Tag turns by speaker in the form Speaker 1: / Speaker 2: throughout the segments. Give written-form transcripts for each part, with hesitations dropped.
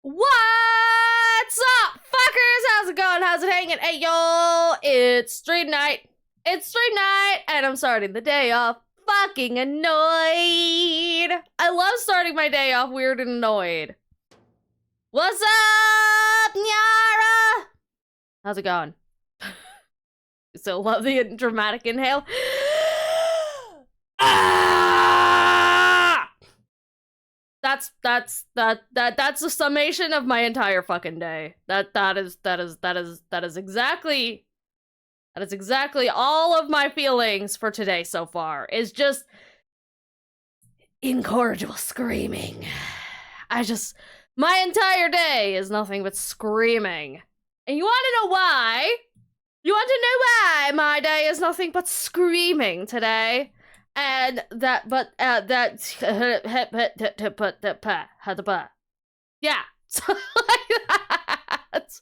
Speaker 1: What's up, fuckers? How's it going? How's it hanging? Hey, y'all, it's stream night. It's stream night, and I'm starting the day off fucking annoyed. I love starting my day off weird and annoyed. What's up, Nyara? How's it going? Still love the dramatic inhale. That's a summation of my entire fucking day. That is exactly all of my feelings for today so far. Is just incorrigible screaming. My entire day is nothing but screaming. And you want to know why? You want to know why my day is nothing but screaming today? And yeah. So like that.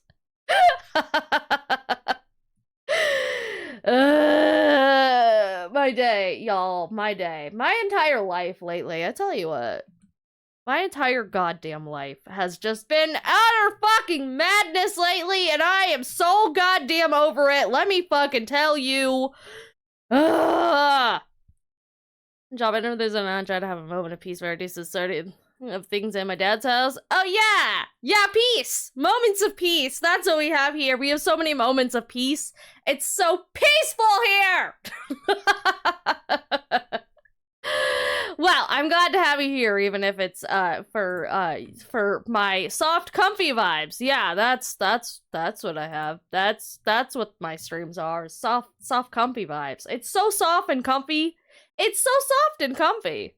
Speaker 1: My day, y'all. My day. My entire life lately. I tell you what. My entire goddamn life has just been utter fucking madness lately, and I am so goddamn over it. Let me fucking tell you. Job, I know there's an on try to have a moment of peace where I do some sort of things in my dad's house. Oh yeah! Yeah, peace! Moments of peace. That's what we have here. We have so many moments of peace. It's so peaceful here! Well, I'm glad to have you here, even if it's for my soft, comfy vibes. Yeah, that's what I have. That's what my streams are. Soft, comfy vibes. It's so soft and comfy. It's so soft and comfy.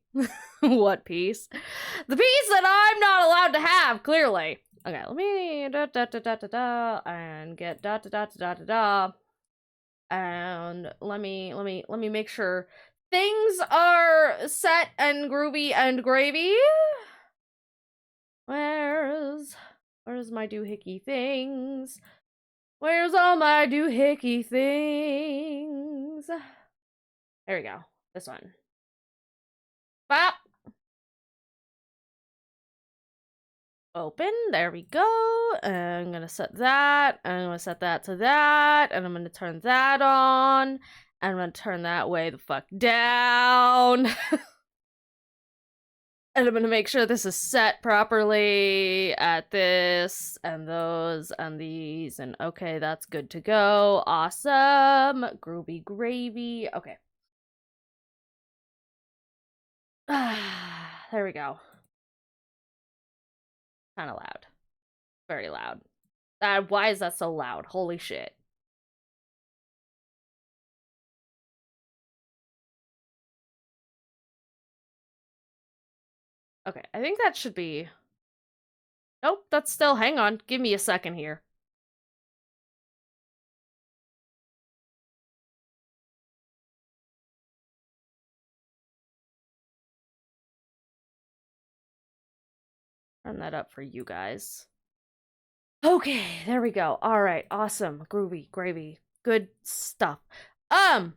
Speaker 1: What peace? The peace that I'm not allowed to have, clearly. Okay, let me and get and let me make sure things are set and groovy and gravy. Where's my doohickey things? Where's all my doohickey things? There we go. This one. Bop. Open. There we go. And I'm gonna set that. And I'm gonna set that to that. And I'm gonna turn that on. And I'm gonna turn that way the fuck down. And I'm gonna make sure this is set properly at this and those and these. And okay, that's good to go. Awesome. Groovy gravy. Okay. There we go. Kind of loud. Very loud. Why is that so loud? Holy shit. Okay, I think that should be... Nope, that's still... Hang on. Give me a second here. Turn that up for you guys. Okay, there we go. All right, awesome. Groovy, gravy. Good stuff. Random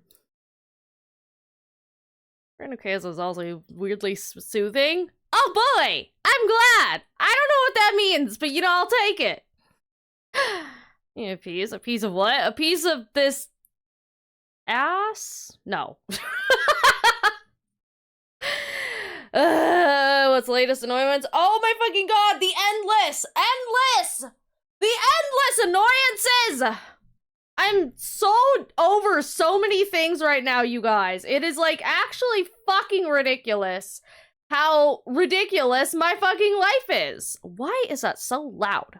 Speaker 1: is also weirdly soothing. Oh boy! I'm glad! I don't know what that means, but you know, I'll take it. Yeah, a piece of what? A piece of this ass? No. What's the latest annoyance? Oh my fucking god, the endless annoyances! I'm so over so many things right now, you guys. It is like actually fucking ridiculous how ridiculous my fucking life is. Why is that so loud?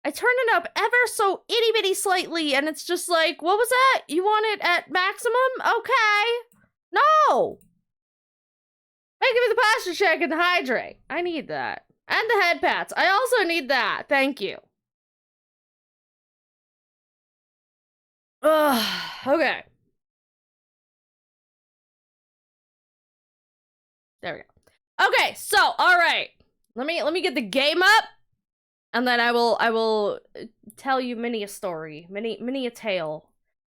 Speaker 1: I turn it up ever so itty bitty slightly, and it's just like, what was that? You want it at maximum? Okay. No! Make me the posture check and the hydrate. I need that. And the head pats. I also need that. Thank you. Ugh. Okay. There we go. Okay, so, alright. Let me get the game up. And then I will tell you many a story. Many a tale.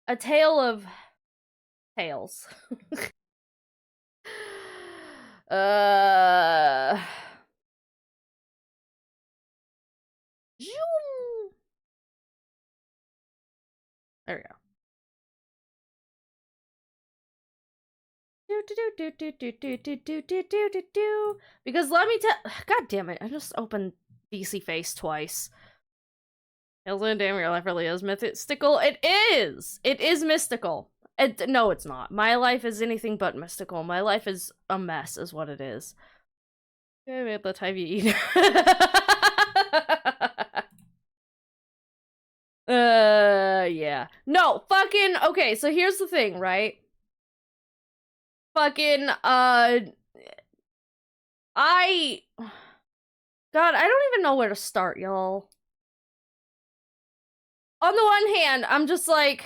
Speaker 1: A tale of tales. There we go. Because let me tell, god damn it, I just opened DC Face twice. Damn, your life really is mystical. It is! It is mystical. No, it's not. My life is anything but mystical. My life is a mess, is what it is. Okay, the time you eat. Yeah. No, fucking, okay, so here's the thing, right? Fucking, God, I don't even know where to start, y'all. On the one hand, I'm just like,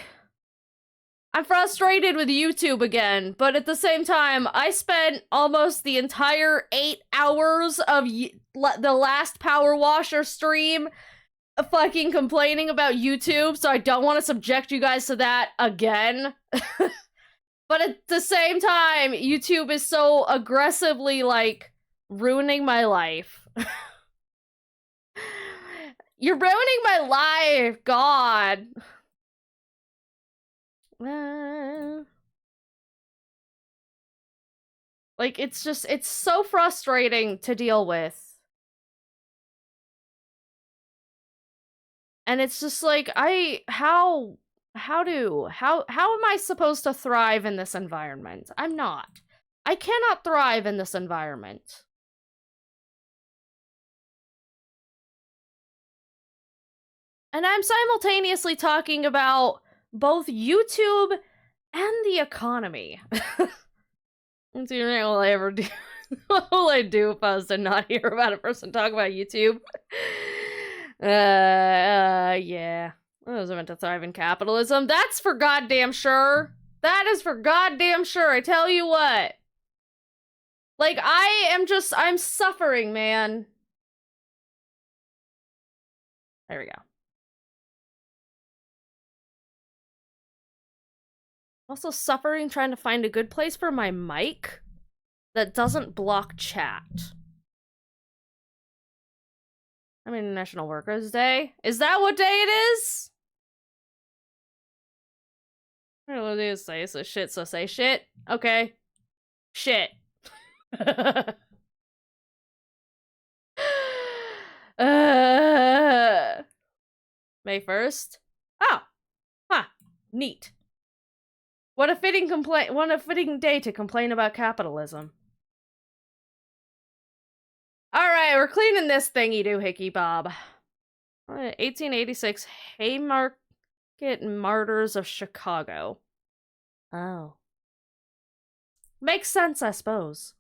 Speaker 1: I'm frustrated with YouTube again, but at the same time, I spent almost the entire 8 hours of the last Power Washer stream fucking complaining about YouTube, so I don't want to subject you guys to that again. But at the same time, YouTube is so aggressively, like, ruining my life. You're ruining my life, God. Like, it's just, it's so frustrating to deal with. And it's just like, how am I supposed to thrive in this environment? I'm not. I cannot thrive in this environment. And I'm simultaneously talking about both YouTube and the economy. What will I ever do? What will I do if I was to not hear about a person talk about YouTube? Yeah. I was meant to thrive in capitalism. That's for goddamn sure. That is for goddamn sure. I tell you what. Like, I'm suffering, man. There we go. Also suffering trying to find a good place for my mic that doesn't block chat. I mean, National Workers' Day. Is that what day it is? I don't know what it say, so say shit. Okay. Shit. May 1st? Oh. Huh. Neat. What a fitting day to complain about capitalism. Alright, we're cleaning this thingy doohickey, Bob. 1886 Haymarket Martyrs of Chicago. Oh. Makes sense, I suppose.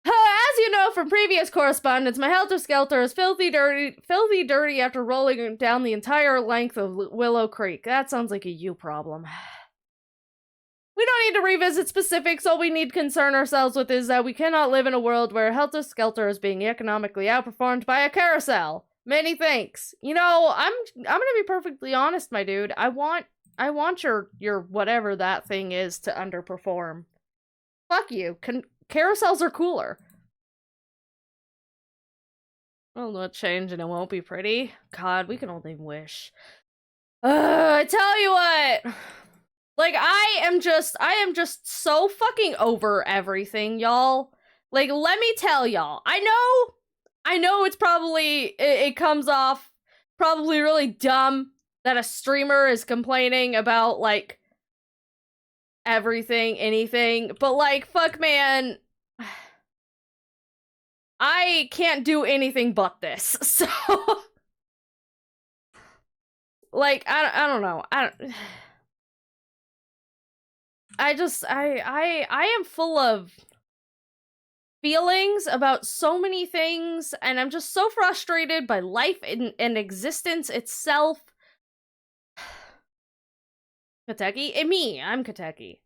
Speaker 1: As you know from previous correspondence, my helter-skelter is filthy dirty after rolling down the entire length of Willow Creek. That sounds like a you problem. We don't need to revisit specifics. All we need to concern ourselves with is that we cannot live in a world where helter-skelter is being economically outperformed by a carousel. Many thanks. You know, I'm gonna be perfectly honest, my dude. I want your whatever that thing is to underperform. Fuck you. Carousels are cooler. Well, not change and it won't be pretty. God, we can only wish. I tell you what. Like, I am just so fucking over everything, y'all. Like, let me tell y'all. I know it's probably, it comes off probably really dumb that a streamer is complaining about, like, everything, anything, but, like, fuck, man. I can't do anything but this, so... like, I don't know. I am full of feelings about so many things, and I'm just so frustrated by life and existence itself. Kateki? I'm Kateki.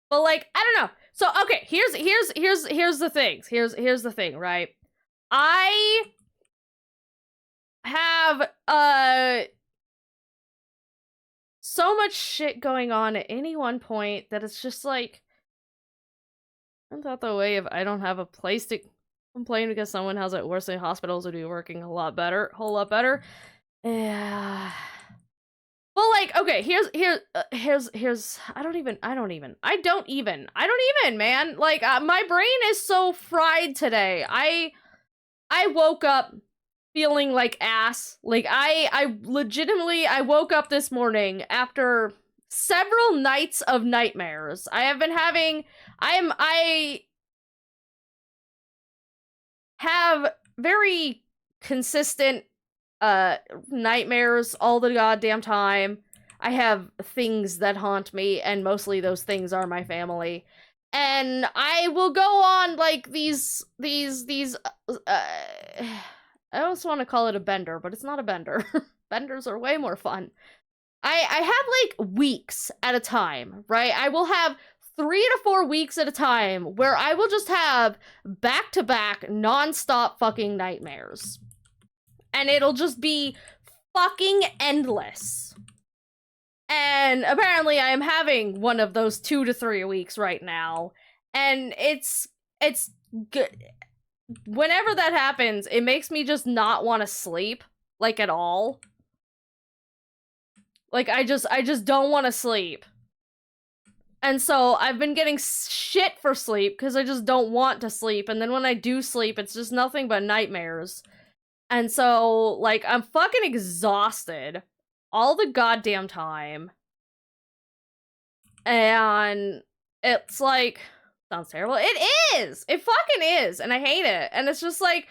Speaker 1: But, like, I don't know. So, okay, here's the thing. Here's the thing, right? I have, so much shit going on at any one point that it's just like, Isn't that the way if I don't have a place to complain because someone has it worse than hospitals would be working a lot better, whole lot better? Yeah. Well, like, okay, here's I don't even, man. Like, my brain is so fried today. I woke up feeling like ass. Like, I legitimately, I woke up this morning after several nights of nightmares. I have been having, I have very consistent nightmares all the goddamn time. I have things that haunt me, and mostly those things are my family. And I will go on like these I also want to call it a bender, but it's not a bender. Benders are way more fun. I have like weeks at a time, right? I will have 3 to 4 weeks at a time where I will just have back-to-back non-stop fucking nightmares. And it'll just be fucking endless. And apparently I am having one of those 2 to 3 weeks right now. And it's good. Whenever that happens, it makes me just not want to sleep, like, at all. Like, I just don't want to sleep. And so I've been getting shit for sleep because I just don't want to sleep. And then when I do sleep, it's just nothing but nightmares. And so, like, I'm fucking exhausted all the goddamn time. And it's like, sounds terrible. It is! It fucking is! And I hate it. And it's just like,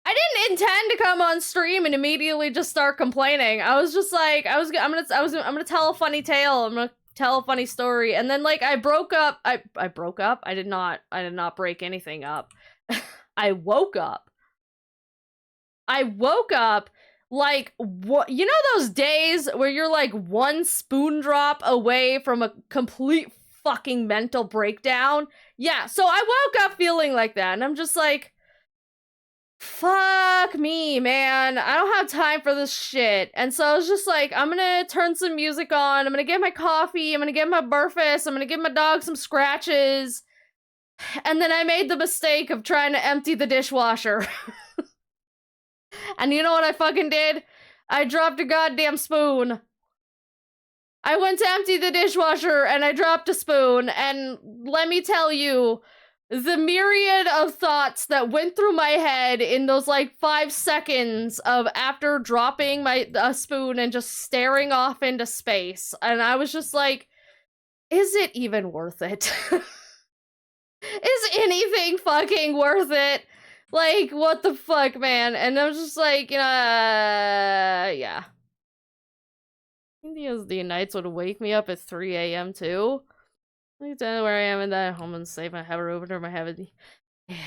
Speaker 1: I didn't intend to come on stream and immediately just start complaining. I was just like, I'm gonna tell a funny tale. I'm gonna tell a funny story. And then, like, I broke up. I broke up? I did not break anything up. I woke up. Like, what, you know those days where you're like one spoon drop away from a complete fucking mental breakdown? Yeah, so I woke up feeling like that, and I'm just like, fuck me, man. I don't have time for this shit. And so I was just like, I'm gonna turn some music on, I'm gonna get my coffee, I'm gonna get my breakfast, I'm gonna give my dog some scratches. And then I made the mistake of trying to empty the dishwasher. And you know what I fucking did? I dropped a goddamn spoon. I went to empty the dishwasher and I dropped a spoon, and let me tell you, the myriad of thoughts that went through my head in those like 5 seconds of after dropping a spoon and just staring off into space. And I was just like, is it even worth it? Is anything fucking worth it? Like, what the fuck, man? And I was just like, yeah. The nights would wake me up at 3 a.m. too. I tell you where I am in that home and safe. I have a roof over my head. Yeah.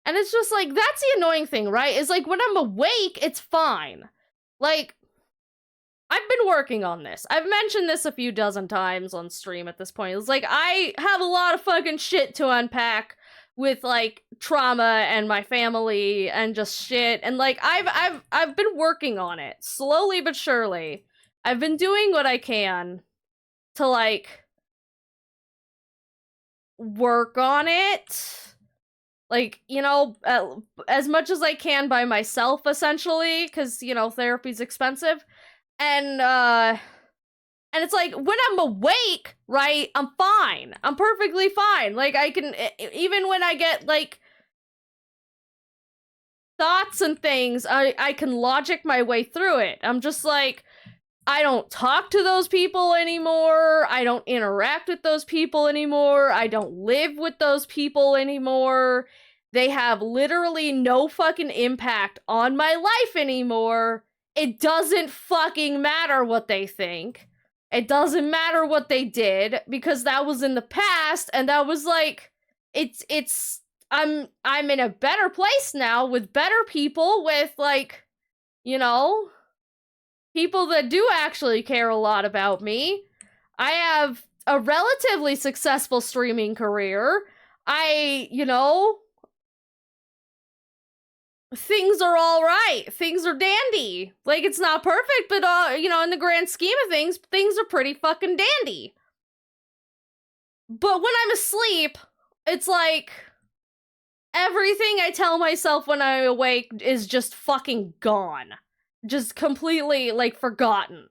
Speaker 1: And it's just like, that's the annoying thing, right? Is like, when I'm awake, it's fine. Like, I've been working on this. I've mentioned this a few dozen times on stream at this point. It's like, I have a lot of fucking shit to unpack with, like, trauma and my family and just shit. And, like, I've been working on it. Slowly but surely. I've been doing what I can to, like, work on it. Like, you know, as much as I can by myself, essentially, because, you know, therapy's expensive. And it's like, when I'm awake, right, I'm fine. I'm perfectly fine. Like, I can, even when I get, like, thoughts and things, I can logic my way through it. I'm just like, I don't talk to those people anymore. I don't interact with those people anymore. I don't live with those people anymore. They have literally no fucking impact on my life anymore. It doesn't fucking matter what they think. It doesn't matter what they did, because that was in the past, and that was like, I'm in a better place now with better people, with, like, you know, people that do actually care a lot about me. I have a relatively successful streaming career. You know, things are all right. Things are dandy. Like, it's not perfect, but, you know, in the grand scheme of things, things are pretty fucking dandy. But when I'm asleep, it's like everything I tell myself when I'm awake is just fucking gone. Just completely, like, forgotten.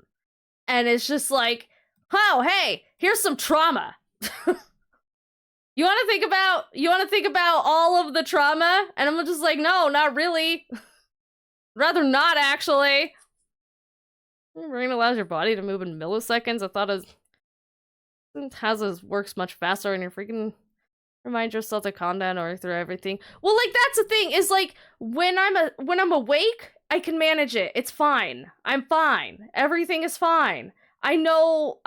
Speaker 1: And it's just like, oh, hey, here's some trauma. You want to think about all of the trauma? And I'm just like, no, not really. Rather not, actually. Your brain allows your body to move in milliseconds. I thought it works much faster, and you're freaking remind yourself to calm down or through everything. Well, like, that's the thing, is like when I'm awake, I can manage it. It's fine. I'm fine. Everything is fine. I know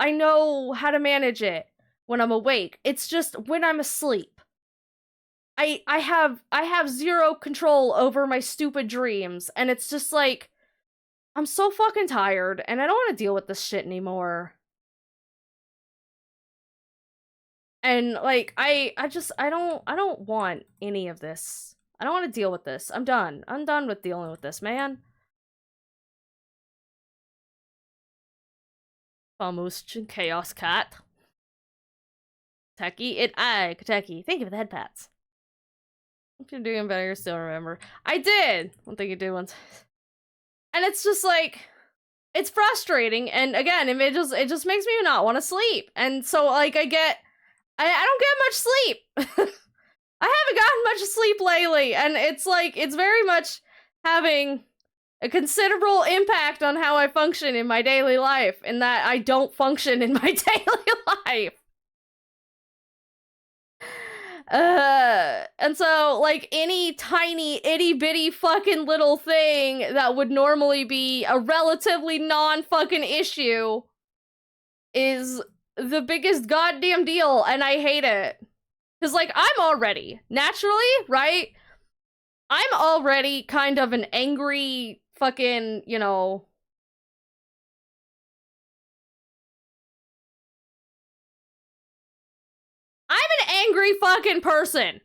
Speaker 1: how to manage it when I'm awake. It's just when I'm asleep. I have zero control over my stupid dreams, and it's just like I'm so fucking tired, and I don't want to deal with this shit anymore. And like I don't want any of this. I don't want to deal with this. I'm done. I'm done with dealing with this, man. Almost chaos cat. Teki, Thank you for the head pats. If you're doing better, still remember. I did! One thing you did once. And it's just like, it's frustrating, and again, it just makes me not want to sleep. And so, like, I don't get much sleep. I haven't gotten much sleep lately, and it's like, it's very much having a considerable impact on how I function in my daily life, in that I don't function in my daily life. And so, like, any tiny, itty-bitty fucking little thing that would normally be a relatively non-fucking issue is the biggest goddamn deal, and I hate it. Because, like, I'm already, naturally, right? I'm already kind of an angry fucking, you know... I'm an angry fucking person.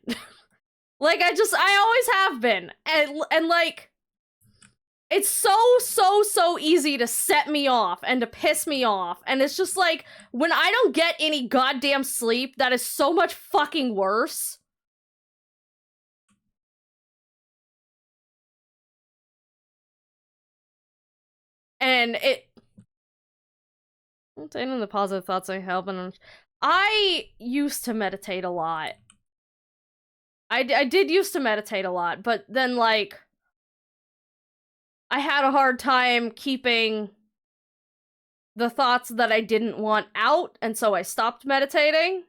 Speaker 1: Like, I always have been. And like, it's so easy to set me off and to piss me off. And it's just like, when I don't get any goddamn sleep, that is so much fucking worse. And I'm saying the positive thoughts I have, and I used to meditate a lot. I did used to meditate a lot, but then, like, I had a hard time keeping the thoughts that I didn't want out, and so I stopped meditating.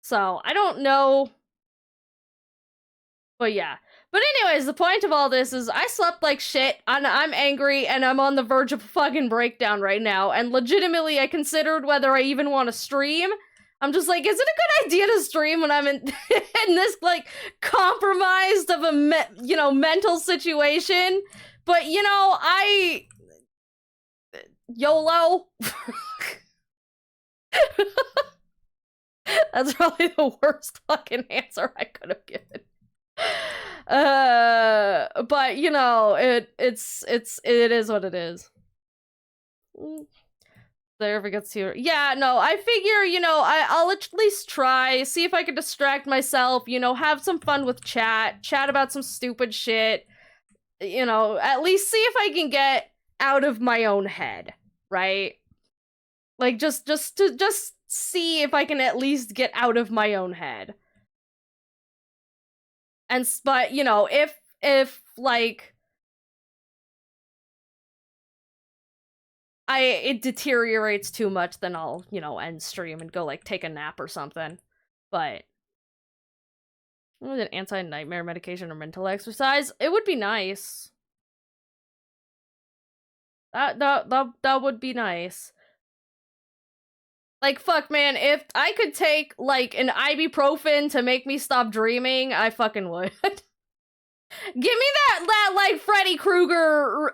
Speaker 1: So, I don't know. But yeah. But anyways, the point of all this is I slept like shit, and I'm angry, and I'm on the verge of a fucking breakdown right now, and legitimately I considered whether I even want to stream. I'm just like, is it a good idea to stream when I'm in, in this, like, compromised of a, mental situation? But, you know, YOLO. That's probably the worst fucking answer I could have given. But, you know, it is what it is. There if it gets to, yeah, no, I figure, you know, I'll at least try, see if I can distract myself, you know, have some fun with chat about some stupid shit, you know, at least see if I can get out of my own head, right? Like, just see if I can at least get out of my own head. And, but, you know, if, like, it deteriorates too much, then I'll, you know, end stream and go, like, take a nap or something. But an anti-nightmare medication or mental exercise, it would be nice. That would be nice. Like, fuck, man, if I could take, like, an ibuprofen to make me stop dreaming, I fucking would. Give me that like Freddy Krueger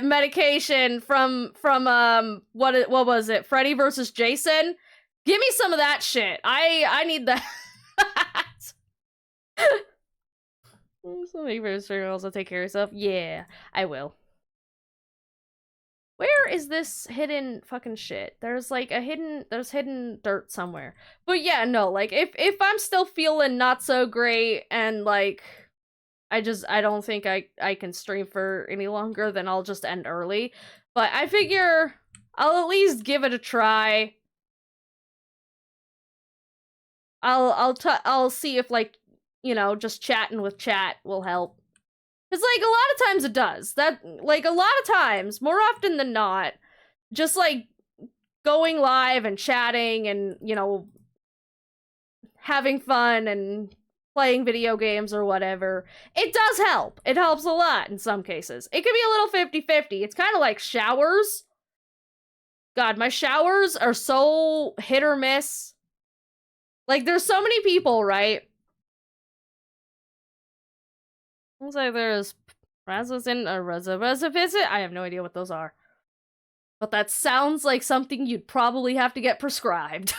Speaker 1: medication from what was it? Freddy versus Jason? Give me some of that shit. I need that. So many also take care of yourself. Yeah, I will. Where is this hidden fucking shit? There's like there's hidden dirt somewhere. But yeah, no, like if I'm still feeling not so great and like I don't think I can stream for any longer, then I'll just end early. But I figure I'll at least give it a try. I'll see if like, you know, just chatting with chat will help. Cause like a lot of times it does. That like a lot of times, more often than not, just like going live and chatting and, you know, having fun and playing video games or whatever, it does help. It helps a lot in some cases. It can be a little 50-50. It's kind of like showers. God, my showers are so hit or miss. Like, there's so many people, right? Looks like there's Razas in a Reza visit. I have no idea what those are. But that sounds like something you'd probably have to get prescribed.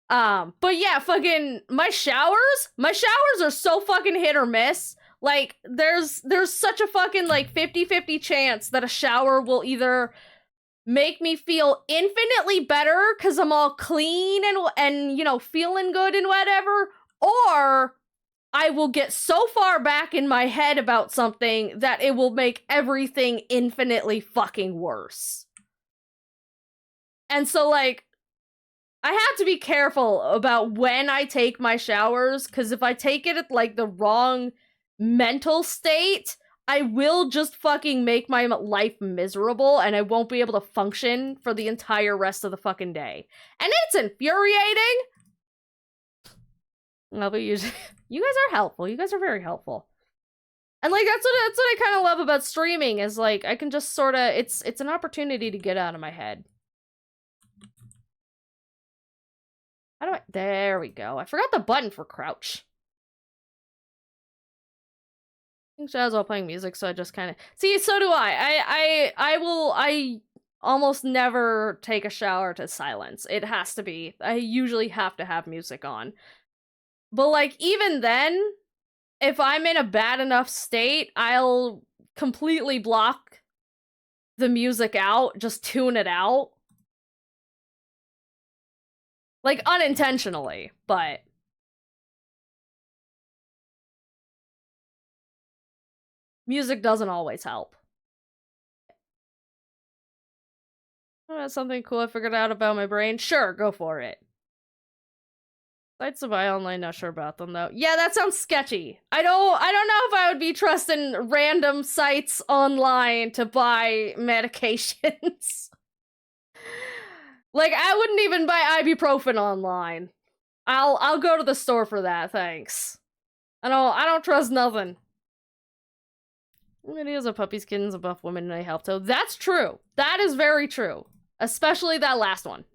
Speaker 1: But yeah, fucking my showers are so fucking hit or miss. Like, there's such a fucking like 50-50 chance that a shower will either make me feel infinitely better because I'm all clean and you know, feeling good and whatever, or I will get so far back in my head about something that it will make everything infinitely fucking worse. And so, like, I have to be careful about when I take my showers, because if I take it at, like, the wrong mental state, I will just fucking make my life miserable, and I won't be able to function for the entire rest of the fucking day. And it's infuriating! Well, but you guys are helpful. You guys are very helpful. And, like, that's what I kind of love about streaming, is, like, I can just sort of, it's an opportunity to get out of my head. How do I, there we go. I forgot the button for crouch. I think Shadow's all playing music, so I just kind of, see, so do I almost never take a shower to silence. It has to be, I usually have to have music on. But, like, even then, if I'm in a bad enough state, I'll completely block the music out, just tune it out. Like, unintentionally, but... music doesn't always help. Oh, that's something cool I figured out about my brain. Sure, go for it. Sites to buy online, not sure about them though. Yeah, that sounds sketchy. I don't know if I would be trusting random sites online to buy medications. Like, I wouldn't even buy ibuprofen online. I'll go to the store for that, thanks. I don't trust nothing. Videos of puppies, kittens, and buff women, and I helped. So that's true. That is very true. Especially that last one.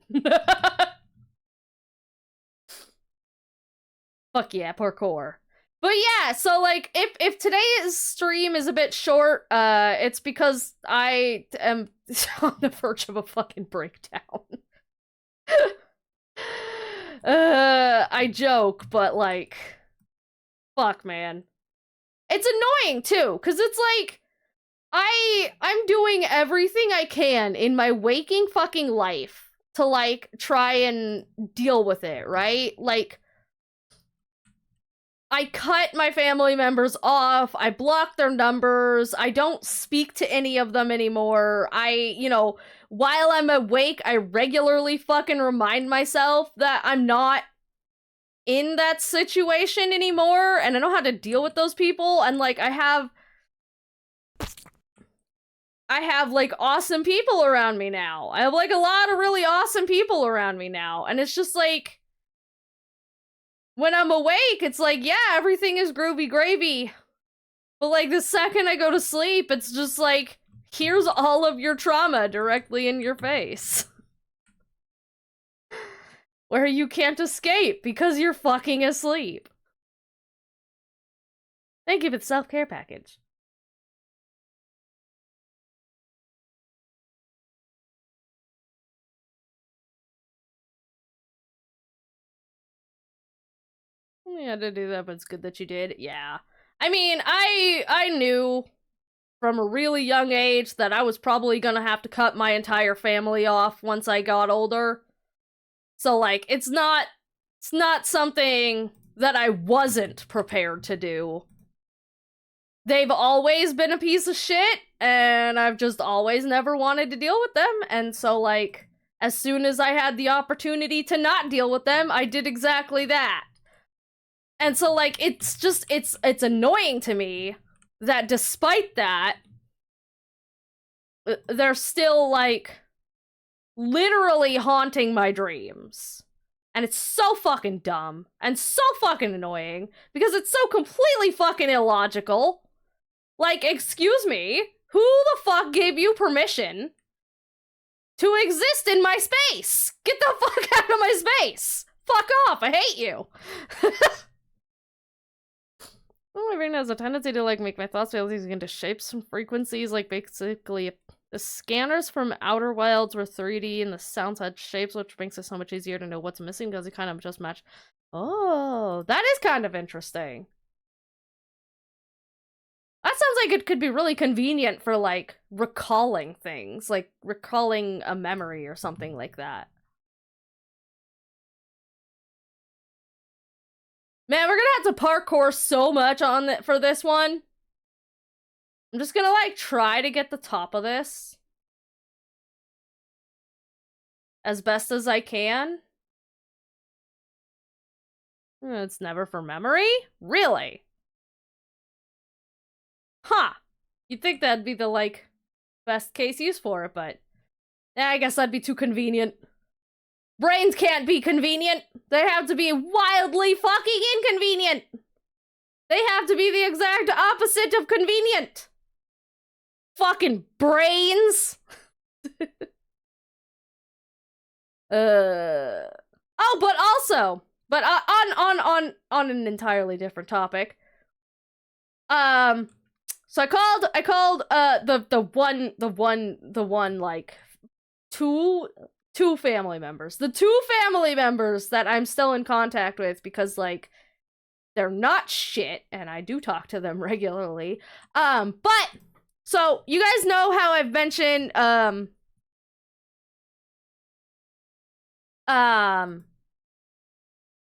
Speaker 1: Fuck yeah, parkour. But yeah, so like, if today's stream is a bit short, it's because I am on the verge of a fucking breakdown. I joke, but like, fuck, man. It's annoying too, because it's like, I'm doing everything I can in my waking fucking life to like try and deal with it, right? Like, I cut my family members off, I block their numbers, I don't speak to any of them anymore. You know, while I'm awake, I regularly fucking remind myself that I'm not in that situation anymore, and I know how to deal with those people, and like, I have like awesome people around me now. I have like a lot of really awesome people around me now, and it's just like, when I'm awake, it's like, yeah, everything is groovy gravy. But like, the second I go to sleep, it's just like, here's all of your trauma directly in your face. Where you can't escape because you're fucking asleep. Thank you for the self-care package. You had to do that, but it's good that you did. Yeah. I mean, I knew from a really young age that I was probably gonna have to cut my entire family off once I got older. So, like, it's not something that I wasn't prepared to do. They've always been a piece of shit, and I've just always never wanted to deal with them, and so, like, as soon as I had the opportunity to not deal with them, I did exactly that. And so, like, it's just, it's annoying to me that despite that, they're still, like, literally haunting my dreams. And it's so fucking dumb, and so fucking annoying, because it's so completely fucking illogical. Like, excuse me, who the fuck gave you permission to exist in my space? Get the fuck out of my space! Fuck off, I hate you! Oh, my brain has a tendency to, like, make my thoughts feel into shapes and frequencies, like, basically, the scanners from Outer Wilds were 3D and the sounds had shapes, which makes it so much easier to know what's missing because they kind of just match. Oh, that is kind of interesting. That sounds like it could be really convenient for, like, recalling things, like recalling a memory or something like that. Man, we're gonna have to parkour so much on for this one. I'm just gonna, like, try to get the top of this as best as I can. It's never for memory? Really? Huh. You'd think that'd be the, like, best case use for it, but yeah, I guess that'd be too convenient. Brains can't be convenient. They have to be wildly fucking inconvenient. They have to be the exact opposite of convenient. Fucking brains. Oh, but also, but on an entirely different topic. So I called the one like two family members. The two family members that I'm still in contact with because, like, they're not shit and I do talk to them regularly. But so you guys know how I've mentioned I've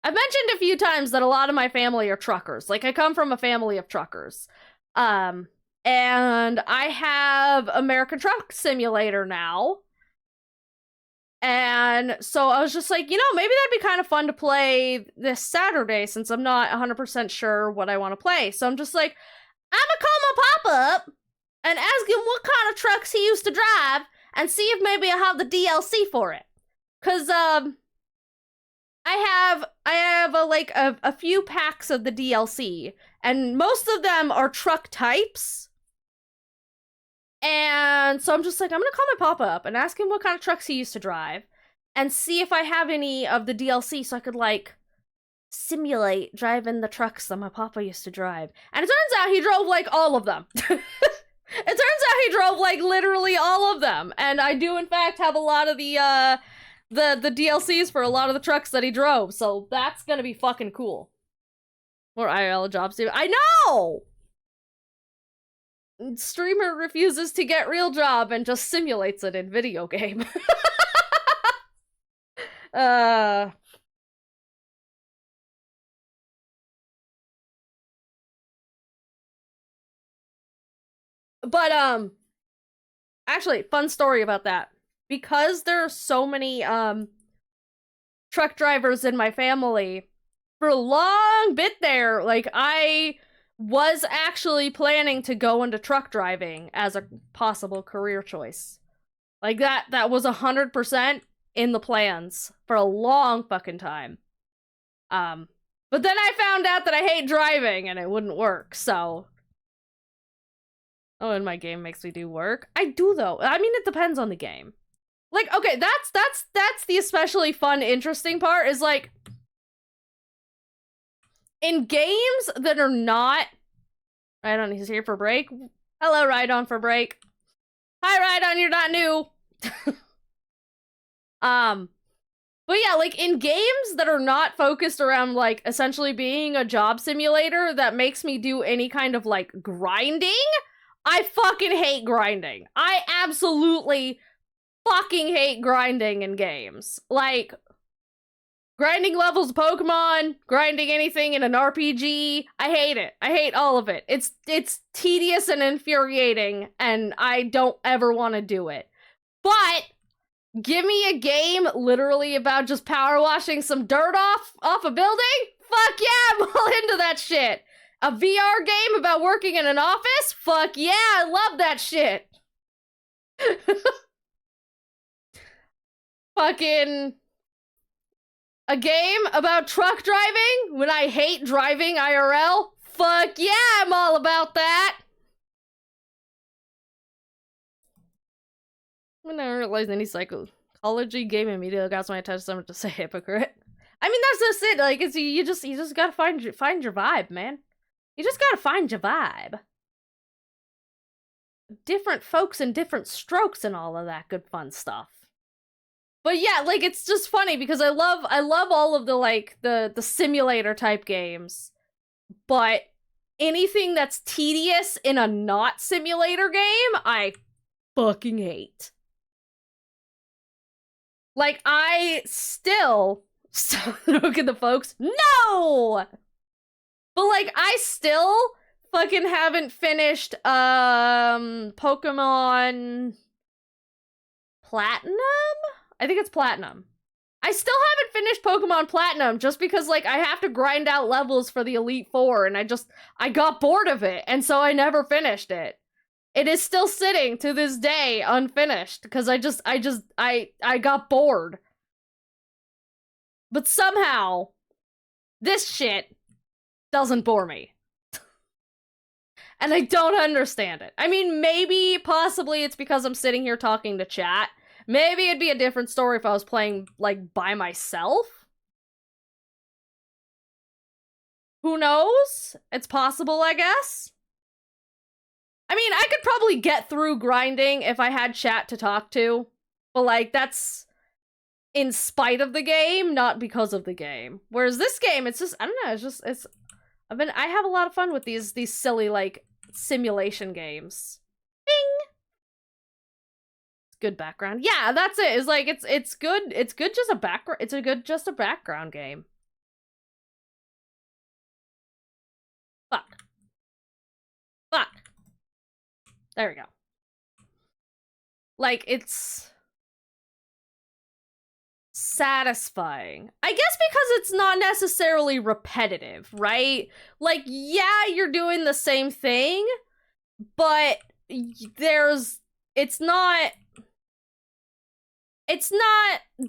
Speaker 1: mentioned a few times that a lot of my family are truckers. Like, I come from a family of truckers. And I have American Truck Simulator now. And so I was just like, you know, maybe that'd be kind of fun to play this Saturday since I'm not 100% sure what I want to play. So I'm just like, I'm gonna call my papa up and ask him what kind of trucks he used to drive and see if maybe I have the DLC for it. Cause, I have a few packs of the DLC, and most of them are truck types. And so I'm just like, I'm gonna call my papa up and ask him what kind of trucks he used to drive, and see if I have any of the DLC so I could, like, simulate driving the trucks that my papa used to drive. And it turns out he drove, like, all of them. It turns out he drove, like, literally all of them. And I do, in fact, have a lot of the DLCs for a lot of the trucks that he drove, so that's gonna be fucking cool. Or IRL jobs. I know! Streamer refuses to get real job and just simulates it in video game. But, actually, fun story about that. Because there are so many, truck drivers in my family, for a long bit there, like, I was actually planning to go into truck driving as a possible career choice. Like, that was 100% in the plans for a long fucking time. But then I found out that I hate driving and it wouldn't work, so. Oh, and my game makes me do work? I do, though. I mean, it depends on the game. Like, okay, that's the especially fun, interesting part, is, like, in games that are not... Rydon, he's here for break. Hello, Rydon for break. Hi, Rydon, you're not new. But yeah, like, in games that are not focused around, like, essentially being a job simulator that makes me do any kind of, like, grinding, I fucking hate grinding. I absolutely fucking hate grinding in games. Like, grinding levels of Pokemon, grinding anything in an RPG, I hate it. I hate all of it. It's tedious and infuriating, and I don't ever want to do it. But give me a game literally about just power washing some dirt off a building? Fuck yeah, I'm all into that shit. A VR game about working in an office? Fuck yeah, I love that shit. Fucking a game about truck driving when I hate driving IRL? Fuck yeah, I'm all about that. I never realized any psychology game immediately got my attention someone to say hypocrite. I mean, that's just it. Like, it's you just gotta find your vibe, man. You just gotta find your vibe. Different folks and different strokes and all of that good fun stuff. But yeah, like, it's just funny because I love all of the, like, the simulator type games. But anything that's tedious in a not simulator game, I fucking hate. Like, I still look at the folks. No! But, like, I still fucking haven't finished, Pokemon Platinum? I think it's Platinum. I still haven't finished Pokemon Platinum just because, like, I have to grind out levels for the Elite Four, and I got bored of it, and so I never finished it. It is still sitting to this day unfinished because I got bored. But somehow, this shit doesn't bore me. And I don't understand it. I mean, maybe, possibly it's because I'm sitting here talking to chat. Maybe it'd be a different story if I was playing, like, by myself. Who knows? It's possible, I guess. I mean, I could probably get through grinding if I had chat to talk to. But, like, that's in spite of the game, not because of the game. Whereas this game, it's just, I don't know, I have a lot of fun with these silly, like, simulation games. Bing! It's good background. Yeah, that's it. It's like, it's good just a background, just a background game. Fuck. Fuck. There we go. Like, it's satisfying. I guess because it's not necessarily repetitive, right? Like, yeah, you're doing the same thing, but it's not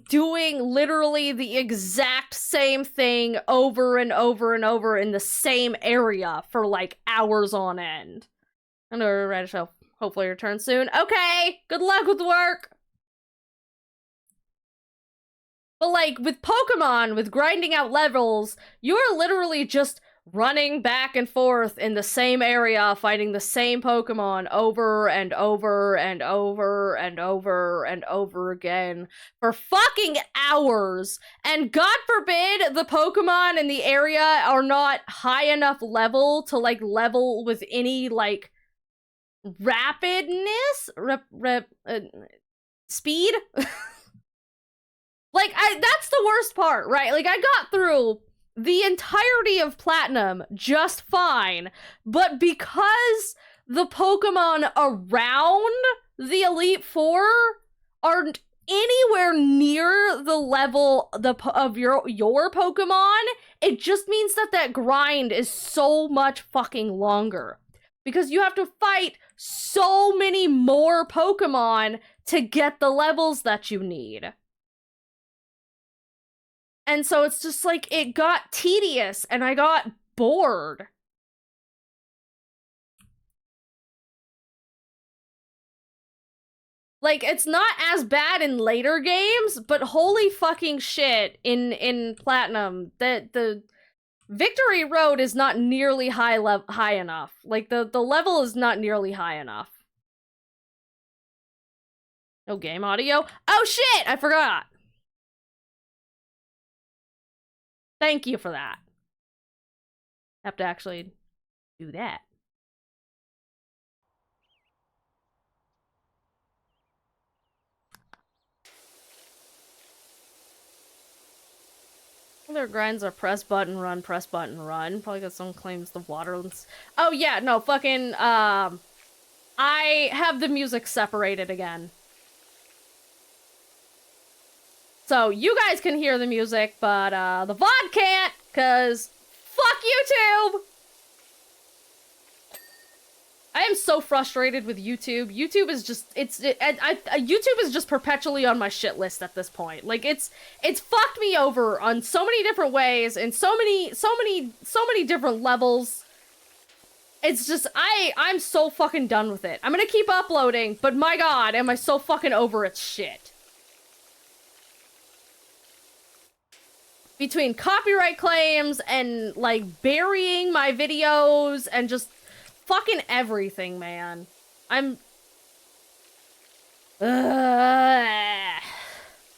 Speaker 1: doing literally the exact same thing over and over and over in the same area for, like, hours on end. I know, Radish, hopefully return soon. Okay, good luck with work! But, like, with Pokemon, with grinding out levels, you're literally just running back and forth in the same area, fighting the same Pokemon over and over and over and over and over again for fucking hours. And God forbid the Pokemon in the area are not high enough level to, like, level with any, like, rapidness? Speed? Like, that's the worst part, right? Like, I got through the entirety of Platinum just fine, but because the Pokemon around the Elite Four aren't anywhere near the level of your Pokemon, it just means that grind is so much fucking longer. Because you have to fight so many more Pokemon to get the levels that you need. And so it's just like, it got tedious and I got bored. Like, it's not as bad in later games, but holy fucking shit, in Platinum, the Victory Road is not nearly high enough. Like, the level is not nearly high enough. No game audio? Oh shit, I forgot! Thank you for that. Have to actually do that. Their grinds are press button, run, press button, run. Probably because someone claims the water. Oh yeah, no, fucking, I have the music separated again. So you guys can hear the music, but the VOD can't, cause fuck YouTube! I am so frustrated with YouTube. YouTube is just, YouTube is just perpetually on my shit list at this point. Like, it's fucked me over on so many different ways, and so many different levels. It's just, I'm so fucking done with it. I'm gonna keep uploading, but my god, am I so fucking over its shit. Between copyright claims and, like, burying my videos and just fucking everything, man. I'm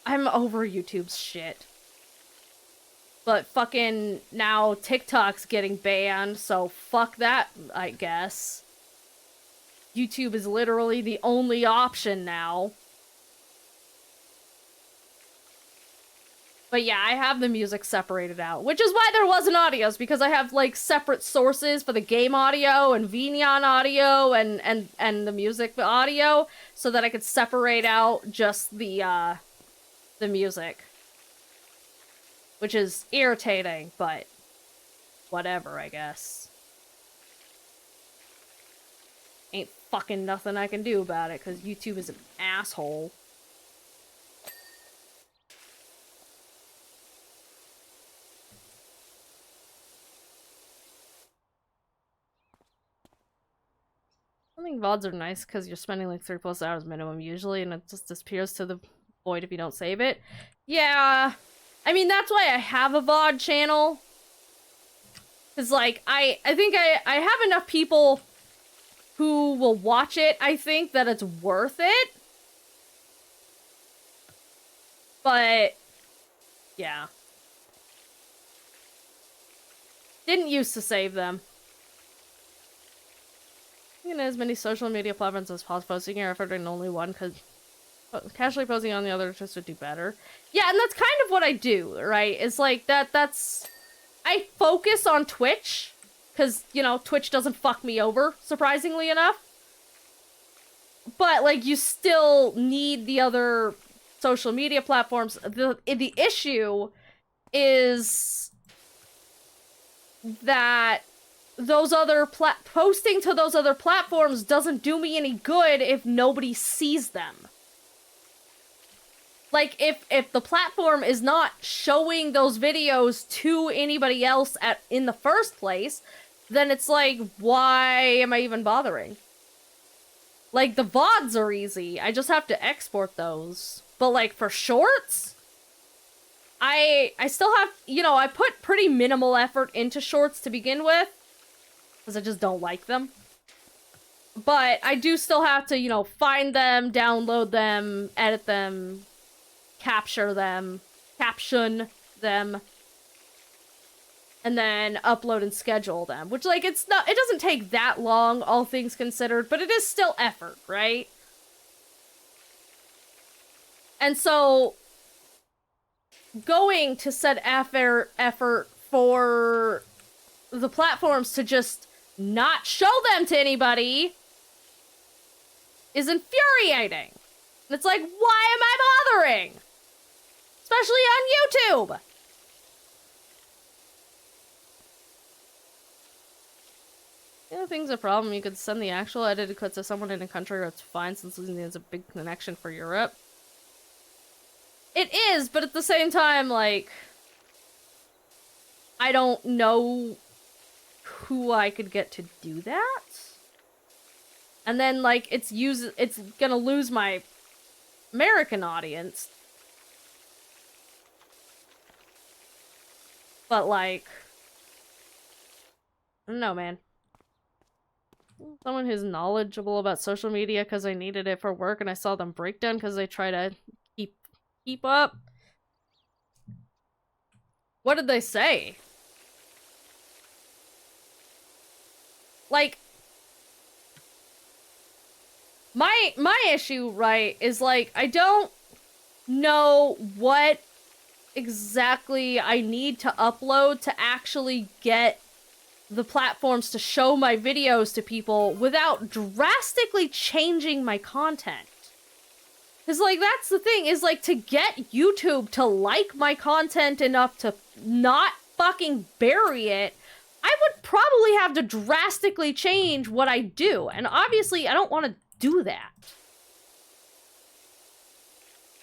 Speaker 1: over YouTube's shit. But fucking now TikTok's getting banned, so fuck that, I guess. YouTube is literally the only option now. But yeah, I have the music separated out, which is why there wasn't audios, because I have, like, separate sources for the game audio and VNyan audio and the music audio, so that I could separate out just the music. Which is irritating, but whatever, I guess. Ain't fucking nothing I can do about it, because YouTube is an asshole. I think VODs are nice because you're spending like 3+ hours minimum usually, and it just disappears to the void if you don't save it. Yeah, I mean, that's why I have a VOD channel. Because, like, I think I have enough people who will watch it, I think, that it's worth it. But, yeah. Didn't used to save them. You know, as many social media platforms as possible, posting your effort in only one, because casually posting on the other just would do better. Yeah, and that's kind of what I do, right? It's like, that's... I focus on Twitch, because, you know, Twitch doesn't fuck me over, surprisingly enough. But, like, you still need the other social media platforms. The issue is that those other posting to those other platforms doesn't do me any good if nobody sees them. Like, if the platform is not showing those videos to anybody else in the first place, then it's like, why am I even bothering? Like, the VODs are easy. I just have to export those. But, like, for shorts, I still have, you know, I put pretty minimal effort into shorts to begin with, because I just don't like them. But I do still have to, you know, find them, download them, edit them, capture them, caption them, and then upload and schedule them. Which, like, it doesn't take that long, all things considered, but it is still effort, right? And so, going to set effort for the platforms to just not show them to anybody is infuriating. And it's like, why am I bothering? Especially on YouTube. The other thing's a problem. You could send the actual edited clips to someone in a country where it's fine, since it's a big connection for Europe. It is, but at the same time, like, I don't know who I could get to do that. And then, like, it's gonna lose my American audience. But, like, I don't know, man. Someone who's knowledgeable about social media because I needed it for work and I saw them break down because they try to keep up. What did they say? Like, my issue, right, is, like, I don't know what exactly I need to upload to actually get the platforms to show my videos to people without drastically changing my content. Because, like, that's the thing, is, like, to get YouTube to like my content enough to not fucking bury it, I would probably have to drastically change what I do. And obviously, I don't want to do that.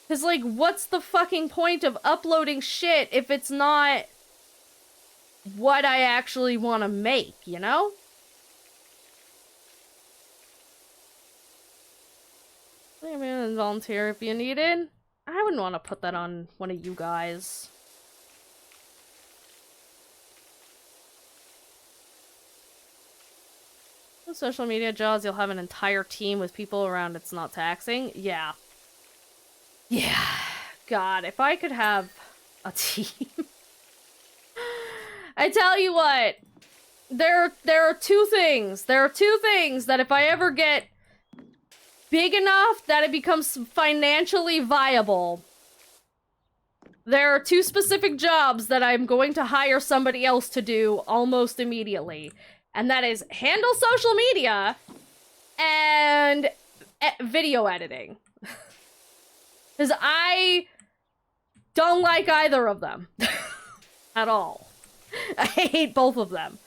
Speaker 1: Because, like, what's the fucking point of uploading shit if it's not what I actually want to make, you know? I'm gonna volunteer if you needed. I wouldn't want to put that on one of you guys. With social media jobs, you'll have an entire team with people around it's not taxing. Yeah. Yeah. God, if I could have a team. I tell you what, there are two things. There are two things that if I ever get big enough that it becomes financially viable, there are two specific jobs that I'm going to hire somebody else to do almost immediately. And that is handle social media and video editing. Because I don't like either of them. At all. I hate both of them.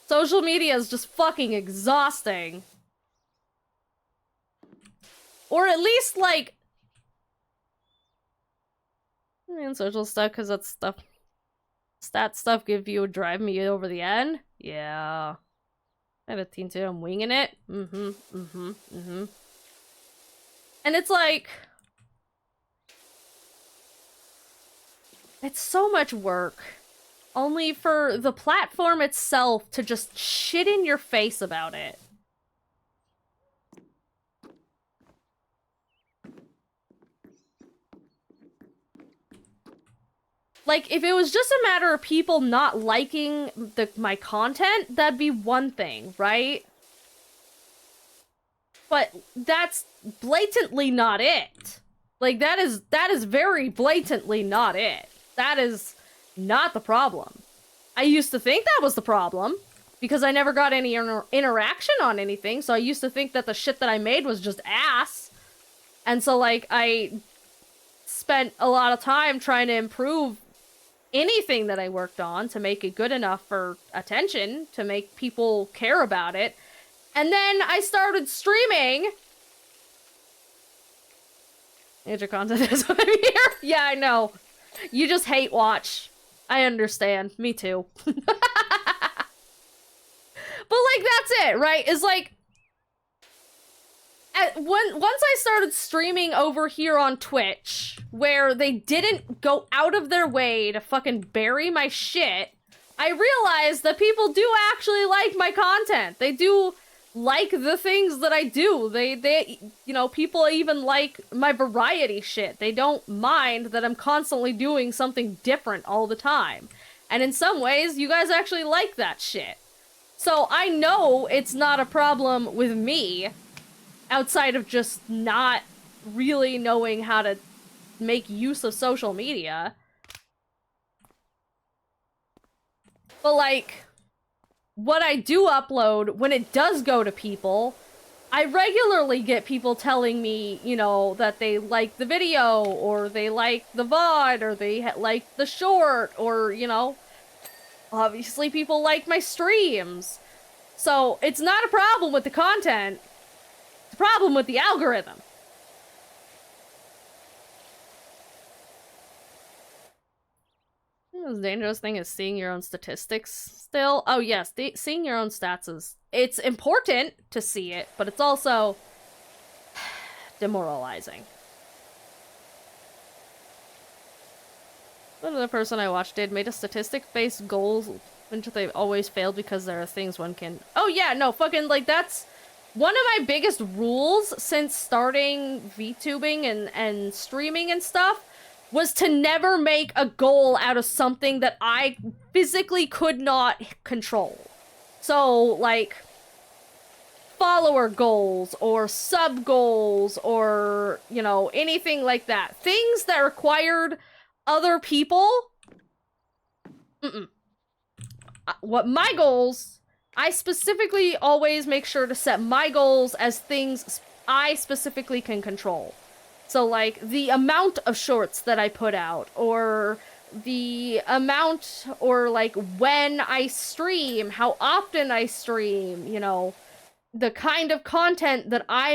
Speaker 1: Social media is just fucking exhausting. Or at least, like... and social stuff, because that's stuff... Stat stuff give you drive me over the end? Yeah. I have a teen too, I'm winging it. And it's like... it's so much work. Only for the platform itself to just shit in your face about it. Like, if it was just a matter of people not liking my content, that'd be one thing, right? But that's blatantly not it. Like, that is very blatantly not it. That is not the problem. I used to think that was the problem, because I never got any interaction on anything, so I used to think that the shit that I made was just ass. And so, like, I spent a lot of time trying to improve anything that I worked on to make it good enough for attention, to make people care about it. And then I started streaming. Major content is what I'm here. Yeah, I know. You just hate watch. I understand. Me too. But, like, that's it, right? It's like... once I started streaming over here on Twitch, where they didn't go out of their way to fucking bury my shit, I realized that people do actually like my content. They do like the things that I do. They you know, people even like my variety shit. They don't mind that I'm constantly doing something different all the time. And in some ways, you guys actually like that shit. So I know it's not a problem with me, outside of just not really knowing how to make use of social media. But, like, what I do upload, when it does go to people, I regularly get people telling me, you know, that they like the video, or they like the VOD, or they like the short, or, you know, obviously people like my streams. So, it's not a problem with the content. It's a problem with the algorithm. The most dangerous thing is seeing your own statistics still. Oh yes, seeing your own stats is... it's important to see it, but it's also demoralizing. What other person I watched made a statistic-based goal, which they always failed because there are things one can... oh yeah, no, fucking, like, that's one of my biggest rules since starting VTubing and streaming and stuff, was to never make a goal out of something that I physically could not control. So, like, follower goals or sub goals or, you know, anything like that. Things that required other people. What my goals, I specifically always make sure to set my goals as things I specifically can control. So, like, the amount of shorts that I put out, or the amount, or, like, when I stream, how often I stream, you know, the kind of content that I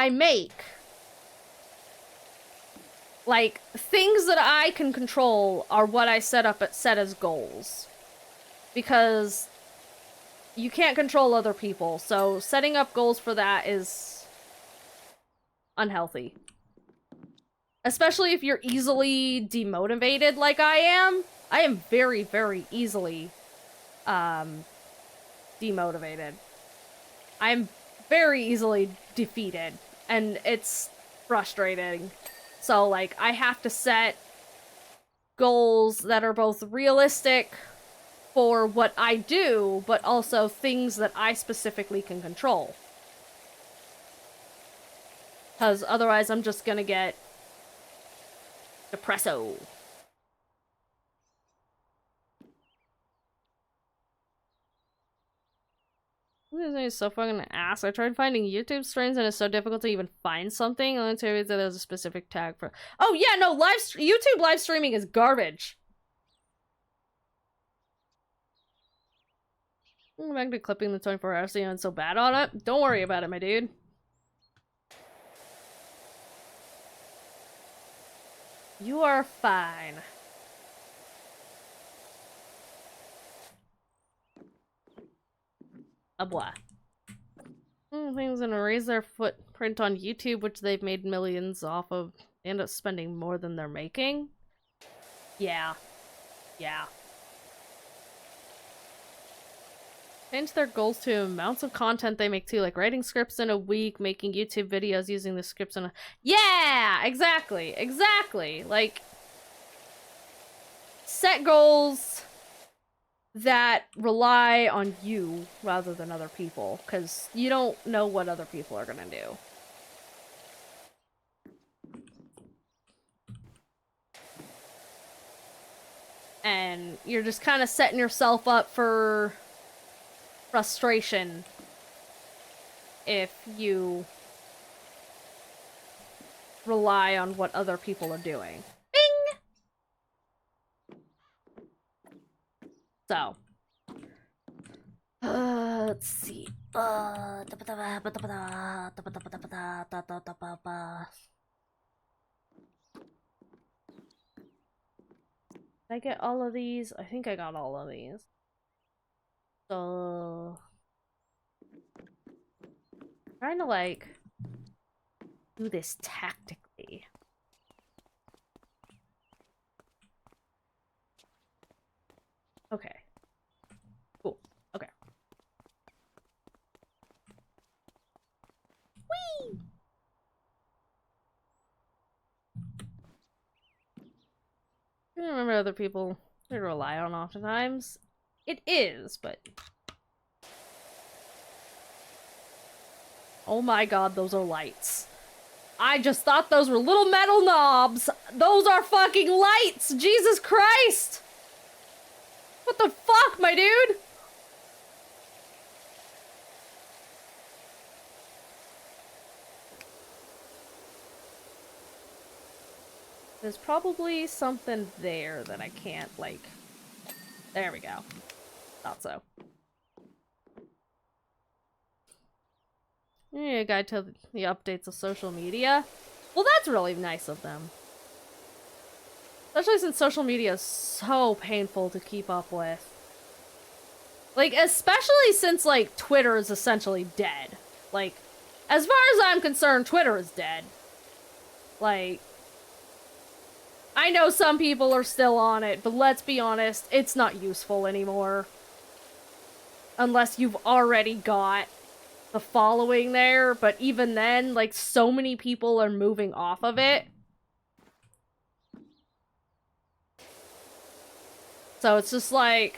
Speaker 1: make. Like, things that I can control are what I set as goals. Because you can't control other people, so setting up goals for that is unhealthy. Especially if you're easily demotivated like I am. I am very, very easily demotivated. I'm very easily defeated, and it's frustrating. So, like, I have to set goals that are both realistic for what I do, but also things that I specifically can control. Because otherwise I'm just gonna get depresso. This is so fucking ass. I tried finding YouTube streams and it's so difficult to even find something. I'll tell you that there's a specific tag for. Oh yeah, no, YouTube live streaming is garbage. I'm back to clipping the 24 hours so I'm so bad on it. Don't worry about it, my dude. You are fine. A blah. Things gonna raise their footprint on YouTube, which they've made millions off of. They end up spending more than they're making. Yeah. Yeah. Change their goals to amounts of content they make too, like writing scripts in a week, making YouTube videos using the scripts in a— Yeah! Exactly! Exactly! Like, set goals that rely on you rather than other people, because you don't know what other people are gonna do. And you're just kind of setting yourself up for frustration if you rely on what other people are doing. Bing! So. Let's see. Did I get all of these? I think I got all of these. So, trying to, like, do this tactically. Okay. Cool. Okay. Whee! I don't remember other people to rely on oftentimes. It is, but... Oh my god, those are lights. I just thought those were little metal knobs! Those are fucking lights! Jesus Christ! What the fuck, my dude? There's probably something there that I can't, like... There we go. Thought so. Yeah, guide to the updates of social media. Well, that's really nice of them. Especially since social media is so painful to keep up with. Like, especially since, like, Twitter is essentially dead. Like, as far as I'm concerned, Twitter is dead. Like, I know some people are still on it, but let's be honest, it's not useful anymore. Unless you've already got the following there, but even then, like, so many people are moving off of it. So it's just like...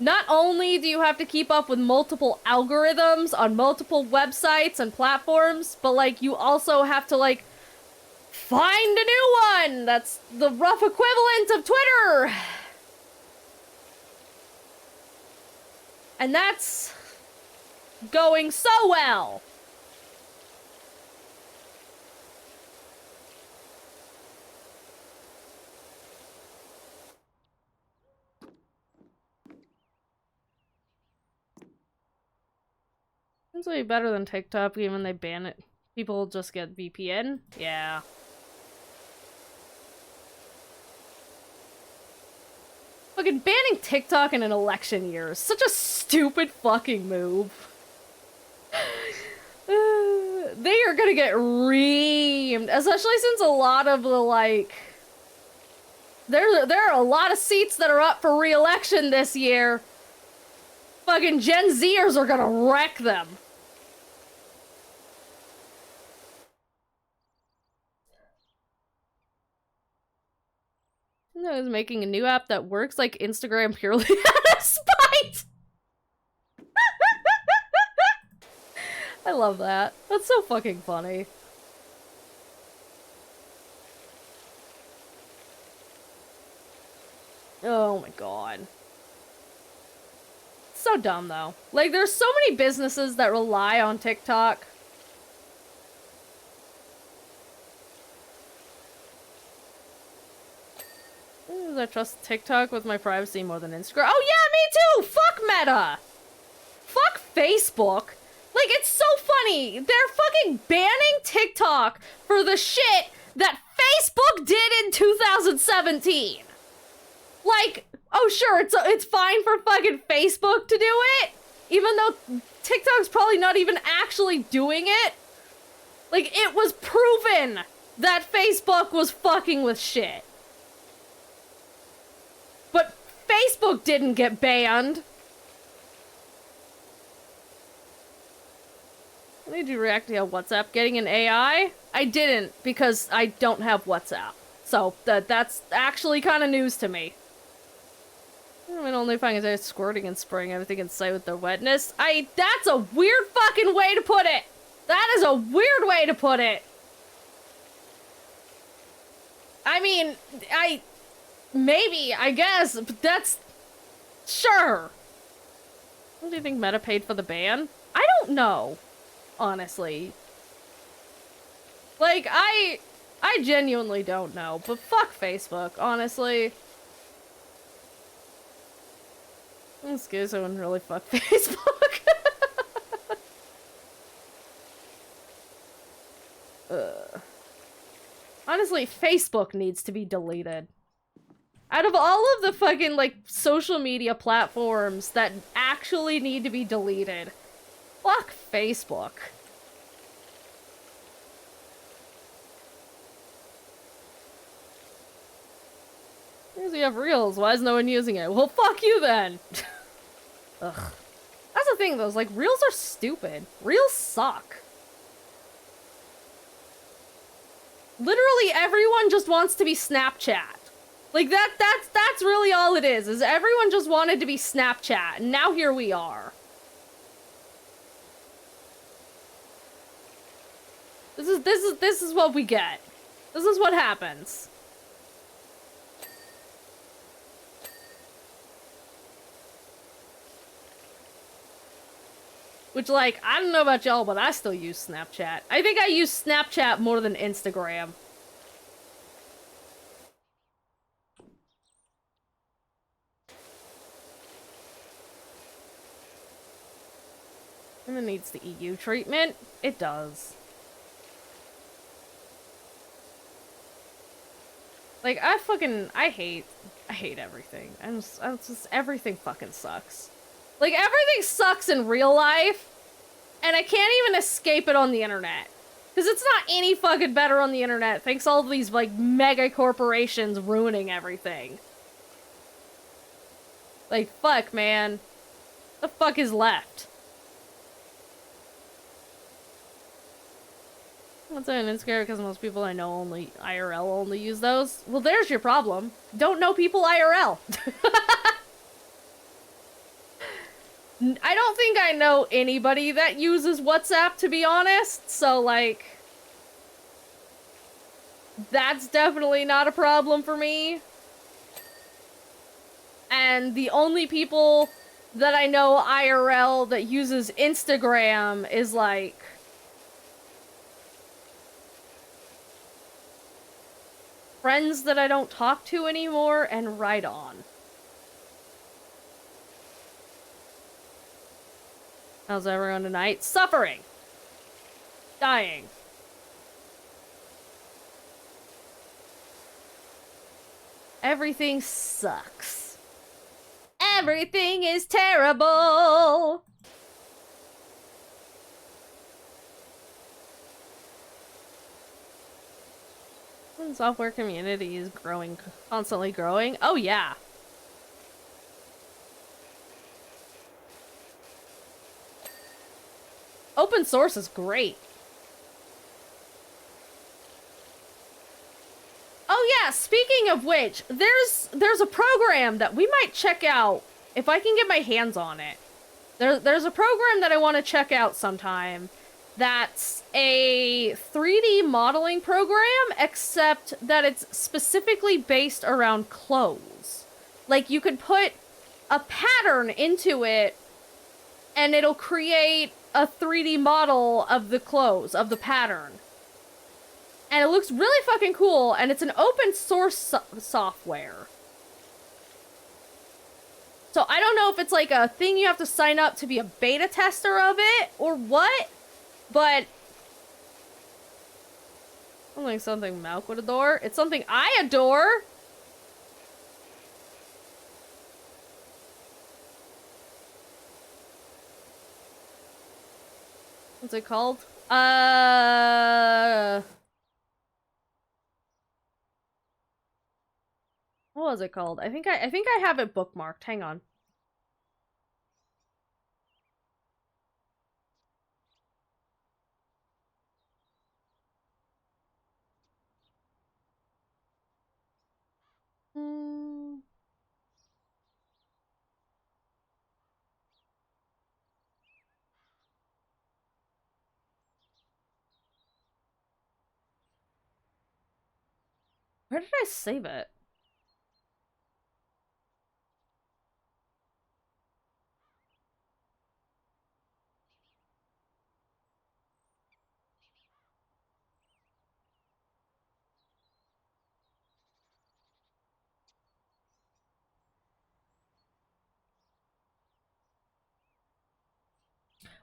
Speaker 1: Not only do you have to keep up with multiple algorithms on multiple websites and platforms, but, like, you also have to, like, find a new one! That's the rough equivalent of Twitter! And that's going so well. It's way better than TikTok, even when they ban it. People just get VPN? Yeah. Fucking banning TikTok in an election year is such a stupid fucking move. They are gonna get reamed, especially since a lot of the, like... There are a lot of seats that are up for re-election this year. Fucking Gen Zers are gonna wreck them. I was making a new app that works like Instagram purely out of spite! I love that. That's so fucking funny. Oh my god. So dumb, though. Like, there's so many businesses that rely on TikTok. I trust TikTok with my privacy more than Instagram. Oh yeah, me too! Fuck Meta! Fuck Facebook! Like, it's so funny! They're fucking banning TikTok for the shit that Facebook did in 2017! Like, oh sure, it's fine for fucking Facebook to do it, even though TikTok's probably not even actually doing it. Like, it was proven that Facebook was fucking with shit. But Facebook didn't get banned. How did you react to WhatsApp getting an AI? I didn't, because I don't have WhatsApp. So, that's actually kind of news to me. I mean, only finding is squirting and spraying everything in sight with the wetness. That's a weird fucking way to put it! That is a weird way to put it! I mean, maybe, I guess, but that's... Sure! What do you think Meta paid for the ban? I don't know, honestly. Like, I genuinely don't know, but fuck Facebook, honestly. This guy's wouldn't really fuck Facebook. Honestly, Facebook needs to be deleted. Out of all of the fucking, like, social media platforms that actually need to be deleted, fuck Facebook. Here's we have Reels. Why is no one using it? Well, fuck you then! Ugh. That's the thing, though, is, like, Reels are stupid. Reels suck. Literally everyone just wants to be Snapchat. Like, that's really all it is everyone just wanted to be Snapchat, and now here we are. This is what we get. This is what happens. Which, like, I don't know about y'all, but I still use Snapchat. I think I use Snapchat more than Instagram. And it needs the EU treatment. It does. Like, I hate everything. I'm just, everything fucking sucks. Like, everything sucks in real life, and I can't even escape it on the internet. Because it's not any fucking better on the internet, thanks to all of these, like, mega corporations ruining everything. Like, fuck, man. The fuck is left? What's on Instagram? Because most people I know only IRL only use those. Well, there's your problem. Don't know people IRL. I don't think I know anybody that uses WhatsApp, to be honest, so, like, that's definitely not a problem for me. And the only people that I know IRL that uses Instagram is, like, friends that I don't talk to anymore, and Ride On. How's everyone tonight? Suffering! Dying. Everything sucks. Everything is terrible! The software community is growing, constantly growing. Oh yeah. Open source is great. Oh yeah, speaking of which, there's a program that we might check out if I can get my hands on it. There's a program that I want to check out sometime that's a 3D modeling program, except that it's specifically based around clothes. Like, you could put a pattern into it and it'll create a 3D model of the clothes, of the pattern. And it looks really fucking cool, and it's an open source software. So I don't know if it's like a thing you have to sign up to be a beta tester of it, or what, but... I don't think something Malk would adore. It's something I adore! What's it called? What was it called? I think I have it bookmarked. Hang on. Where did I save it?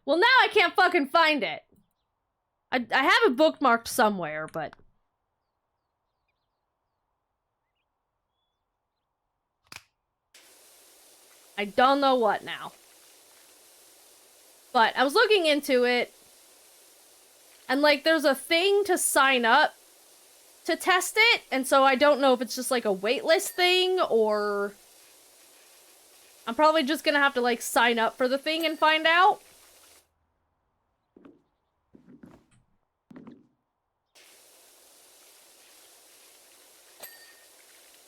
Speaker 1: Well, now I can't fucking find it. I have it bookmarked somewhere, but... I don't know what now. But I was looking into it, and, like, there's a thing to sign up to test it, and so I don't know if it's just, like, a waitlist thing, or... I'm probably just gonna have to, like, sign up for the thing and find out.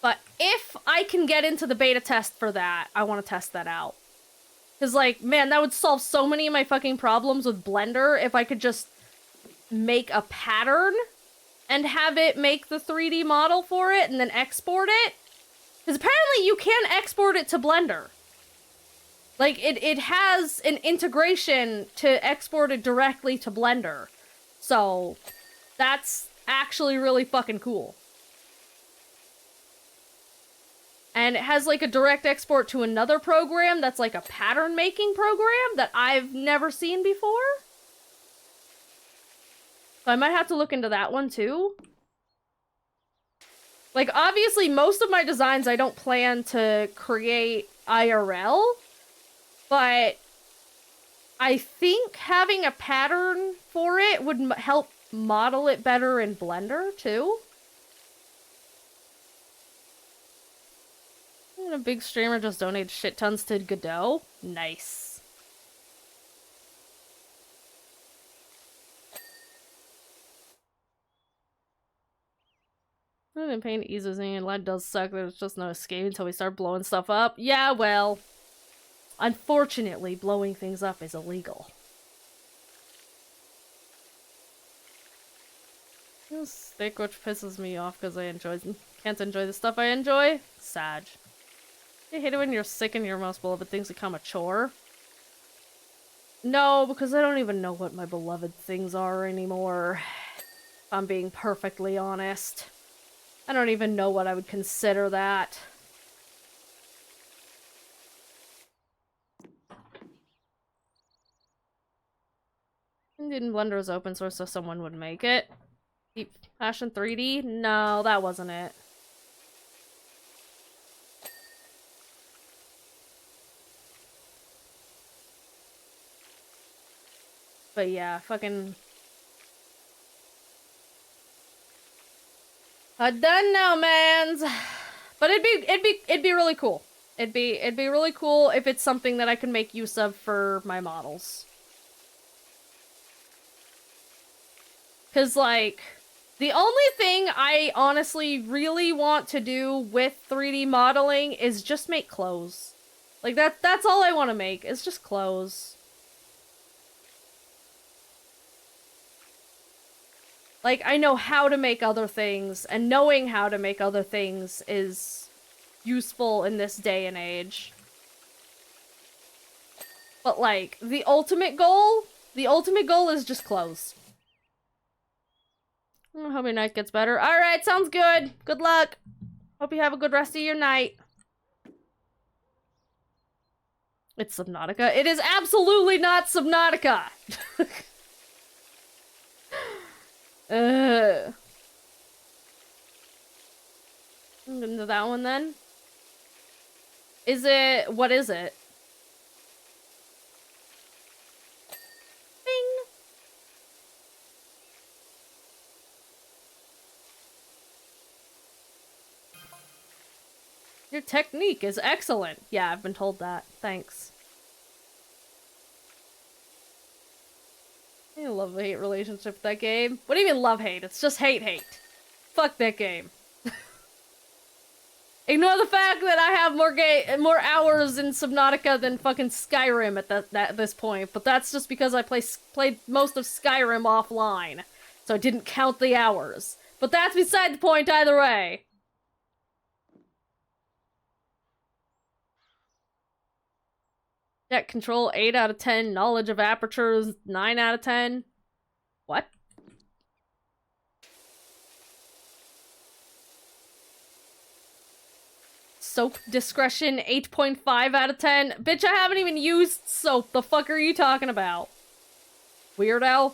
Speaker 1: But if I can get into the beta test for that, I want to test that out. Because, like, man, that would solve so many of my fucking problems with Blender if I could just make a pattern and have it make the 3D model for it and then export it. Because apparently you can export it to Blender. Like, it has an integration to export it directly to Blender. So, that's actually really fucking cool. And it has, like, a direct export to another program that's, like, a pattern-making program that I've never seen before. So I might have to look into that one, too. Like, obviously, most of my designs I don't plan to create IRL, but I think having a pattern for it would help model it better in Blender, too. A big streamer just donated shit tons to Godot. Nice. And pain eases me, and light does suck. There's just no escape until we start blowing stuff up. Yeah, well. Unfortunately, blowing things up is illegal. Stick, which pisses me off because can't enjoy the stuff I enjoy. Sad. You hate it when you're sick and your most beloved things become a chore. No, because I don't even know what my beloved things are anymore. If I'm being perfectly honest. I don't even know what I would consider that. Indian Blender was open source so someone would make it. Deep Passion 3D? No, that wasn't it. But yeah, fucking... I don't know, mans. But it'd be really cool. It'd be really cool if it's something that I can make use of for my models. 'Cause, like, the only thing I honestly really want to do with 3D modeling is just make clothes. Like, that's all I want to make, is just clothes. Like, I know how to make other things, and knowing how to make other things is useful in this day and age. But, like, the ultimate goal is just clothes. I hope your night gets better. Alright, sounds good. Good luck. Hope you have a good rest of your night. It's Subnautica. It is absolutely not Subnautica! Into that one then? What is it? Bing! Your technique is excellent. Yeah, I've been told that. Thanks. I love-hate relationship with that game. What do you mean love-hate? It's just hate-hate. Fuck that game. Ignore the fact that I have more hours in Subnautica than fucking Skyrim at this point, but that's just because I played most of Skyrim offline, so I didn't count the hours. But that's beside the point either way. Jet control 8 out of 10. Knowledge of apertures 9 out of 10. What? Soap discretion 8.5 out of 10. Bitch, I haven't even used soap. The fuck are you talking about? Weirdo.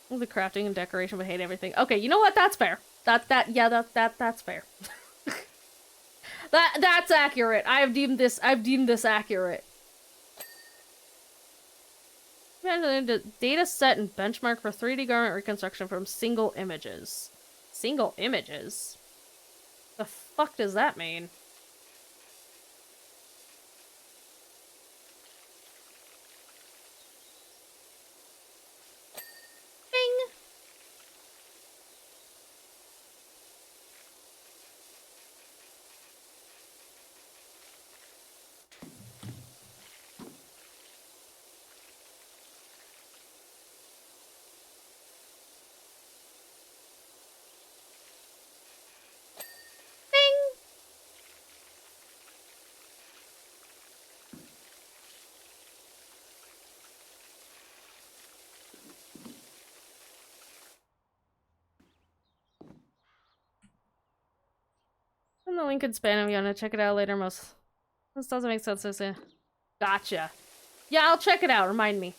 Speaker 1: The crafting and decoration, but hate everything. Okay, you know what? That's fair. That's fair. That's accurate. I've deemed this accurate. Data set and benchmark for 3D garment reconstruction from single images. Single images? The fuck does that mean? Bing! The link in Spanish. I'm gonna check it out later. This doesn't make sense. Gotcha. Yeah, I'll check it out. Remind me.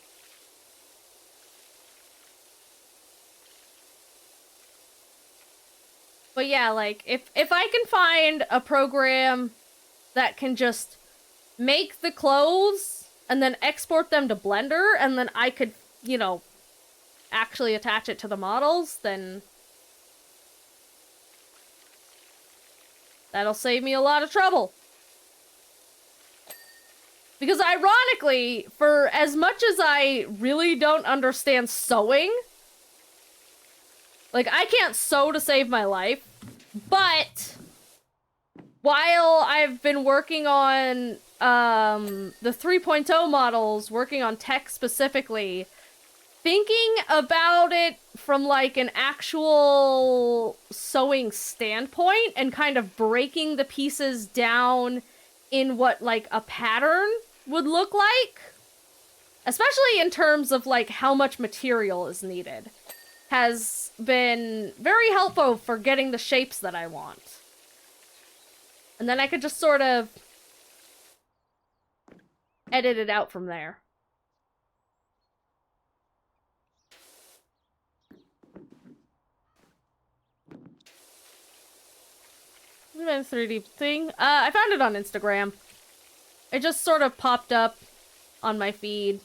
Speaker 1: But yeah, like if I can find a program that can just make the clothes and then export them to Blender, and then I could, you know, actually attach it to the models, then that'll save me a lot of trouble. Because ironically, for as much as I really don't understand sewing, like, I can't sew to save my life, but while I've been working on the 3.0 models, working on tech specifically, thinking about it from like an actual sewing standpoint and kind of breaking the pieces down in what like a pattern would look like, especially in terms of like how much material is needed, has been very helpful for getting the shapes that I want. And then I could just sort of edit it out from there. A 3D thing. I found it on Instagram. It just sort of popped up on my feed.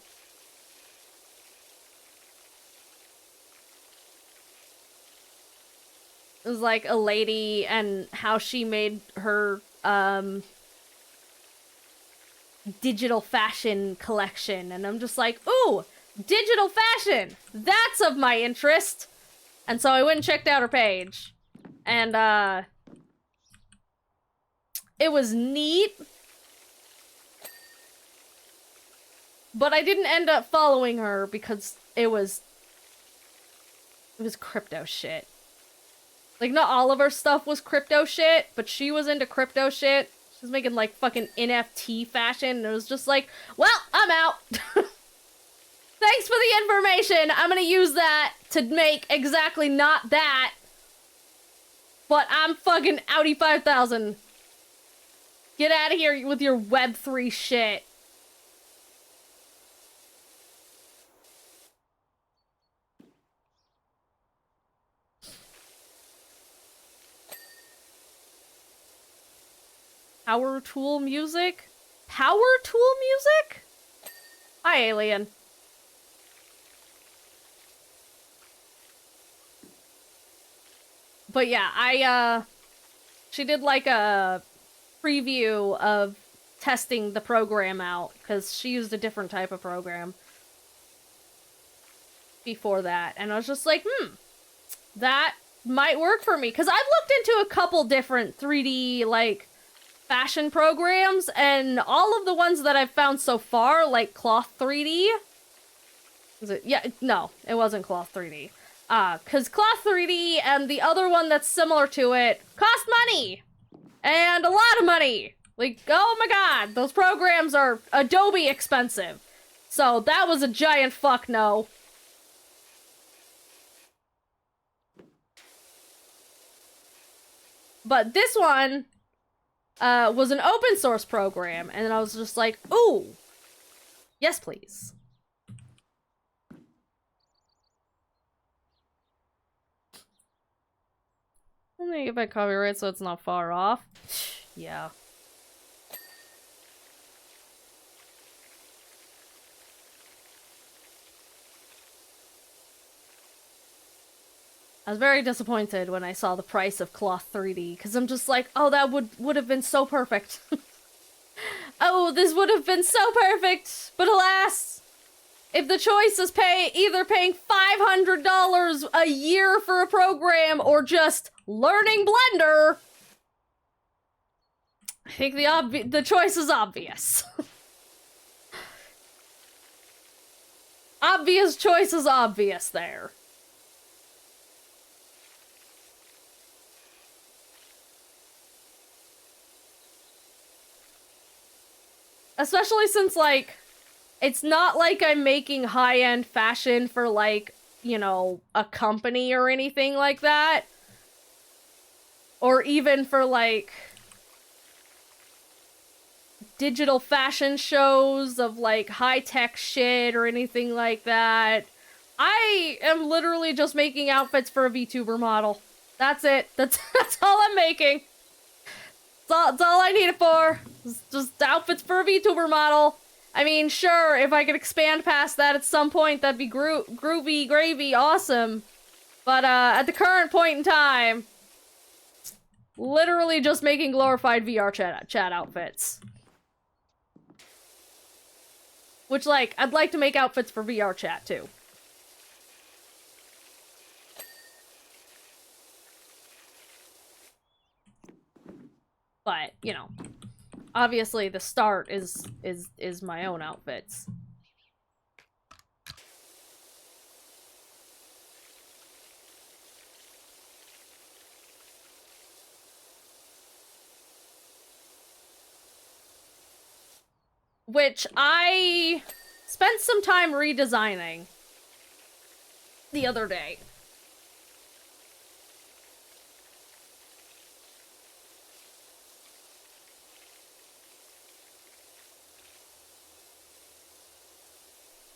Speaker 1: It was like a lady and how she made her digital fashion collection, and I'm just like, ooh, digital fashion! That's of my interest! And so I went and checked out her page. And it was neat. But I didn't end up following her because it was crypto shit. Like, not all of her stuff was crypto shit, but she was into crypto shit. She was making, like, fucking NFT fashion, and it was just like, well, I'm out. Thanks for the information. I'm gonna use that to make exactly not that. But I'm fucking outie 5,000. Get out of here with your Web3 shit. Power tool music? Power tool music? Hi, alien. But yeah, she did like a preview of testing the program out, because she used a different type of program before that. And I was just like, that might work for me. Because I've looked into a couple different 3D, like, fashion programs, and all of the ones that I've found so far, like Cloth 3D. Was it? Yeah, no, it wasn't Cloth 3D. Because Cloth 3D and the other one that's similar to it cost money! And a lot of money! Like, oh my god, those programs are Adobe expensive. So that was a giant fuck no. But this one was an open source program, and I was just like, ooh, yes please. Let me get my copyright so it's not far off. Yeah. I was very disappointed when I saw the price of Cloth 3D, because I'm just like, oh, that would have been so perfect. Oh, this would have been so perfect, but alas, if the choice is either paying $500 a year for a program or just learning Blender, I think the choice is obvious. Obvious choice is obvious there. Especially since, like, it's not like I'm making high-end fashion for, like, you know, a company or anything like that. Or even for, like, digital fashion shows of, like, high-tech shit or anything like that. I am literally just making outfits for a VTuber model. That's it. That's all I'm making. That's all I need it for. Just outfits for a VTuber model. I mean, sure, if I could expand past that at some point, that'd be groovy, gravy, awesome. But, at the current point in time, literally just making glorified VR chat outfits. Which, like, I'd like to make outfits for VR chat, too. But, you know, obviously the start is my own outfits. Which I spent some time redesigning the other day.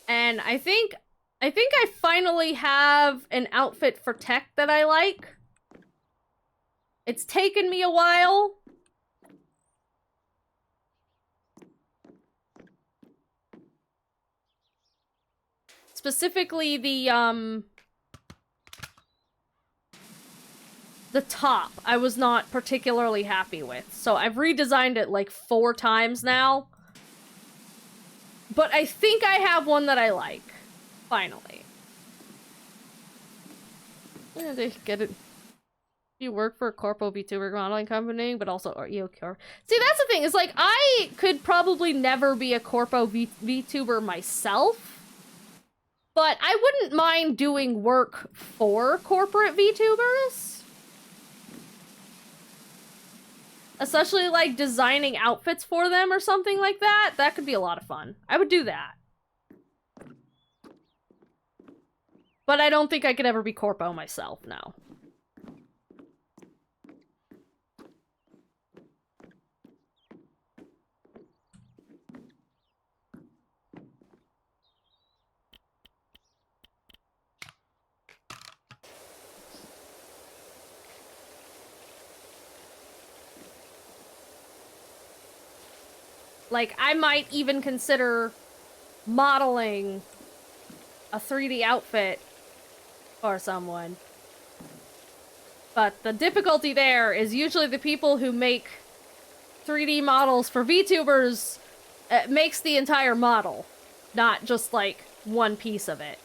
Speaker 1: And I think I finally have an outfit for tech that I like. It's taken me a while. Specifically the top I was not particularly happy with. So I've redesigned it like 4 times now. But I think I have one that I like. Finally. Yeah, they get it. You work for a corpo VTuber modeling company, but also EOCR. See, that's the thing, is like, I could probably never be a corpo VTuber myself, but I wouldn't mind doing work for corporate VTubers. Especially, like, designing outfits for them or something like that. That could be a lot of fun. I would do that. But I don't think I could ever be corpo myself, no. Like, I might even consider modeling a 3D outfit for someone. But the difficulty there is usually the people who make 3D models for VTubers makes the entire model, not just, like, one piece of it.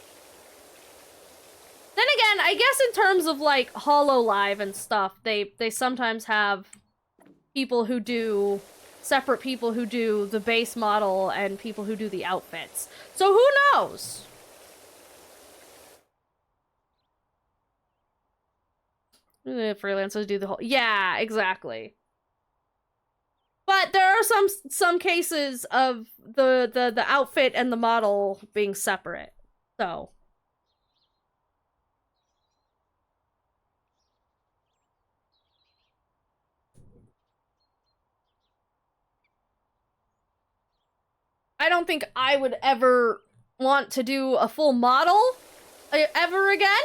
Speaker 1: Then again, I guess in terms of, like, HoloLive and stuff, they sometimes have people who do... separate people who do the base model and people who do the outfits. So who knows? The freelancers do the whole... Yeah, exactly. But there are some cases of the outfit and the model being separate. So... I don't think I would ever want to do a full model ever again.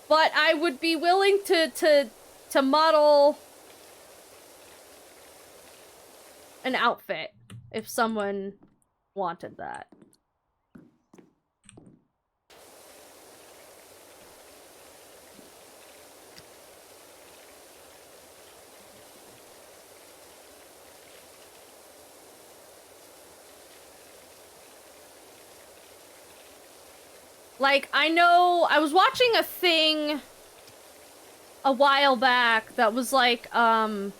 Speaker 1: But I would be willing to model an outfit if someone wanted that. Like, I know, I was watching a thing a while back that was like, there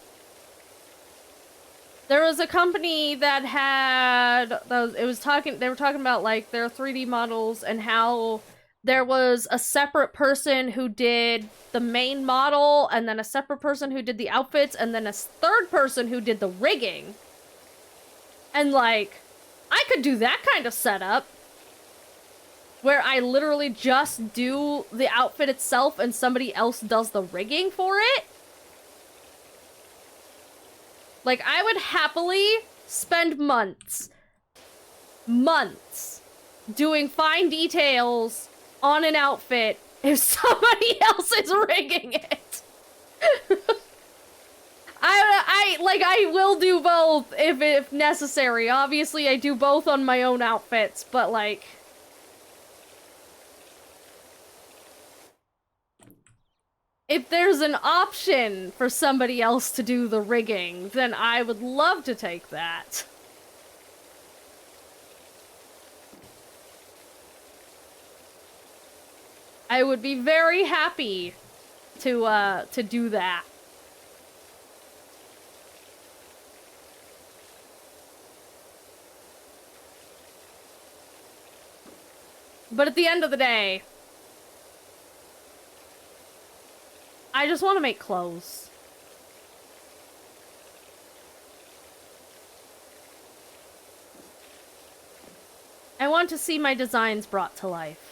Speaker 1: was a company that had, they were talking about, like, their 3D models and how there was a separate person who did the main model, and then a separate person who did the outfits, and then a third person who did the rigging. And, like, I could do that kind of setup, where I literally just do the outfit itself and somebody else does the rigging for it. Like, I would happily spend months doing fine details on an outfit if somebody else is rigging it. I will do both if necessary. Obviously, I do both on my own outfits, but, like... if there's an option for somebody else to do the rigging, then I would love to take that. I would be very happy to do that. But at the end of the day, I just want to make clothes. I want to see my designs brought to life.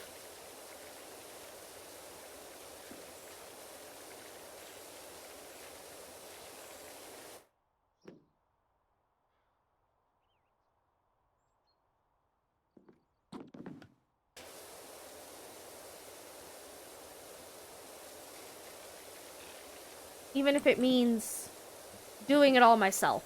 Speaker 1: Even if it means doing it all myself.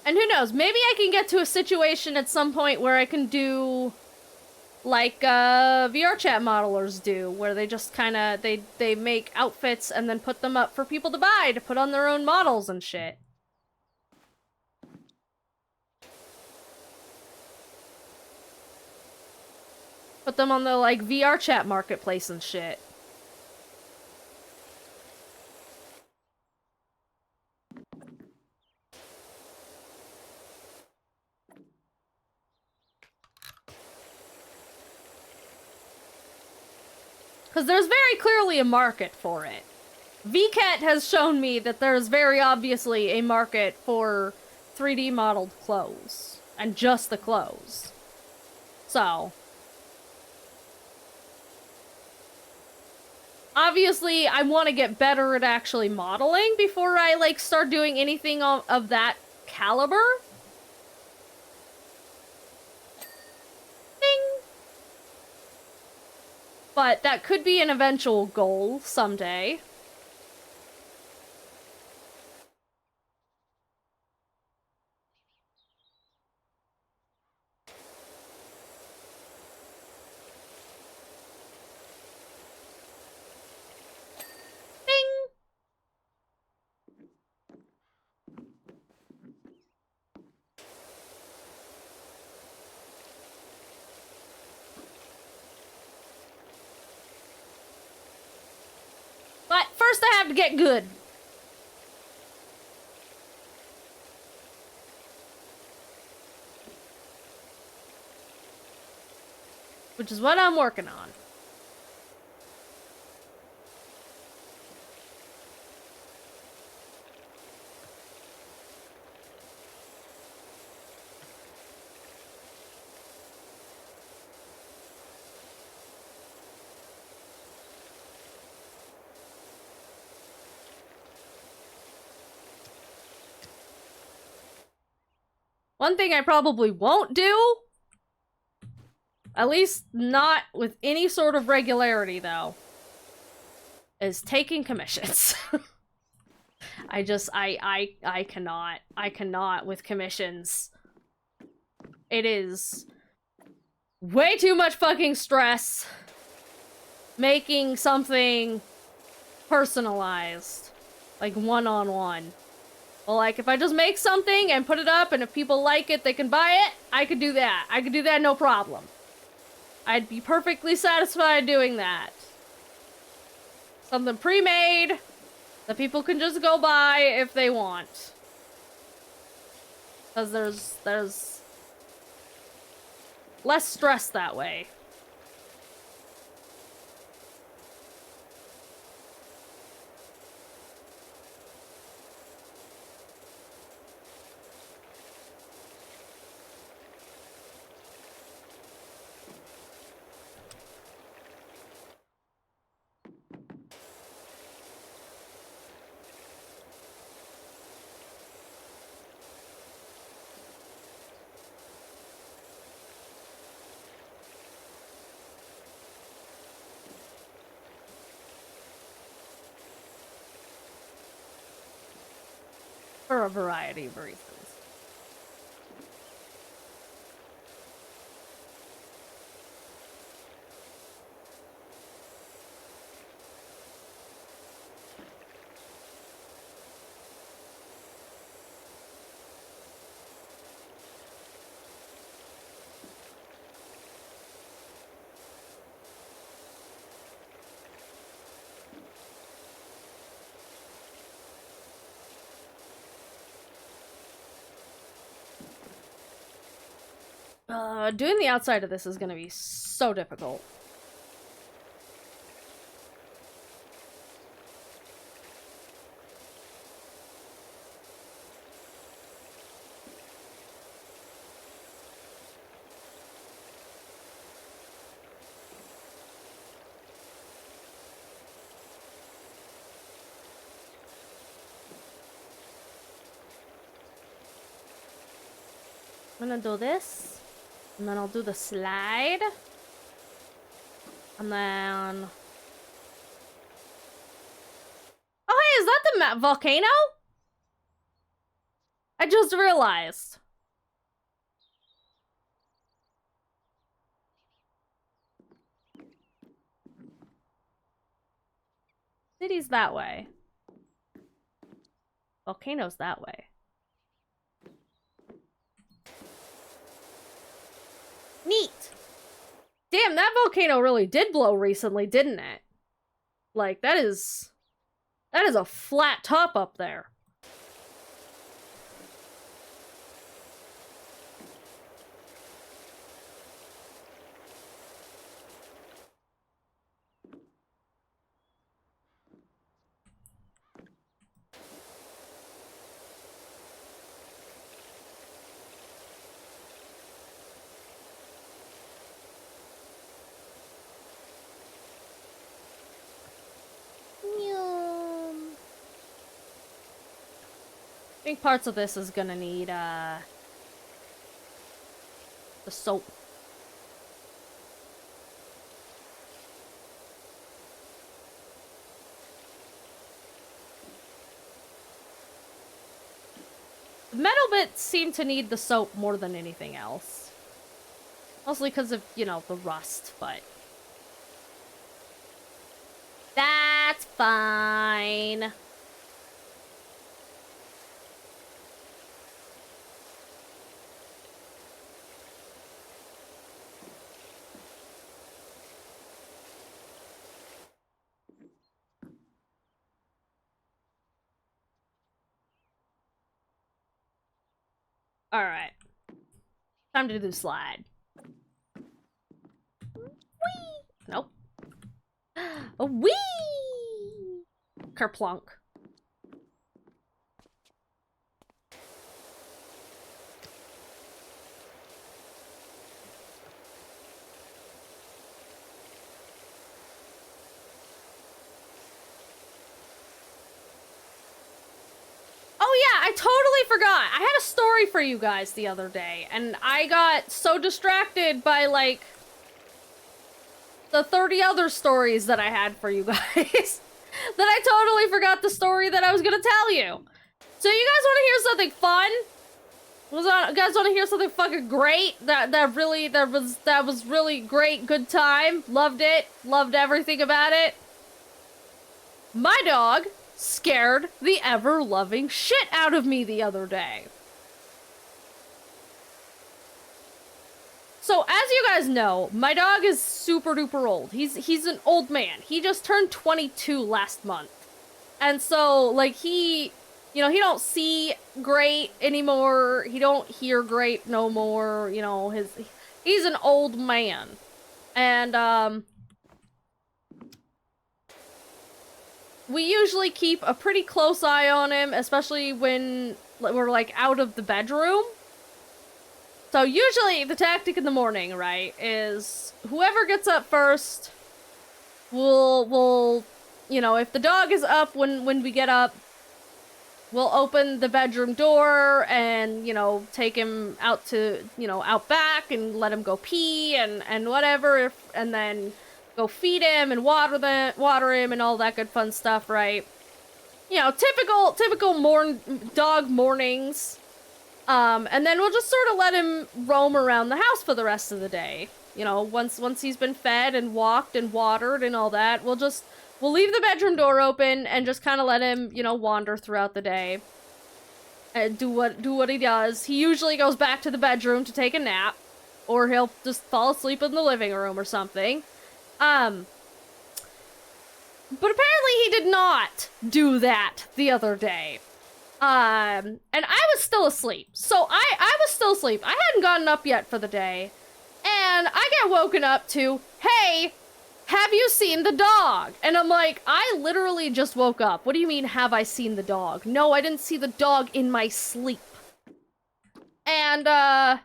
Speaker 1: And who knows, maybe I can get to a situation at some point where I can do like VR chat modelers do, where they just kinda, they make outfits and then put them up for people to buy, to put on their own models and shit. Put them on the, like, VR chat marketplace and shit. Because there's very clearly a market for it. VCat has shown me that there's very obviously a market for 3D modeled clothes. And just the clothes. So. Obviously, I want to get better at actually modeling before I, like, start doing anything of that caliber. Ding! But that could be an eventual goal someday. But first I have to get good. Which is what I'm working on. One thing I probably won't do, at least not with any sort of regularity though, is taking commissions. I cannot with commissions. It is way too much fucking stress making something personalized, like one-on-one. Well, like, if I just make something and put it up, and if people like it, they can buy it, I could do that. I could do that no problem. I'd be perfectly satisfied doing that. Something pre-made that people can just go buy if they want. Because there's less stress that way. For a variety of reasons. Doing the outside of this is gonna be so difficult. I'm gonna do this, and then I'll do the slide, and then... Oh, hey, is that the volcano? I just realized. City's that way. Volcano's that way. Neat. Damn, that volcano really did blow recently, didn't it? Like, that is a flat top up there. I think parts of this is gonna need, the soap. The metal bits seem to need the soap more than anything else. Mostly because of, you know, the rust, but... That's fine. Alright. Time to do slide. Whee! Nope. A wee! Kerplunk. Oh yeah, I totally forgot. I had a story for you guys the other day, and I got so distracted by, like, the 30 other stories that I had for you guys that I totally forgot the story that I was gonna tell you. So you guys want to hear something fun? You guys want to hear something fucking great? That was really great, good time. Loved it. Loved everything about it. My dog scared the ever-loving shit out of me the other day. So, as you guys know, my dog is super duper old. He's an old man. He just turned 22 last month. And so, like, he, you know, he don't see great anymore. He don't hear great no more. You know, he's an old man. And, we usually keep a pretty close eye on him, especially when we're, like, out of the bedroom. So usually the tactic in the morning, right, is whoever gets up first will, you know, if the dog is up when we get up, we'll open the bedroom door and, you know, take him out to, you know, out back and let him go pee and whatever, and then go feed him and water him and all that good fun stuff, right? You know, typical dog mornings. And then we'll just sort of let him roam around the house for the rest of the day. You know, once he's been fed and walked and watered and all that, we'll leave the bedroom door open and just kind of let him, you know, wander throughout the day. And do what he does. He usually goes back to the bedroom to take a nap, or he'll just fall asleep in the living room or something. But apparently he did not do that the other day. And I was still asleep. So I was still asleep. I hadn't gotten up yet for the day. And I get woken up to, hey, have you seen the dog? And I'm like, I literally just woke up. What do you mean, have I seen the dog? No, I didn't see the dog in my sleep. And, Rhydon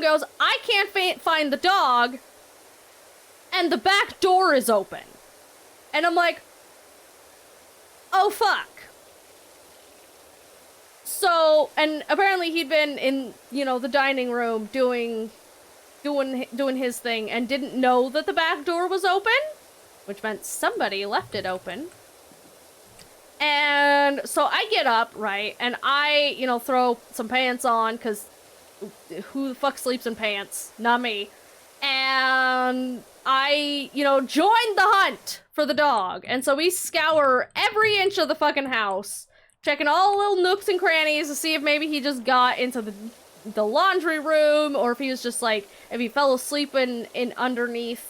Speaker 1: goes, I can't find the dog. And the back door is open. And I'm like, oh, fuck. So, and apparently he'd been in, you know, the dining room doing his thing and didn't know that the back door was open, which meant somebody left it open. And so I get up, right, and I, you know, throw some pants on, because who the fuck sleeps in pants? Not me. And I, you know, joined the hunt for the dog. And so we scour every inch of the fucking house, checking all the little nooks and crannies to see if maybe he just got into the laundry room, or if he was just like, if he fell asleep in underneath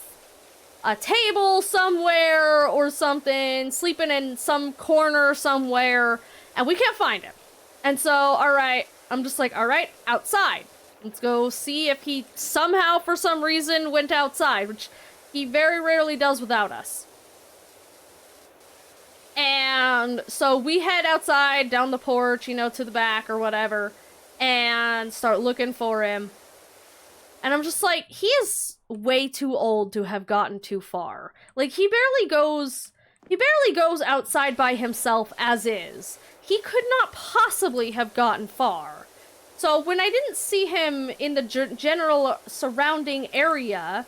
Speaker 1: a table somewhere or something, sleeping in some corner somewhere, and we can't find him. And so, alright, I'm just like, alright, outside. Let's go see if he somehow, for some reason, went outside, which he very rarely does without us. And so we head outside, down the porch, you know, to the back or whatever, and start looking for him. And I'm just like, he is way too old to have gotten too far. Like, he barely goes outside by himself as is. He could not possibly have gotten far. So when I didn't see him in the general surrounding area,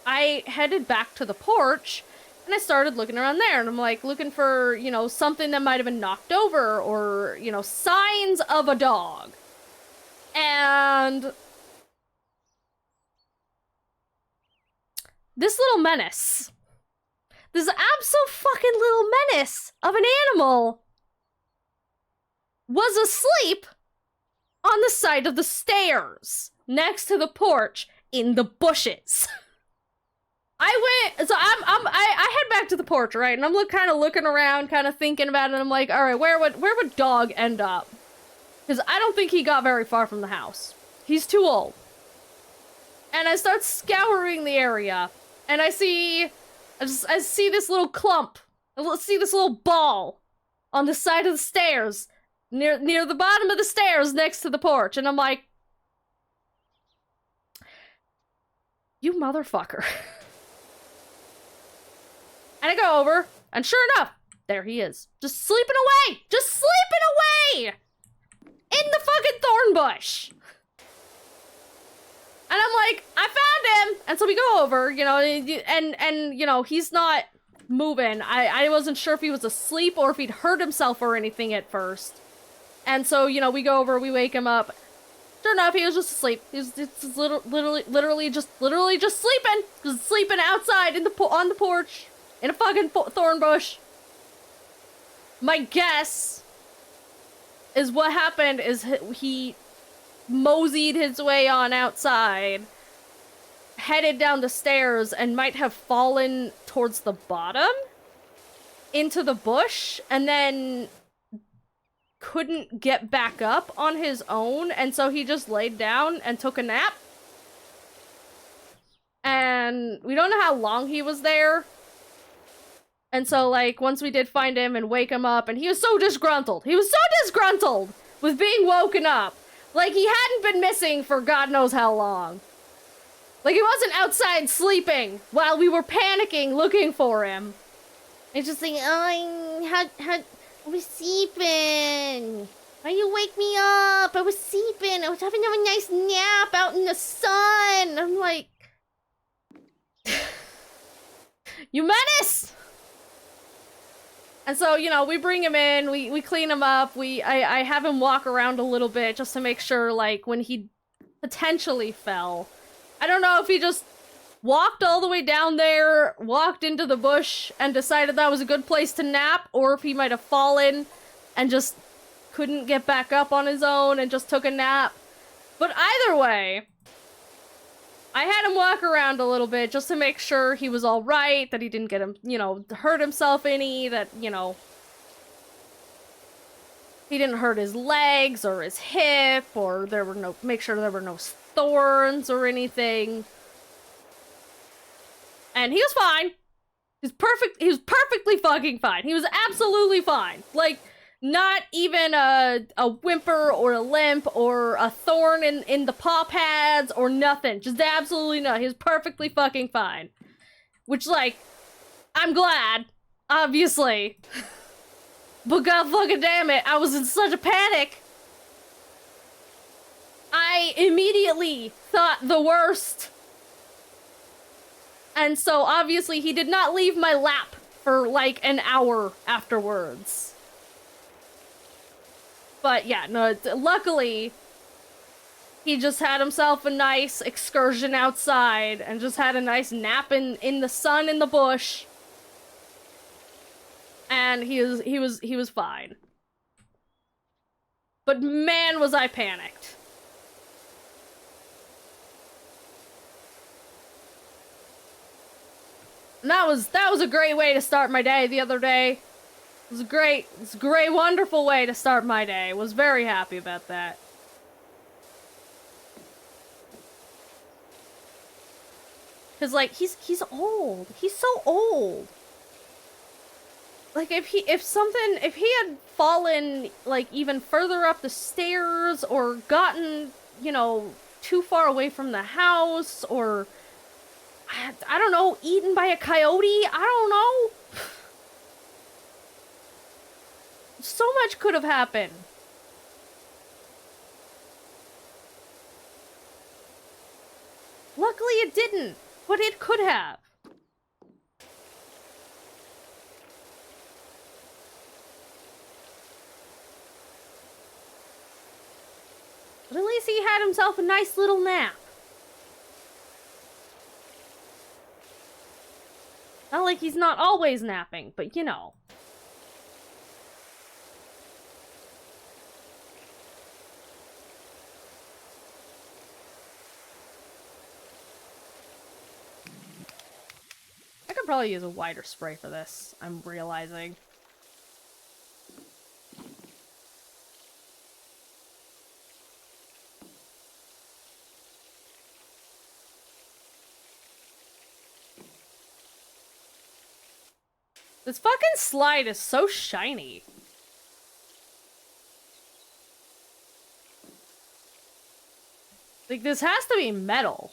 Speaker 1: I headed back to the porch, and I started looking around there, and I'm like, looking for, you know, something that might have been knocked over, or, you know, signs of a dog. And this little menace, this abso-fucking-little menace of an animal was asleep on the side of the stairs, next to the porch, in the bushes. I head back to the porch, right? And I'm kind of looking around, kind of thinking about it, and I'm like, alright, where would dog end up? Because I don't think he got very far from the house. He's too old. And I start scouring the area, and I see this little clump. I see this little ball on the side of the stairs, near the bottom of the stairs next to the porch, and I'm like, you motherfucker. And I go over, and sure enough, there he is. Just sleeping away! Just sleeping away! In the fucking thorn bush! And I'm like, I found him! And so we go over, you know, and you know, he's not moving. I wasn't sure if he was asleep or if he'd hurt himself or anything at first. And so, you know, we go over, we wake him up. Sure enough, he was just asleep. He was literally just sleeping. Just sleeping outside on the porch. In a fucking thorn bush. My guess is what happened is he moseyed his way on outside, headed down the stairs, and might have fallen towards the bottom into the bush, and then couldn't get back up on his own, and so he just laid down and took a nap. And we don't know how long he was there. And so, like, once we did find him and wake him up, and he was so disgruntled. He was so disgruntled with being woken up. Like, he hadn't been missing for God knows how long. Like, he wasn't outside sleeping while we were panicking looking for him. He's just saying, oh, I was sleeping. Why you wake me up? I was sleeping. I was having a nice nap out in the sun. I'm like, you menace! And so, you know, we bring him in, we clean him up, I have him walk around a little bit just to make sure, like, when he potentially fell. I don't know if he just walked all the way down there, walked into the bush, and decided that was a good place to nap, or if he might have fallen and just couldn't get back up on his own and just took a nap. But either way, I had him walk around a little bit just to make sure he was all right, that he didn't get him, you know, hurt himself any, that, you know, He didn't hurt his legs or his hip, or there were no, make sure there were no thorns or anything. And he was fine. He was perfectly fucking fine. He was absolutely fine. Like, not even a whimper or a limp or a thorn in the paw pads or nothing. Just absolutely not. He was perfectly fucking fine. Which, like, I'm glad, obviously. But god fucking damn it, I was in such a panic. I immediately thought the worst. And so, obviously, he did not leave my lap for, like, an hour afterwards. But, yeah, no, luckily, he just had himself a nice excursion outside and just had a nice nap in the sun in the bush. And he was fine. But man, was I panicked. And that was a great way to start my day the other day. It was a great, wonderful way to start my day. Was very happy about that. Cause like he's old. He's so old. Like if he had fallen like even further up the stairs or gotten, you know, too far away from the house or I don't know, eaten by a coyote, I don't know. So much could have happened. Luckily it didn't, but it could have. But at least he had himself a nice little nap. Not like he's not always napping, but you know. I could probably use a wider spray for this, I'm realizing. This fucking slide is so shiny. Like, this has to be metal.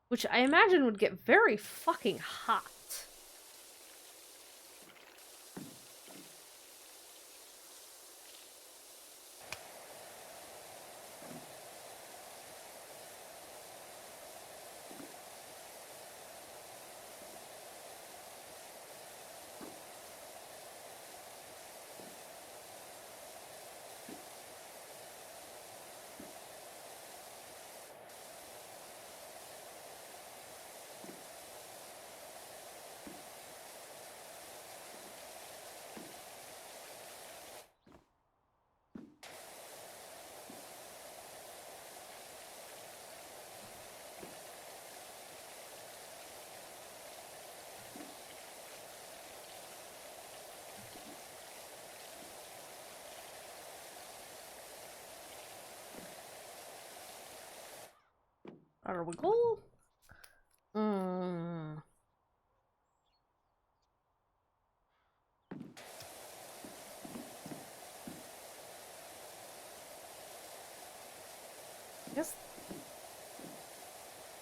Speaker 1: Which I imagine would get very fucking hot. Are we cool? Yes.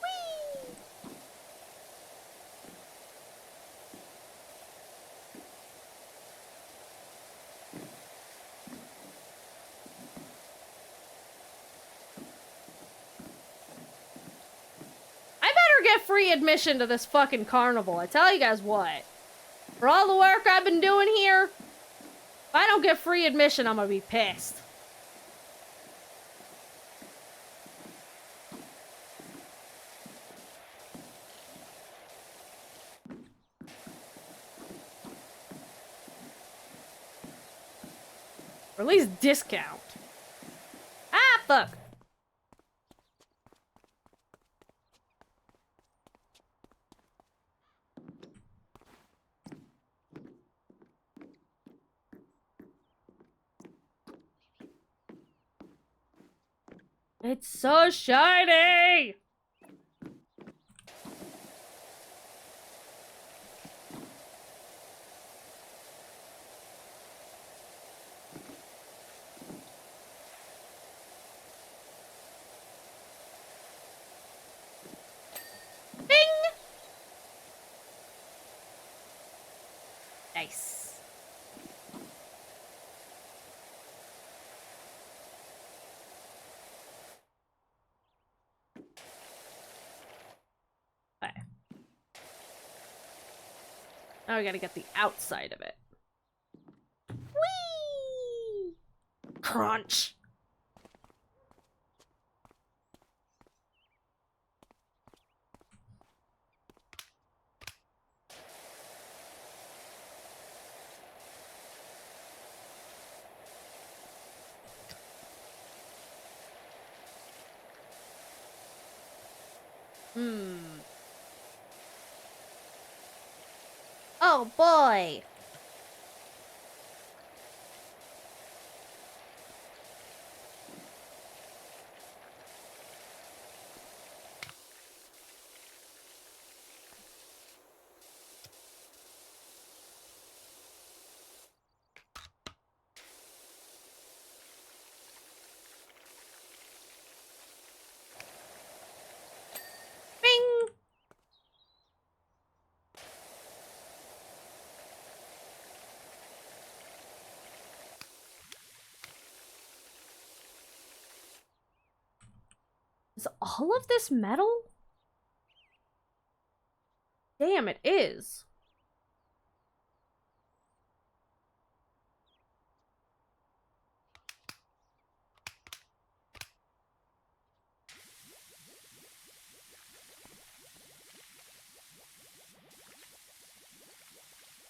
Speaker 1: Whee! Get free admission to this fucking carnival. I tell you guys what. For all the work I've been doing here, if I don't get free admission, I'm gonna be pissed. Or at least discount. Ah, fuck. It's so shiny! Bing! Nice. Okay. Now we gotta get the outside of it. Whee! Crunch! Oh boy! Bing! Is all of this metal? Damn, it is.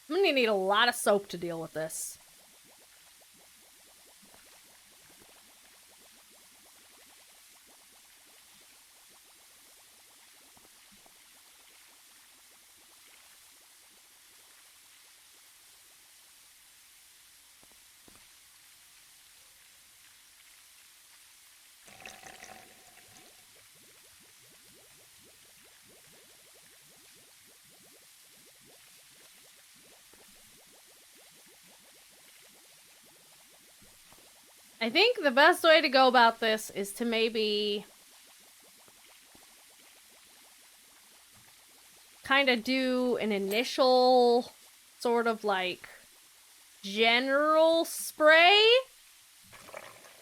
Speaker 1: I'm gonna need a lot of soap to deal with this. I think the best way to go about this is to maybe kind of do an initial sort of like general spray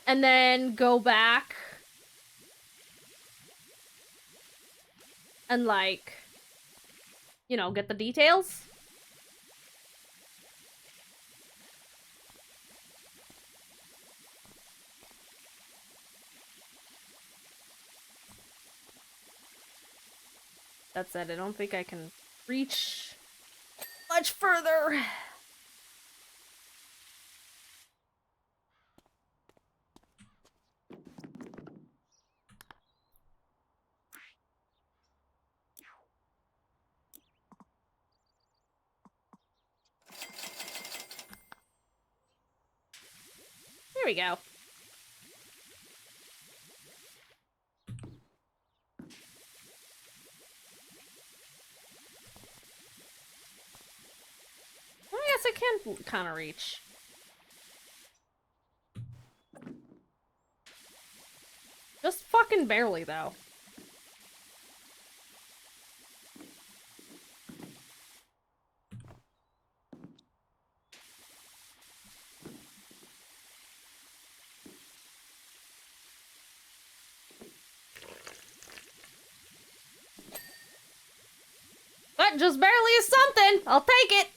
Speaker 1: and then go back and like, you know, get the details. That said, I don't think I can reach much further. There we go. Well, I guess I can kind of reach. Just fucking barely, though. But just barely is something. I'll take it.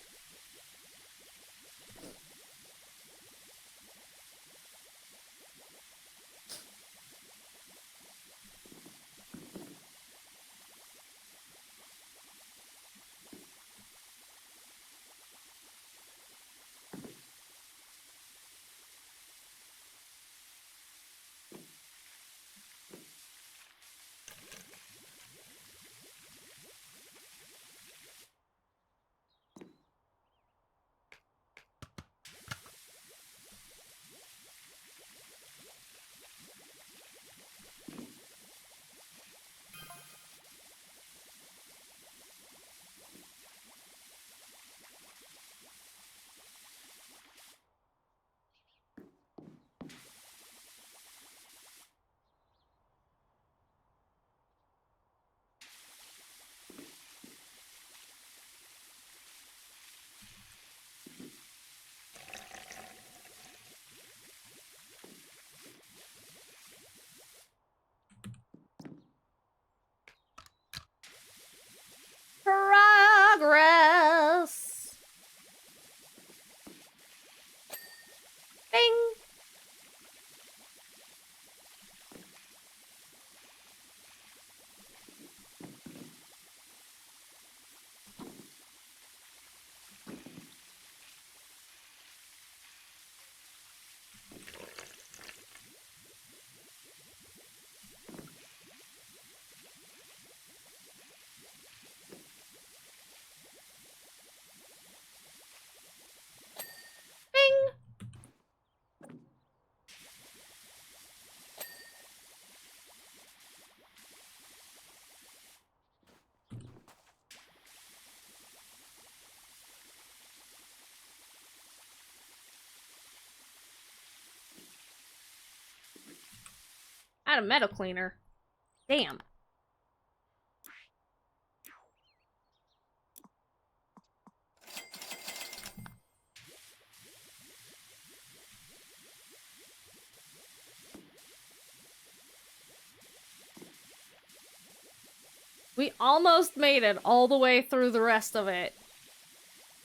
Speaker 1: Had a metal cleaner. Damn. We almost made it all the way through the rest of it.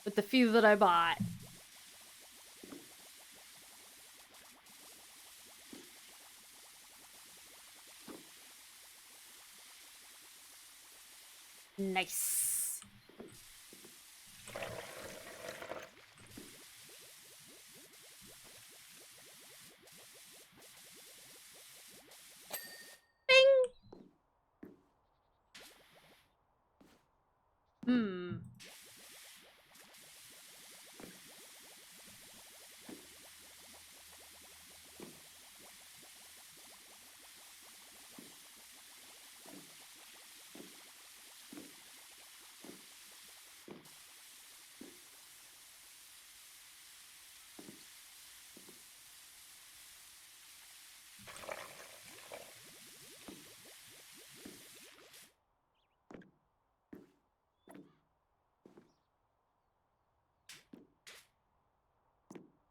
Speaker 1: With the few that I bought. Nice. Bing! Hmm.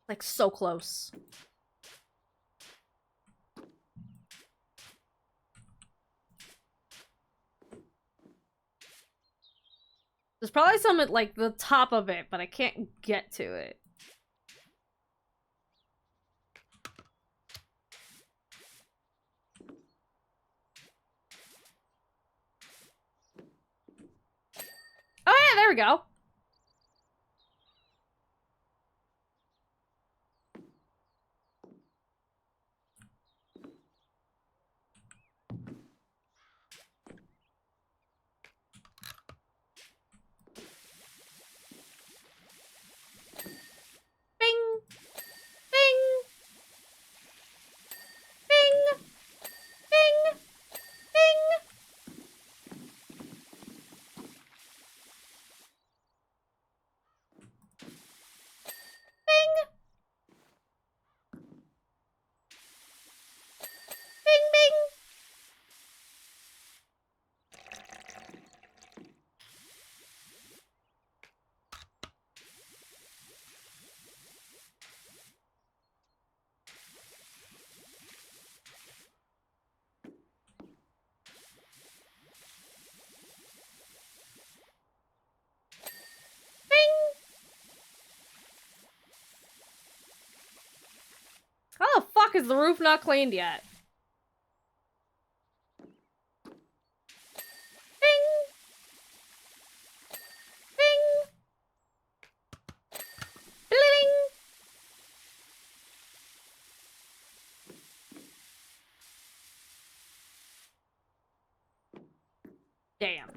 Speaker 1: Like, so close. There's probably some at, like, the top of it, but I can't get to it. Oh yeah, there we go. Bing! Bing! Bing! Bing! Bing! Bing! Bing, bing! How the fuck is the roof not cleaned yet? Bing! Bing! Bling! Damn.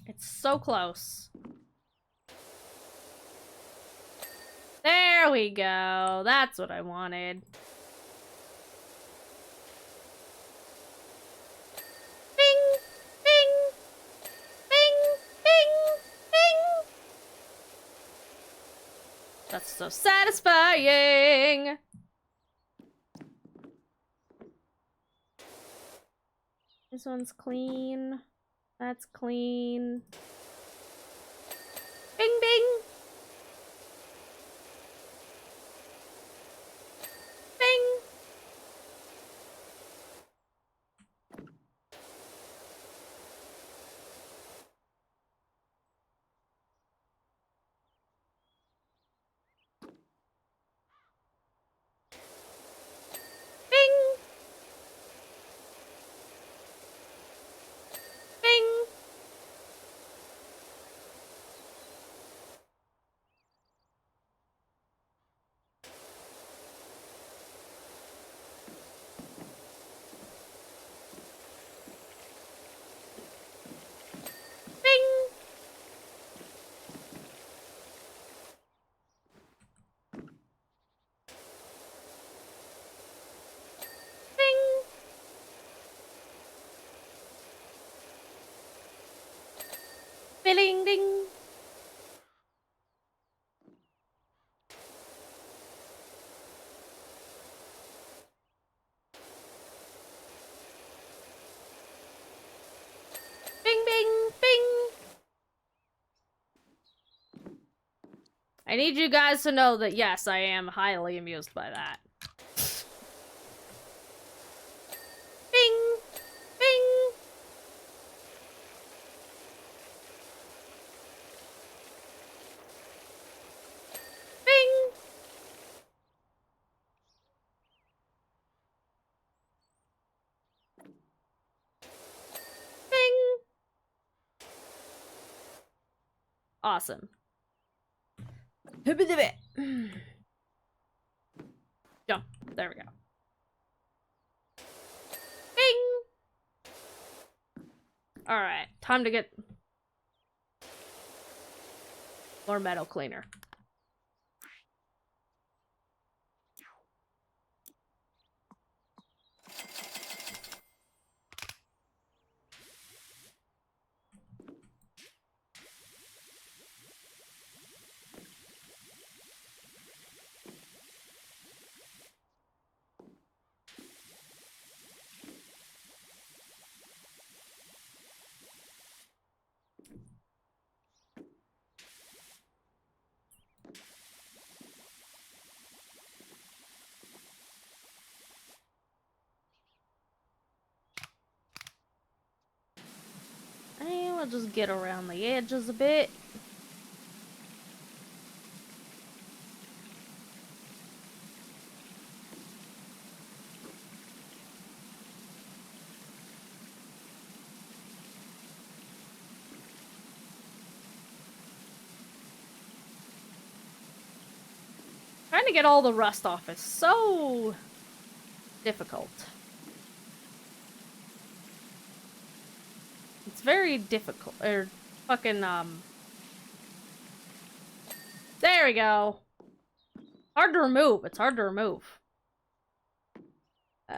Speaker 1: It's so close. There we go. That's what I wanted. Bing! Bing! Bing! Bing! Bing! That's so satisfying! This one's clean. That's clean. Bing, bing! Bing! Billing ding. Bing, bing, bing. I need you guys to know that, yes, I am highly amused by that. Bing! Bing! Bing! Bing! Awesome. Jump. There we go. Bing! Alright, time to get more metal cleaner. And we'll just get around the edges a bit. Trying to get all the rust off is so difficult. It's very difficult. Or fucking, there we go. Hard to remove. It's hard to remove. Bing!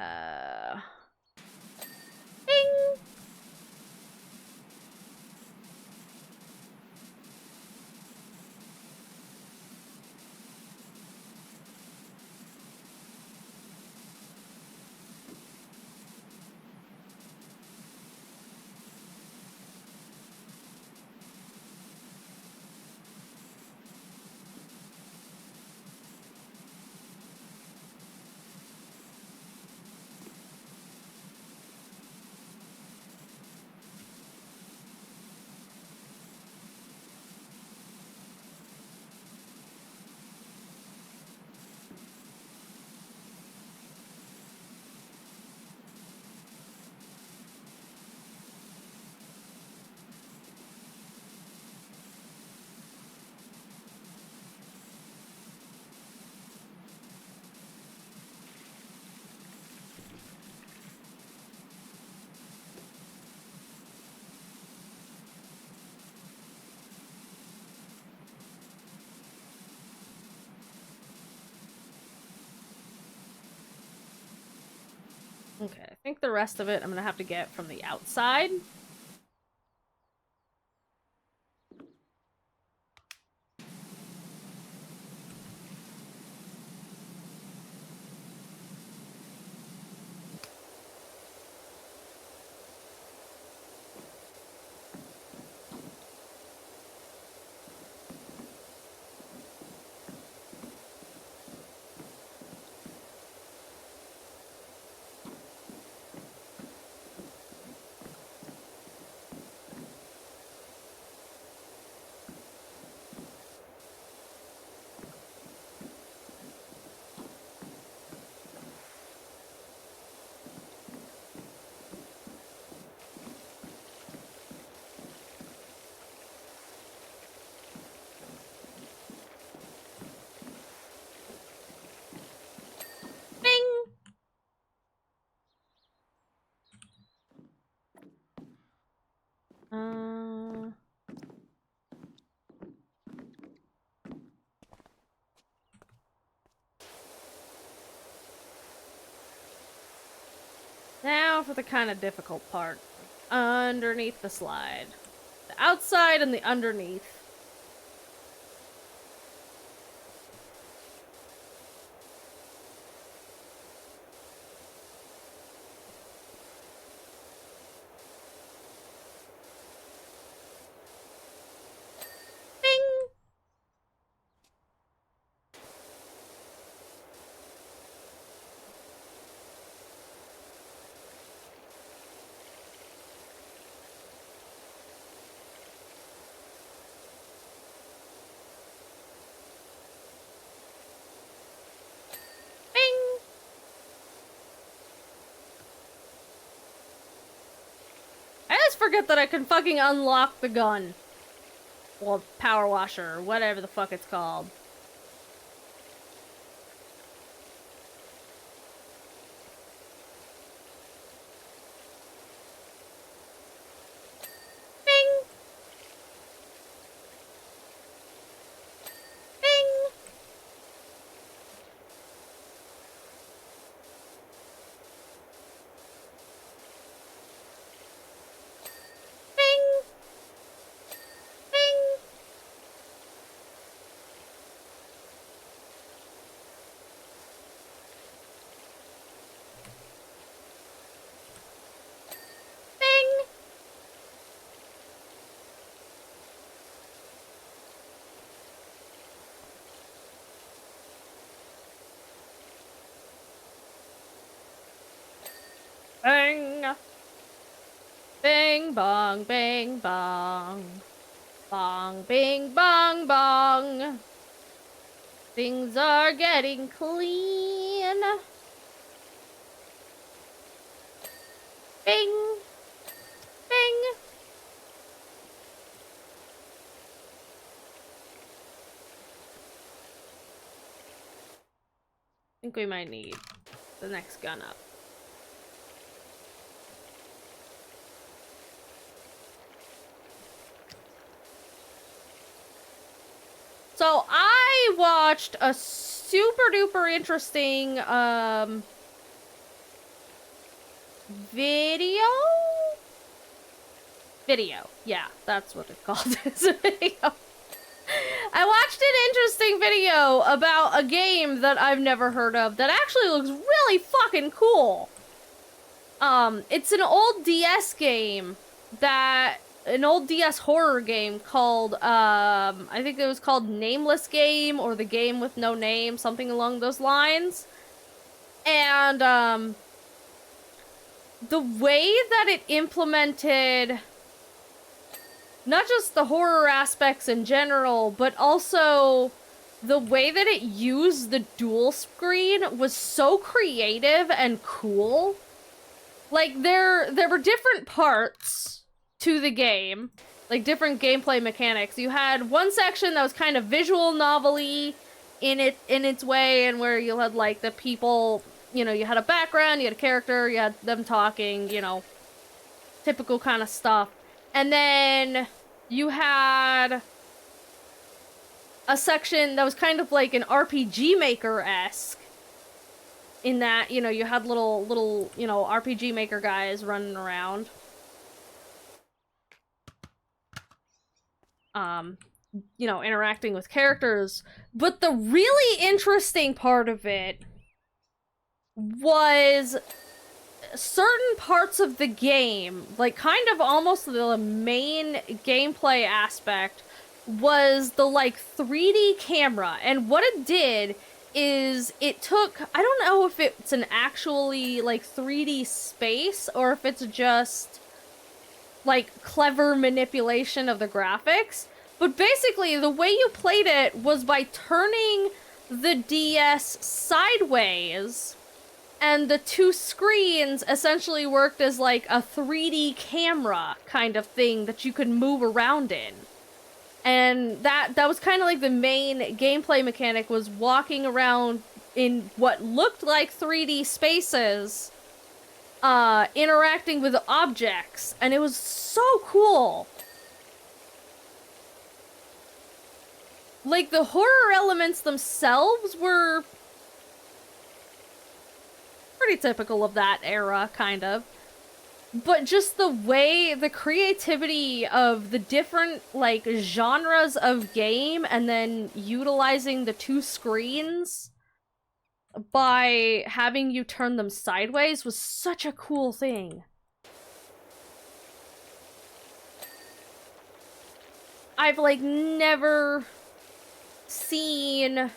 Speaker 1: Okay, I think the rest of it I'm gonna have to get from the outside. Bing! Now for the kind of difficult part. Underneath the slide. The outside and the underneath. I always forget that I can fucking unlock the gun. Well, power washer, or whatever the fuck it's called. Bing! Bing! Bing! Bing! Bing! Bang! Bing bong, bing bong. Bong, bing bong bong. Things are getting clean. Bing! Bing! I think we might need the next gun up. So I watched a super duper interesting video. Yeah, that's what it's called. It's a video. I watched an interesting video about a game that I've never heard of that actually looks really fucking cool. It's an old DS game an old DS horror game called, I think it was called Nameless Game, or The Game with No Name, something along those lines. And, the way that it implemented not just the horror aspects in general, but also the way that it used the dual screen was so creative and cool. Like, there were different parts to the game, like different gameplay mechanics. You had one section that was kind of visual novel-y in its way, and where you had like the people, you know, you had a background, you had a character, you had them talking, you know, typical kind of stuff. And then you had a section that was kind of like an RPG Maker-esque, in that, you know, you had little, you know, RPG Maker guys running around. You know, interacting with characters. But the really interesting part of it was certain parts of the game, like kind of almost the main gameplay aspect, was the like 3D camera. And what it did is it took, I don't know if it's an actually like 3D space or if it's just like clever manipulation of the graphics, but basically the way you played it was by turning the DS sideways, and the two screens essentially worked as like a 3D camera kind of thing that you could move around in. And that was kind of like the main gameplay mechanic, was walking around in what looked like 3D spaces, interacting with objects, and it was so cool. Like, the horror elements themselves were pretty typical of that era, kind of. But just the way, the creativity of the different, like, genres of game, and then utilizing the two screens by having you turn them sideways was such a cool thing. I've, like, never seen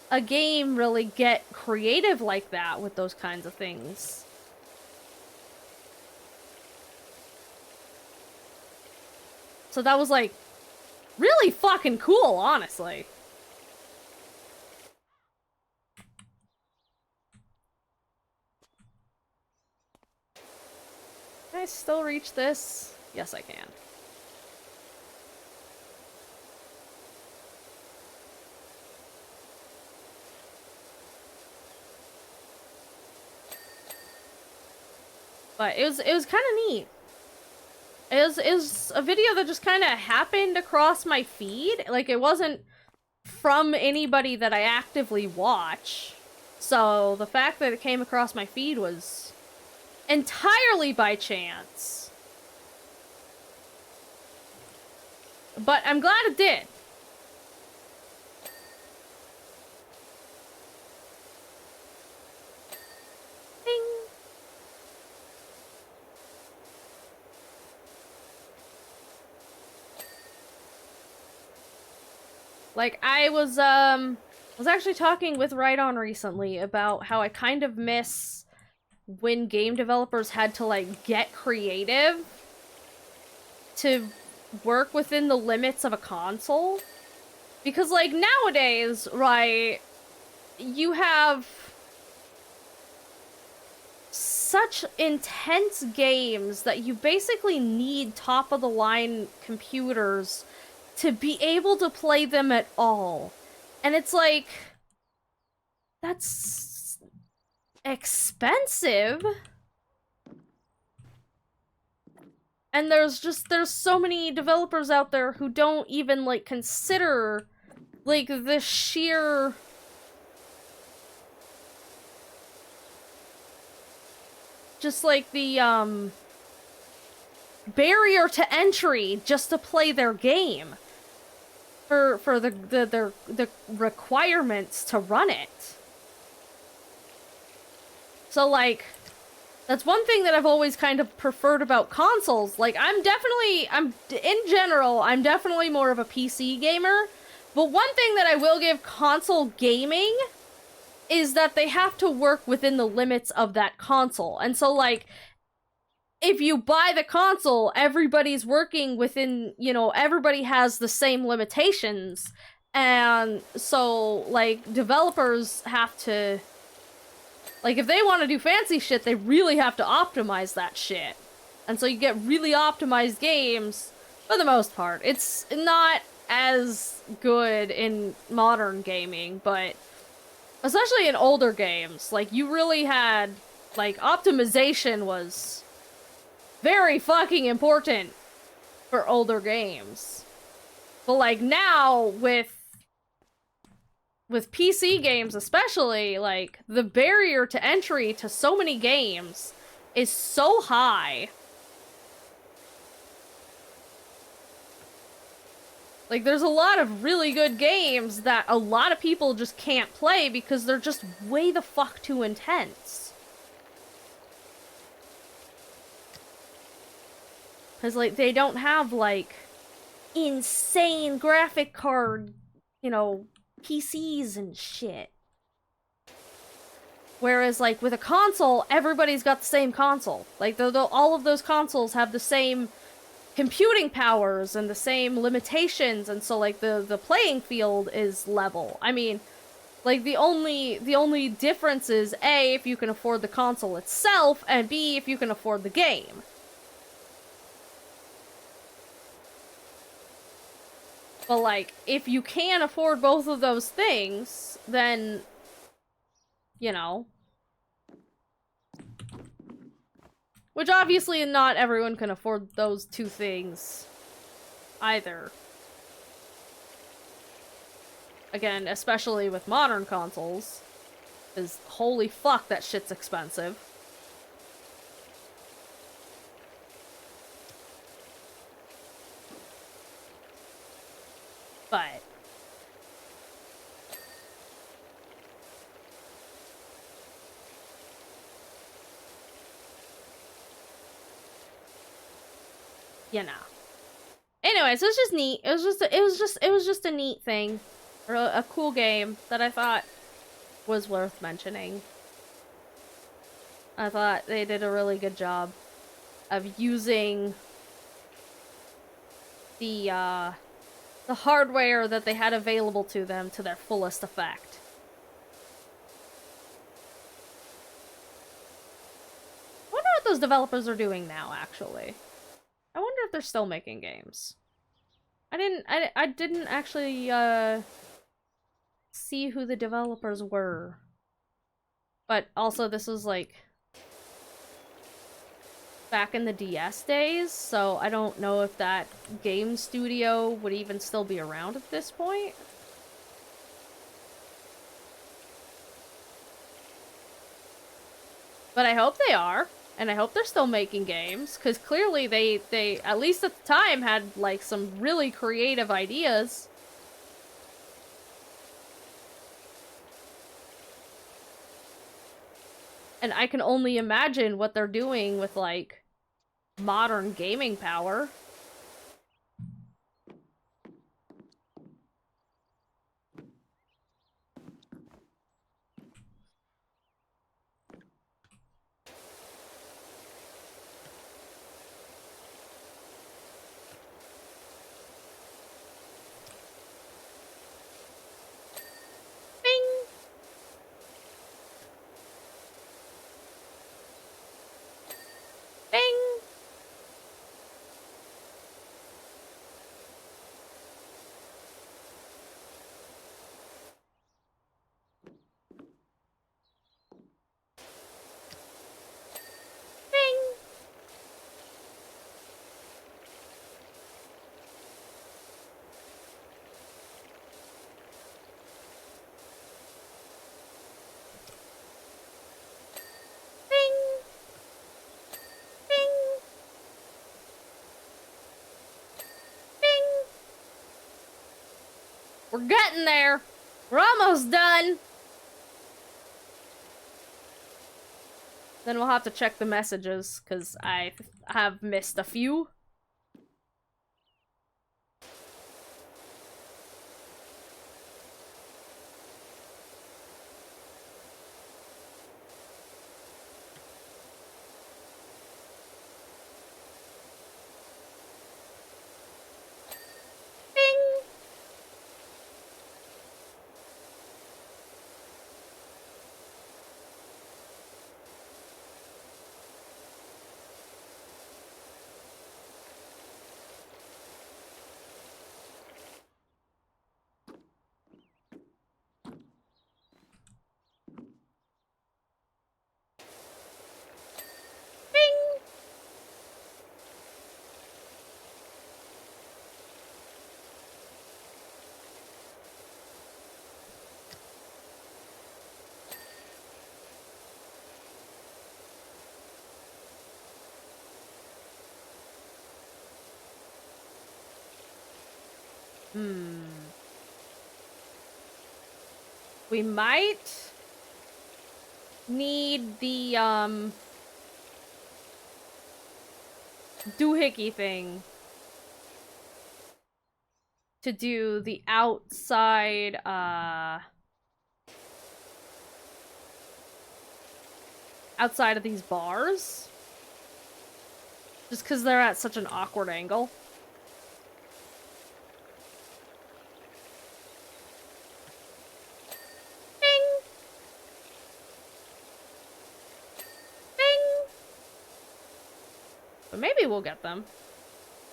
Speaker 1: a game really get creative like that with those kinds of things. So that was, like, really fucking cool, honestly. Can I still reach this? Yes, I can. But it was kind of neat. It was a video that just kind of happened across my feed. Like, it wasn't from anybody that I actively watch. So the fact that it came across my feed was entirely by chance. But I'm glad it did. Ding. Like, I was actually talking with Rydon recently about how I kind of miss when game developers had to, like, get creative to work within the limits of a console. Because, like, nowadays, right, you have such intense games that you basically need top-of-the-line computers to be able to play them at all. And it's like, that's expensive. And there's so many developers out there who don't even, like, consider, like, the sheer just, like, the barrier to entry just to play their game. For the requirements to run it. So, like, that's one thing that I've always kind of preferred about consoles. Like, in general, I'm definitely more of a PC gamer. But one thing that I will give console gaming is that they have to work within the limits of that console. And so, like, if you buy the console, everybody's working within, you know, everybody has the same limitations. And so, like, developers have to, like, if they want to do fancy shit, they really have to optimize that shit. And so you get really optimized games, for the most part. It's not as good in modern gaming, but especially in older games, like, you really had, like, optimization was very fucking important for older games. But, like, now, with PC games especially, like, the barrier to entry to so many games is so high. Like, there's a lot of really good games that a lot of people just can't play because they're just way the fuck too intense. Because, like, they don't have, like, insane graphic card, you know, PCs and shit. Whereas, like, with a console, everybody's got the same console. Like, all of those consoles have the same computing powers and the same limitations, and so, like, the playing field is level. I mean, like, the only difference is, A, if you can afford the console itself, and B, if you can afford the game. But, like, if you can afford both of those things, then, you know. Which obviously not everyone can afford those two things either. Again, especially with modern consoles. Because holy fuck, that shit's expensive. you know. Anyways, it was just neat. It was just a neat thing, or a cool game that I thought was worth mentioning. I thought they did a really good job of using the hardware that they had available to them to their fullest effect. I wonder what those developers are doing now, actually. I wonder if they're still making games. I didn't actually, see who the developers were. But also, this was, like, back in the DS days, so I don't know if that game studio would even still be around at this point. But I hope they are, and I hope they're still making games, because clearly they, at least at the time, had, like, some really creative ideas. And I can only imagine what they're doing with, like, modern gaming power. Bing! Bing! We're getting there. We're almost done. Then we'll have to check the messages, because I have missed a few. We might need the, doohickey thing to do the outside, outside of these bars. Just because they're at such an awkward angle. But maybe we'll get them.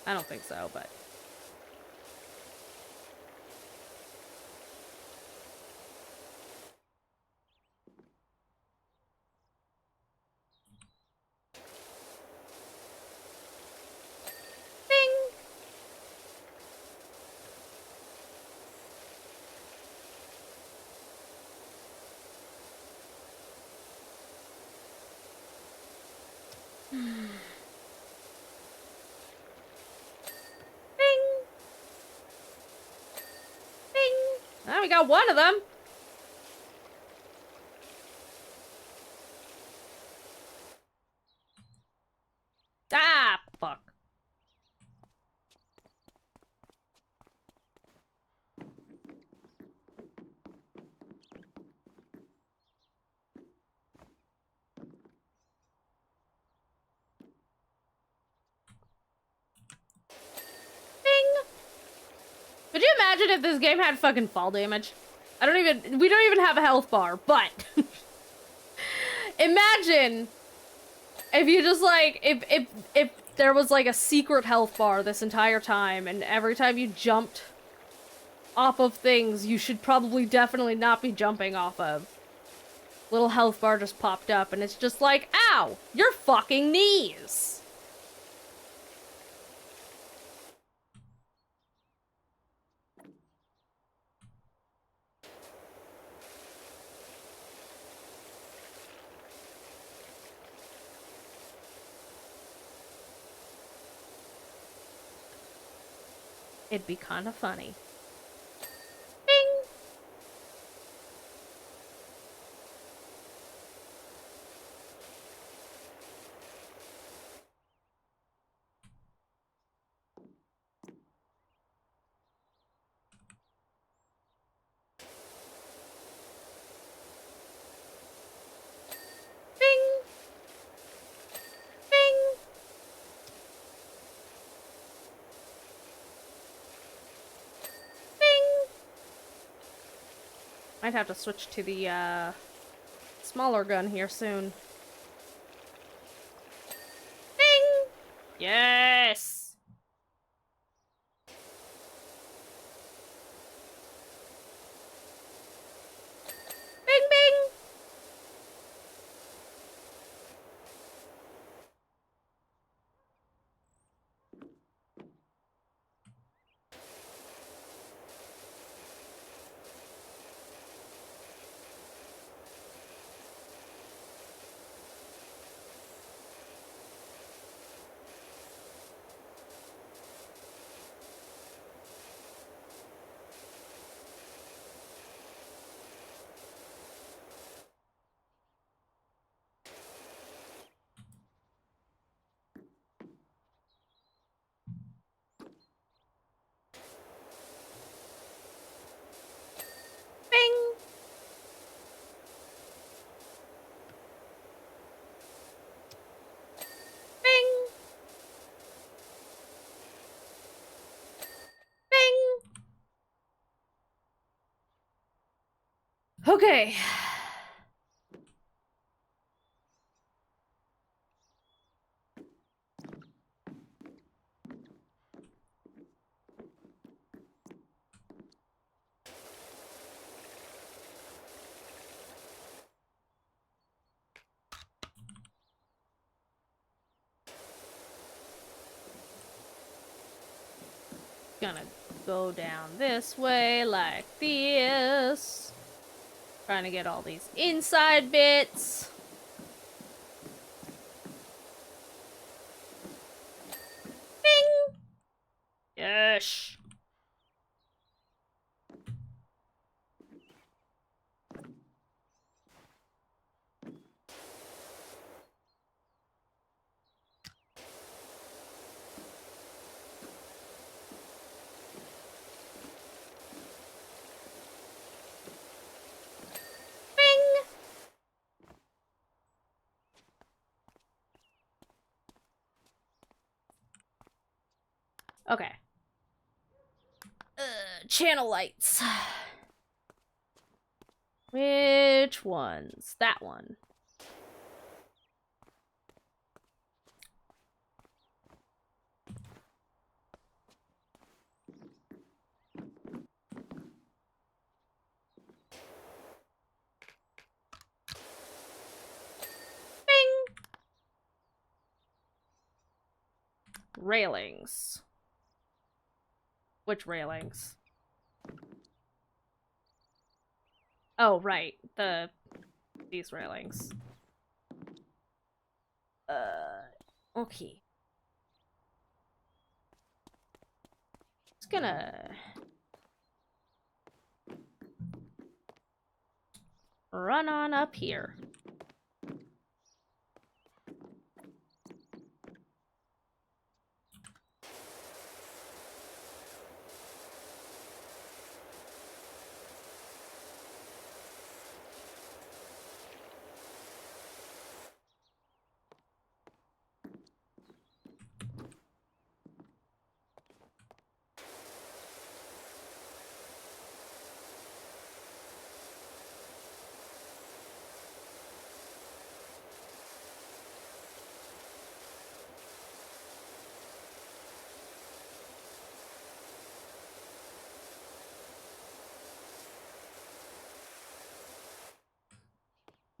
Speaker 1: I don't think so, but... Now we got one of them. Ah, fuck. imagine if this game had fucking fall damage? We don't even have a health bar, but imagine if you just like, if there was like a secret health bar this entire time, and every time you jumped off of things you should probably definitely not be jumping off of, little health bar just popped up, and it's just like, ow, your fucking knees. It'd be kind of funny. Bing! Bing! Bing! Might have to switch to the, smaller gun here soon. Bing! Yes! Bing, bing! Bing! Bing! Bing! Okay. Gonna go down this way like this. Trying to get all these inside bits. Bing! Yes. Okay. Channel lights. Which ones? That one. Bing! Railings. Which railings? Oh, right. These railings. Okay. Just gonna run on up here.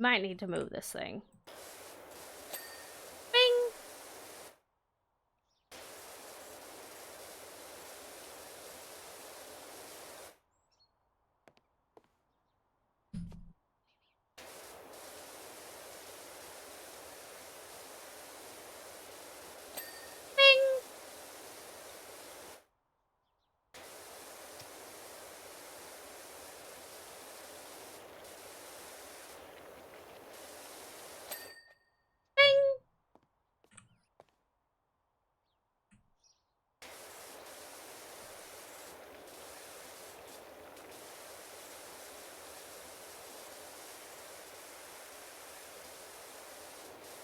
Speaker 1: Might need to move this thing. Bing!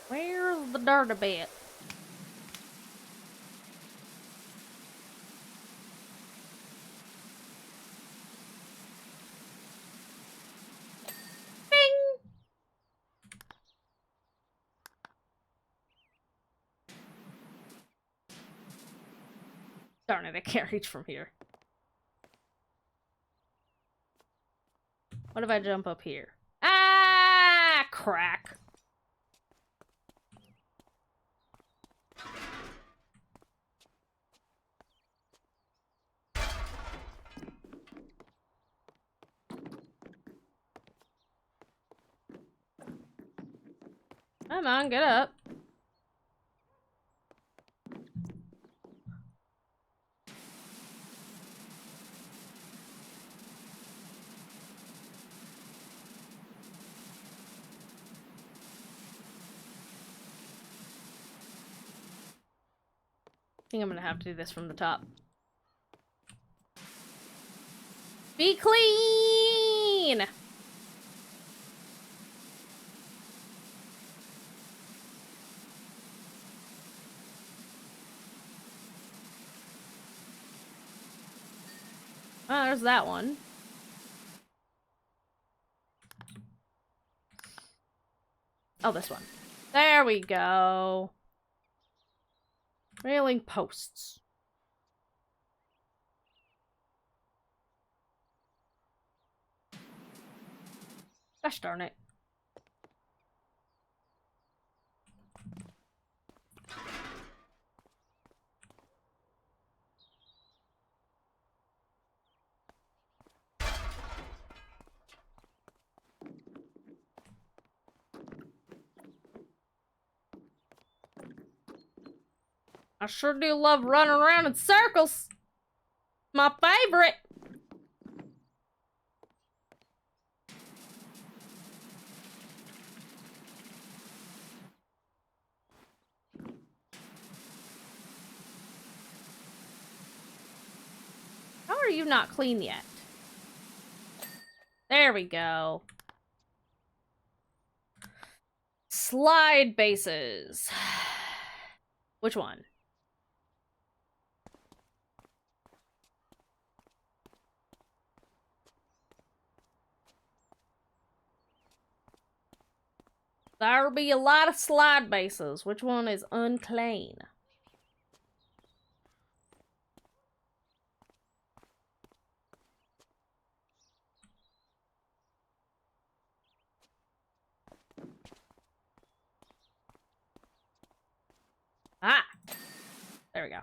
Speaker 1: Where's the dirty bit? Bing! Darn it, I can't reach from here. What if I jump up here? Ah, crack. Come on, get up. I think I'm gonna have to do this from the top. Be clean! Oh, there's that one. Oh, this one. There we go. Railing posts. Gosh darn it. I sure do love running around in circles. My favorite. How are you not clean yet? There we go. Slide bases. Which one? There'll be a lot of slide bases. Which one is unclean? Ah! There we go.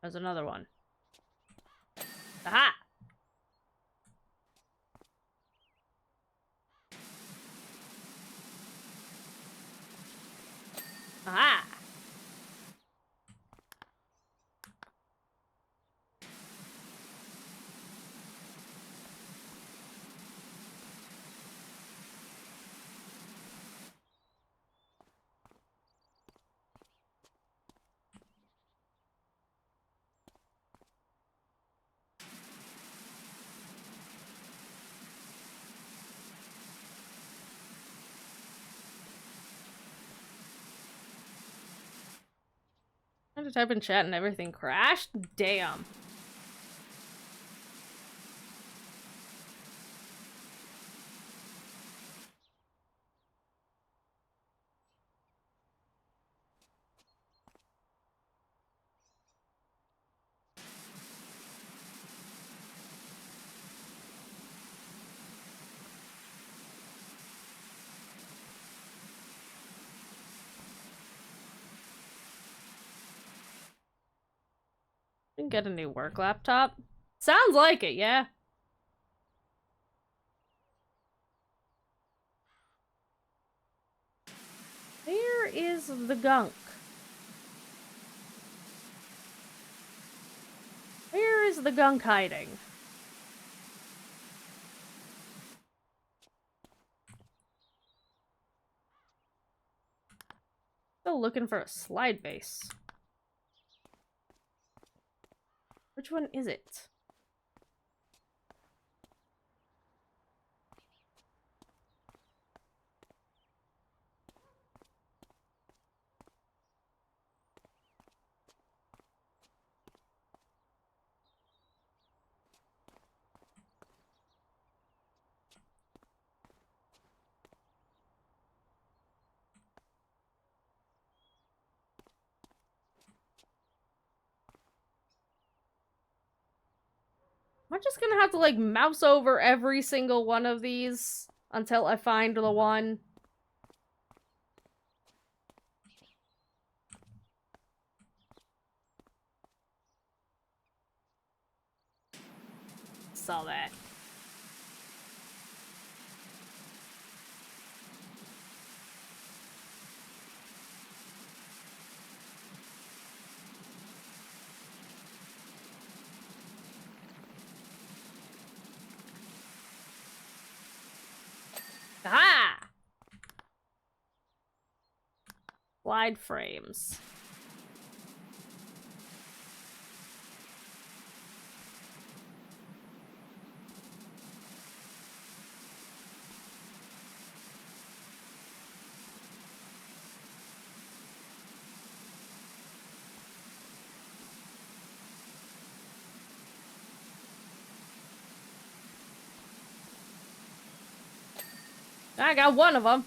Speaker 1: There's another one. Aha! Aha! I had to type in chat and everything crashed? Damn. can get a new work laptop. Sounds like it, yeah. Where is the gunk? Where is the gunk hiding? Still looking for a slide base. Which one is it? Am I just gonna have to, like, mouse over every single one of these until I find the one? Saw that. Aha! Slide frames. I got one of them.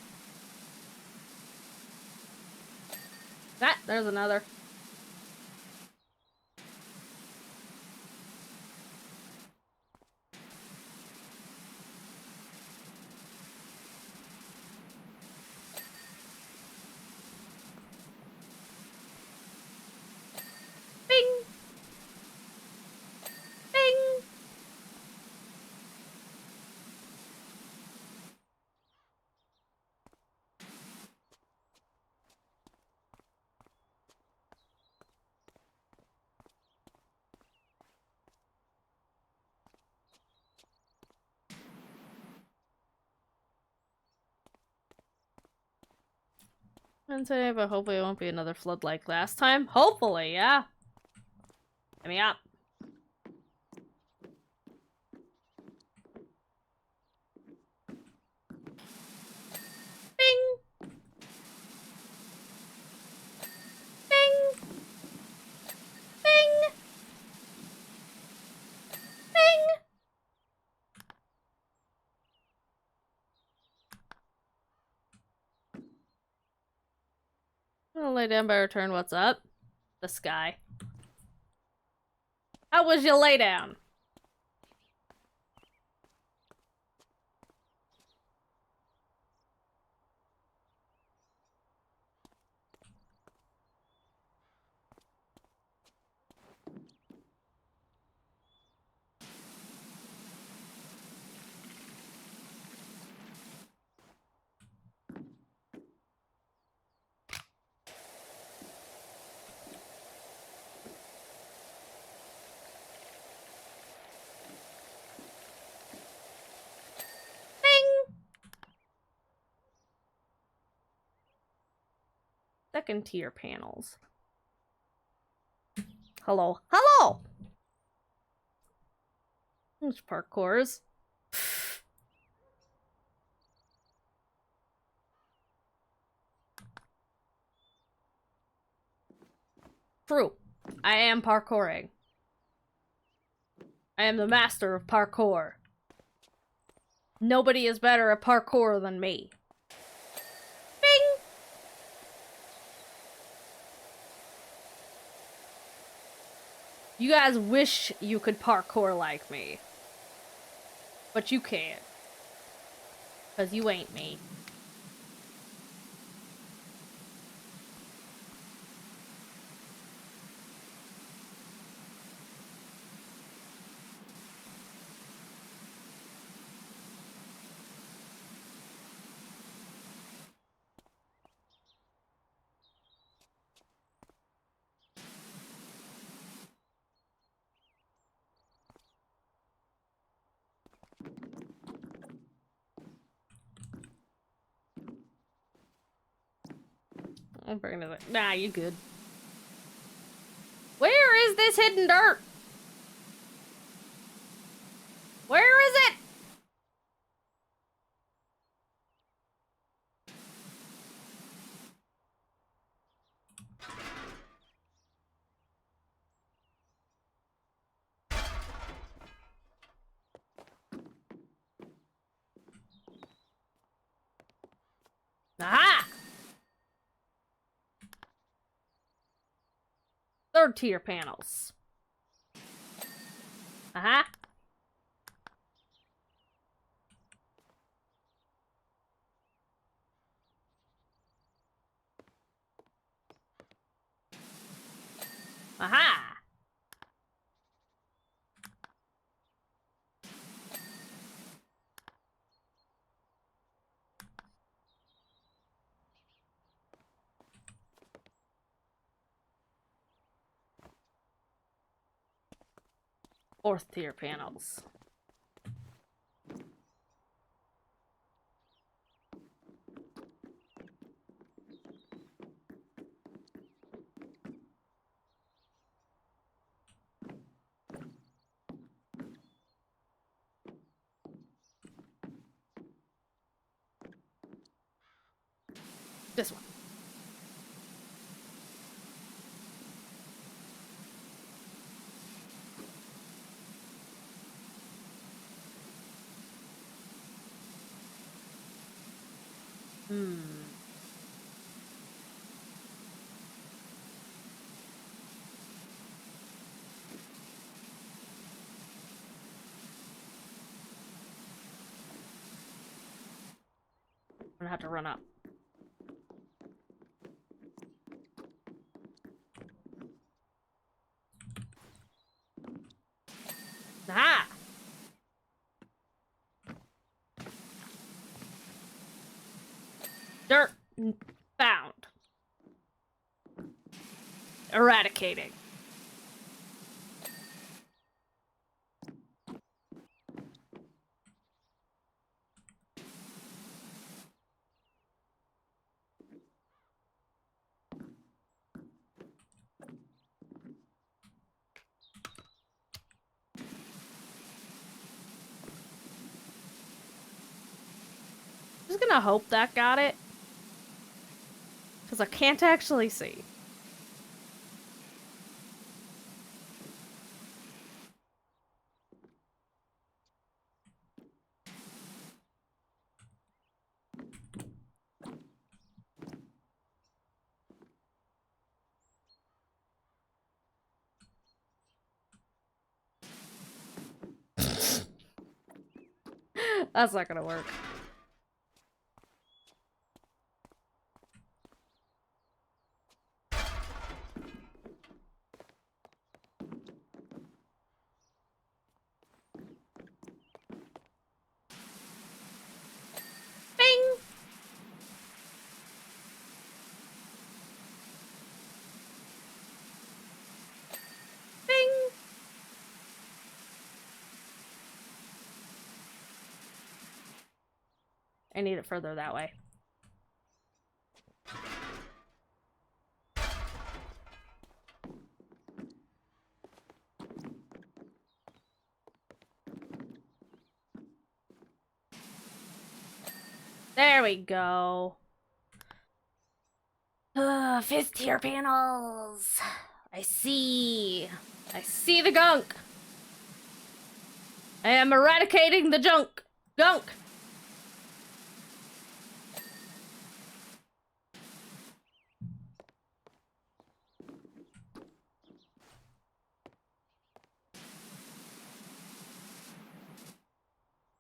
Speaker 1: There's another. Bing! Bing! And today, but hopefully it won't be another flood like last time. Hopefully, yeah. Get me up. Bing! Bing! Bing! Bing! I'm gonna lay down by return. What's up? The sky. How was your lay down? Second tier panels. Hello. Hello! There's parkours. True. I am parkouring. I am the master of parkour. Nobody is better at parkour than me. Bing! You guys wish you could parkour like me. But you can't. 'Cause you ain't me. I'm bringing it. Nah, you good. Where is this hidden dirt? Where is it? Aha! Third tier panels. Aha. Aha. Fourth tier panels. This one. I'm gonna have to run up. Aha! Dirt found. Eradicating. I'm just gonna hope that got it. Because I can't actually see. That's not gonna work. Bing! Bing! I need it further that way. There we go. Fifth tier panels. I see. I see the gunk. I am eradicating the junk. Gunk.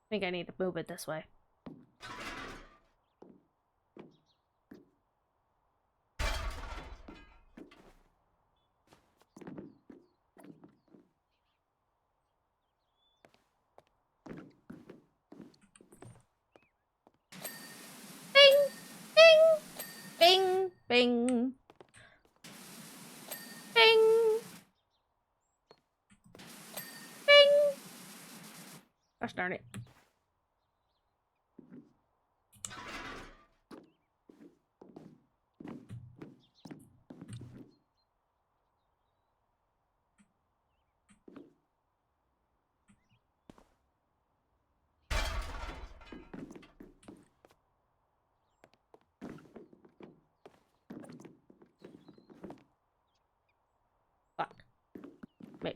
Speaker 1: I think I need to move it this way. Bing! Bing! Bing! Bing! Bing! Bing! Gosh darn it.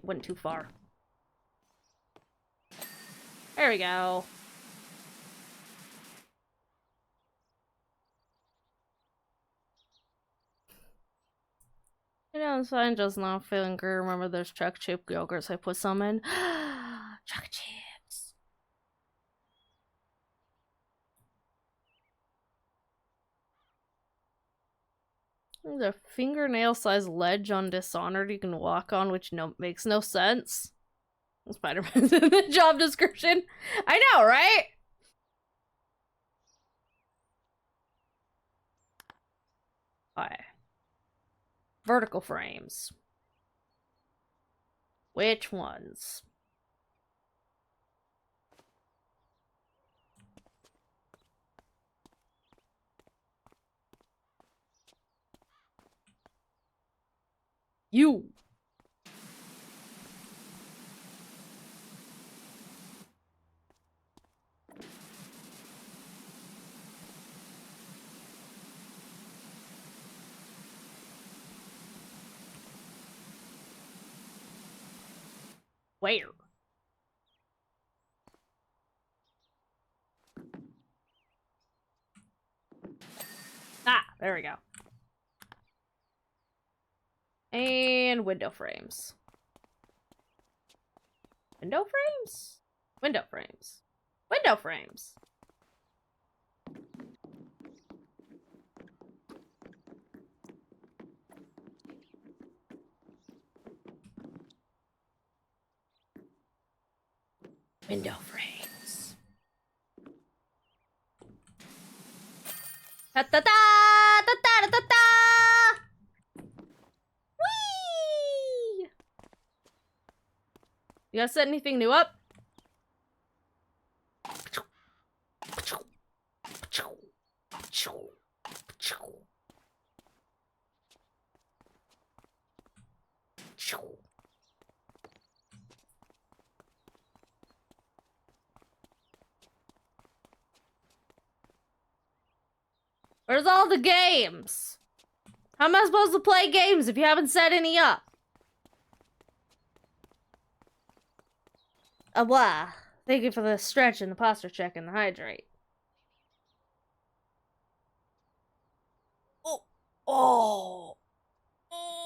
Speaker 1: went too far. There we go. You know, so I'm just not feeling good. Remember those chocolate chip yogurts I put some in? Chocolate chips. There's a fingernail-sized ledge on Dishonored you can walk on, which makes no sense. Spider-Man's in the job description. I know, right? Okay. Vertical frames. Which ones? You. Where? Ah, there we go. And window frames. Window frames? Window frames. Window frames. Window frames. Ta ta ta ta ta ta ta. Whee! You guys set anything new up? Where's all the games? How am I supposed to play games if you haven't set any up? Blah. Thank you for the stretch and the posture check and the hydrate. Oh. Oh. Oh.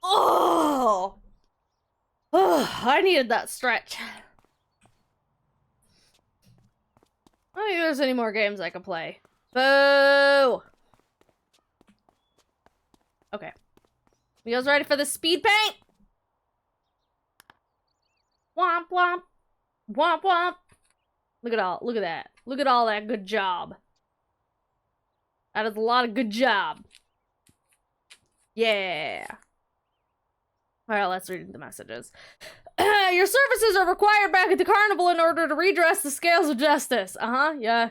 Speaker 1: Oh. Oh. I needed that stretch. I don't think there's any more games I can play. Boo! Okay. You guys ready for the speed paint? Womp womp. Womp womp. Look at that. Look at all that good job. That is a lot of good job. Yeah. Alright, let's read the messages. Your services are required back at the carnival in order to redress the scales of justice. Yeah.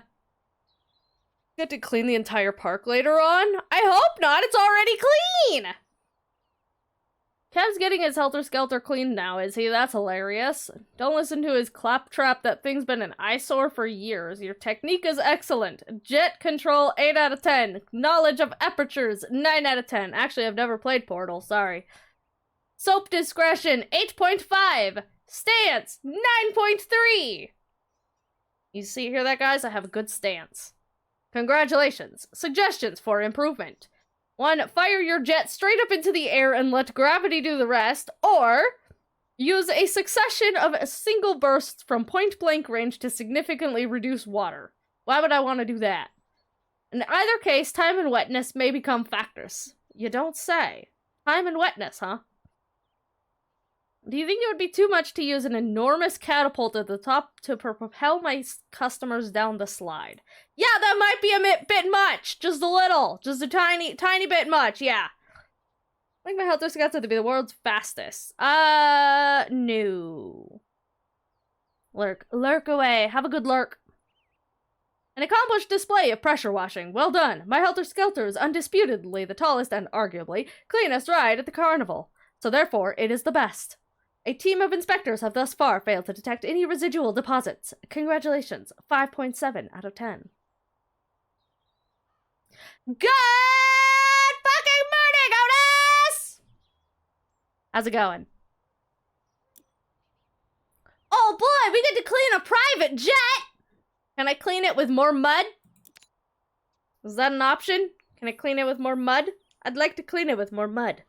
Speaker 1: Get to clean the entire park later on? I hope not, it's already clean! Kev's getting his helter-skelter cleaned now, is he? That's hilarious. Don't listen to his claptrap. That thing's been an eyesore for years. Your technique is excellent. Jet control, 8 out of 10. Knowledge of apertures, 9 out of 10. Actually, I've never played Portal, sorry. Soap discretion, 8.5. Stance, 9.3. You hear that, guys? I have a good stance. Congratulations. Suggestions for improvement. 1. Fire your jet straight up into the air and let gravity do the rest, or use a succession of single bursts from point-blank range to significantly reduce water. Why would I want to do that? In either case, time and wetness may become factors. You don't say. Time and wetness, huh? Do you think it would be too much to use an enormous catapult at the top to propel my customers down the slide? Yeah, that might be a bit much. Just a little. Just a tiny bit much, yeah. I think my helter scouts to be the world's fastest. No. Lurk away. Have a good lurk. An accomplished display of pressure washing. Well done. My helter-skelter is undisputedly the tallest and arguably cleanest ride at the carnival. So therefore, it is the best. A team of inspectors have thus far failed to detect any residual deposits. Congratulations. 5.7 out of 10. Good How's it going? Oh boy, we get to clean a private jet! Can I clean it with more mud? Is that an option? Can I clean it with more mud? I'd like to clean it with more mud.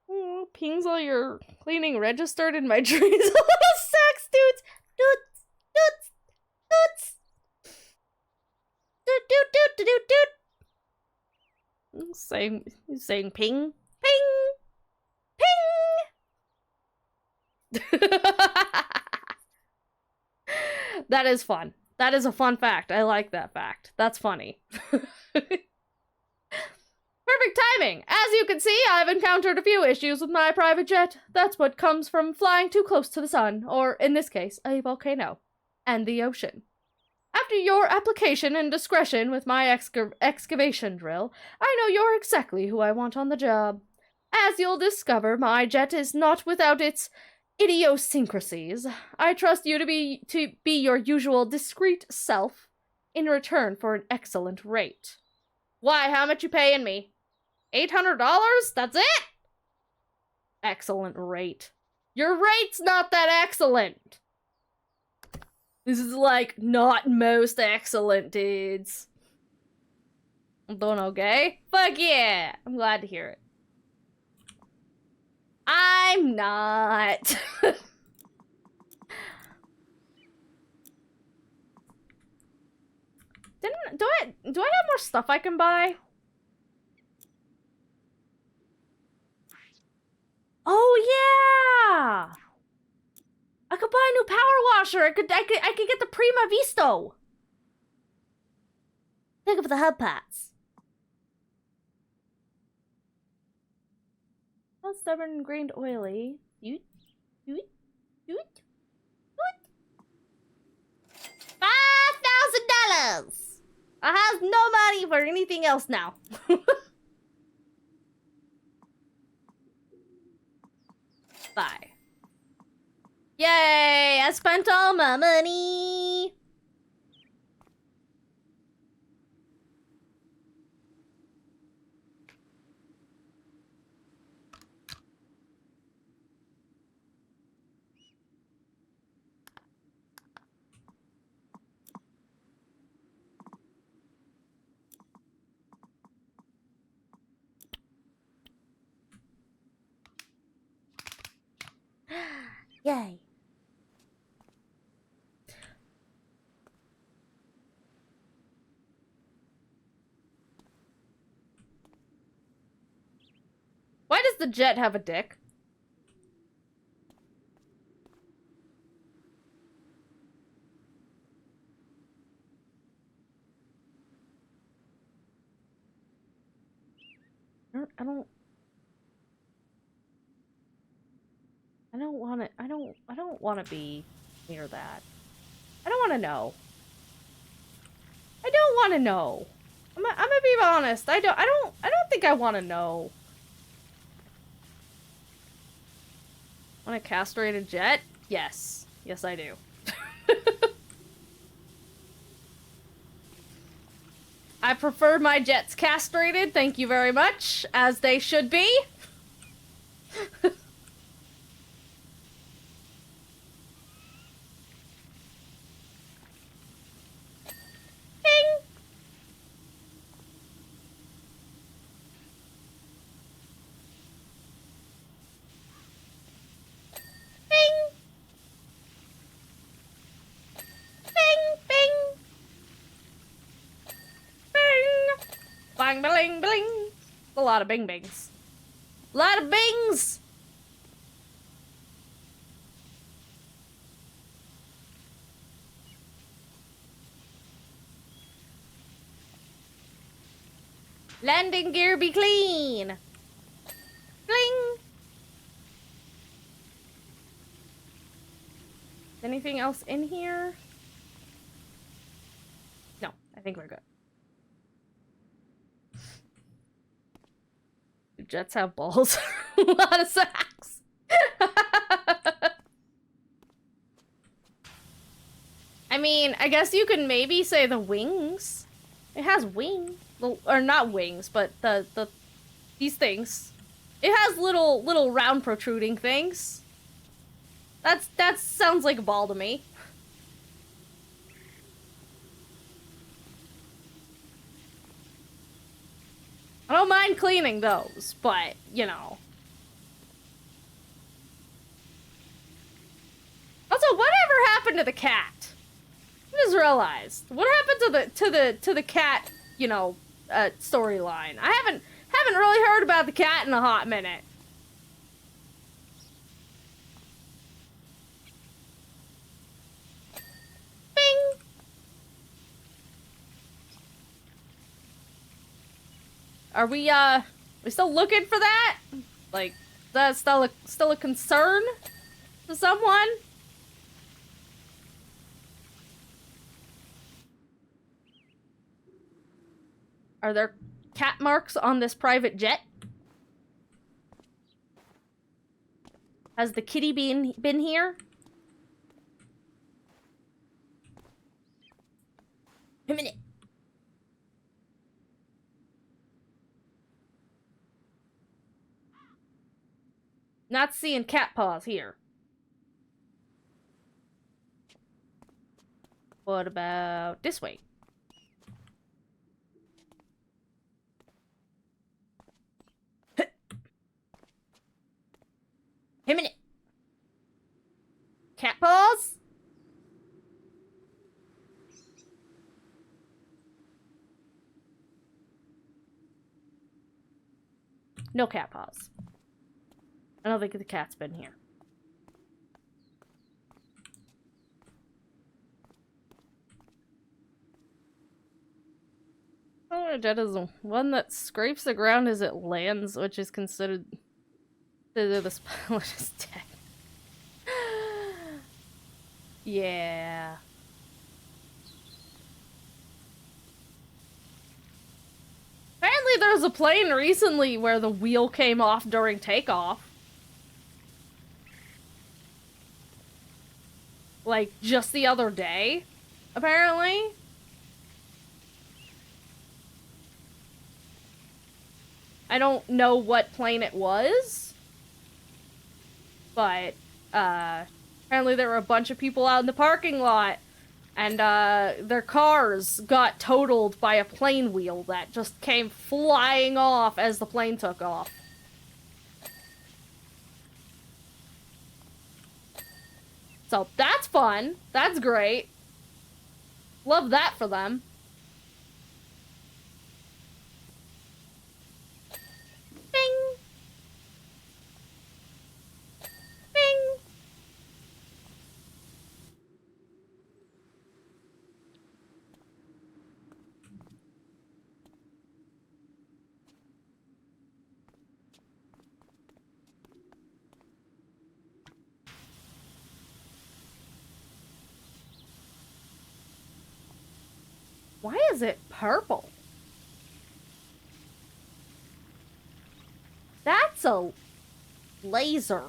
Speaker 1: Oh, pings all your cleaning registered in my dreams. Little sex dudes! Dudes! Dudes! Dudes! Doot doot doot doot doot! Saying ping. Ping! Ping! That is fun. That is a fun fact. I like that fact. That's funny. Perfect timing! As you can see, I've encountered a few issues with my private jet. That's what comes from flying too close to the sun, or in this case, a volcano, and the ocean. After your application and discretion with my excavation drill, I know you're exactly who I want on the job. As you'll discover, my jet is not without its idiosyncrasies. I trust you to be your usual discreet self in return for an excellent rate. Why, how much you paying me? $800? That's it? Excellent rate. Your rate's not that excellent. This is like not most excellent, dudes. I'm doing okay? Fuck yeah! I'm glad to hear it. I'm not. Do I have more stuff I can buy? Oh yeah! I could buy a new power washer. I could get the Prima Visto. Think of the hub pots. Not stubborn, grained, oily. Doot. $5,000. I have no money for anything else now. Bye. Yay! I spent all my money. Yay. Why does the jet have a dick? I don't want it. I don't want to be near that. I don't want to know. I don't want to know. I'm gonna be honest. I don't think I want to know. Want to castrate a jet? Yes. Yes, I do. I prefer my jets castrated, thank you very much, as they should be. Bing! Bing! Bing! Bing! Bing! Bang, bling, bling. A lot of bing bings. A lot of bings! Landing gear be clean! Bling! Anything else in here? No, I think we're good. Do jets have balls? A lot of sacks. I mean, I guess you could maybe say the wings. It has wings. Or not wings, but the These things. It has little round protruding things. That sounds like a ball to me. I don't mind cleaning those, but, you know. Also, whatever happened to the cat? I just realized. What happened to the cat, you know, storyline? I haven't really heard about the cat in a hot minute. Bing! Are we still looking for that? Like, that's still a concern to someone? Are there cat marks on this private jet? Has the kitty been here? A minute. Not seeing cat paws here. What about this way? A minute. Cat paws? No cat paws. I don't think the cat's been here. Oh, jet is one that scrapes the ground as it lands, which is considered the pilot is dead. Yeah. Apparently there was a plane recently where the wheel came off during takeoff. Like, just the other day, apparently. I don't know what plane it was. But, apparently there were a bunch of people out in the parking lot. And, their cars got totaled by a plane wheel that just came flying off as the plane took off. So that's fun. That's great. Love that for them. Bing! Bing! Why is it purple? That's a laser.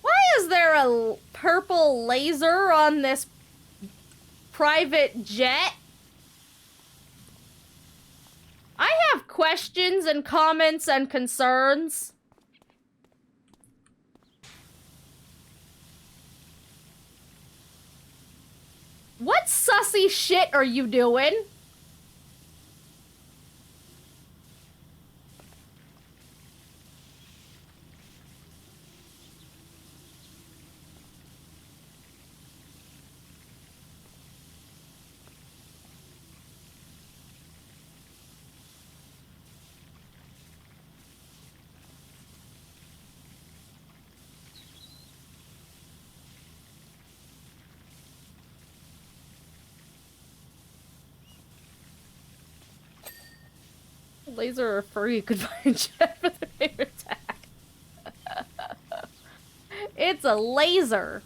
Speaker 1: Why is there a purple laser on this private jet? I have questions and comments and concerns. What sussy shit are you doing? Laser or furry could find jet for the favorite attack. It's a laser.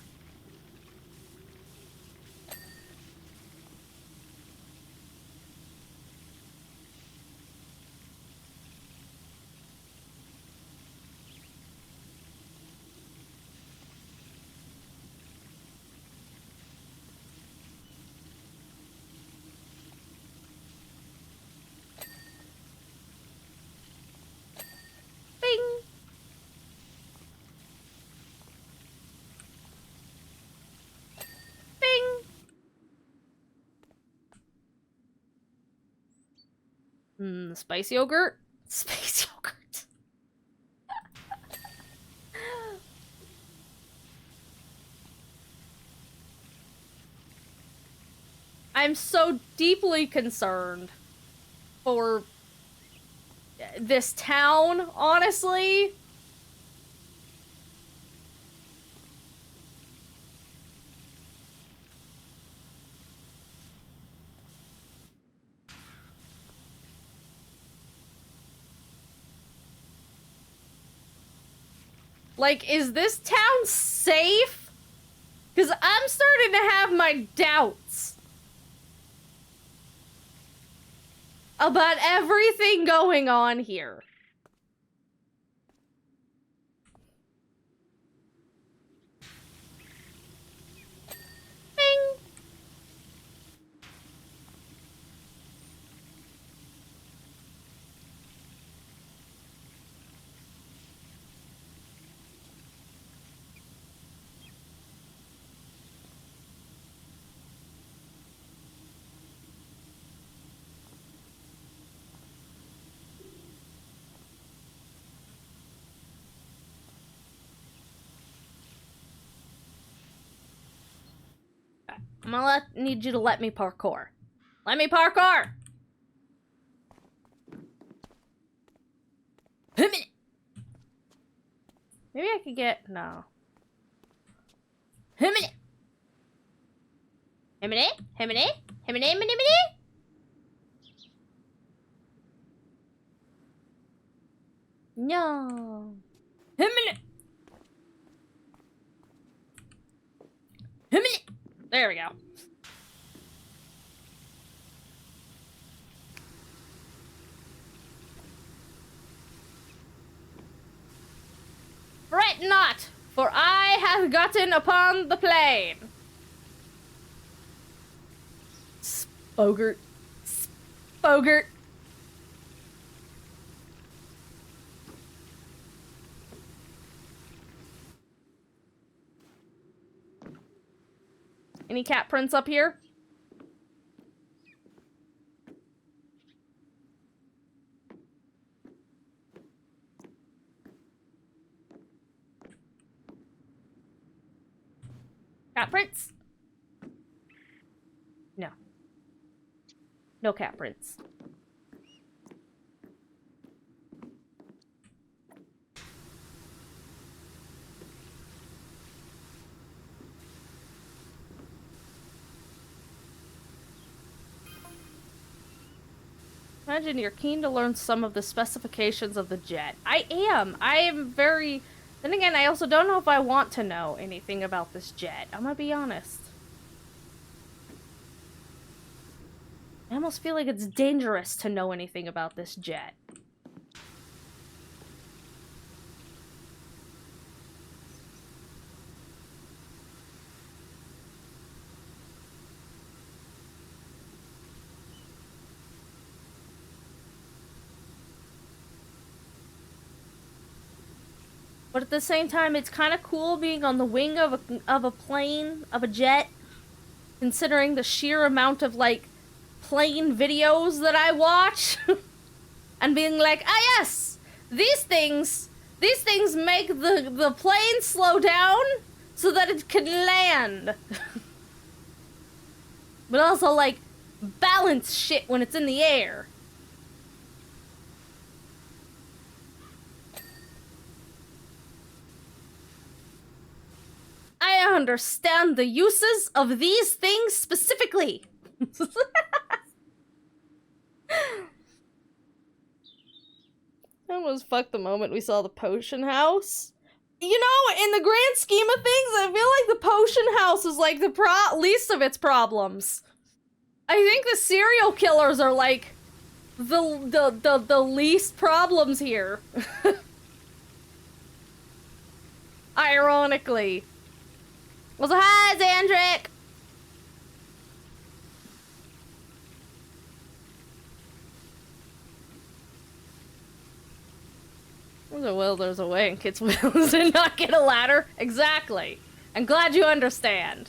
Speaker 1: Spice yogurt? Space yogurt. I'm so deeply concerned for this town, honestly. Like, is this town safe? Because I'm starting to have my doubts about everything going on here. Bing. I'm gonna need you to let me parkour. Let me parkour! Maybe I could get... no. Himiny! Himiny? Himiny? Himiny? Himiny? Himiny? No. Himiny! Himiny! There we go. Fret not, for I have gotten upon the plain. Spogert. Spogert. Any cat prints up here? Cat prints? No. No cat prints. Imagine you're keen to learn some of the specifications of the jet. I am. I am very... Then again, I also don't know if I want to know anything about this jet. I'm gonna be honest. I almost feel like it's dangerous to know anything about this jet. But at the same time, it's kind of cool being on the wing of a plane, of a jet, considering the sheer amount of, like, plane videos that I watch. And being like, ah yes, these things make the plane slow down so that it can land. But also, like, balance shit when it's in the air. I understand the uses of these things specifically. I almost fucked the moment we saw the potion house. You know, in the grand scheme of things, I feel like the potion house is like the least of its problems. I think the serial killers are like the least problems here. Ironically. Well, so hi, Xandrick! There's a will, there's a way, and Kit's will is to not get a ladder. Exactly. I'm glad you understand.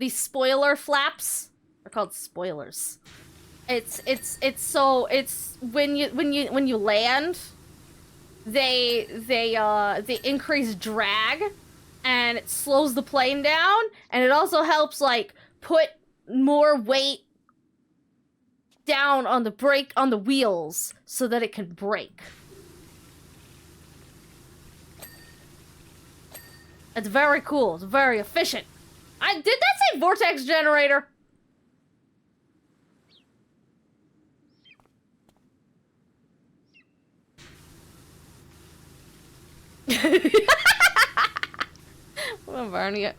Speaker 1: these spoiler flaps. They're called spoilers. It's when you land, they increase drag, and it slows the plane down, and it also helps like put more weight down on the wheels so that it can brake. It's very cool. It's very efficient. Did that say vortex generator?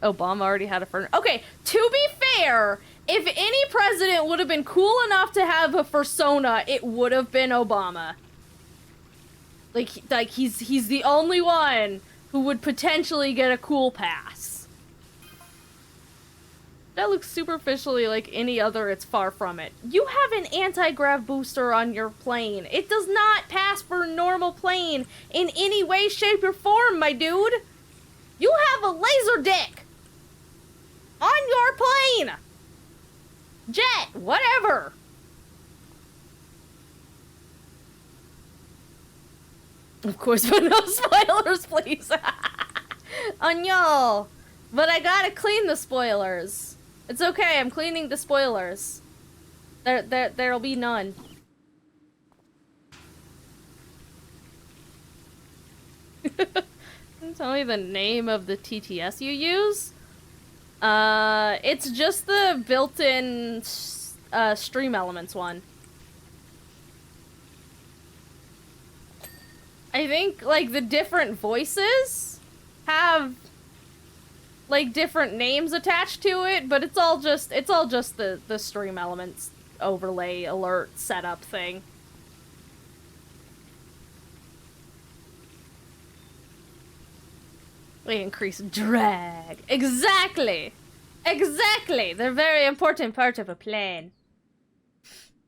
Speaker 1: Obama already had a furnace. Okay, to be fair, if any president would have been cool enough to have a fursona, it would have been Obama. Like he's the only one who would potentially get a cool pass. That looks superficially like any other, it's far from it. You have an anti-grav booster on your plane. It does not pass for a normal plane in any way, shape, or form, my dude. You have a laser dick on your plane. Jet, whatever. Of course, but no spoilers, please. Oh no. But I gotta clean the spoilers. It's okay, I'm cleaning the spoilers. There'll be none. Tell me the name of the TTS you use? It's just the built-in Stream Elements one. I think, like, the different voices have, like, different names attached to it, but it's all just the Stream Elements overlay alert setup thing. We increase drag. Exactly! Exactly! They're a very important part of a plane.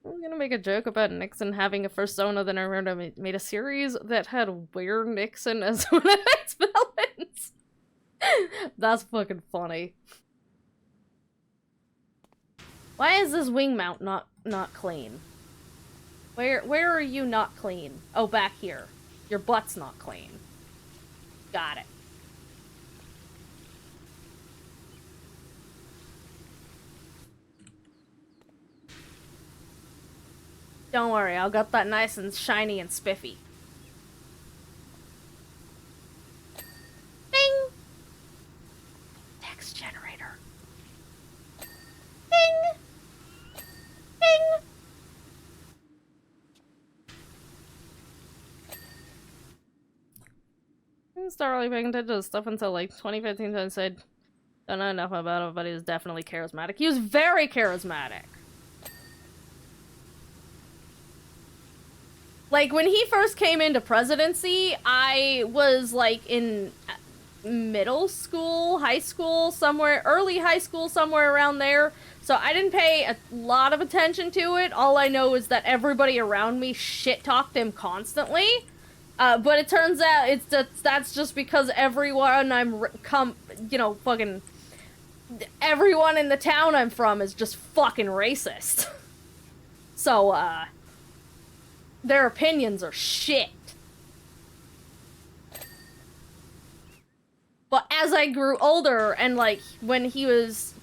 Speaker 1: I'm gonna make a joke about Nixon having a fursona, then I remember I made a series that had Where Nixon as one of its villains. That's fucking funny. Why is this wing mount not clean? Where are you not clean? Oh, back here. Your butt's not clean. Got it. Don't worry, I'll get that nice and shiny and spiffy. Bing! Text generator. Bing! Bing! I didn't start really paying attention to stuff until like 2015, so I said, don't know enough about him, but he was definitely charismatic. He was very charismatic. Like, when he first came into presidency, I was, like, in middle school, high school, somewhere, early high school, somewhere around there. So I didn't pay a lot of attention to it. All I know is that everybody around me shit-talked him constantly. But it turns out that's just because everyone fucking... everyone in the town I'm from is just fucking racist. So, their opinions are shit. But as I grew older, and like when he was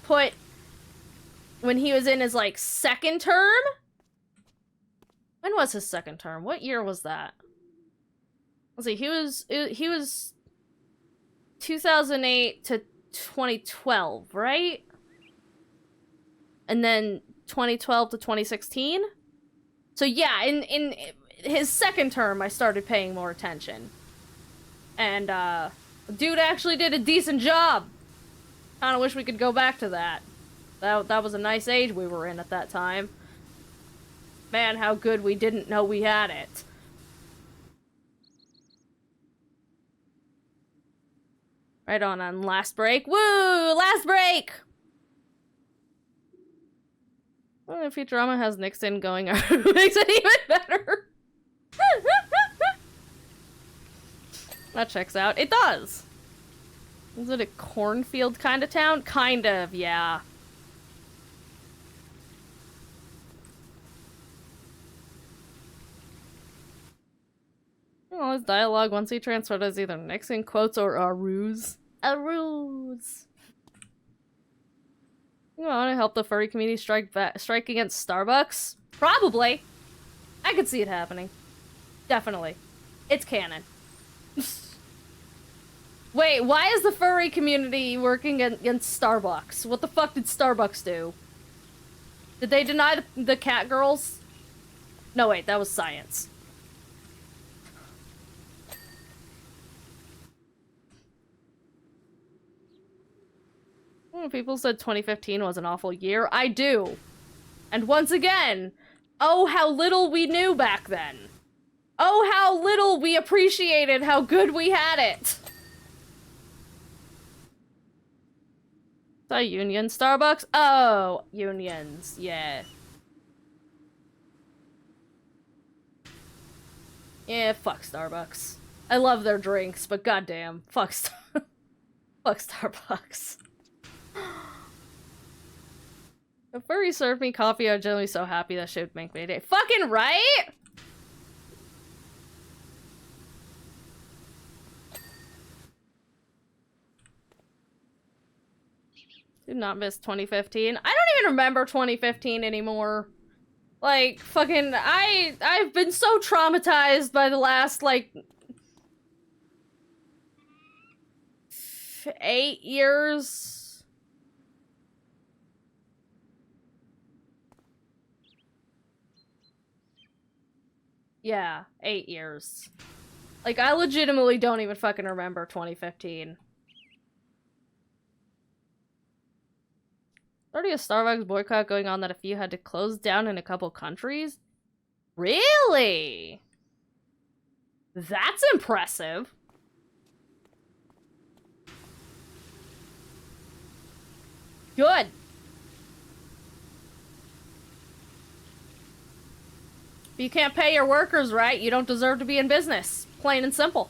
Speaker 1: in his like second term, when was his second term? What year was that? Let's see, he was 2008 to 2012, right? And then 2012 to 2016. So yeah, in his second term, I started paying more attention. And, dude actually did a decent job. Kinda wish we could go back to that. That was a nice age we were in at that time. Man, how good we didn't know we had it. Right on last break. Woo! Last break! Well, if Futurama has Nixon going, makes it even better. That checks out. It does. Is it a cornfield kind of town? Kind of, yeah. All his dialogue once he transferred as either Nixon quotes or a ruse. A ruse. You want to help the furry community strike against Starbucks? Probably. I could see it happening. Definitely. It's canon. Wait, why is the furry community working against Starbucks? What the fuck did Starbucks do? Did they deny the cat girls? No, wait, that was science. People said 2015 was an awful year. I do. And once again, oh, how little we knew back then. Oh, how little we appreciated how good we had it. Is that Union Starbucks? Oh, unions, yeah. Yeah, fuck Starbucks. I love their drinks, but goddamn, fuck Starbucks. If furry served me coffee, I'm generally so happy that shit would make my day. Fucking right? Do not miss 2015. I don't even remember 2015 anymore. Like, fucking, I've been so traumatized by the last, like, 8 years. Yeah, 8 years. Like, I legitimately don't even fucking remember 2015. Already a Starbucks boycott going on that a few had to close down in a couple countries? Really? That's impressive. Good. If you can't pay your workers right, you don't deserve to be in business. Plain and simple.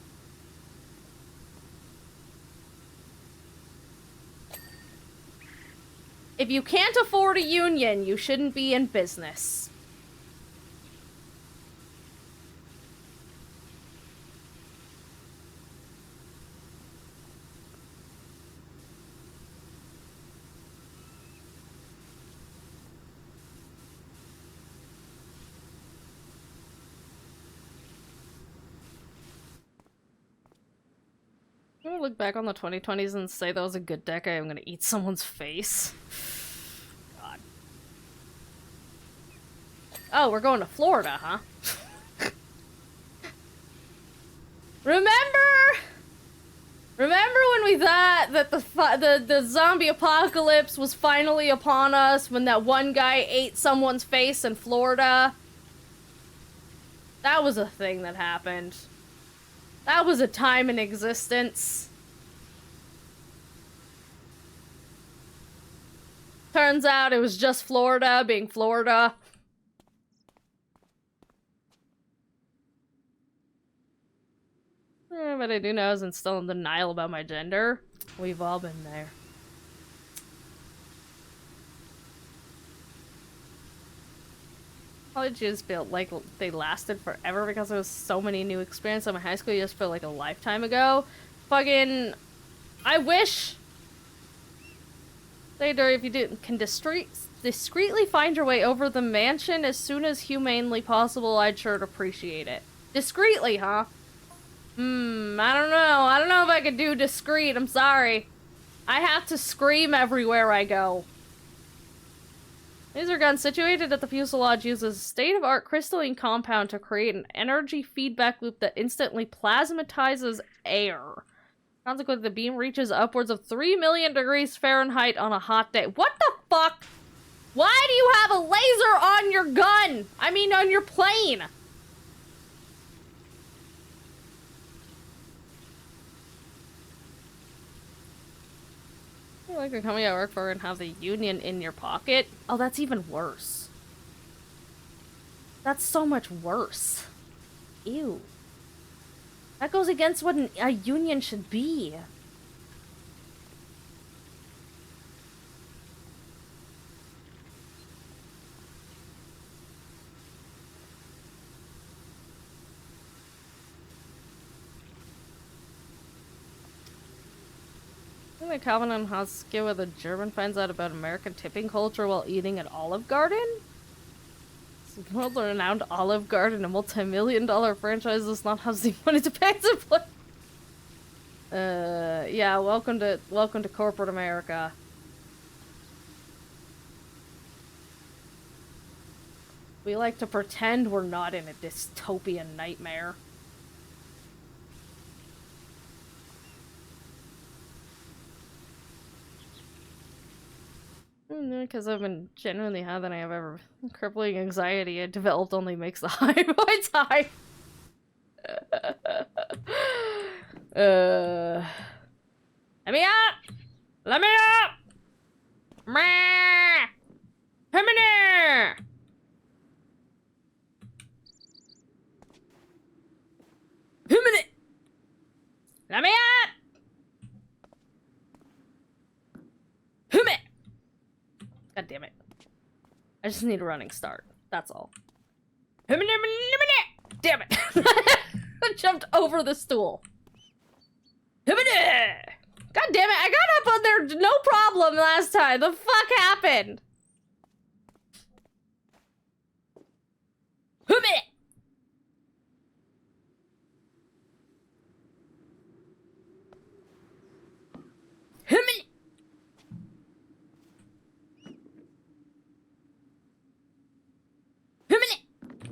Speaker 1: If you can't afford a union, you shouldn't be in business. I'm gonna look back on the 2020s and say that was a good decade. I'm gonna eat someone's face. God. Oh, we're going to Florida, huh? Remember when we thought that the zombie apocalypse was finally upon us when that one guy ate someone's face in Florida? That was a thing that happened. That was a time in existence. Turns out it was just Florida being Florida. But I do know I was still in denial about my gender. We've all been there. Colleges felt like they lasted forever because there was so many new experiences in my high school. You just felt like a lifetime ago. Fucking, I wish later if you can discreetly find your way over the mansion as soon as humanely possible. I'd sure appreciate it. Discreetly, huh? I don't know. I don't know if I could do discreet. I'm sorry. I have to scream everywhere I go. Laser gun situated at the fuselage uses a state-of-art crystalline compound to create an energy feedback loop that instantly plasmatizes air. Consequently, the beam reaches upwards of 3 million degrees Fahrenheit on a hot day. What the fuck? Why do you have a laser on your gun? I mean, on your plane. Like the company I work for and have the union in your pocket. Oh, that's even worse. That's so much worse. Ew. That goes against what a union should be. The Calvin and Husky where the German finds out about American tipping culture while eating at Olive Garden? It's a world-renowned Olive Garden, a multi-million-dollar franchise, does not have the money to pay to play. Yeah, welcome to corporate America. We like to pretend we're not in a dystopian nightmare. Because I've been genuinely higher than I have ever. Crippling anxiety I developed only makes the high points high. Let me up! Let me up! Meh! Come in here! Let me up! God damn it. I just need a running start. That's all. Damn it! I jumped over the stool. God damn it! I got up on there no problem last time. The fuck happened?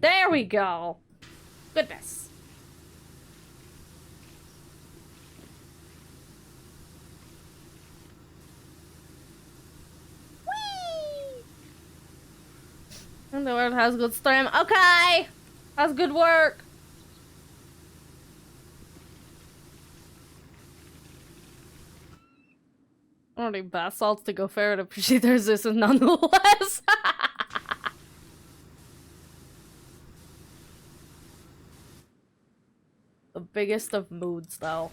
Speaker 1: There we go. Goodness. Whee! And the world has good stream. Okay! That's good work. I don't need bath salts to go fair and appreciate their existence nonetheless. The biggest of moods, though.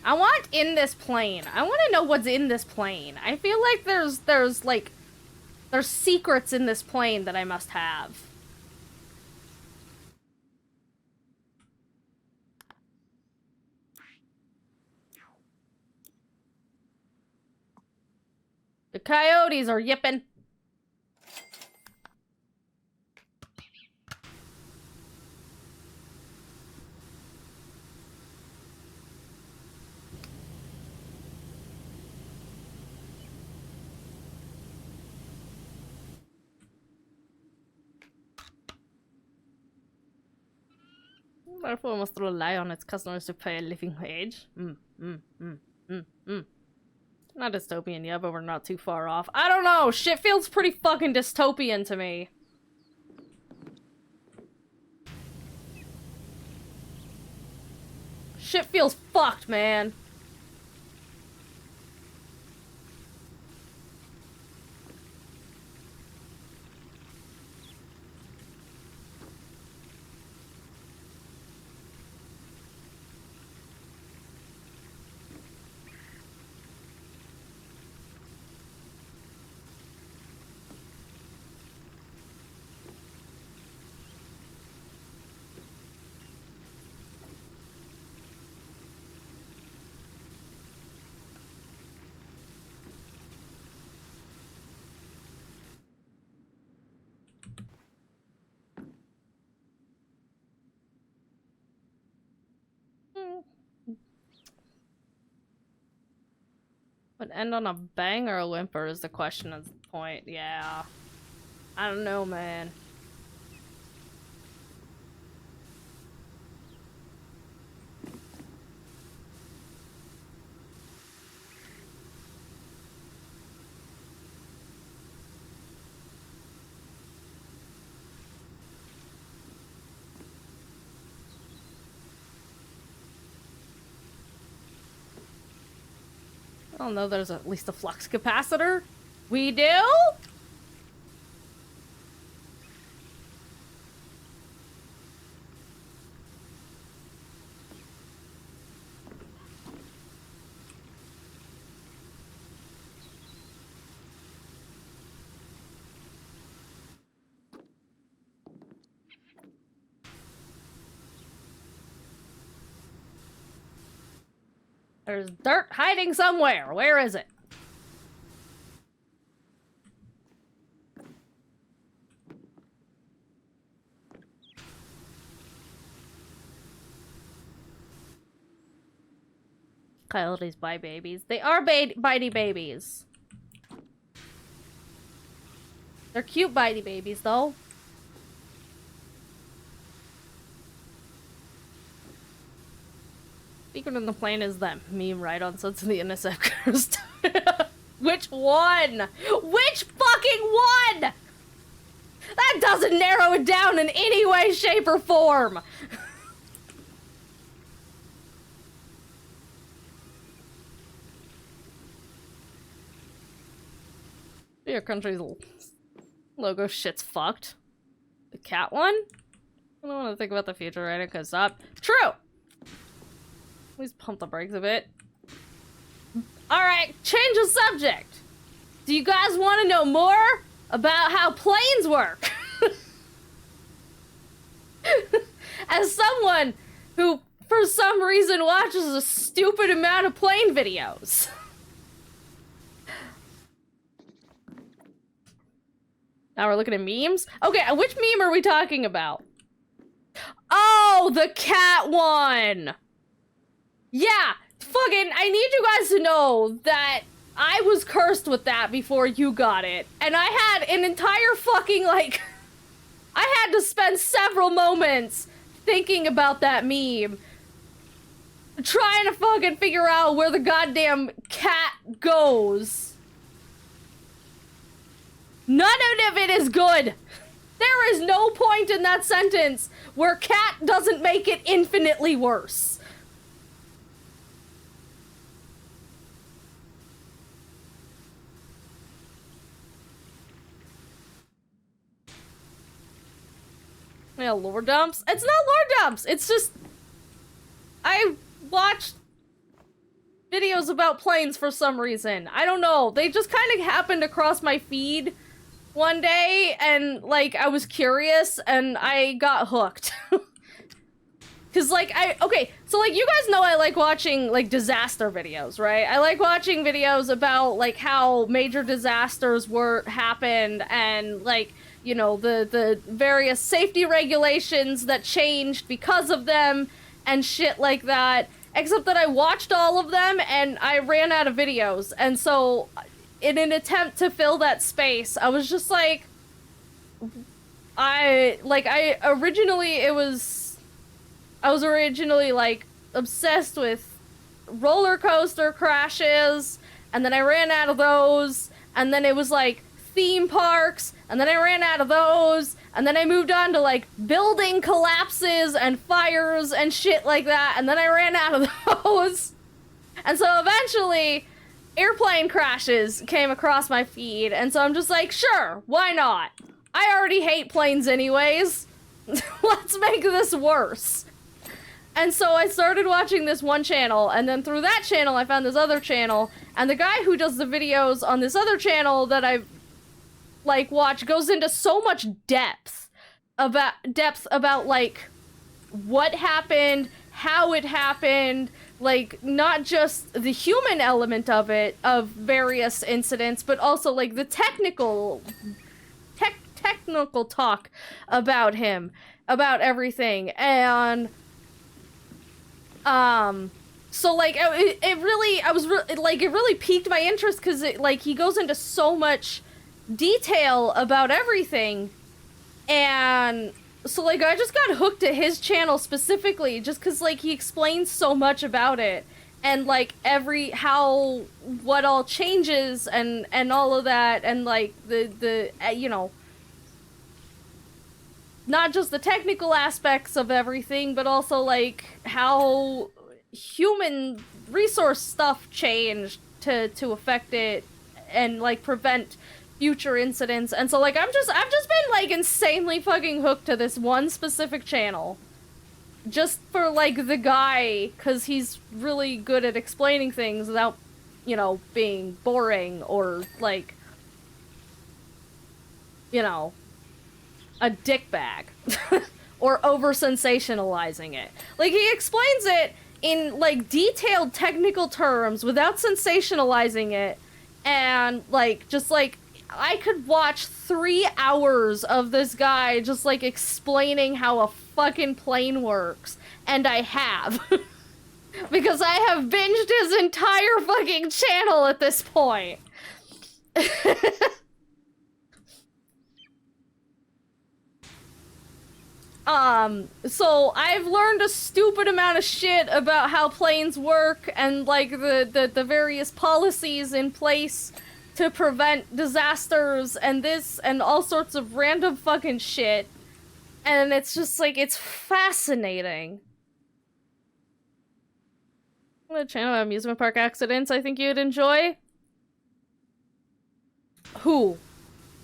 Speaker 1: I want in this plane. I want to know what's in this plane. I feel like there's secrets in this plane that I must have. The coyotes are yipping. Therefore, must rely on its customers to pay a living wage. Not dystopian yet, but we're not too far off. I don't know! Shit feels pretty fucking dystopian to me. Shit feels fucked, man. Would end on a bang or a whimper is the question at the point. Yeah. I don't know, man. I don't know, there's at least a flux capacitor. We do? There's dirt hiding somewhere. Where is it? Coyotes buy babies. They are bitey babies. They're cute bitey babies, though. Secret in the Plane is that meme right on Sons of the NSF Cursed. Which one? Which fucking one? That doesn't narrow it down in any way, shape, or form. Your country's logo shit's fucked. The cat one? I don't want to think about the future right now, because true! Please pump the brakes a bit. Alright, change the subject! Do you guys want to know more about how planes work? As someone who, for some reason, watches a stupid amount of plane videos. Now we're looking at memes? Okay, which meme are we talking about? Oh, the cat one! Yeah, fucking, I need you guys to know that I was cursed with that before you got it. And I had an entire fucking, like... I had to spend several moments thinking about that meme. Trying to fucking figure out where the goddamn cat goes. None of it is good. There is no point in that sentence where cat doesn't make it infinitely worse. Yeah, lore dumps? It's not lore dumps! It's just... I watched videos about planes for some reason. I don't know. They just kind of happened across my feed one day, and, like, I was curious, and I got hooked. Cause, like, okay, so, like, you guys know I like watching, like, disaster videos, right? I like watching videos about, like, how major disasters happened, and, like, you know, the various safety regulations that changed because of them, and shit like that. Except that I watched all of them, and I ran out of videos, and so, in an attempt to fill that space, I was just like... I was originally, like, obsessed with roller coaster crashes, and then I ran out of those, and then it was, like, theme parks, and then I ran out of those, and then I moved on to, like, building collapses and fires and shit like that, and then I ran out of those. And so eventually, airplane crashes came across my feed, and so I'm just like, sure, why not? I already hate planes anyways. Let's make this worse. And so I started watching this one channel, and then through that channel I found this other channel, and the guy who does the videos on this other channel that I've like watch goes into so much depth about like what happened, how it happened, like not just the human element of it, of various incidents, but also like the technical talk about him, about everything. And so like it really piqued my interest, because it like he goes into so much detail about everything, and so like I just got hooked to his channel specifically just because like he explains so much about it, and like what all changes and all of that, and like the you know, not just the technical aspects of everything, but also like how human resource stuff changed to affect it and like prevent future incidents. And so like I've just been like insanely fucking hooked to this one specific channel just for like the guy, because he's really good at explaining things without, you know, being boring or like, you know, a dick bag or over sensationalizing it. Like he explains it in like detailed technical terms without sensationalizing it, and like just like I could watch 3 hours of this guy just like explaining how a fucking plane works, and I have. Because I have binged his entire fucking channel at this point. So I've learned a stupid amount of shit about how planes work and like the various policies in place to prevent disasters and this and all sorts of random fucking shit. And it's just like, it's fascinating. A channel of amusement park accidents I think you'd enjoy? Who?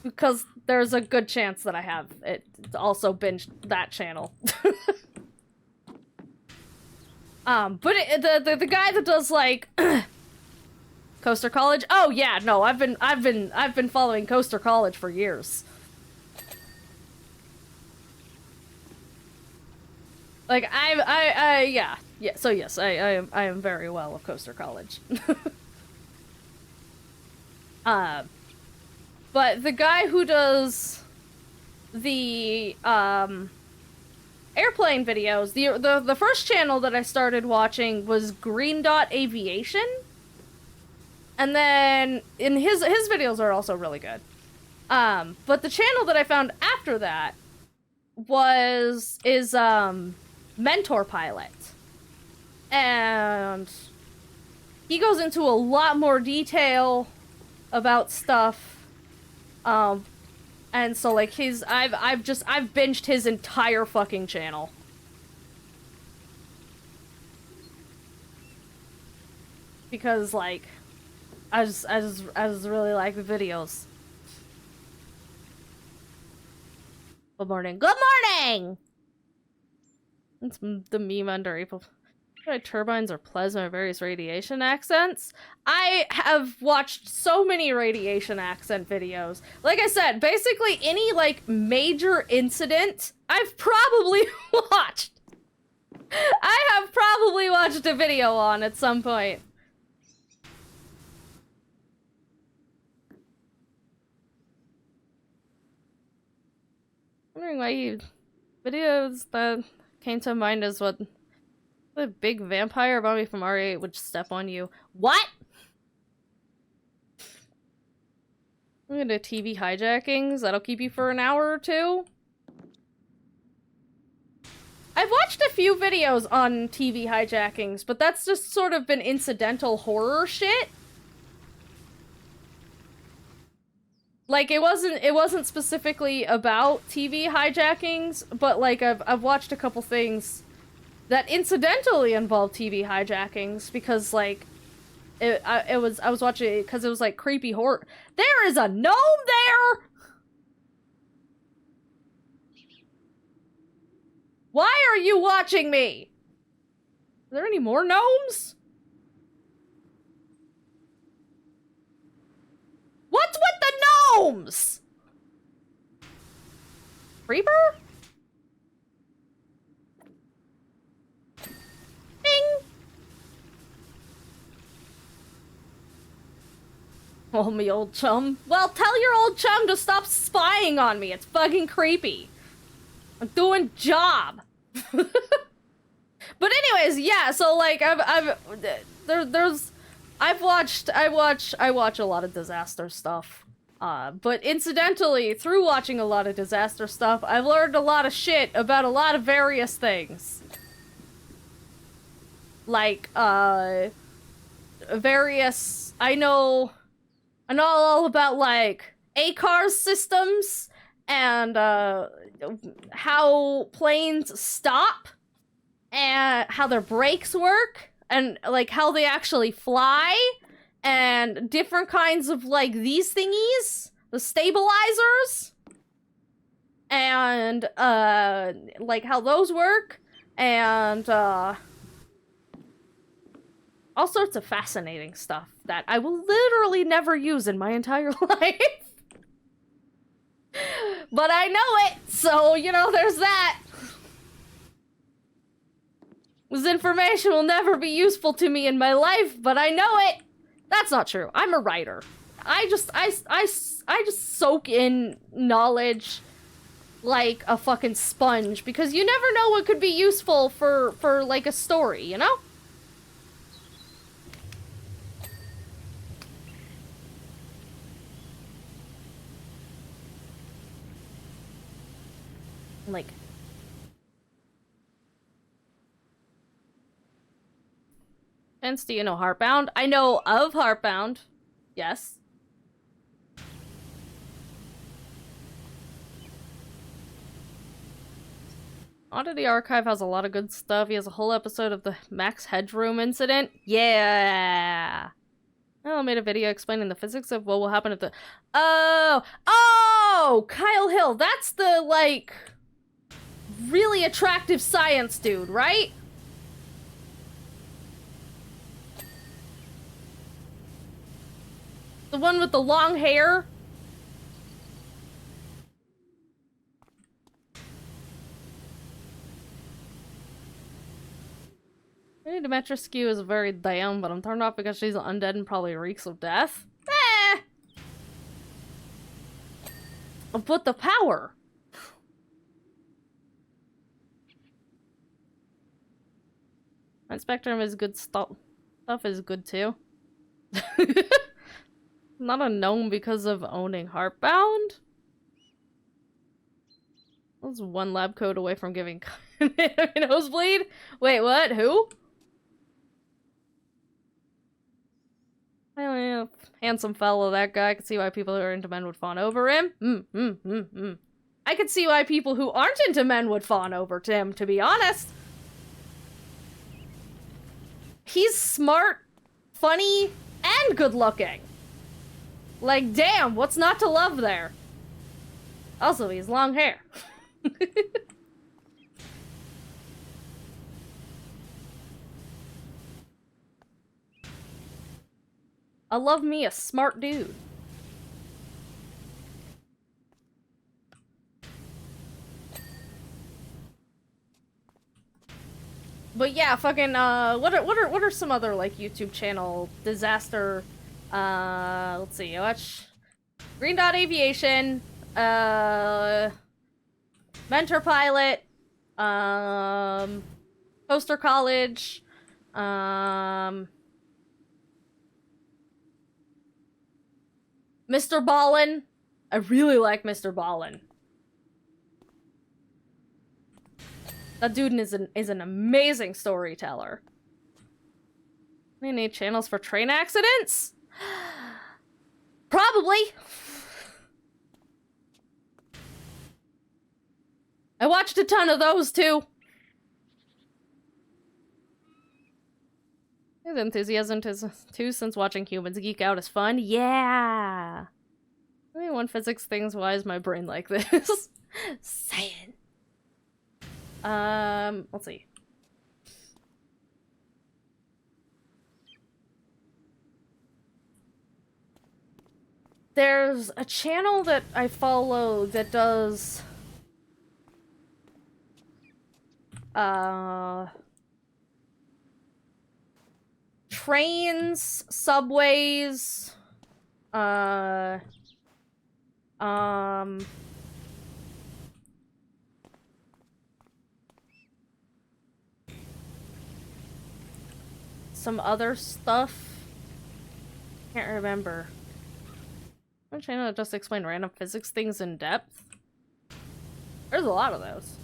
Speaker 1: Because there's a good chance that I have it also binged that channel. But the guy that does like Coaster College? Oh yeah, no, I've been following Coaster College for years. Like yeah, so yes, I am very well of Coaster College. But the guy who does the airplane videos, the first channel that I started watching was Green Dot Aviation. And then his videos are also really good. But the channel that I found after that is Mentor Pilot. And he goes into a lot more detail about stuff. And so like I've binged his entire fucking channel. Because like I just really like the videos. Good morning. Good morning! It's the meme under April. Turbines are plasma or various radiation accents. I have watched so many radiation accent videos. Like I said, basically any like major incident I've probably watched. I have probably watched a video on at some point. Wondering why you videos that came to mind is what the big vampire mommy from R8 would step on you. What? I'm gonna TV hijackings. That'll keep you for an hour or two. I've watched a few videos on TV hijackings, but that's just sort of been incidental horror shit. Like it wasn't specifically about TV hijackings, but like I've watched a couple things that incidentally involved TV hijackings because like I was watching it because it was like creepy horror. There is a gnome there. Why are you watching me? Are there any more gnomes? What's with the gnomes? Creeper? Ding! Oh, me old chum. Well, tell your old chum to stop spying on me. It's fucking creepy. I'm doing job. But anyways, yeah, so like I watch a lot of disaster stuff. But incidentally, through watching a lot of disaster stuff, I've learned a lot of shit about a lot of various things. Like, various, I know all about, like, ACARS systems, and, how planes stop, and how their brakes work, and, like, how they actually fly, and different kinds of, like, these thingies, the stabilizers, and, like, how those work, and, all sorts of fascinating stuff that I will literally never use in my entire life. But I know it, so, you know, there's that. This information will never be useful to me in my life, but I know it. That's not true. I'm a writer. I just soak in knowledge like a fucking sponge, because you never know what could be useful for like a story, you know? Like, hence, do you know Heartbound? I know of Heartbound. Yes. Oddity Archive has a lot of good stuff. He has a whole episode of the Max Headroom incident. Yeah. I made a video explaining the physics of what will happen if the... Oh! Kyle Hill. That's the, like, really attractive science dude, right? The one with the long hair? Maybe Demetrescu is very down, but I'm turned off because she's undead and probably reeks of death. Eh! But the power! And Spectrum is good stuff. Stuff is good too. Not a gnome because of owning Heartbound? I was one lab coat away from giving a nosebleed? Wait, what? Who? Handsome fellow, that guy. I could see why people who are into men would fawn over him. I could see why people who aren't into men would fawn over him, to be honest. He's smart, funny, and good looking. Like, damn, what's not to love there? Also, he has long hair. I love me a smart dude. But yeah, fucking what are some other like YouTube channel disaster? Let's see. I watch Green Dot Aviation, Mentor Pilot, Poster College, Mr. Ballin. I really like Mr. Ballin. That dude is an amazing storyteller. We need channels for train accidents? Probably. I watched a ton of those too. His enthusiasm too since watching humans geek out is fun. Yeah. Only one physics thing's why is my brain like this? Saying. Let's see. There's a channel that I follow that does trains, subways, some other stuff. Can't remember. One channel that just explain random physics things in depth. There's a lot of those,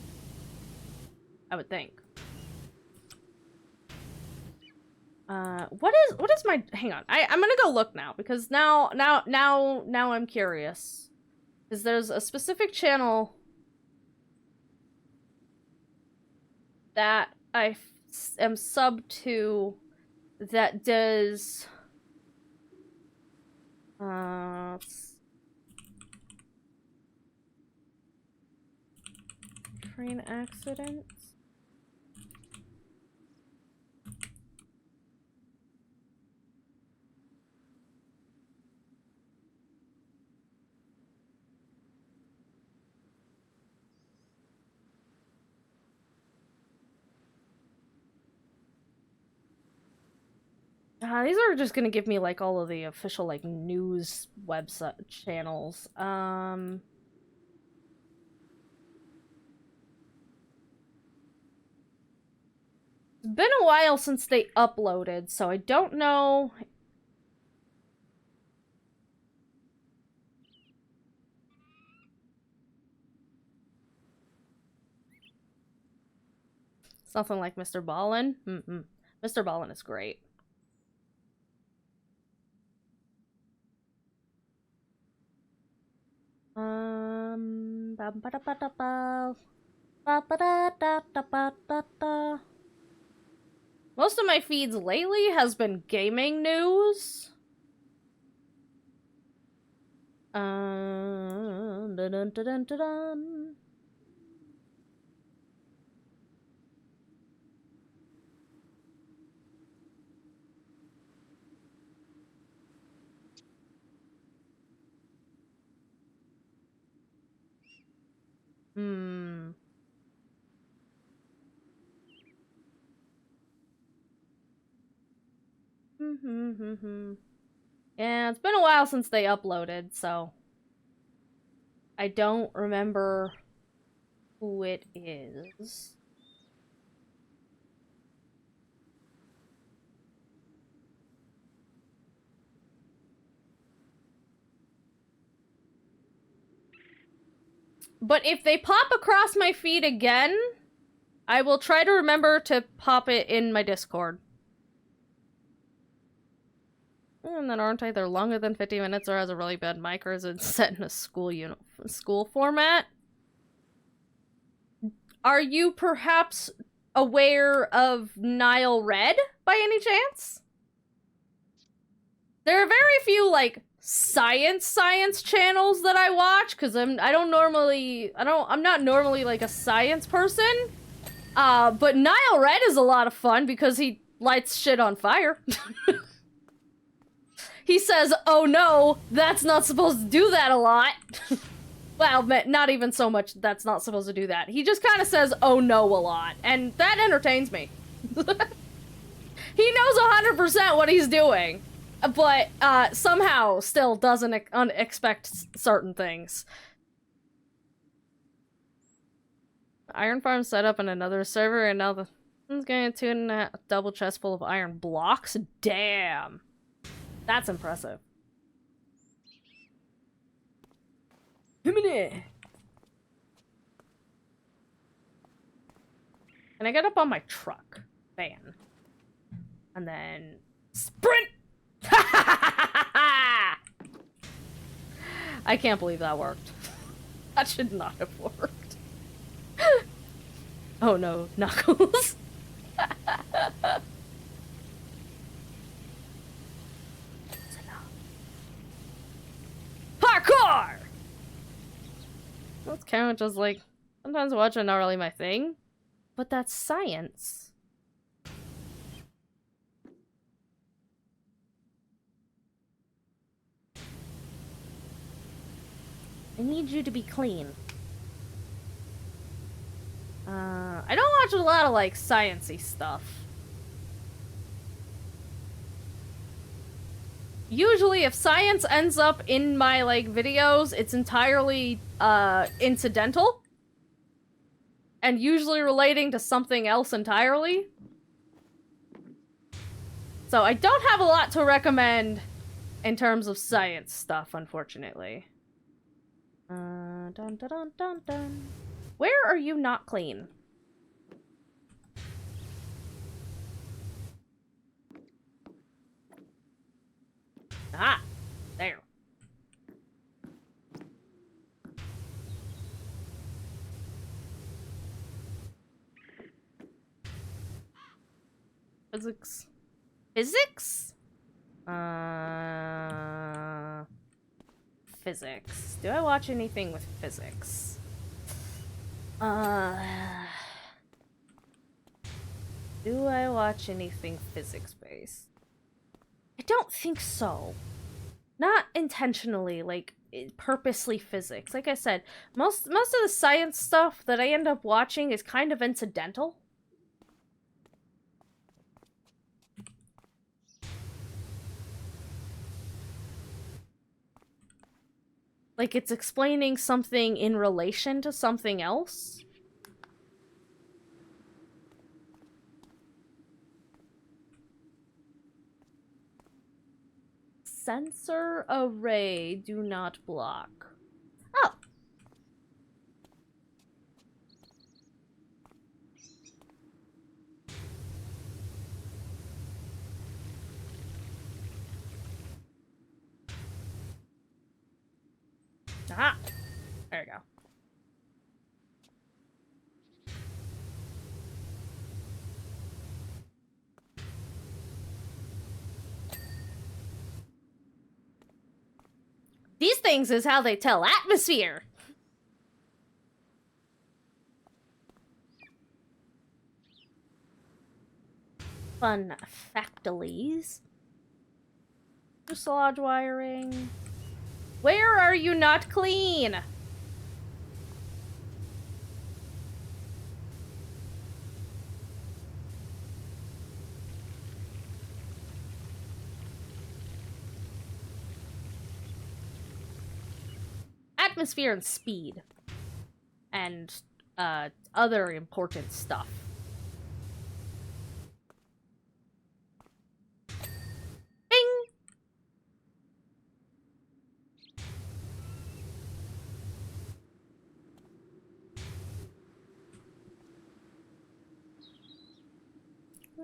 Speaker 1: I would think. What is my, hang on. I'm gonna go look now, because now I'm curious. Because there's a specific channel that I am subbed to that does train accidents. These are just gonna give me, like, all of the official, like, news website channels. It's been a while since they uploaded, so I don't know. Something like Mr. Ballin. Mr. Ballin is great. Most of my feeds lately has been gaming news. Dun, dun, dun, dun, dun, dun. Yeah, it's been a while since they uploaded, so I don't remember who it is. But if they pop across my feed again, I will try to remember to pop it in my Discord. And then aren't either longer than 50 minutes or has a really bad mic or is it set in a school format? Are you perhaps aware of Nile Red by any chance? There are very few, like, science channels that I watch, because I'm not normally, like, a science person. But Nile Red is a lot of fun because he lights shit on fire. He says, oh no, that's not supposed to do that a lot. Well, not even so much that's not supposed to do that. He just kind of says, oh no a lot, and that entertains me. He knows 100% what he's doing, but somehow still doesn't expect certain things. Iron farm set up in another server, and now the one's getting 2.5 double chest full of iron blocks? Damn. That's impressive. Can I get up on my truck? Van. And then... sprint! I can't believe that worked. That should not have worked. Oh no, Knuckles. Parkour! That's kind of just like, sometimes watching not really my thing, but that's science. I need you to be clean. I don't watch a lot of, like, science-y stuff. Usually, if science ends up in my, like, videos, it's entirely, incidental. And usually relating to something else entirely. So I don't have a lot to recommend in terms of science stuff, unfortunately. Dun dun dun dun dun. Where are you not clean? Ah, there. Physics. Physics? Physics. Do I watch anything with physics? Do I watch anything physics-based? I don't think so. Not intentionally, like, purposely physics. Like I said, most of the science stuff that I end up watching is kind of incidental. Like it's explaining something in relation to something else. Sensor array, do not block. Oh. Aha. There we go. These things is how they tell atmosphere. Fun factilies. Fuselage wiring. Where are you not clean? Atmosphere and speed. And, other important stuff. Bing!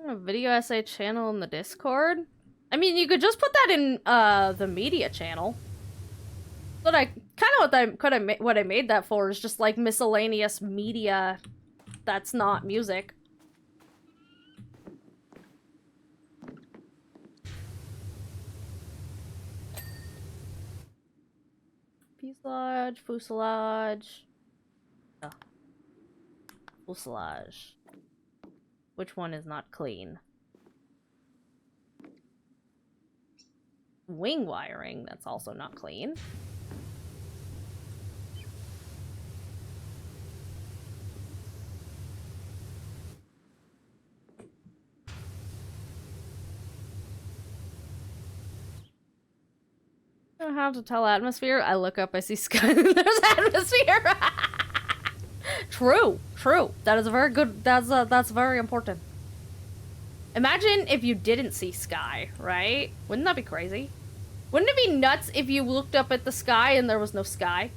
Speaker 1: A video essay channel in the Discord? I mean, you could just put that in, the media channel. But what I made that for is just like miscellaneous media that's not music. Fuselage. Oh. Fuselage. Which one is not clean? Wing wiring, that's also not clean. I don't know how to tell atmosphere. I look up, I see sky, there's atmosphere. True. That is a very good, that's very important. Imagine if you didn't see sky, right? Wouldn't that be crazy? Wouldn't it be nuts if you looked up at the sky and there was no sky?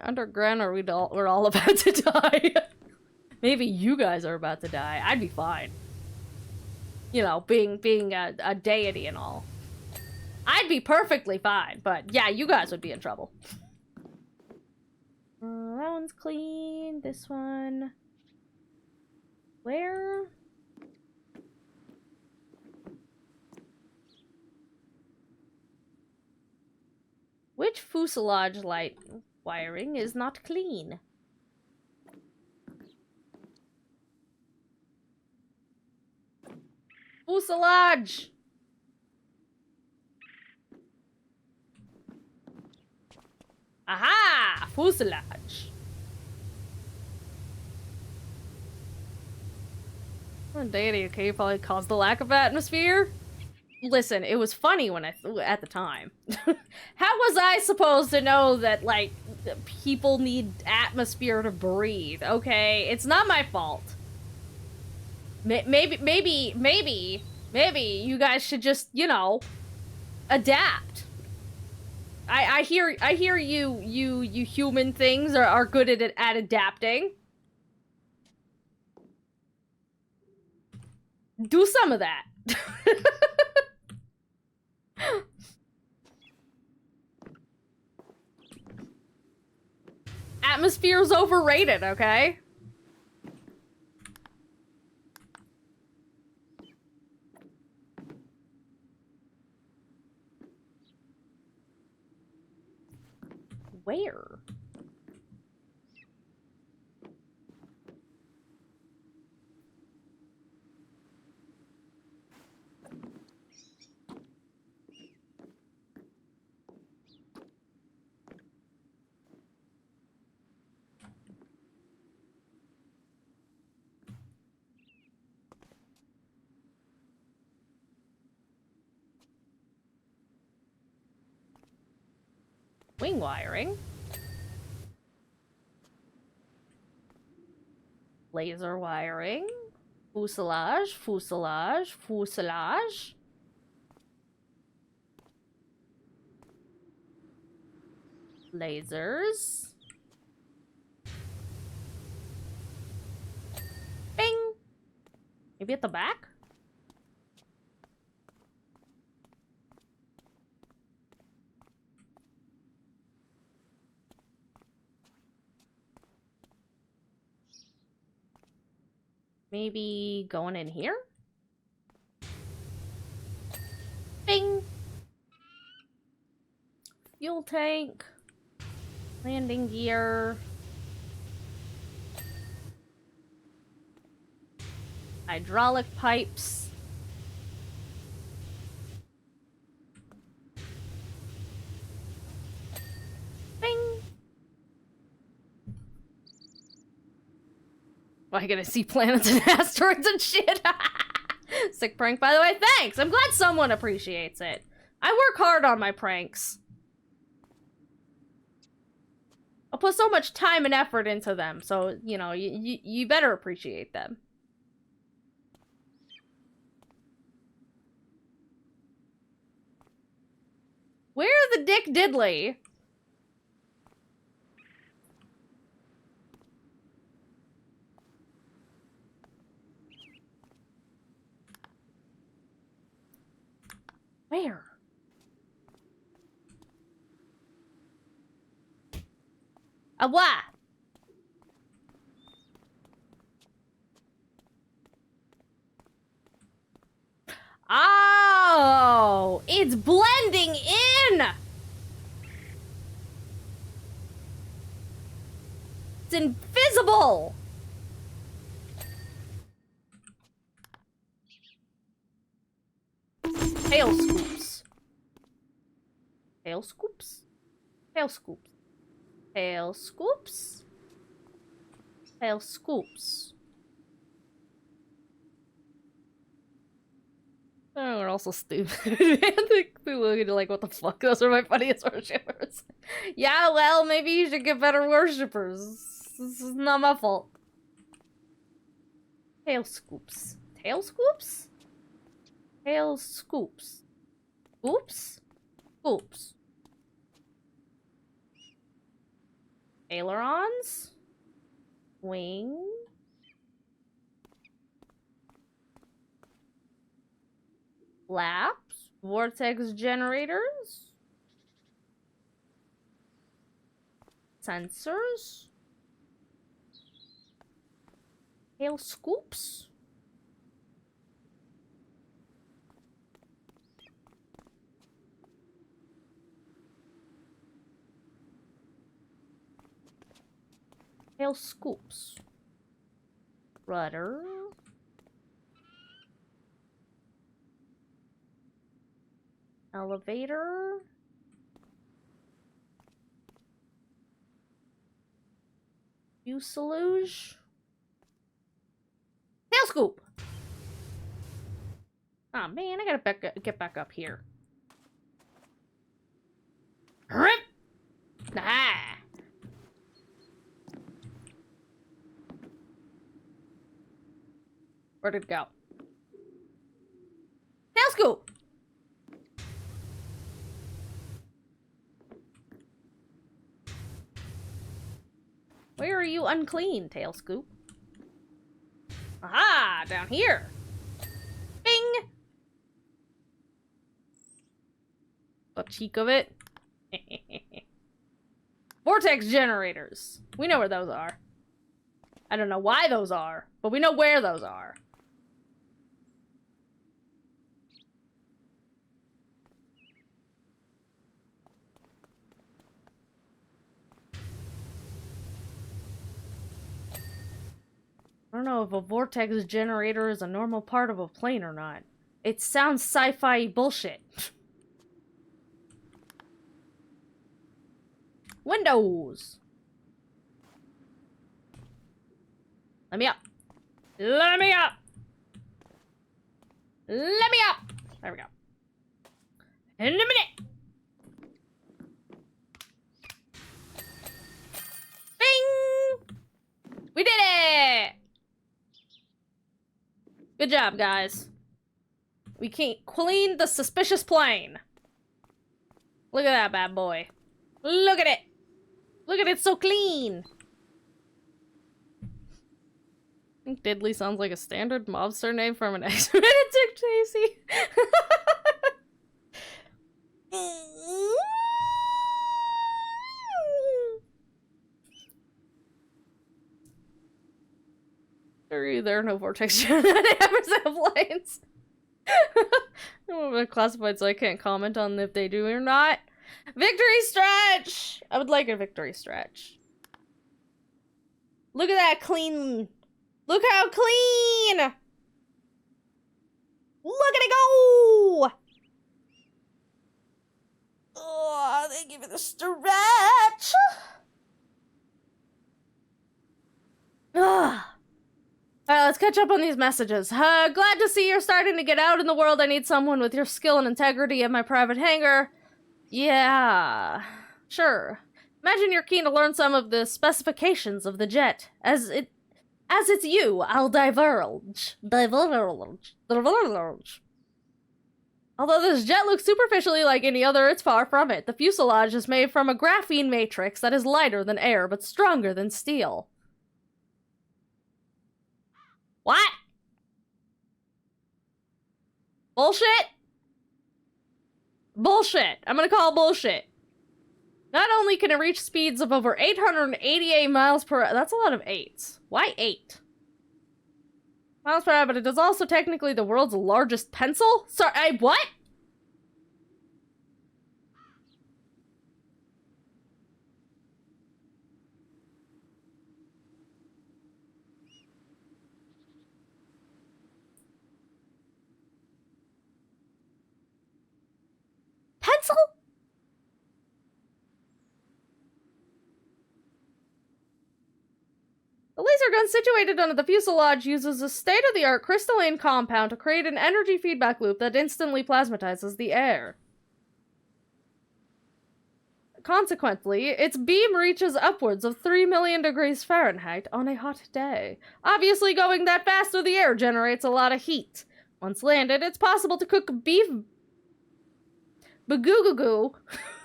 Speaker 1: Underground, or we're all about to die. Maybe you guys are about to die. I'd be fine. You know, being a deity and all. I'd be perfectly fine, but yeah, you guys would be in trouble. That one's clean. This one. Where? Which fuselage light wiring is not clean? Fuselage! Aha! Fuselage! Deity, okay, probably caused the lack of atmosphere. Listen, it was funny when at the time. How was I supposed to know that, like, people need atmosphere to breathe? Okay, it's not my fault. Maybe you guys should just, you know, adapt. I hear you human things are good at adapting. Do some of that. Atmosphere's overrated, okay? Where? Wing wiring. Laser wiring. Fuselage, fuselage, fuselage. Lasers. Bing! Maybe at the back? Maybe going in here? Bing! Fuel tank. Landing gear. Hydraulic pipes. Bing! Why are you gonna see planets and asteroids and shit? Sick prank, by the way. Thanks! I'm glad someone appreciates it. I work hard on my pranks. I'll put so much time and effort into them, so, you know, you better appreciate them. Where the dick diddly? Where? What? Oh, it's blending in. It's invisible. Tail scoops. Tail scoops. Tail scoops. Tail scoops. Tail scoops. Oh, we're also stupid. They're looking like, what the fuck? Those are my funniest worshippers. Yeah, well, maybe you should get better worshippers. This is not my fault. Tail scoops. Tail scoops? Tail scoops. Scoops? Scoops. Ailerons? Wing? Flaps? Vortex generators? Sensors? Tail scoops? Tail scoops. Rudder. Elevator. Fuselage. Tail scoop. Oh man, I gotta get back up here. Rip. Ah. Where'd it go? Tail scoop! Where are you unclean, Tail scoop? Aha! Down here! Bing! A cheek of it. Vortex generators! We know where those are. I don't know why those are, but we know where those are. I don't know if a vortex generator is a normal part of a plane or not. It sounds sci-fi bullshit. Windows! Let me up. Let me up! Let me up! There we go. In a minute! Good job, guys. We can't clean the suspicious plane. Look at that bad boy. Look at it. Look at it, so clean. I think Diddley sounds like a standard mobster name from an X-rated Tasty. There are no vortex planes. I'm classified, so I can't comment on if they do or not. Victory stretch! I would like a victory stretch. Look at that clean. Look how clean! Look at it go! Oh, they give it a stretch. Ugh. Alright, let's catch up on these messages. Glad to see you're starting to get out in the world. I need someone with your skill and integrity in my private hangar. Yeah, sure. Imagine you're keen to learn some of the specifications of the jet. As it's you, I'll divulge. Although this jet looks superficially like any other, it's far from it. The fuselage is made from a graphene matrix that is lighter than air, but stronger than steel. What? Bullshit? Bullshit. I'm gonna call bullshit. Not only can it reach speeds of over 888 miles per hour. That's a lot of 8s. Why 8? Miles per hour, but it is also technically the world's largest pencil? Sorry, what? Pencil? The laser gun situated under the fuselage uses a state-of-the-art crystalline compound to create an energy feedback loop that instantly plasmatizes the air. Consequently, its beam reaches upwards of 3 million degrees Fahrenheit on a hot day. Obviously, going that fast through the air generates a lot of heat. Once landed, it's possible to cook beef bagoo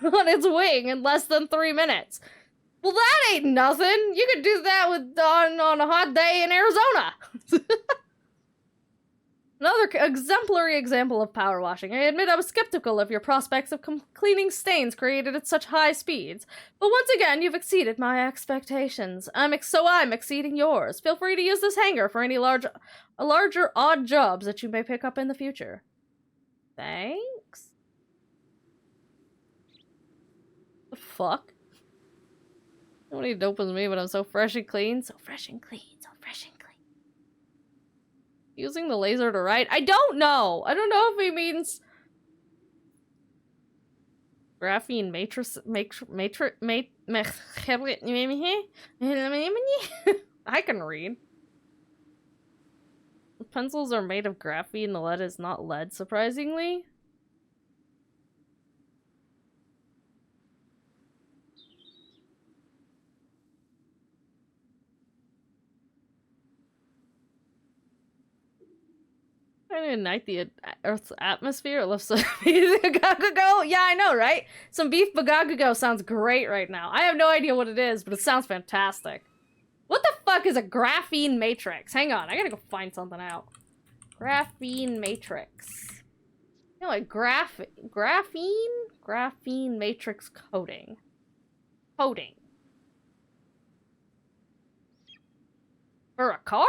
Speaker 1: on its wing in less than 3 minutes. Well, that ain't nothing. You could do that with on a hot day in Arizona. Another exemplary example of power washing. I admit I was skeptical of your prospects of cleaning stains created at such high speeds, but once again, you've exceeded my expectations. I'm exceeding yours. Feel free to use this hangar for any larger odd jobs that you may pick up in the future. Thanks. The fuck? Nobody dopes me, but I'm so fresh and clean. So fresh and clean. So fresh and clean. Using the laser to write? I don't know. I don't know if he means graphene matrix. I can read. The pencils are made of graphene. The lead is not lead, surprisingly. Trying to ignite the Earth's atmosphere. It looks so bagagago. Yeah, I know, right? Some beef bagagago sounds great right now. I have no idea what it is, but it sounds fantastic. What the fuck is a graphene matrix? Hang on, I gotta go find something out. Graphene matrix. You know, like graphene matrix coating. Coating. For a car?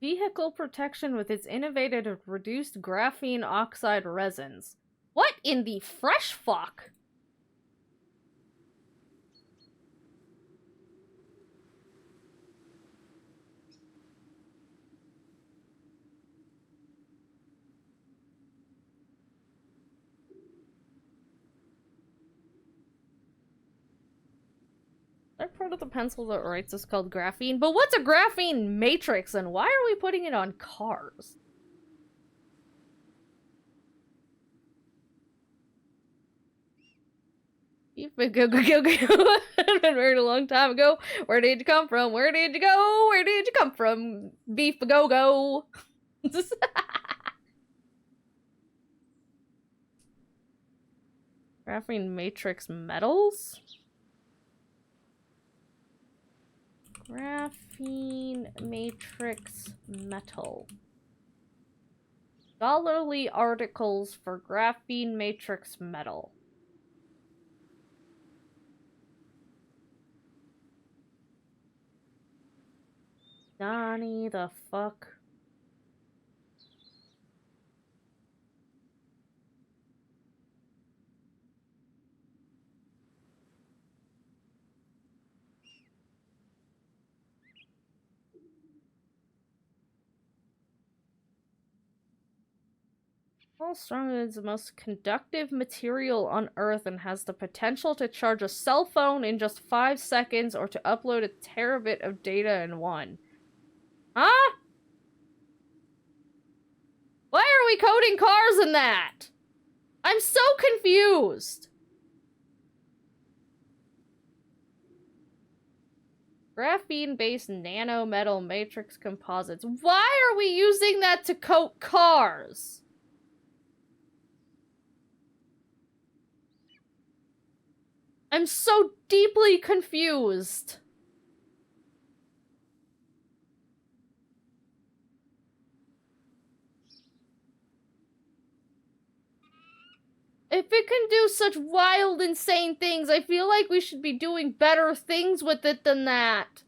Speaker 1: Vehicle protection with its innovative reduced graphene oxide resins. What in the fresh fuck? That part of the pencil that writes is called graphene. But what's a graphene matrix and why are we putting it on cars? Go, go, go, go. Been married a long time ago. Where did you come from? Where did you go? Where did you come from? Beef go go. Graphene matrix metals? Graphene matrix metal. Scholarly articles for graphene matrix metal. Donnie the fuck? Strong is the most conductive material on Earth and has the potential to charge a cell phone in just 5 seconds or to upload a terabit of data in one. Huh? Why are we coding cars in that? I'm so confused. Graphene-based nanometal matrix composites. Why are we using that to coat cars? I'm so deeply confused. If it can do such wild, insane things, I feel like we should be doing better things with it than that.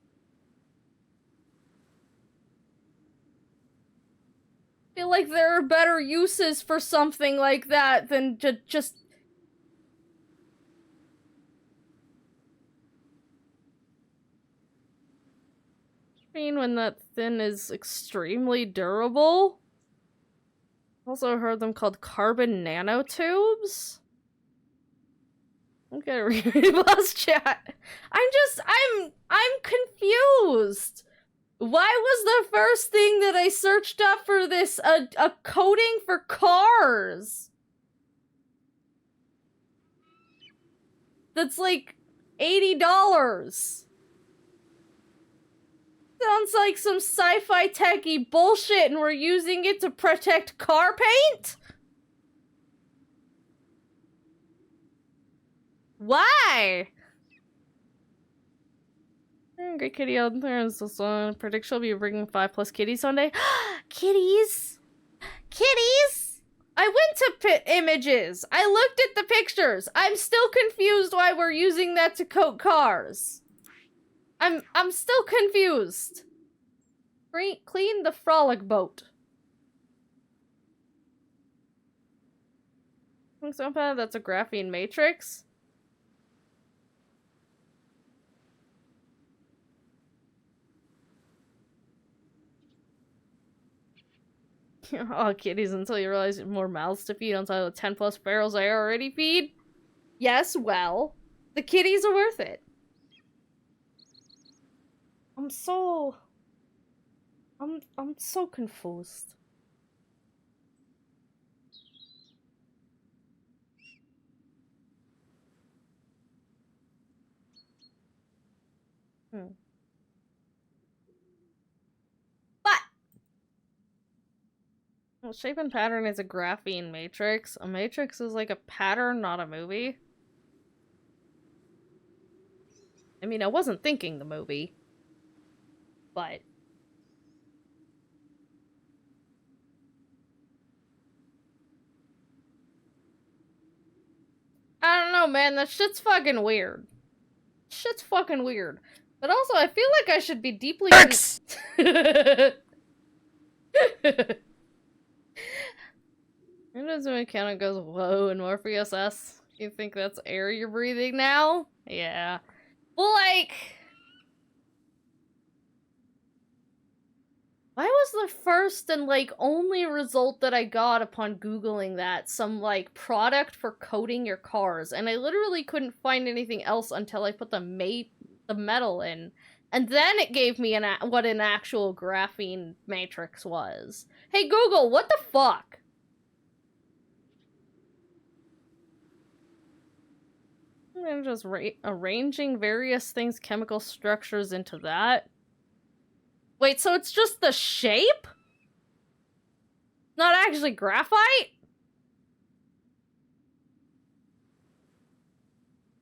Speaker 1: I feel like there are better uses for something like that than just... I mean, when that thing is extremely durable? Also heard them called carbon nanotubes? I'm gonna read last chat. I'm confused. Why was the first thing that I searched up for this a coating for cars? That's like $80. Sounds like some sci-fi techie bullshit and we're using it to protect car paint? Why? Great kitty out there is this one. Predict she'll be bringing 5+ kitties Sunday. Kitties! Kitties! I went to images. I looked at the pictures. I'm still confused why we're using that to coat cars. I'm still confused. Clean the frolic boat. That's a graphene matrix. Oh, kitties, until you realize more mouths to feed on top of the 10+ barrels I already feed. Yes, well, the kitties are worth it. I'm so confused. But well, shape and pattern is a graphene matrix. A matrix is like a pattern, not a movie. I mean, I wasn't thinking the movie, but I don't know, man. That shit's fucking weird. Shit's fucking weird. But also, I feel like I should be deeply... It doesn't count. It goes, whoa, and Morpheus S. You think that's air you're breathing now? Yeah. Well, like... Why was the first and, like, only result that I got upon Googling that some, like, product for coating your cars? And I literally couldn't find anything else until I put the metal in. And then it gave me what an actual graphene matrix was. Hey, Google, what the fuck? And just arranging various things, chemical structures into that. Wait, so it's just the shape? Not actually graphite?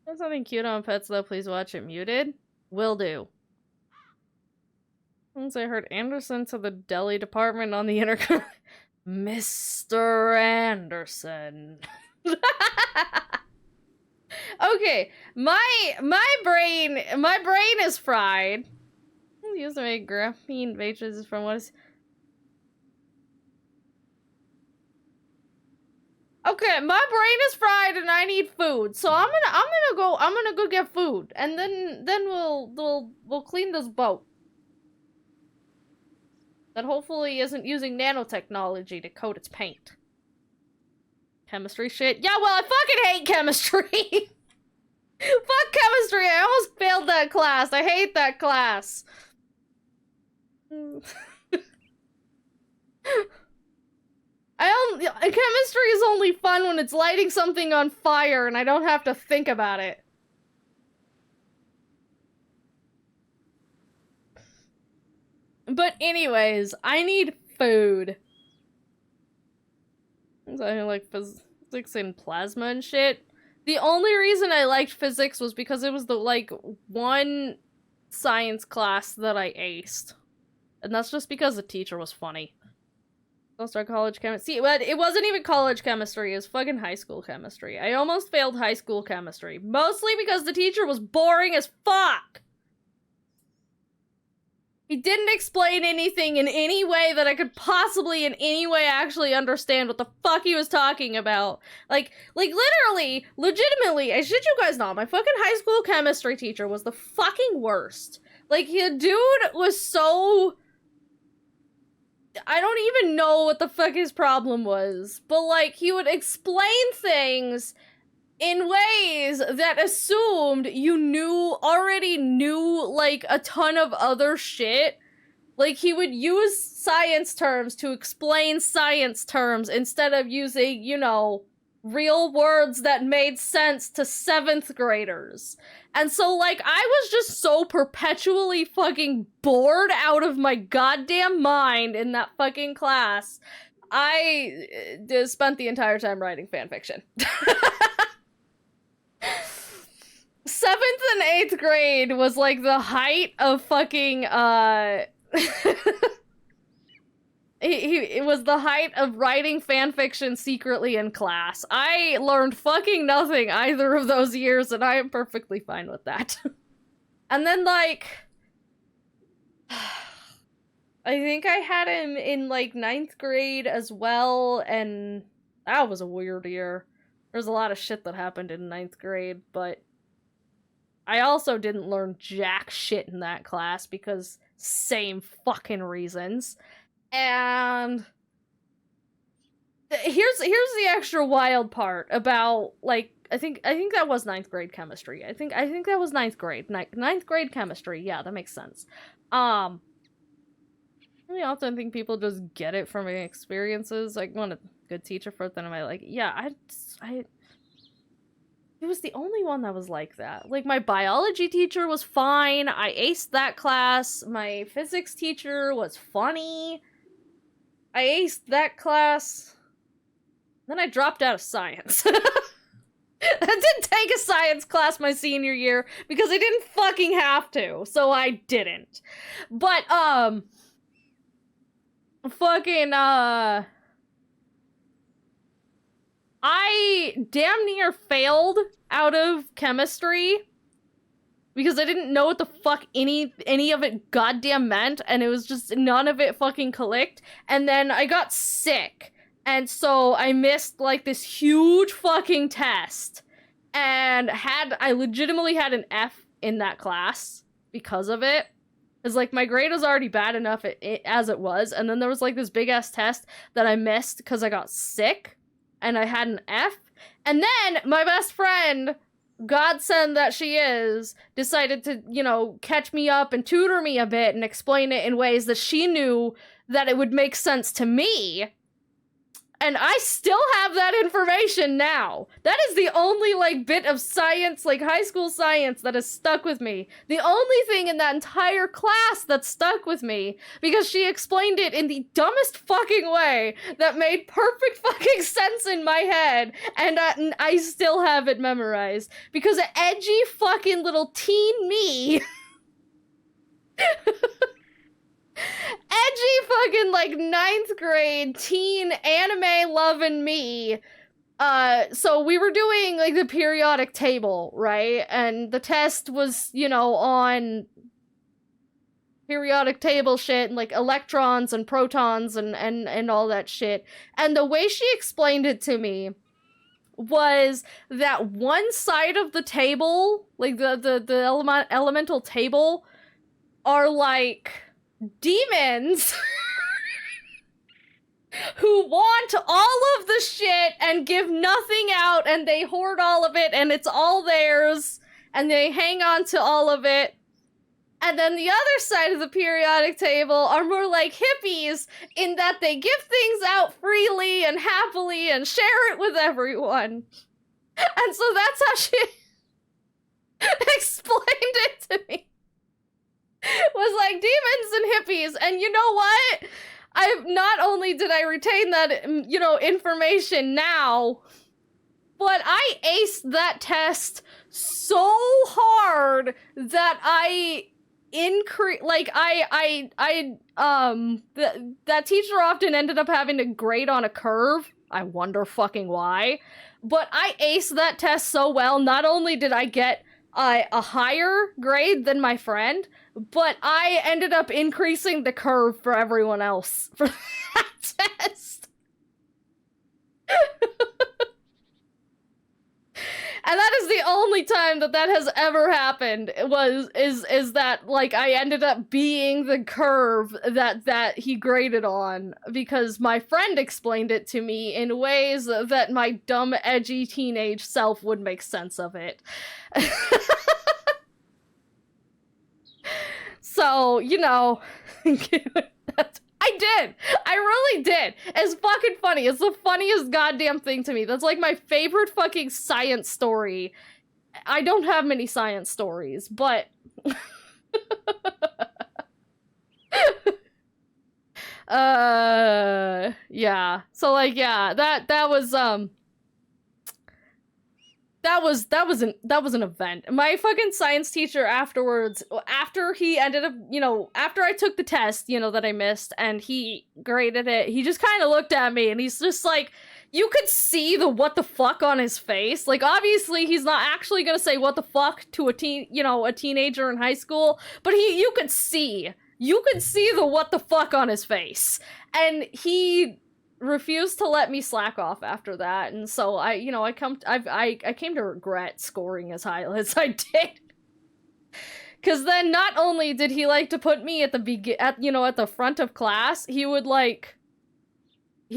Speaker 1: There's something cute on Pets though, please watch it muted. Will do. Once I heard Anderson to the deli department on the intercom. Mr. Anderson. Okay, my brain is fried. I'm used to make graphene matrices from what is. Okay, my brain is fried and I need food, so I'm gonna go get food, and then we'll clean this boat. That hopefully isn't using nanotechnology to coat its paint. Chemistry shit. Yeah, well, I fucking hate chemistry. Fuck chemistry. I almost failed that class. I hate that class. Chemistry is only fun when it's lighting something on fire and I don't have to think about it. But anyways, I need food. I like physics and plasma and shit. The only reason I liked physics was because it was the, like, one science class that I aced. And that's just because the teacher was funny. Don't start college chemistry. See, but it wasn't even college chemistry, it was fucking high school chemistry. I almost failed high school chemistry. Mostly because the teacher was boring as fuck! He didn't explain anything in any way that I could possibly in any way actually understand what the fuck he was talking about. Like literally, legitimately, I shit you guys not, my fucking high school chemistry teacher was the fucking worst. Like, the dude was so... I don't even know what the fuck his problem was, but, like, he would explain things in ways that assumed you already knew, like, a ton of other shit. Like, he would use science terms to explain science terms instead of using, you know, real words that made sense to 7th graders. And so, like, I was just so perpetually fucking bored out of my goddamn mind in that fucking class. I spent the entire time writing fanfiction. 7th and 8th grade was, like, the height of fucking, it was the height of writing fanfiction secretly in class. I learned fucking nothing either of those years, and I am perfectly fine with that. And then, like... I think I had him in, like, 9th grade as well, and that was a weird year. There's a lot of shit that happened in 9th grade, but I also didn't learn jack shit in that class because same fucking reasons. And here's the extra wild part about, like, I think that was 9th grade chemistry. I think that was 9th grade. 9th grade chemistry. Yeah, that makes sense. I often think people just get it from experiences. Like, want a good teacher for it, then am I like, yeah, it was the only one that was like that. Like, my biology teacher was fine. I aced that class. My physics teacher was funny. I aced that class. Then I dropped out of science. I didn't take a science class my senior year because I didn't fucking have to, so I didn't. But, I damn near failed out of chemistry because I didn't know what the fuck any of it goddamn meant, and it was just none of it fucking clicked. And then I got sick, and so I missed, like, this huge fucking test, and I legitimately had an F in that class because of it. It's like, my grade was already bad enough as it was, and then there was, like, this big-ass test that I missed because I got sick, and I had an F, and then my best friend, godsend that she is, decided to, you know, catch me up and tutor me a bit and explain it in ways that she knew that it would make sense to me. And I still have that information now. That is the only, like, bit of science, like, high school science that has stuck with me. The only thing in that entire class that stuck with me, because she explained it in the dumbest fucking way that made perfect fucking sense in my head, and I still have it memorized. Because edgy fucking little teen me... edgy fucking, like, 9th grade teen anime loving me. So we were doing, like, the periodic table, right? And the test was, you know, on periodic table shit and, like, electrons and protons and all that shit. And the way she explained it to me was that one side of the table, like the elemental table, are, like, demons who want all of the shit and give nothing out, and they hoard all of it and it's all theirs and they hang on to all of it. And then the other side of the periodic table are more like hippies in that they give things out freely and happily and share it with everyone. And so that's how she explained it to me. Was like demons and hippies, and you know what? Not only did I retain that, you know, information now, but I aced that test so hard that I that teacher often ended up having to grade on a curve. I wonder fucking why. But I aced that test so well, not only did I get a higher grade than my friend, but I ended up increasing the curve for everyone else for that test. And that is the only time that has ever happened, is that, like, I ended up being the curve that he graded on, because my friend explained it to me in ways that my dumb, edgy teenage self would make sense of it. So, you know, I did. I really did. It's fucking funny. It's the funniest goddamn thing to me. That's like my favorite fucking science story. I don't have many science stories, but... yeah. So, like, yeah, that was an event. My fucking science teacher afterwards, after he ended up, you know, after I took the test, you know, that I missed, and he graded it, he just kind of looked at me and he's just like, you could see the what the fuck on his face. Like, obviously he's not actually gonna say what the fuck to a teenager in high school, but you could see the what the fuck on his face. And he refused to let me slack off after that, and so I came to regret scoring as high as I did. Cause then not only did he like to put me at the front of class, he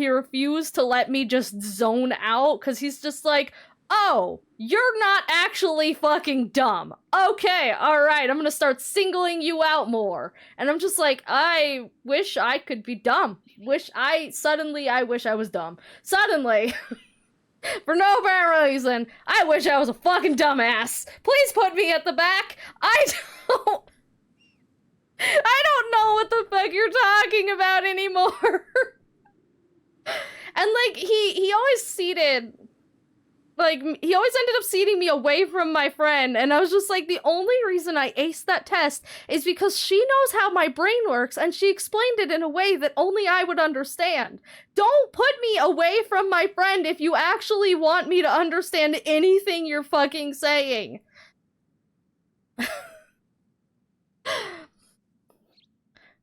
Speaker 1: refused to let me just zone out, cause he's just like, oh, you're not actually fucking dumb. Okay, alright, I'm gonna start singling you out more. And I'm just like, I wish I could be dumb. I wish I was dumb. Suddenly, for no apparent reason, I wish I was a fucking dumbass. Please put me at the back. I don't know what the fuck you're talking about anymore. And, like, he always ended up seating me away from my friend, and I was just like, the only reason I aced that test is because she knows how my brain works, and she explained it in a way that only I would understand. Don't put me away from my friend if you actually want me to understand anything you're fucking saying. It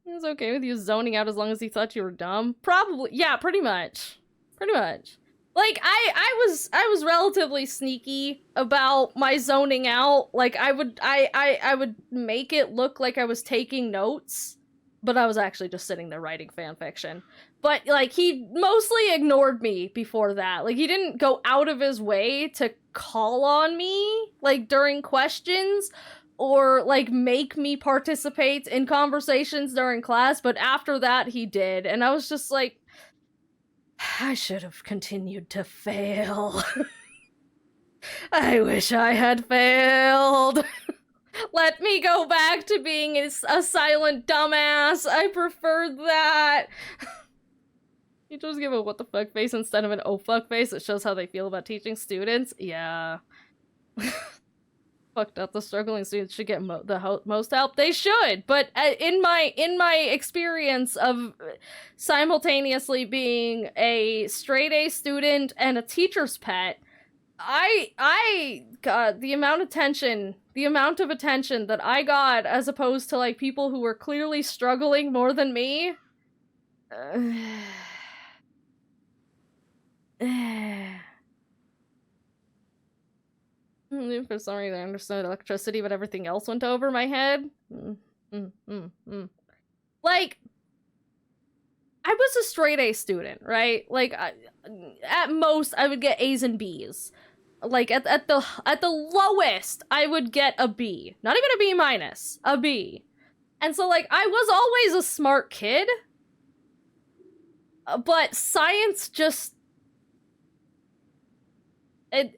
Speaker 1: was okay with you zoning out as long as he thought you were dumb? Probably, yeah, pretty much. Pretty much. Like, I was relatively sneaky about my zoning out. Like, I would make it look like I was taking notes, but I was actually just sitting there writing fanfiction. But, like, he mostly ignored me before that. Like, he didn't go out of his way to call on me, like, during questions, or, like, make me participate in conversations during class, but after that, he did. And I was just like... I should have continued to fail. I wish I had failed. Let me go back to being a silent dumbass. I preferred that. You just give a what the fuck face instead of an oh fuck face. It shows how they feel about teaching students. Yeah. Fucked up. The struggling students should get the most help. They should, but in my experience of simultaneously being a straight A student and a teacher's pet, God, the amount of attention that I got as opposed to like people who were clearly struggling more than me. For some reason, I understood electricity, but everything else went over my head. Like, I was a straight A student, right? Like, at most, I would get A's and B's. Like, at the lowest, I would get a B. Not even a B minus, a B. And so, like, I was always a smart kid. But science just...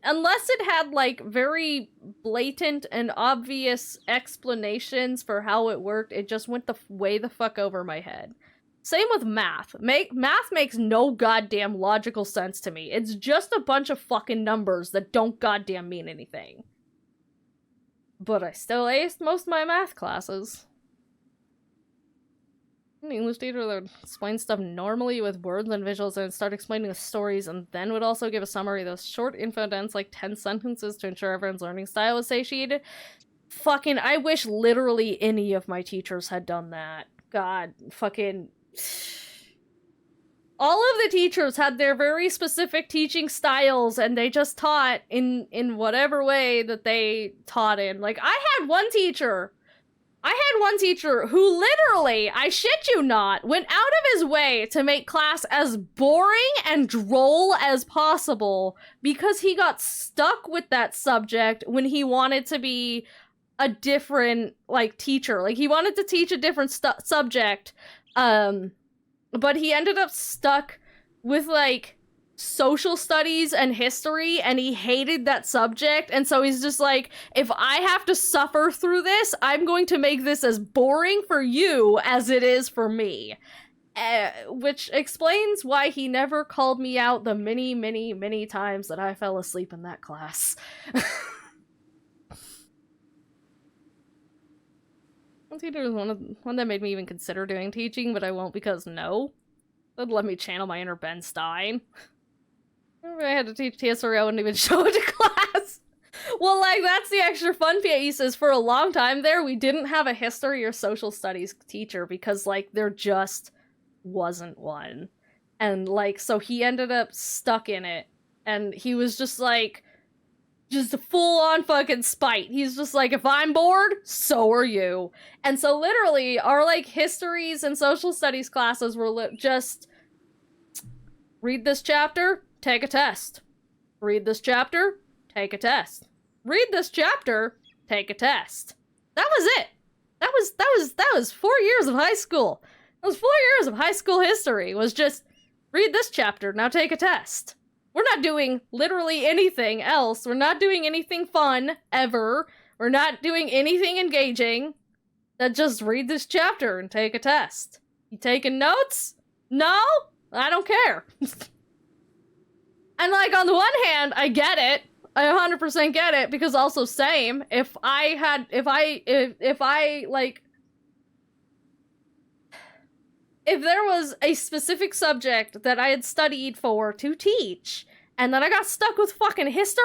Speaker 1: unless it had, like, very blatant and obvious explanations for how it worked, it just went way the fuck over my head. Same with math. Math makes no goddamn logical sense to me. It's just a bunch of fucking numbers that don't goddamn mean anything. But I still aced most of my math classes. An English teacher that would explain stuff normally with words and visuals and start explaining the stories and then would also give a summary of those short info dents like 10 sentences to ensure everyone's learning style was satiated. Fucking, I wish literally any of my teachers had done that. God, fucking... all of the teachers had their very specific teaching styles and they just taught in whatever way that they taught in. Like, I had one teacher who literally, I shit you not, went out of his way to make class as boring and droll as possible because he got stuck with that subject when he wanted to be a different, like, teacher. Like, he wanted to teach a different subject, but he ended up stuck with, like, social studies and history, and he hated that subject, and so he's just like, if I have to suffer through this, I'm going to make this as boring for you as it is for me. Which explains why he never called me out the many, many, many times that I fell asleep in that class. One teacher was one that made me even consider doing teaching, but I won't because no. That'd let me channel my inner Ben Stein. I had to teach TSRO, I wouldn't even show it to class. Well, like, that's the extra fun piece, is for a long time there, we didn't have a history or social studies teacher because, like, there just wasn't one. And, like, so he ended up stuck in it. And he was just, like, just a full-on fucking spite. He's just like, if I'm bored, so are you. And so literally, our, like, histories and social studies classes were just... read this chapter, take a test. Read this chapter, take a test. Read this chapter, take a test. That was it. That was 4 years of high school. That was 4 years of high school history. Was just, read this chapter, now take a test. We're not doing literally anything else. We're not doing anything fun, ever. We're not doing anything engaging. Just read this chapter and take a test. You taking notes? No? I don't care. And, like, on the one hand, I get it. I 100% get it, because also same. If there was a specific subject that I had studied for to teach, and then I got stuck with fucking history,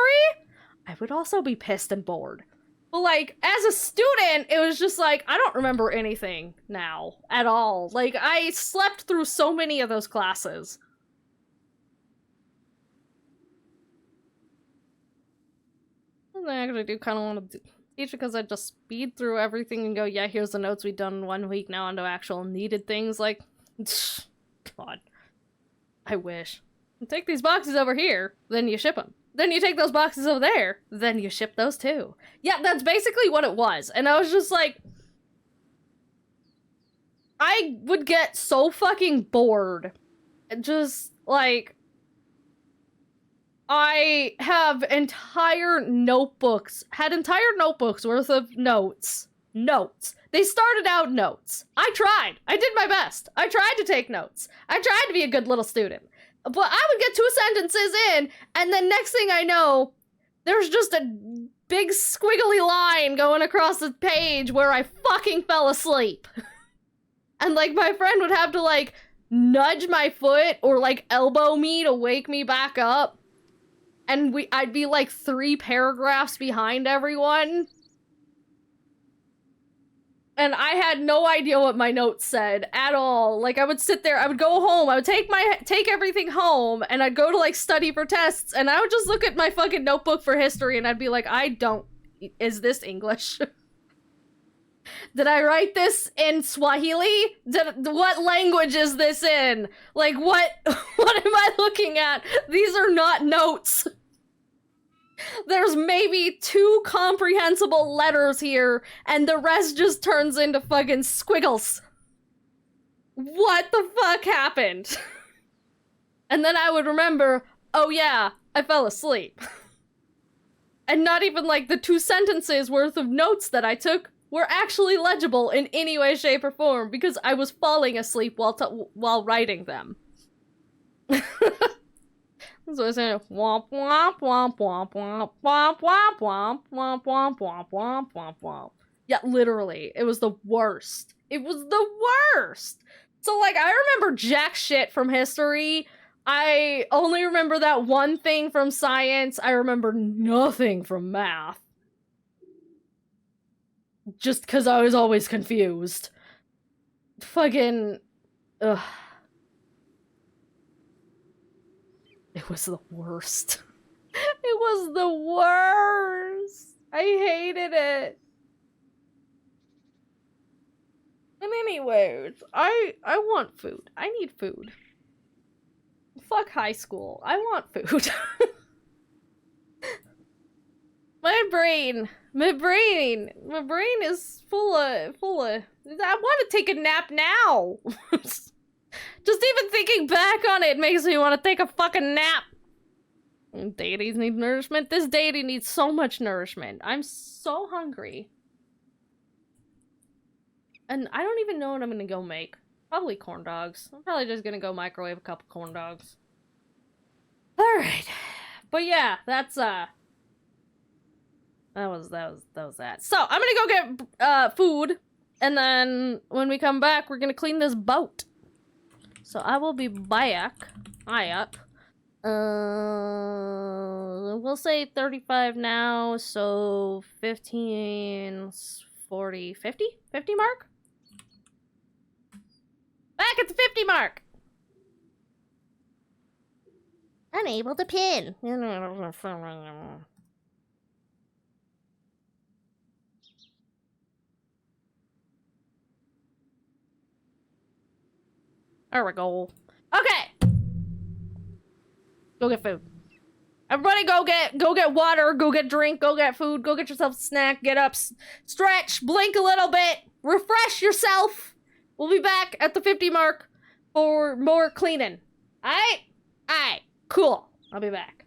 Speaker 1: I would also be pissed and bored. But, like, as a student, it was just like, I don't remember anything now, at all. Like, I slept through so many of those classes. I actually do kind of want to teach because I just speed through everything and go, yeah, here's the notes we've done in 1 week, now onto actual needed things. Like, God. I wish. You take these boxes over here, then you ship them. Then you take those boxes over there, then you ship those too. Yeah, that's basically what it was. And I was just like... I would get so fucking bored just, like, I have entire notebooks worth of notes. They started out notes. I tried. I did my best. I tried to take notes. I tried to be a good little student. But I would get 2 sentences in, and then next thing I know, there's just a big squiggly line going across the page where I fucking fell asleep. And, like, my friend would have to, like, nudge my foot or, like, elbow me to wake me back up. And I'd be, like, 3 paragraphs behind everyone. And I had no idea what my notes said at all. Like, I would sit there, I would go home, I would take everything home, and I'd go to, like, study for tests, and I would just look at my fucking notebook for history, and I'd be like, is this English? Did I write this in Swahili? What language is this in? Like, what am I looking at? These are not notes. There's maybe 2 comprehensible letters here, and the rest just turns into fucking squiggles. What the fuck happened? And then I would remember, oh yeah, I fell asleep. And not even like the 2 sentences worth of notes that I took were actually legible in any way, shape, or form because I was falling asleep while writing them. So I said, womp womp womp womp womp womp womp womp womp womp womp womp womp womp. Yeah, literally. It was the worst. It was the worst! So, like, I remember jack shit from history. I only remember that one thing from science. I remember nothing from math. Just because I was always confused. Fucking... ugh. It was the worst. It was the worst. I hated it. And anyways, I want food. I need food. Fuck high school. I want food. My brain is full of, I want to take a nap now. Just even thinking back on it makes me want to take a fucking nap. Deities need nourishment. This deity needs so much nourishment. I'm so hungry. And I don't even know what I'm gonna go make. Probably corn dogs. I'm probably just gonna go microwave a couple corn dogs. Alright. But yeah, that's that was that. So, I'm gonna go get food, and then when we come back, we're gonna clean this boat. So I will be back. We'll say 35 now, so 15, 40, 50? 50 mark? Back at the 50 mark!
Speaker 2: Unable to pin.
Speaker 1: There we go. Okay! Go get food. Everybody go get water, go get drink, go get food, go get yourself a snack, get up, stretch, blink a little bit, refresh yourself. We'll be back at the 50 mark for more cleaning. Alright? Alright. Cool. I'll be back.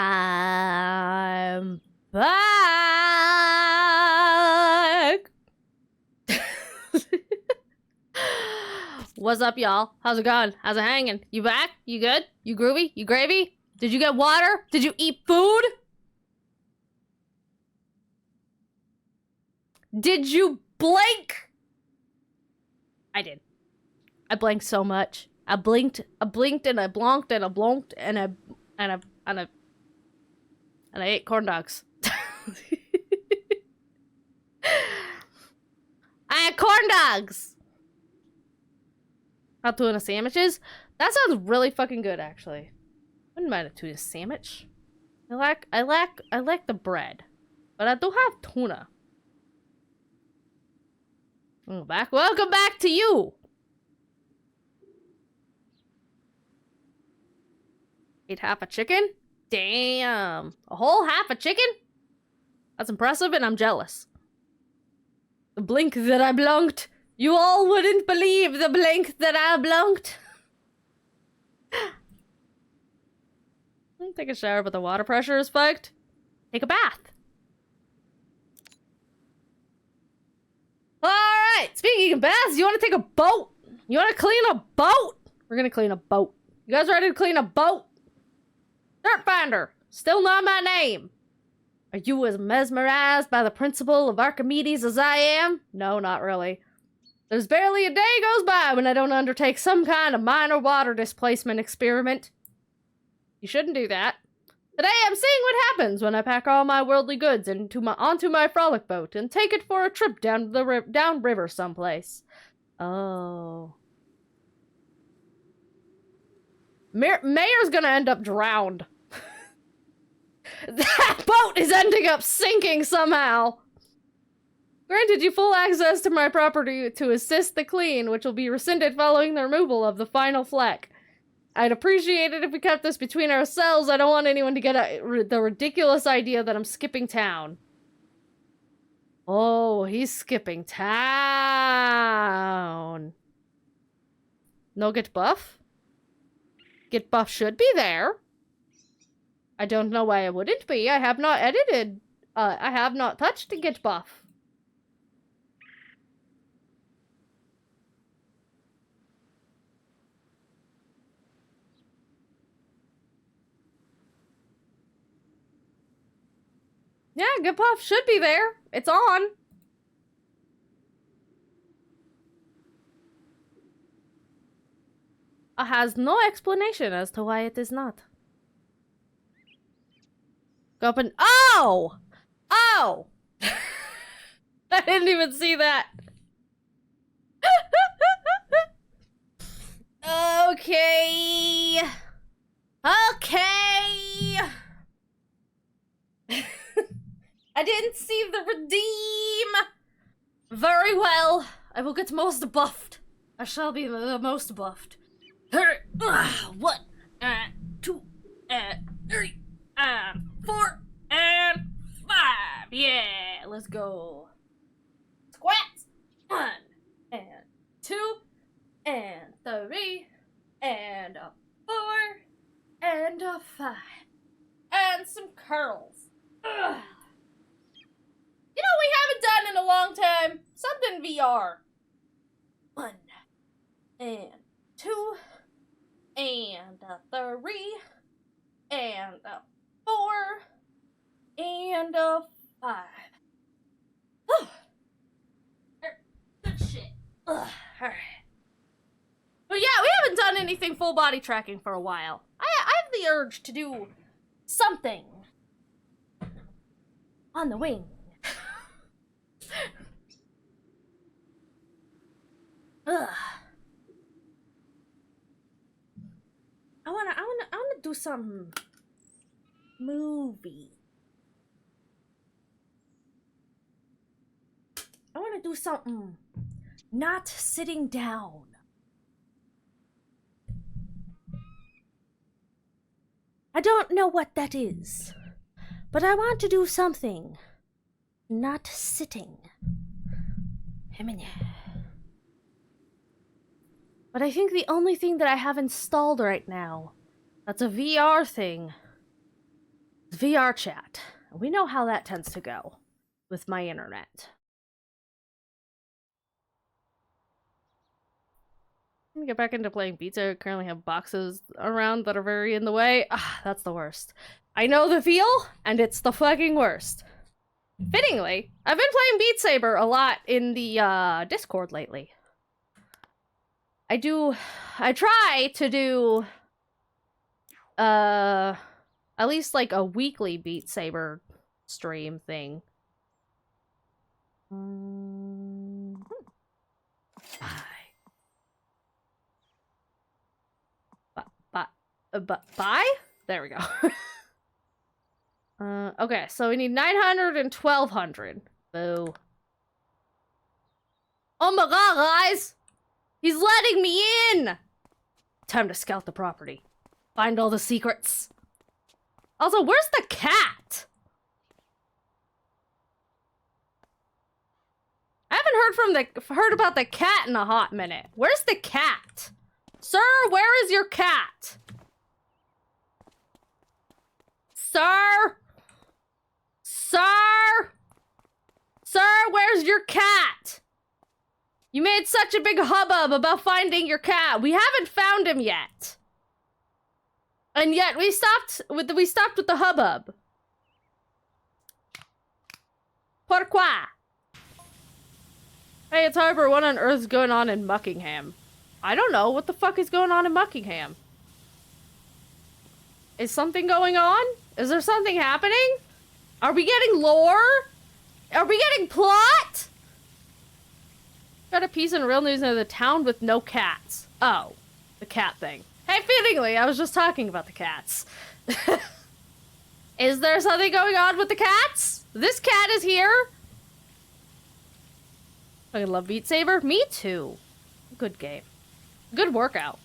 Speaker 1: I'm back. What's up, y'all? How's it going? How's it hanging? You back? You good? You groovy? You gravy? Did you get water? Did you eat food? Did you blink? I did. I blinked so much. I blinked, and I blonked, and I blonked, and I ate corn dogs. I had corn dogs! Not tuna sandwiches? That sounds really fucking good, actually. Wouldn't mind a tuna sandwich. I like the bread. But I do have tuna. Welcome back to you! Ate half a chicken? Damn. A whole half a chicken? That's impressive, and I'm jealous. The blink that I blunked. You all wouldn't believe the blink that I blunked. Take a shower, but the water pressure is spiked. Take a bath. Alright, speaking of baths, you want to take a boat? You want to clean a boat? We're gonna clean a boat. You guys ready to clean a boat? Dirt Finder, still not my name. Are you as mesmerized by the principle of Archimedes as I am? No, not really. There's barely a day goes by when I don't undertake some kind of minor water displacement experiment. You shouldn't do that. Today I'm seeing what happens when I pack all my worldly goods onto my frolic boat and take it for a trip down river someplace. Oh. Mayor's gonna end up drowned. That boat is ending up sinking somehow. Granted you full access to my property to assist the clean, which will be rescinded following the removal of the final fleck. I'd appreciate it if we kept this between ourselves. I don't want anyone to get the ridiculous idea that I'm skipping town. Oh, he's skipping town. No get buff? Get buff should be there. I don't know why it wouldn't be. I have not edited. I have not touched the get buff. Yeah, get buff should be there. It's on. Has no explanation as to why it is not. Go up and— oh! Oh! I didn't even see that. Okay. Okay. I didn't see the redeem. Very well. I will get most buffed. I shall be the most buffed. 1, 2, 3, 4, and 5. Yeah, let's go. Squats. 1, and 2, and 3, and a 4, and a 5, and some curls. Ugh. You know we haven't done in a long time? Something VR. 1, and 2, and a 3, and a 4, and a 5. Good shit. Alright. But yeah, we haven't done anything full body tracking for a while. I have the urge to do something on the wing. Ugh. I wanna do some movie. I wanna do something not sitting down. I don't know what that is, but I want to do something not sitting. But I think the only thing that I have installed right now that's a VR thing VR chat. We know how that tends to go with my internet. I'm gonna get back into playing Beats. I currently have boxes around that are very in the way. Ah, that's the worst. I know the feel, and it's the fucking worst. Fittingly, I've been playing Beat Saber a lot in the Discord lately. I try to do at least like a weekly Beat Saber stream thing. Bye? There we go. Okay, so we need 900 and 1200. Boo. Oh my god, guys! He's letting me in! Time to scout the property. Find all the secrets. Also, where's the cat? I haven't heard about the cat in a hot minute. Where's the cat? Sir, where is your cat? Sir? Sir? Sir, where's your cat? You made such a big hubbub about finding your cat. We haven't found him yet. And yet we stopped with the hubbub. Pourquoi? Hey, it's Harper. What on earth's going on in Muckingham? I don't know. What the fuck is going on in Muckingham? Is something going on? Is there something happening? Are we getting lore? Are we getting plot? Got a piece in Real News of the town with no cats. Oh, the cat thing. Hey, fittingly, I was just talking about the cats. Is there something going on with the cats? This cat is here. I love Beat Saber. Me too. Good game. Good workout.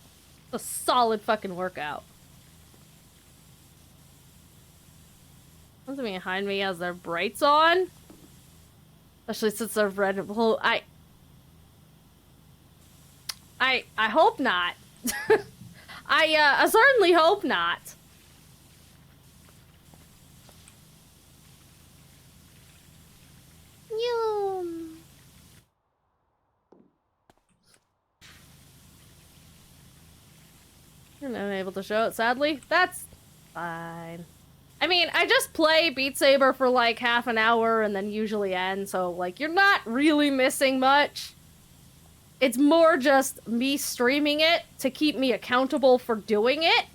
Speaker 1: It's a solid fucking workout. Something behind me has their brights on. Especially since they're red and blue. I hope not. I certainly hope not. Yum. You're not able to show it, sadly. That's fine. I mean, I just play Beat Saber for like half an hour and then usually end, so like you're not really missing much. It's more just me streaming it to keep me accountable for doing it.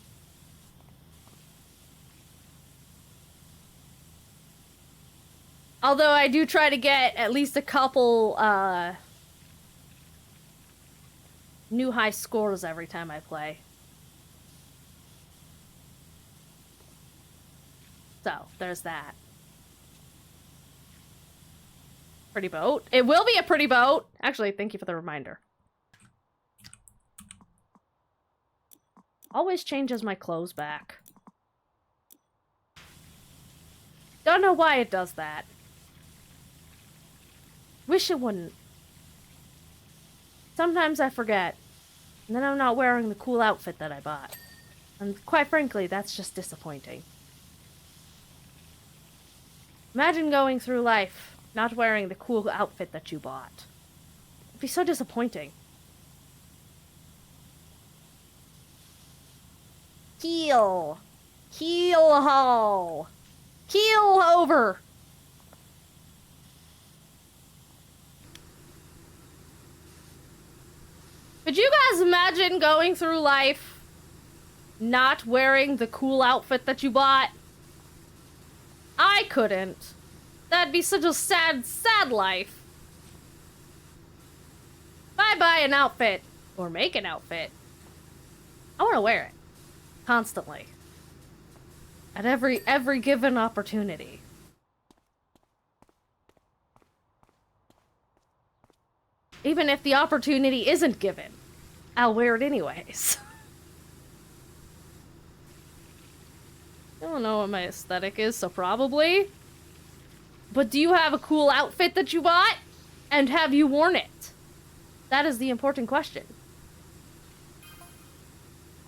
Speaker 1: Although I do try to get at least a couple new high scores every time I play. So, there's that. Pretty boat. It will be a pretty boat. Actually, thank you for the reminder. Always changes my clothes back. Don't know why it does that. Wish it wouldn't. Sometimes I forget. And then I'm not wearing the cool outfit that I bought. And quite frankly, that's just disappointing. Imagine going through life not wearing the cool outfit that you bought. It'd be so disappointing. Keel. Keel ho. Keel over. Could you guys imagine going through life not wearing the cool outfit that you bought? I couldn't. That'd be such a sad, sad life. If I buy an outfit, or make an outfit, I want to wear it. Constantly. At every given opportunity. Even if the opportunity isn't given, I'll wear it anyways. I don't know what my aesthetic is, so probably. But do you have a cool outfit that you bought? And have you worn it? That is the important question.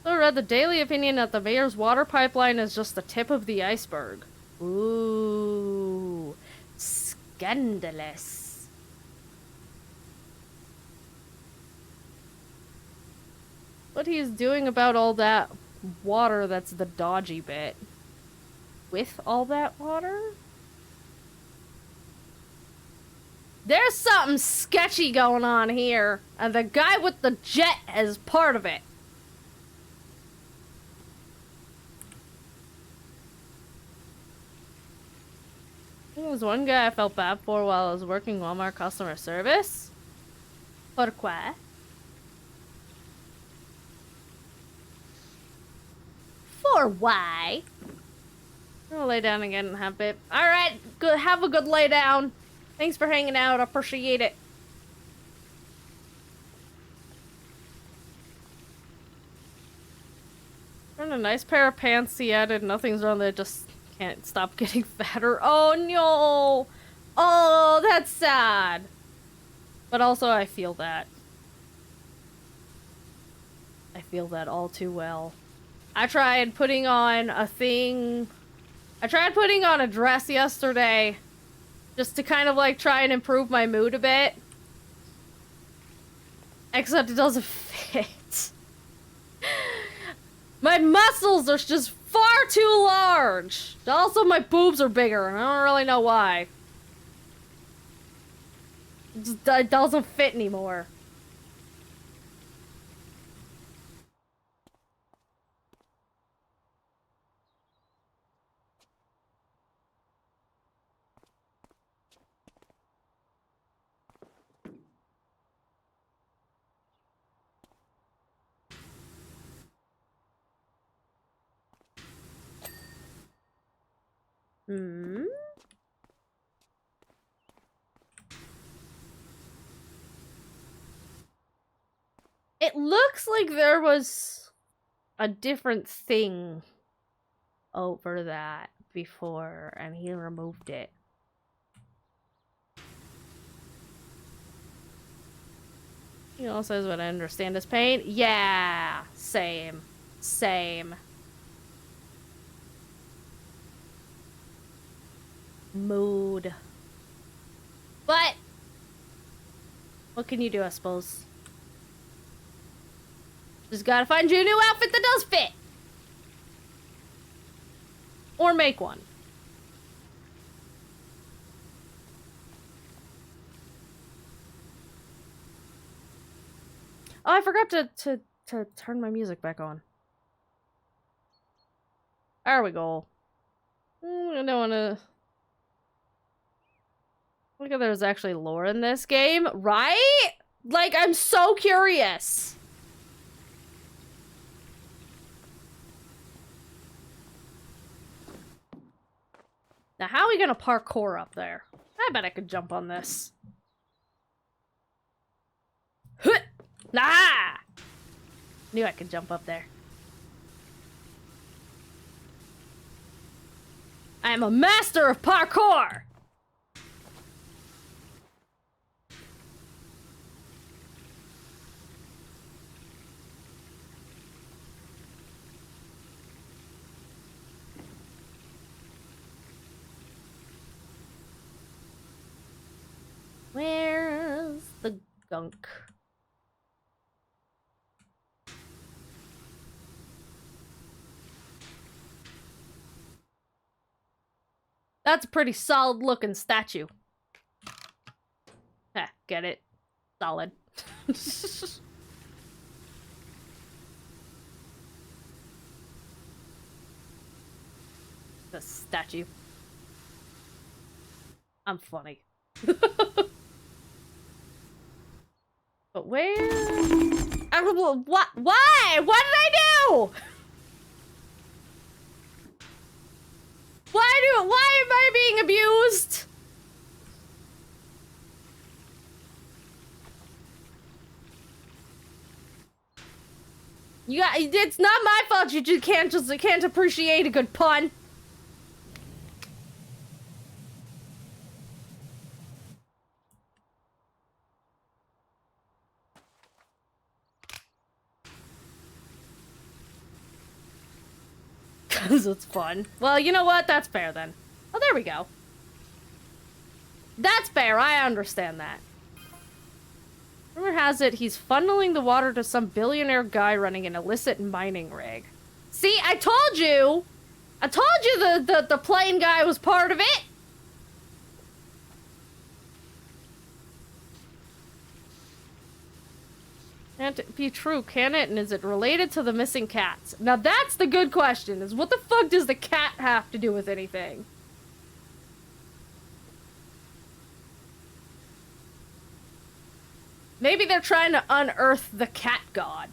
Speaker 1: I read the Daily Opinion that the mayor's water pipeline is just the tip of the iceberg. Ooh, scandalous. What he's doing about all that water, that's the dodgy bit. With all that water? There's something sketchy going on here, and the guy with the jet is part of it. There was one guy I felt bad for while I was working Walmart customer service. Pourquoi? For why? I'll lay down again and have it. Alright, good. Have a good lay down. Thanks for hanging out. I appreciate it. And a nice pair of pants he added. Nothing's wrong. They just can't stop getting fatter. Oh no! Oh, that's sad. But also, I feel that. I feel that all too well. I tried putting on a thing. I tried putting on a dress yesterday. Just to kind of like try and improve my mood a bit. Except it doesn't fit. My muscles are just far too large. Also, my boobs are bigger, and I don't really know why. It doesn't fit anymore. Hmm? It looks like there was a different thing over that before, and he removed it. He also says, "Would I understand his pain?" Yeah, same. Same. Mood. But what can you do, I suppose? Just gotta find you a new outfit that does fit. Or make one. Oh, I forgot to turn my music back on. There we go. I don't wanna... Look at there's actually lore in this game, right? Like, I'm so curious. Now, how are we gonna parkour up there? I bet I could jump on this. Nah! Knew I could jump up there. I am a master of parkour! Where's the gunk? That's a pretty solid looking statue. Heh, get it? Solid. The statue. I'm funny. But where? What? Why? What did I do? Why am I being abused? It's not my fault you can't appreciate a good pun. Cause it's fun. Well, you know what? That's fair then. There we go. That's fair, I understand that. Rumor has it he's funneling the water to some billionaire guy running an illicit mining rig. See, I told you! I told you the plane guy was part of it! Can't it be true, can it? And is it related to the missing cats? Now that's the good question, is what the fuck does the cat have to do with anything? Maybe they're trying to unearth the cat god.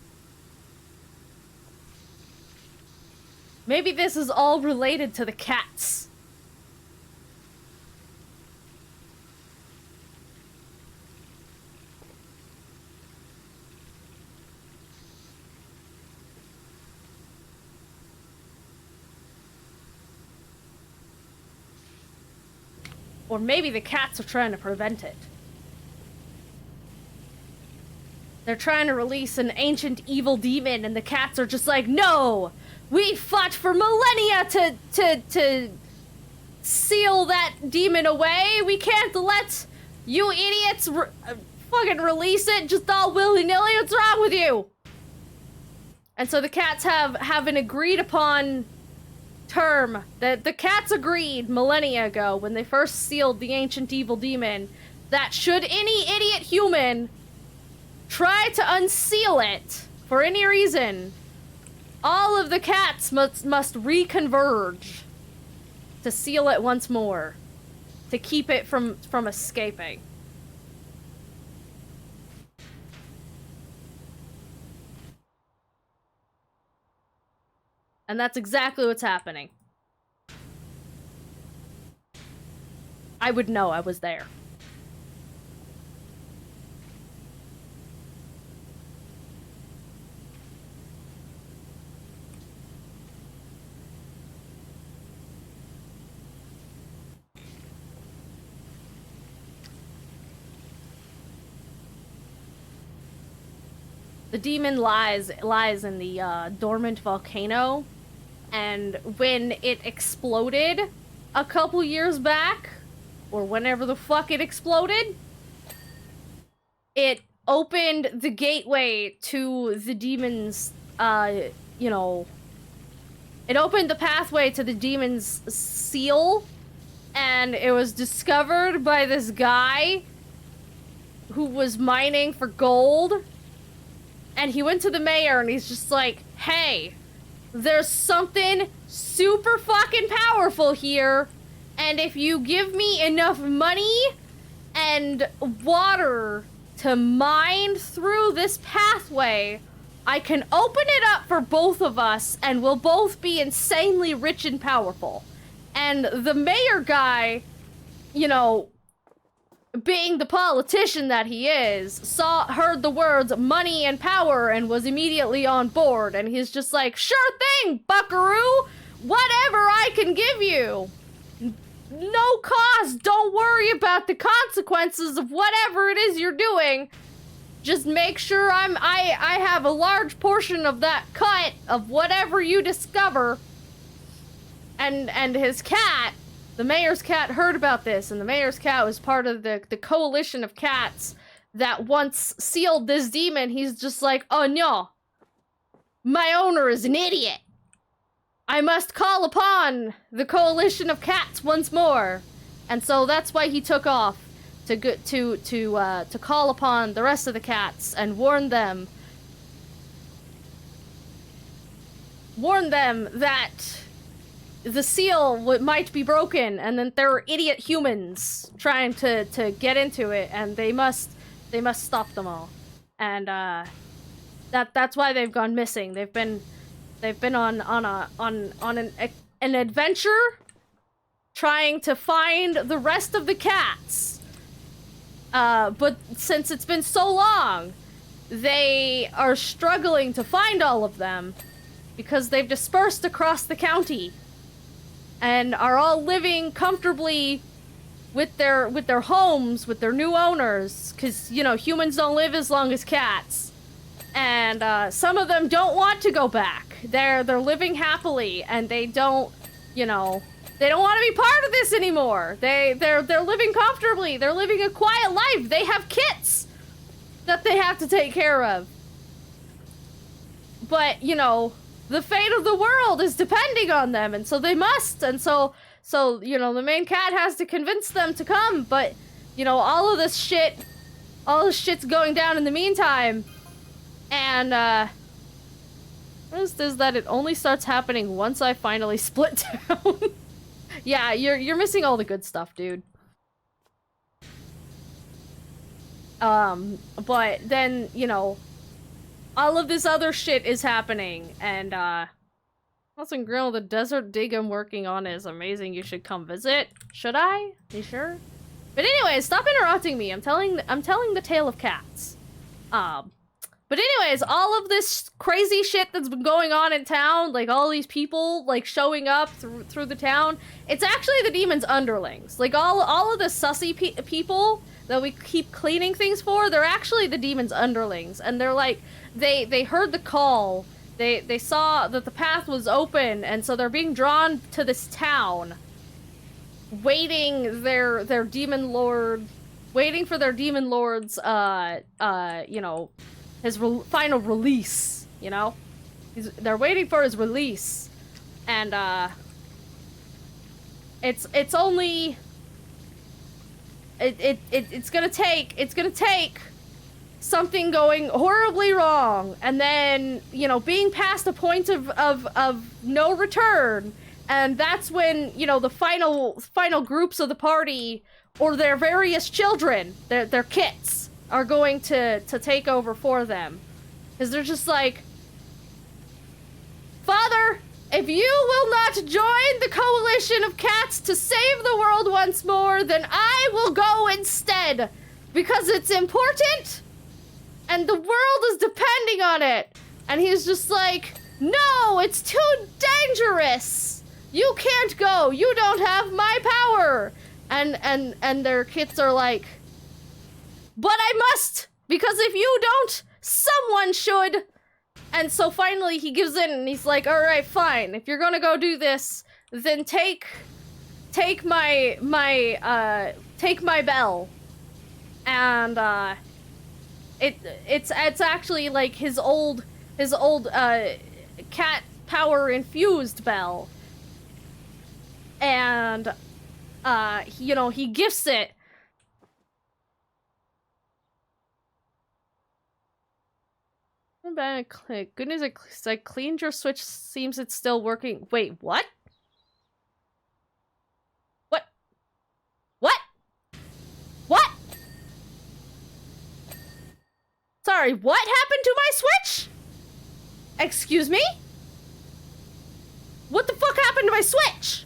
Speaker 1: Maybe this is all related to the cats. Or maybe the cats are trying to prevent it. They're trying to release an ancient evil demon and the cats are just like, no! We fought for millennia to seal that demon away! We can't let you idiots fucking release it just all willy-nilly! What's wrong with you? And so the cats have an agreed upon term that the cats agreed millennia ago when they first sealed the ancient evil demon that should any idiot human try to unseal it for any reason, all of the cats must reconverge to seal it once more, to keep it from escaping. And that's exactly what's happening. I would know, I was there. The demon lies in the dormant volcano, and when it exploded a couple years back, or whenever the fuck it exploded, it opened the gateway to the demon's, you know, it opened the pathway to the demon's seal, and it was discovered by this guy who was mining for gold. And he went to the mayor and he's just like, hey, there's something super fucking powerful here. And if you give me enough money and water to mine through this pathway, I can open it up for both of us and we'll both be insanely rich and powerful. And the mayor guy, you know, being the politician that he is, heard the words money and power and was immediately on board. And he's just like, sure thing, buckaroo! Whatever I can give you! No cost! Don't worry about the consequences of whatever it is you're doing. Just make sure I have a large portion of that cut of whatever you discover. And his cat, the mayor's cat, heard about this, and the mayor's cat was part of the coalition of cats that once sealed this demon. He's just like, oh no, my owner is an idiot. I must call upon the coalition of cats once more. And so that's why he took off to call upon the rest of the cats and warn them that the seal might be broken, and then there are idiot humans trying to get into it, and they must stop them all. And that's why they've gone missing. They've been on an adventure trying to find the rest of the cats. But since it's been so long, they are struggling to find all of them because they've dispersed across the county and are all living comfortably with their homes, with their new owners, because, you know, humans don't live as long as cats. And some of them don't want to go back. They're living happily, and they don't, you know, They don't want to be part of this anymore. They're living comfortably. They're living a quiet life. They have kits that they have to take care of. But, you know, the fate of the world is depending on them, and so they must. And so, you know, the main cat has to convince them to come, but, you know, all this shit's going down in the meantime. And, is that it only starts happening once I finally split down. Yeah, you're missing all the good stuff, dude. But then, you know, all of this other shit is happening, and, Wilson Grill, the desert dig I'm working on is amazing. You should come visit. Should I? You sure? But anyways, stop interrupting me. I'm telling the tale of cats. But anyways, all of this crazy shit that's been going on in town, like all these people like showing up through the town, it's actually the demon's underlings. Like all of the sussy people that we keep cleaning things for, they're actually the demon's underlings, and they're like they heard the call. They saw that the path was open, and so they're being drawn to this town, waiting their demon lord, waiting for their demon lord's you know, his final release, you know? They're waiting for his release, and, it's only... It's gonna take something going horribly wrong, and then, you know, being past a point of no return, and that's when, you know, the final groups of the party, or their various children, their kits, are going to take over for them. Because they're just like, Father, if you will not join the coalition of cats to save the world once more, then I will go instead. Because it's important, and the world is depending on it. And he's just like, no, it's too dangerous. You can't go. You don't have my power. And their kids are like, but I must, because if you don't, someone should. And so finally he gives in, and he's like, all right, fine. If you're gonna go do this, then take my bell. And it's actually like his old cat power infused bell. And you know, he gifts it. Click. Goodness, I cleaned your switch. Seems it's still working. Wait, what? What? What? What? Sorry, what happened to my switch? Excuse me? What the fuck happened to my switch?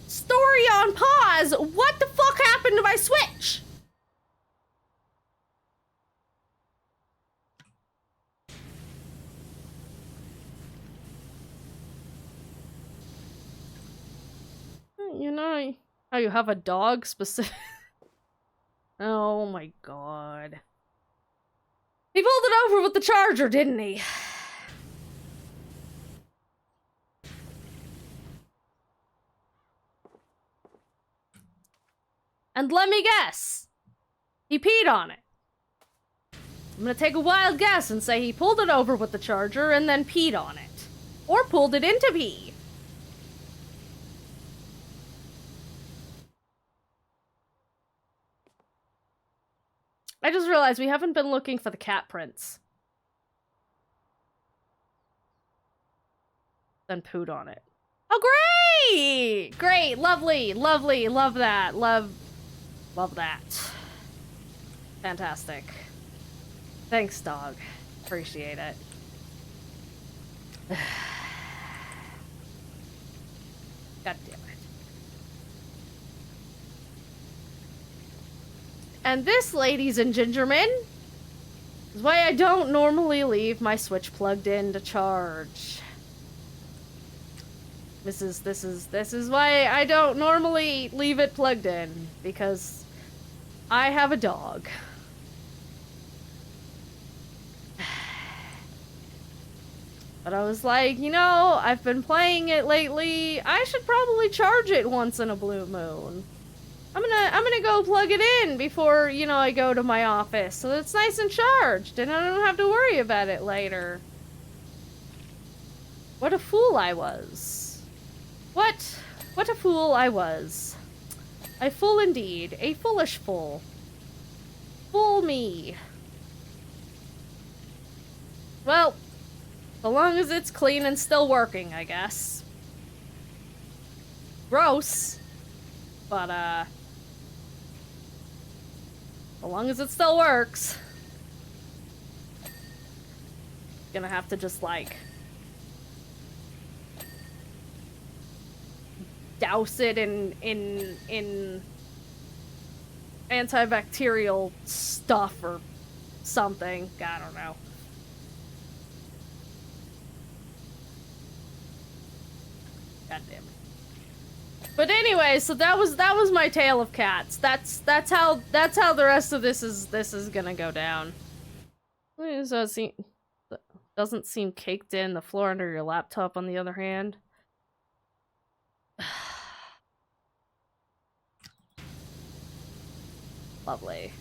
Speaker 1: Story on pause. What the fuck happened to my switch? You know, how you have a dog specific. Oh my god. He pulled it over with the charger, didn't he? And let me guess. He peed on it. I'm gonna take a wild guess and say he pulled it over with the charger and then peed on it. Or pulled it into pee. I just realized we haven't been looking for the cat prints. Then pooed on it. Oh, great! Great, lovely, lovely, love that, love that. Fantastic. Thanks, dog. Appreciate it. God damn it. And this, ladies and gingermen, is why I don't normally leave my Switch plugged in to charge. This is why I don't normally leave it plugged in, because I have a dog. But I was like, you know, I've been playing it lately. I should probably charge it once in a blue moon. I'm gonna go plug it in before, you know, I go to my office, so it's nice and charged, and I don't have to worry about it later. What a fool I was. What a fool I was. A fool indeed. A foolish fool. Fool me. Well, so long as it's clean and still working, I guess. Gross. But, so long as it still works. Gonna have to just, like, douse it in antibacterial stuff or something. I don't know. God damn it. But anyway, so that was my tale of cats. That's how the rest of this is gonna go down. So it doesn't seem caked in. The floor under your laptop, on the other hand. Lovely.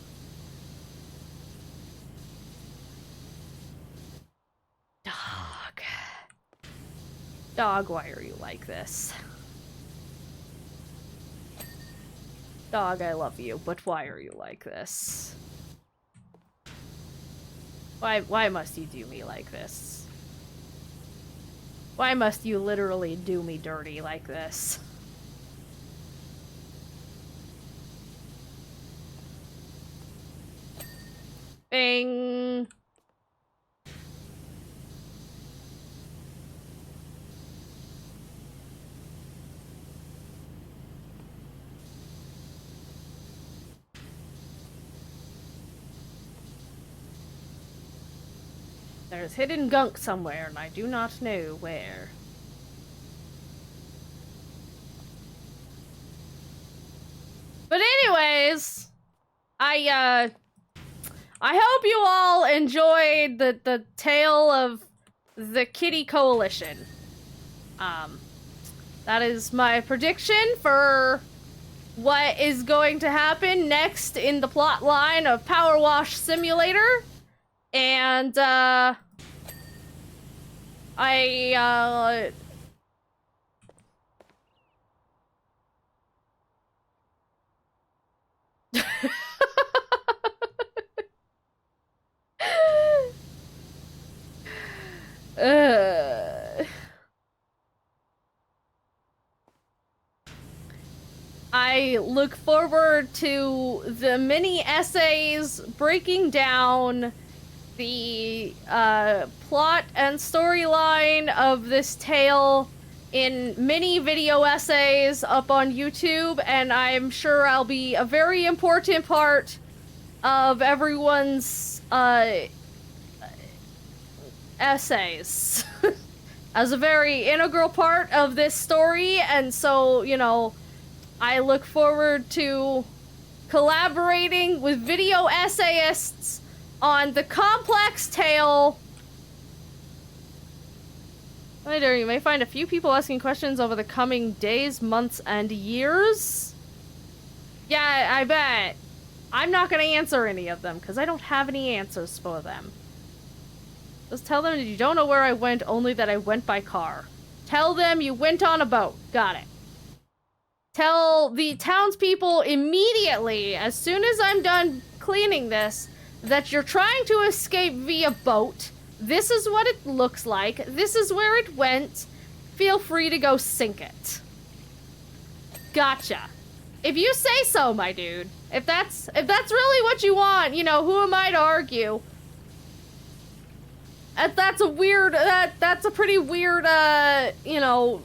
Speaker 1: Dog. Dog, why are you like this? Dog, I love you, but why are you like this? Why must you do me like this? Why must you literally do me dirty like this? Bing! There's hidden gunk somewhere, and I do not know where. But anyways, I hope you all enjoyed the tale of the Kitty Coalition. That is my prediction for what is going to happen next in the plot line of Powerwash Simulator. And, I look forward to the mini essays breaking down the plot and storyline of this tale in mini video essays up on YouTube, and I'm sure I'll be a very important part of everyone's essays as a very integral part of this story. And so, you know, I look forward to collaborating with video essayists on the complex tale. Later, you may find a few people asking questions over the coming days, months, and years. Yeah, I bet. I'm not gonna answer any of them, because I don't have any answers for them. Just tell them you don't know where I went, only that I went by car. Tell them you went on a boat. Got it. Tell the townspeople immediately, as soon as I'm done cleaning this, that you're trying to escape via boat. This is what it looks like. This is where it went. Feel free to go sink it. Gotcha. If you say so, my dude. If that's really what you want, you know, who am I to argue? That's a weird, that's a pretty weird, you know,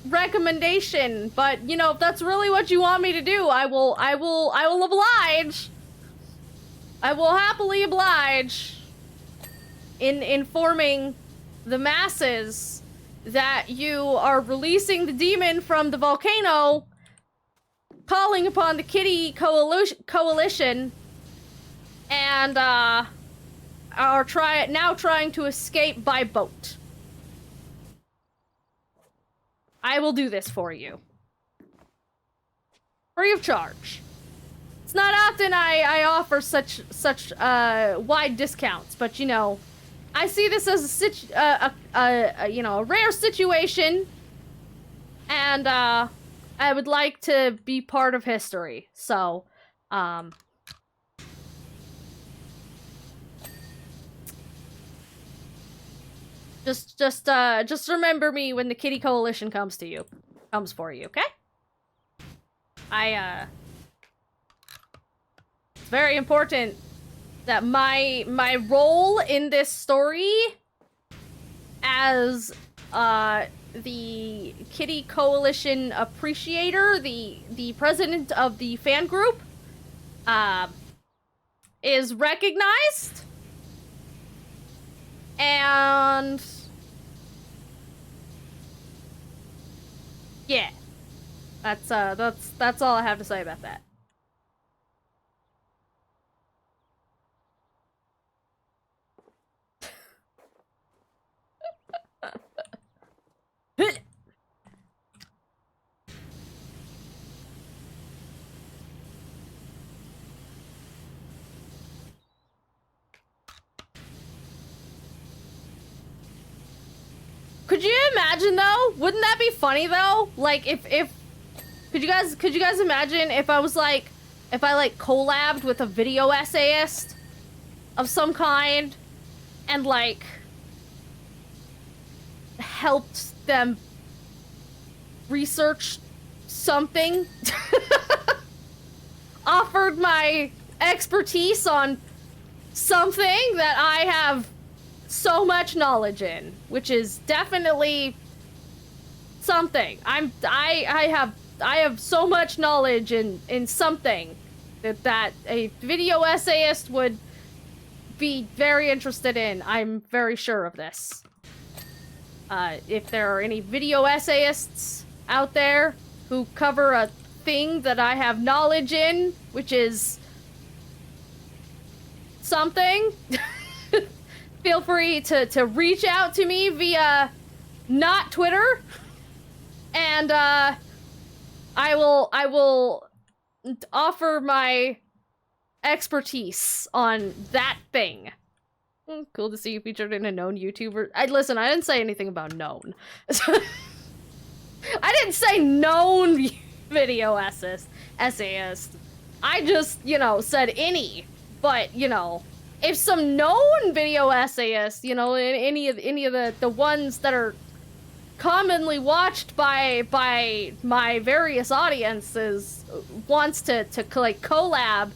Speaker 1: recommendation. But, you know, if that's really what you want me to do, I will oblige. I will happily oblige in informing the masses that you are releasing the demon from the volcano, calling upon the Kitty Coalition, and are now trying to escape by boat. I will do this for you. Free of charge. It's not often I offer such wide discounts, but you know, I see this as a rare situation, and I would like to be part of history. So, just remember me when the Kitty Coalition comes for you, okay? It's very important that my role in this story as the Kitty Coalition appreciator, the president of the fan group, is recognized, and yeah, that's all I have to say about that. Could you imagine though? Wouldn't that be funny though? Like if could you guys imagine if I collabed with a video essayist of some kind and like helped them research something? Offered my expertise on something that I have so much knowledge in, which is definitely something. I have so much knowledge in something that a video essayist would be very interested in. I'm very sure of this. If there are any video essayists out there who cover a thing that I have knowledge in, which is something, feel free to reach out to me via not Twitter, and I will offer my expertise on that thing. Cool to see you featured in a known YouTuber. Listen, I didn't say anything about known. I didn't say known video essayist. I just, you know, said any. But, you know, if some known video essayist, you know, any of the ones that are commonly watched by my various audiences wants to like collab,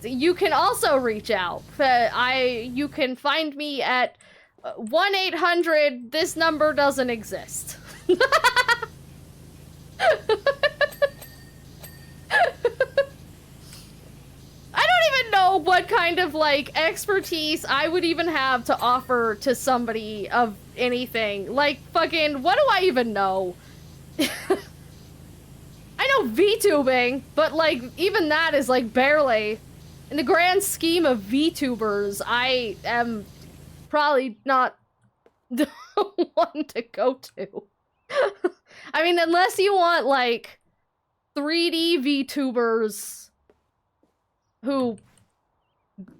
Speaker 1: you can also reach out. You can find me at 1-800 this number doesn't exist. I don't even know what kind of, like, expertise I would even have to offer to somebody of anything. Like, fucking, what do I even know? I know VTubing, but, like, even that is, like, barely. In the grand scheme of VTubers, I am probably not the one to go to. I mean, unless you want, like, 3D VTubers who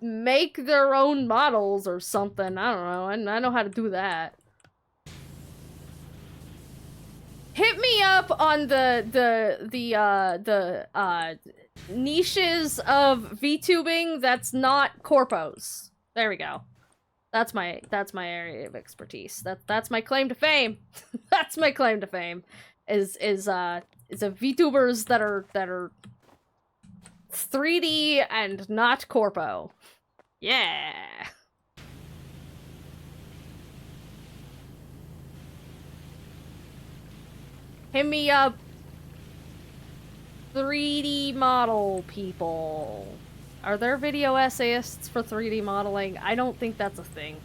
Speaker 1: make their own models or something. I don't know. I know how to do that. Hit me up on the niches of VTubing that's not corpos. There we go. That's my area of expertise. That's my claim to fame. That's my claim to fame. Is a VTubers that are 3D and not corpo. Yeah. Hit me up, 3D model people. Are there video essayists for 3D modeling? I don't think that's a thing.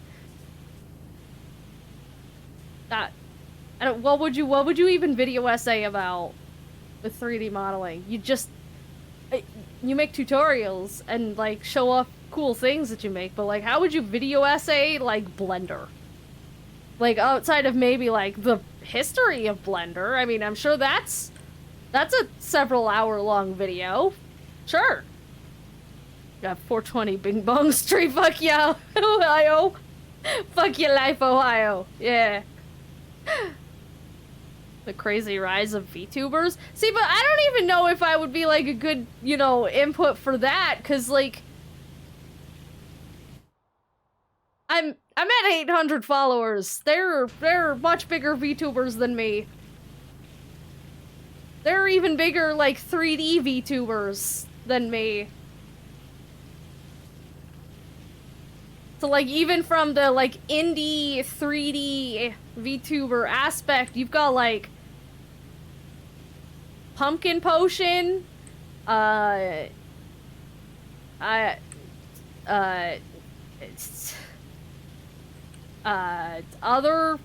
Speaker 1: What would you even video essay about with 3D modeling? You make tutorials and, like, show off cool things that you make, but, like, how would you video essay, like, Blender? Like, outside of maybe, like, the history of Blender. I mean, I'm sure that's a several hour long video. Sure. Got 420 Bing Bong Street. Fuck yeah, Ohio. Fuck your life, Ohio. Yeah. The crazy rise of VTubers. See, but I don't even know if I would be, like, a good, you know, input for that, because, like, I'm at 800 followers. They're much bigger VTubers than me. They're even bigger, like, 3D VTubers than me. So, like, even from the, like, indie 3D VTuber aspect, you've got, like, Pumpkin Potion, other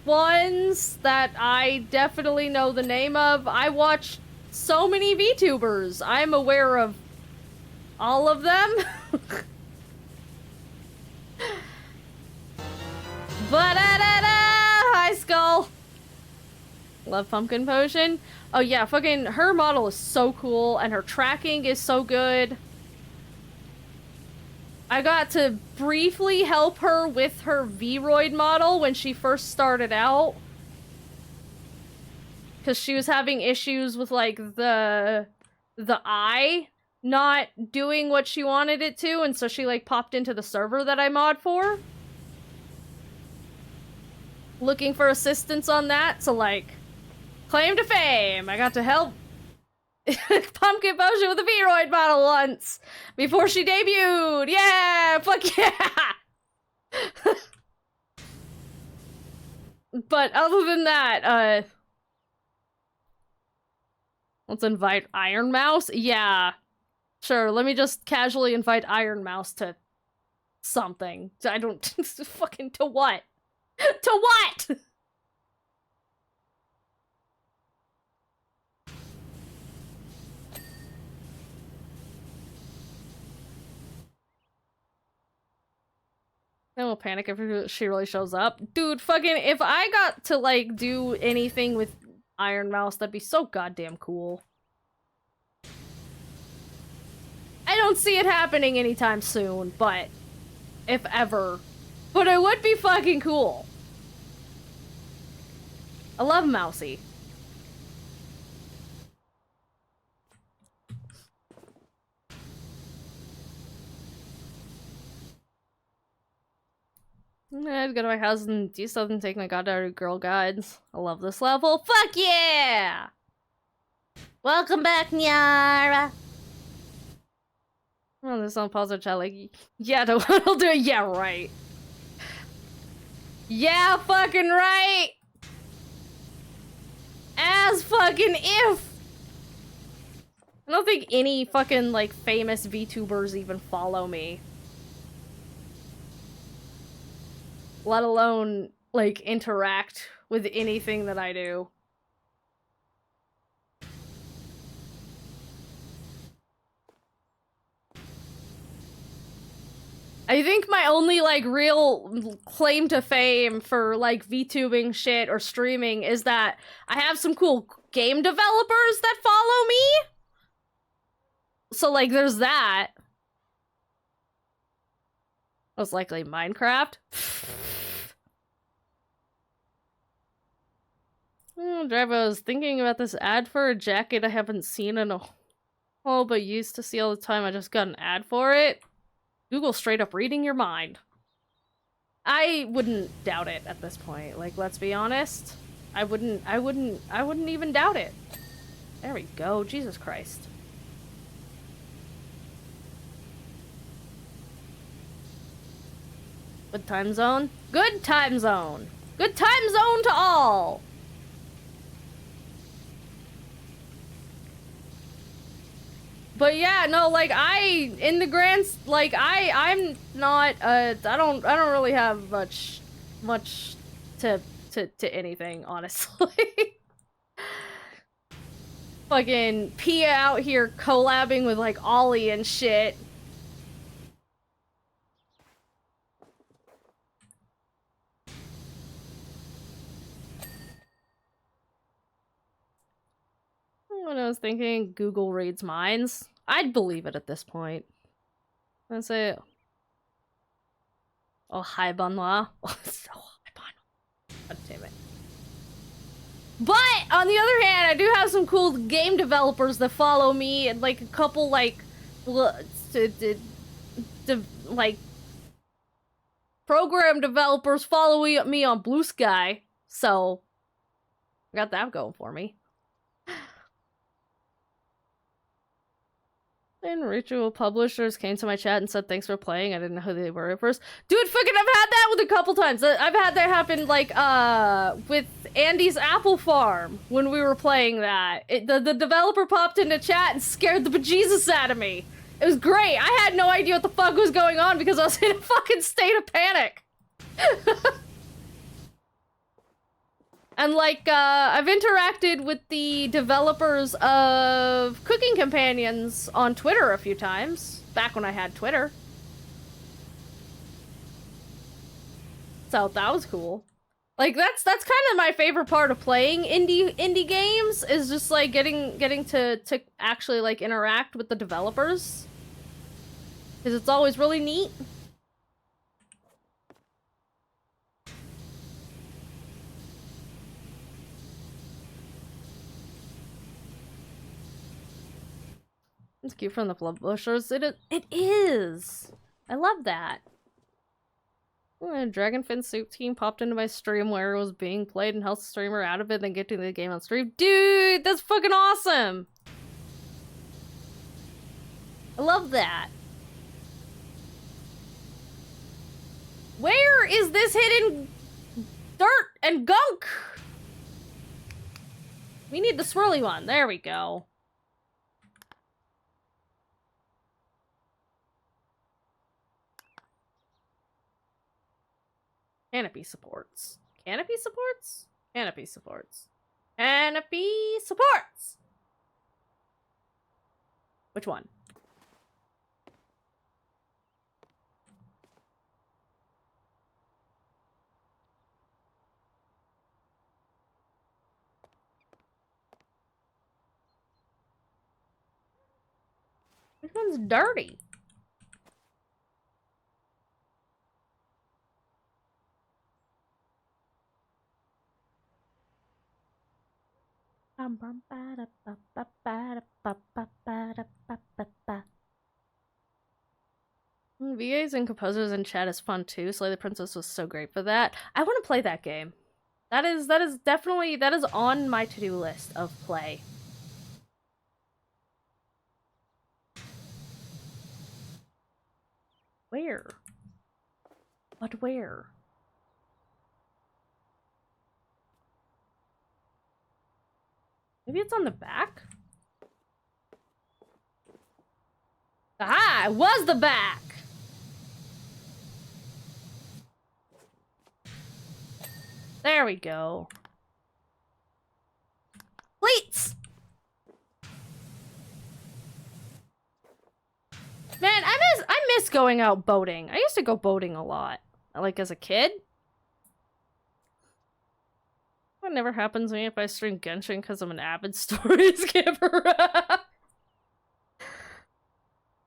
Speaker 1: ones that I definitely know the name of. I watch so many VTubers. I'm aware of all of them. Hi, Skull. Love Pumpkin Potion. Oh yeah, fucking her model is so cool and her tracking is so good. I got to briefly help her with her Vroid model when she first started out. Because she was having issues with, like, the eye not doing what she wanted it to, and so she, like, popped into the server that I mod for. Looking for assistance on that, so, like, claim to fame! I got to help Pumpkin Potion with a Vroid model once! Before she debuted! Yeah! Fuck yeah! But other than that, let's invite Iron Mouse? Yeah. Sure, let me just casually invite Iron Mouse to something. I don't... fucking... to what? To what?! I will panic if she really shows up. Dude, fucking, if I got to, like, do anything with Iron Mouse, that'd be so goddamn cool. I don't see it happening anytime soon, but... if ever. But it would be fucking cool. I love Mousy. I'd go to my house and do something, take my goddaughter girl guides. I love this level. Fuck yeah! Welcome back, Nyara! Oh, there's some positive chat like, yeah, I'll do it. Yeah, right. Yeah, fucking right! As fucking if! I don't think any fucking, like, famous VTubers even follow me. Let alone, like, interact with anything that I do. I think my only, like, real claim to fame for, like, VTubing shit or streaming is that I have some cool game developers that follow me. So, like, there's that. Most likely Minecraft. Driver, I was thinking about this ad for a jacket I haven't seen in a while, but used to see all the time. I just got an ad for it. Google straight up reading your mind. I wouldn't doubt it at this point. Like, let's be honest. I wouldn't even doubt it. There we go. Jesus Christ. Good time zone? Good time zone! Good time zone to all! But yeah, no, like, in the grand, like, I'm not, I don't really have much to anything, honestly. Fucking Pia out here collabing with, like, Ollie and shit. When I was thinking Google reads minds, I'd believe it at this point. I'd say, oh, hi, Benoit. Oh, hi, Benoit. God damn it. But, on the other hand, I do have some cool game developers that follow me, and, like, a couple, like, like, program developers follow me on Blue Sky, so I got that going for me. And ritual publishers came to my chat and said thanks for playing. I didn't know who they were at first. Dude, fucking, I've had that with a couple times. I've had that happen, like, with Andy's Apple Farm when we were playing that. The developer popped into chat and scared the bejesus out of me. It was great. I had no idea what the fuck was going on because I was in a fucking state of panic. And, like, I've interacted with the developers of Cooking Companions on Twitter a few times, back when I had Twitter. So that was cool. Like, that's kind of my favorite part of playing indie games, is just, like, getting to actually, like, interact with the developers. Because it's always really neat. It's cute from the publishers. It is. I love that. Dragonfin Soup Team popped into my stream where it was being played and helped the streamer out of it, then get to the game on stream. Dude, that's fucking awesome. I love that. Where is this hidden dirt and gunk? We need the swirly one. There we go. Canopy supports. Canopy supports? Canopy supports. Canopy supports! Which one? Which one's dirty? VAs and composers in chat is fun too. Slay the Princess was so great for that. I want to play that game. That is definitely on my to-do list of play. Where? But where? Maybe it's on the back? Aha! It was the back! There we go. Pleats! Man, I miss going out boating. I used to go boating a lot. Like, as a kid. What never happens to me if I stream Genshin because I'm an avid story skipper.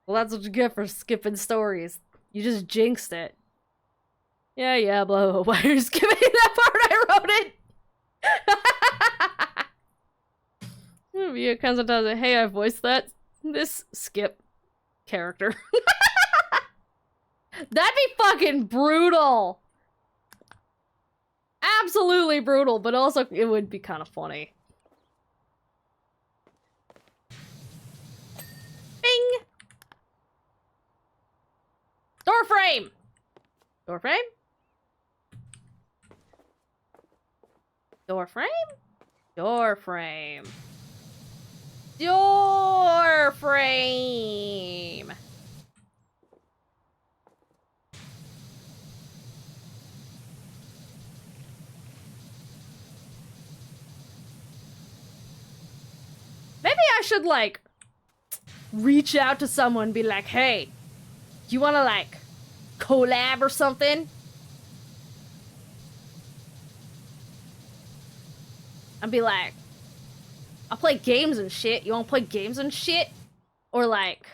Speaker 1: Well, that's what you get for skipping stories. You just jinxed it. Yeah, blah, blah, blah. Why are you skipping that part? I wrote it! It comes and tells it, hey, I voiced this skip character. That'd be fucking brutal! Absolutely brutal, but also it would be kind of funny. Bing! Door frame! Door frame? Door frame? Door frame. Door frame! Maybe I should, like, reach out to someone and be like, hey, do you want to, like, collab or something? And be like, I play games and shit. You wanna play games and shit? Or like...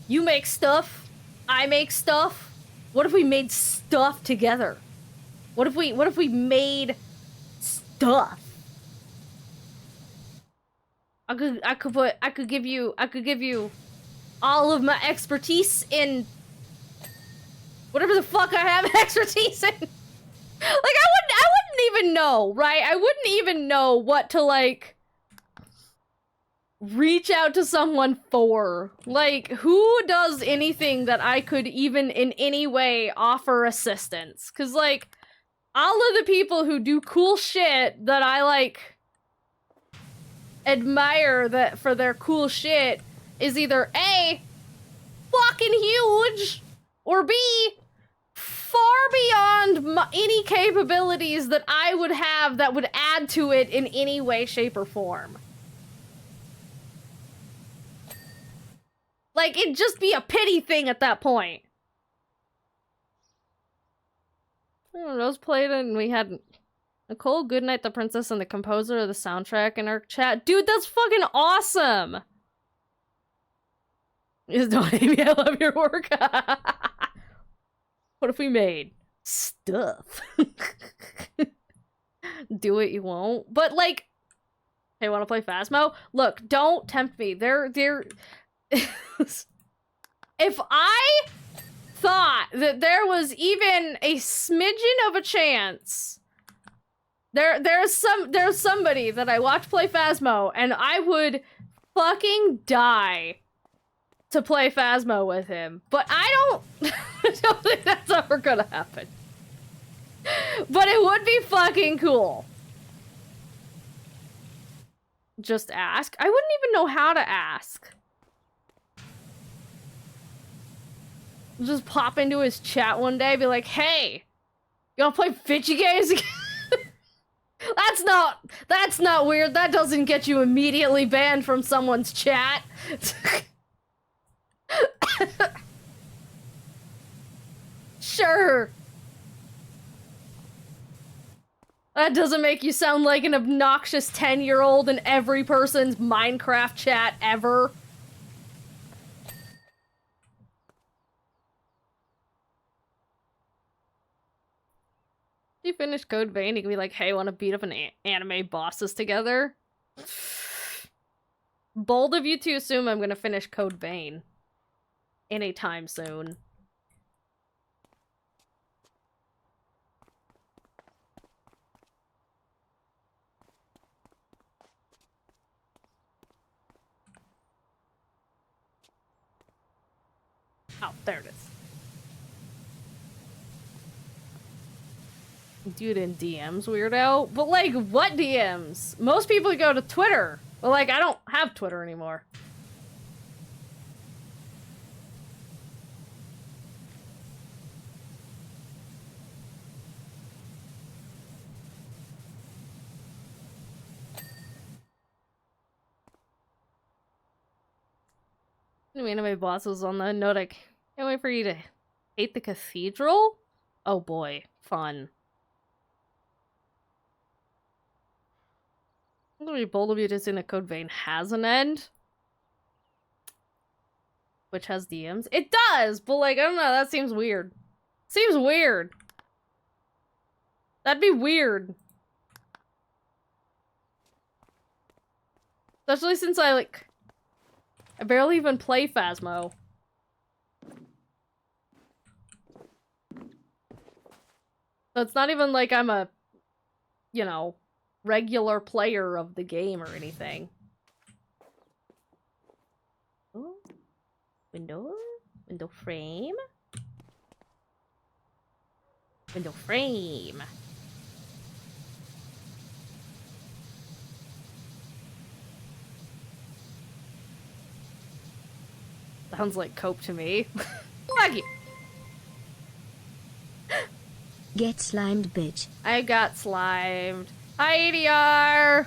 Speaker 1: You make stuff, I make stuff. What if we made stuff together? What if we made stuff? I could give you all of my expertise in whatever the fuck I have expertise in. Like I wouldn't even know, right? I wouldn't even know what to like reach out to someone for. Like, who does anything that I could even in any way offer assistance? Cause like all of the people who do cool shit that I like admire that for their cool shit is either A, fucking huge, or B, far beyond any capabilities that I would have that would add to it in any way, shape, or form. Like, it'd just be a pity thing at that point. I don't know, those played and we had Nicole Goodnight, the princess, and the composer of the soundtrack in our chat. Dude, that's fucking awesome! Just don't hate me, I love your work. What if we made stuff? Do what you won't. But like, hey, wanna play Phasmo? Look, don't tempt me. They're if I thought that there was even a smidgen of a chance, there's somebody that I watch play Phasmo, and I would fucking die to play Phasmo with him. But I don't think that's ever gonna happen. But it would be fucking cool. Just ask. I wouldn't even know how to ask. Just pop into his chat one day, be like, hey, you wanna play Fitchy games again? That's not weird. That doesn't get you immediately banned from someone's chat. Sure. That doesn't make you sound like an obnoxious 10-year-old in every person's Minecraft chat ever. You finish Code Vein, you can be like, hey, wanna beat up an anime bosses together? Bold of you to assume I'm gonna finish Code Vein anytime soon. Oh, there it is. Dude in DMs, weirdo. But like, what DMs? Most people go to Twitter. But like, I don't have Twitter anymore. New anime bosses on the note. I can't wait for you to hate the cathedral. Oh boy, fun. I'm gonna be bold of you to say that Code Vein has an end. Which has DMs. It does, but like, I don't know, that seems weird. Seems weird. That'd be weird. Especially since I barely even play Phasmo. So it's not even like I'm a, you know, regular player of the game or anything. Ooh. Window frame. Window frame. Sounds like cope to me. Thank you.
Speaker 2: Get slimed, bitch.
Speaker 1: I got slimed. Hi, ADR!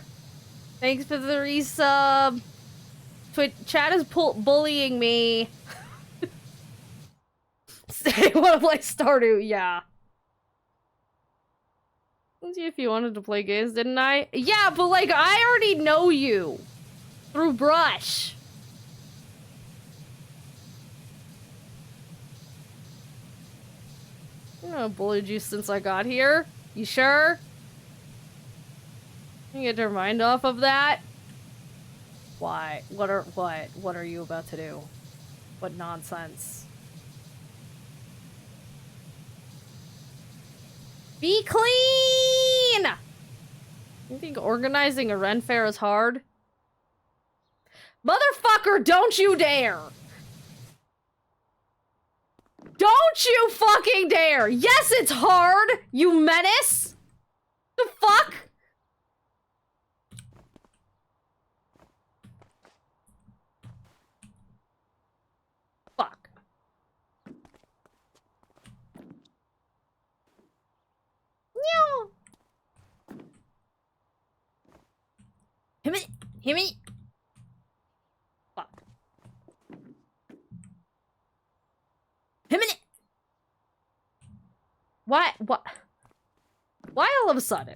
Speaker 1: Thanks for the resub. Chat is bullying me. Say, wanna play Stardew? Yeah. If you wanted to play games, didn't I? Yeah, but like, I already know you. Through Brush. I'm gonna bullied you since I got here. You sure? You get your mind off of that? Why? What are you about to do? What nonsense? Be clean! You think organizing a Ren Fair is hard? Motherfucker, don't you dare! Don't you fucking dare! Yes, it's hard, you menace! The fuck? Fuck. Meow. Hit me. Fuck. Hit me. What? Why all of a sudden?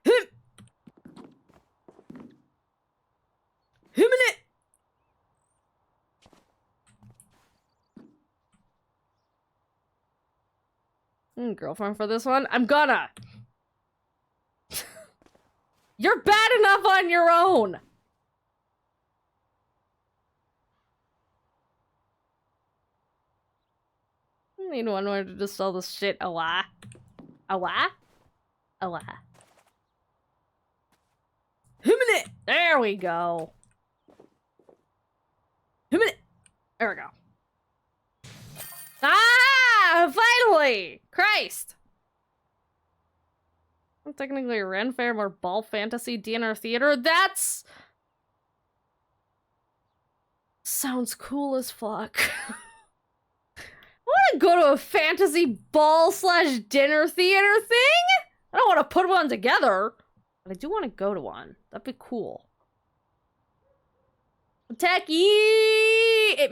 Speaker 1: Hit me. Girlfriend for this one? I'm gonna. You're bad enough on your own. I need one way to just sell this shit. Awa. There we go. There we go. Ah! Finally! Christ! I'm technically a Ren Fair or Ball Fantasy Dinner Theater. That's... sounds cool as fuck. I want to go to a fantasy ball slash dinner theater thing? I don't want to put one together. But I do want to go to one. That'd be cool. Kentucky!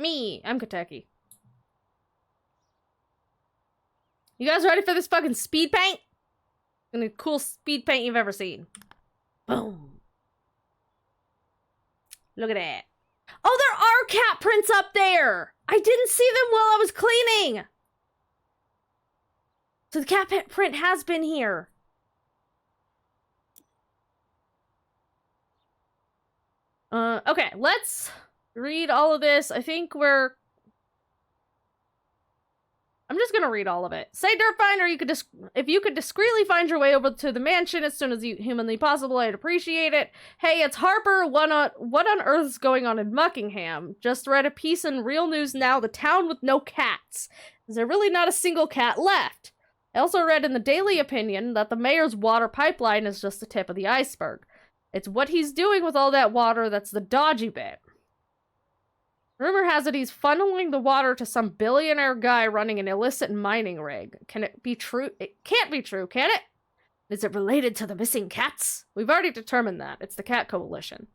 Speaker 1: Me! I'm Kentucky. You guys ready for this fucking speed paint? The coolest speed paint you've ever seen. Boom. Look at that. Oh, there are cat prints up there! I didn't see them while I was cleaning! So the cat print has been here. Okay, let's read all of this. I think I'm just gonna read all of it. Say, Dirt Finder, if you could discreetly find your way over to the mansion as soon as humanly possible, I'd appreciate it. Hey, it's Harper. What on earth's going on in Muckingham? Just read a piece in Real News Now, the town with no cats. Is there really not a single cat left? I also read in the Daily Opinion that the mayor's water pipeline is just the tip of the iceberg. It's what he's doing with all that water that's the dodgy bit. Rumor has it he's funneling the water to some billionaire guy running an illicit mining rig. Can it be true? It can't be true, can it? Is it related to the missing cats? We've already determined that. It's the Cat Coalition.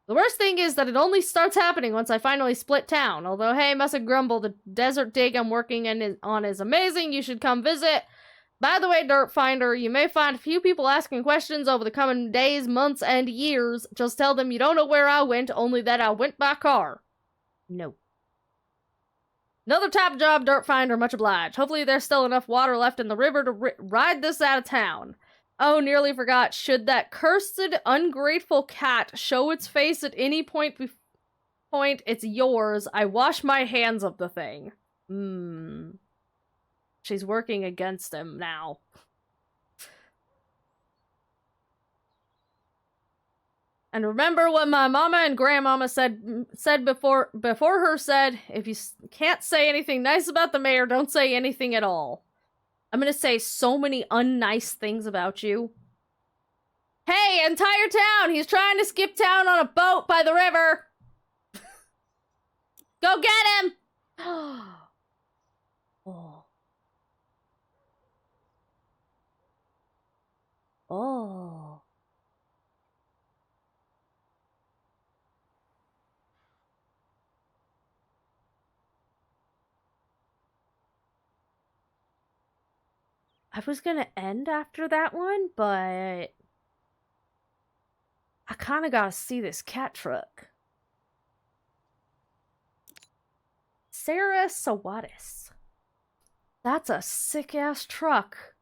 Speaker 1: The worst thing is that it only starts happening once I finally split town. Although, hey, mustn't grumble, the desert dig I'm working on is amazing. You should come visit. By the way, Dirt Finder, you may find a few people asking questions over the coming days, months, and years. Just tell them you don't know where I went, only that I went by car. No. Another top job, Dirt Finder, much obliged. Hopefully there's still enough water left in the river to ride this out of town. Oh, nearly forgot. Should that cursed, ungrateful cat show its face at any point, it's yours. I wash my hands of the thing. She's working against him now. And remember what my mama and grandmama said before her said, if you can't say anything nice about the mayor, don't say anything at all. I'm gonna say so many unnice things about you. Hey, entire town! He's trying to skip town on a boat by the river! Go get him! Oh. Oh. I was gonna end after that one, but I kind of gotta see this cat truck. Sarah Sawatis. That's a sick-ass truck.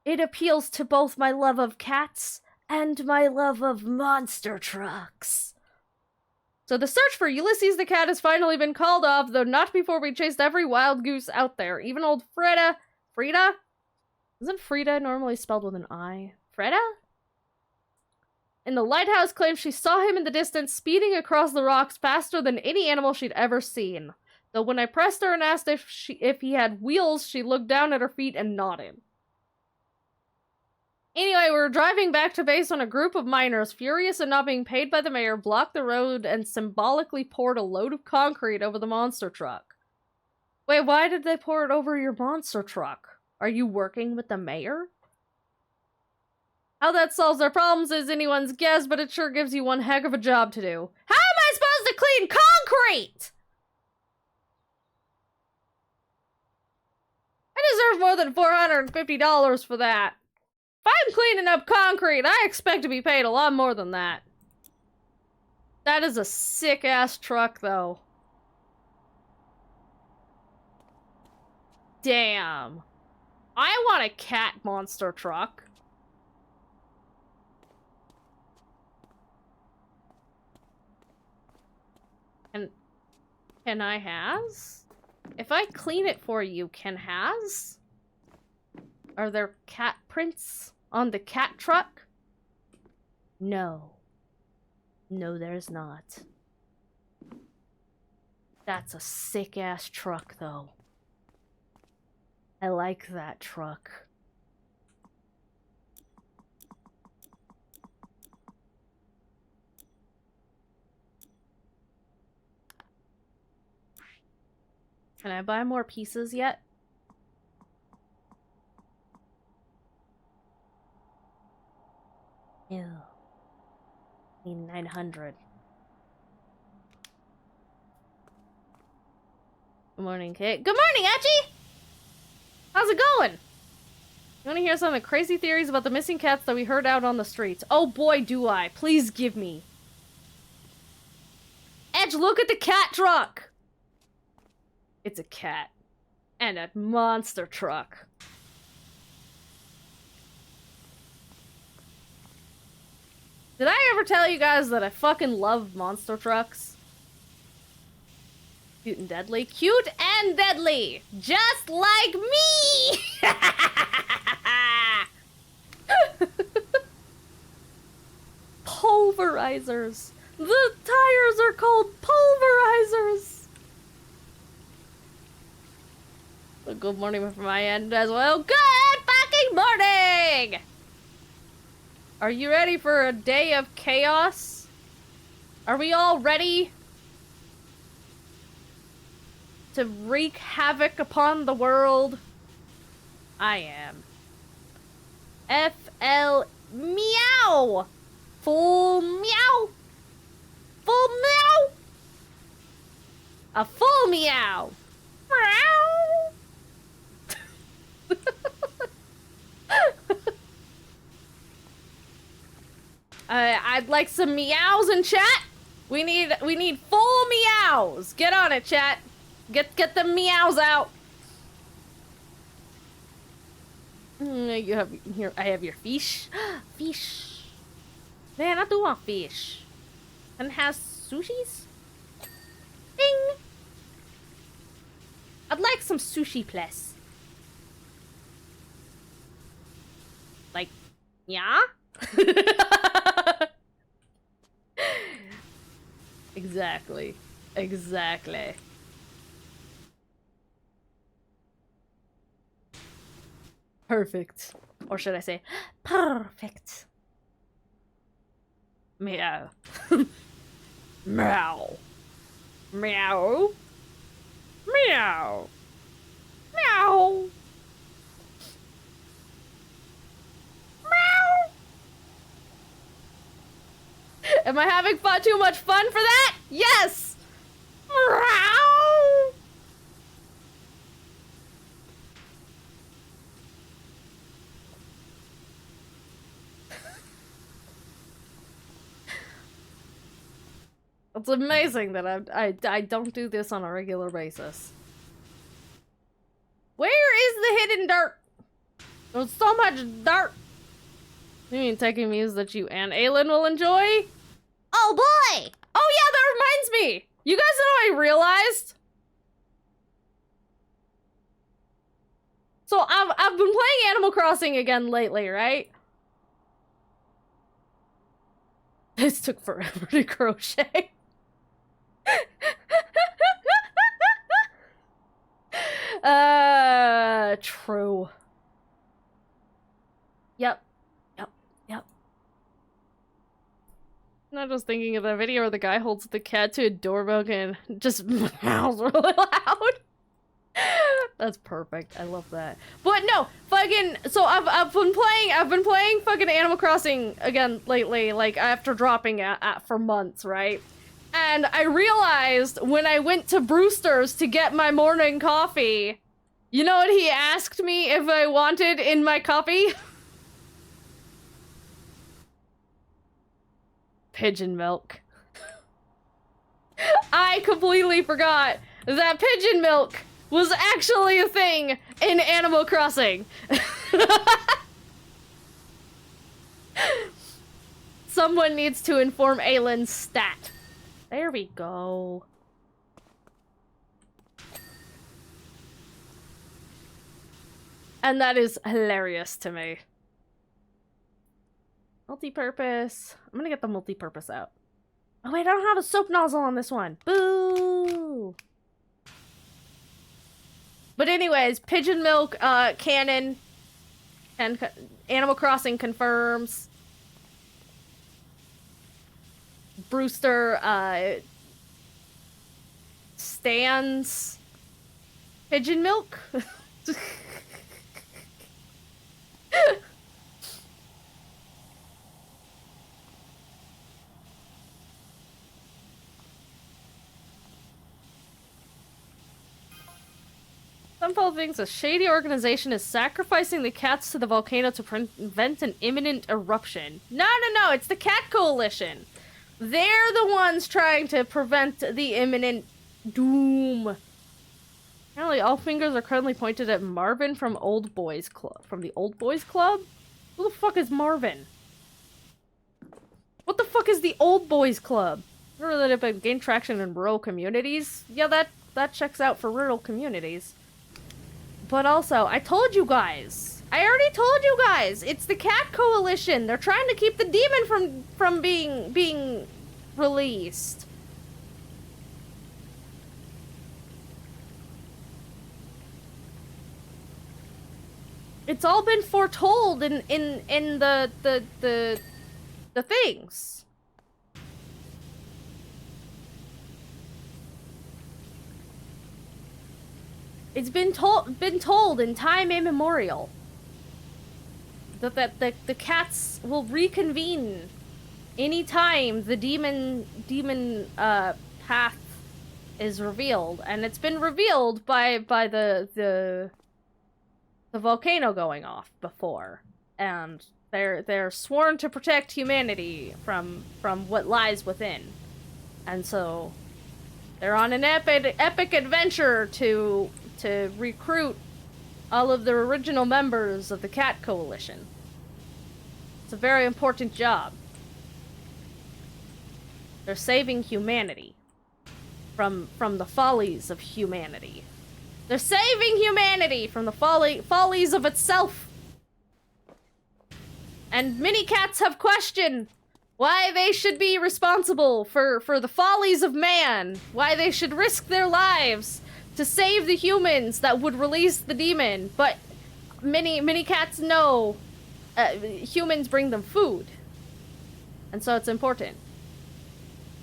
Speaker 1: It appeals to both my love of cats and my love of monster trucks. So the search for Ulysses the cat has finally been called off, though not before we chased every wild goose out there. Even old Frida? Isn't Frida normally spelled with an I? Freda? In the lighthouse claims she saw him in the distance, speeding across the rocks faster than any animal she'd ever seen. Though when I pressed her and asked if he had wheels, she looked down at her feet and nodded. Anyway, we were driving back to base when a group of miners, furious at not being paid by the mayor, blocked the road and symbolically poured a load of concrete over the monster truck. Wait, why did they pour it over your monster truck? Are you working with the mayor? How that solves their problems is anyone's guess, but it sure gives you one heck of a job to do. How am I supposed to clean concrete? I deserve more than $450 for that. If I'm cleaning up concrete, I expect to be paid a lot more than that. That is a sick-ass truck, though. Damn. I want a cat monster truck. And can I has? If I clean it for you, can has? Are there cat prints on the cat truck? No. No, there's not. That's a sick-ass truck, though. I like that truck. Can I buy more pieces yet? Ew. Need 900. Good morning, Kate. Good morning, Etchy! How's it going? You want to hear some of the crazy theories about the missing cats that we heard out on the streets? Oh boy, do I. Please give me. Edge, look at the cat truck! It's a cat. And a monster truck. Did I ever tell you guys that I fucking love monster trucks? Cute and deadly. Cute and deadly! Just like me! Pulverizers. The tires are called pulverizers. Well, good morning from my end as well. Good fucking morning! Are you ready for a day of chaos? Are we all ready to wreak havoc upon the world? I am. FL meow! Full meow! Full meow! A full meow! Meow! I'd like some meows in chat. We need full meows. Get on it, chat. Get the meows out. You have here. I have your fish. Fish. Man, I do want fish. And has sushis. Ding. I'd like some sushi, please. Like, yeah. Exactly. Exactly. Perfect. Or should I say, perfect. Meow. Meow. Meow. Meow. Meow. Meow. Am I having too much fun for that? Yes! Meow! It's amazing that I don't do this on a regular basis. Where is the hidden dirt? There's so much dirt. You mean taking views that you and Aelin will enjoy? Oh boy! Oh yeah, that reminds me! You guys know what I realized? So I've been playing Animal Crossing again lately, right? This took forever to crochet. True. Yep. Not just thinking of that video where the guy holds the cat to a doorbell and just meows really loud. That's perfect. I love that. But no, fucking. So I've been playing fucking Animal Crossing again lately, like after dropping it for months, right? And I realized when I went to Brewster's to get my morning coffee, you know what he asked me if I wanted in my coffee? Pigeon milk. I completely forgot that pigeon milk was actually a thing in Animal Crossing. Someone needs to inform Aelin's stat. There we go. And that is hilarious to me. Multi-purpose. I'm gonna get the multi-purpose out. Oh wait, I don't have a soap nozzle on this one. Boo! But anyways, pigeon milk, canon, and Animal Crossing confirms. Brewster, stands pigeon milk. Some people think a shady organization is sacrificing the cats to the volcano to prevent an imminent eruption. No, it's the Cat Coalition. They're the ones trying to prevent the imminent doom. Apparently, all fingers are currently pointed at Marvin from Old Boys Club. From the Old Boys Club? Who the fuck is Marvin? What the fuck is the Old Boys Club? Remember that it gained traction in rural communities? Yeah, that checks out for rural communities. But also, I told you guys. I already told you guys. It's the Cat Coalition. They're trying to keep the demon from being released. It's all been foretold in the things. It's been told in time immemorial that the cats will reconvene anytime the demon path is revealed, and it's been revealed by the volcano going off before, and they're sworn to protect humanity from what lies within, and so they're on an epic adventure to recruit all of the original members of the Cat Coalition. It's a very important job. They're saving humanity from the follies of humanity. They're saving humanity from the follies of itself. And many cats have questioned why they should be responsible for the follies of man, why they should risk their lives to save the humans that would release the demon. But many cats know humans bring them food, and so it's important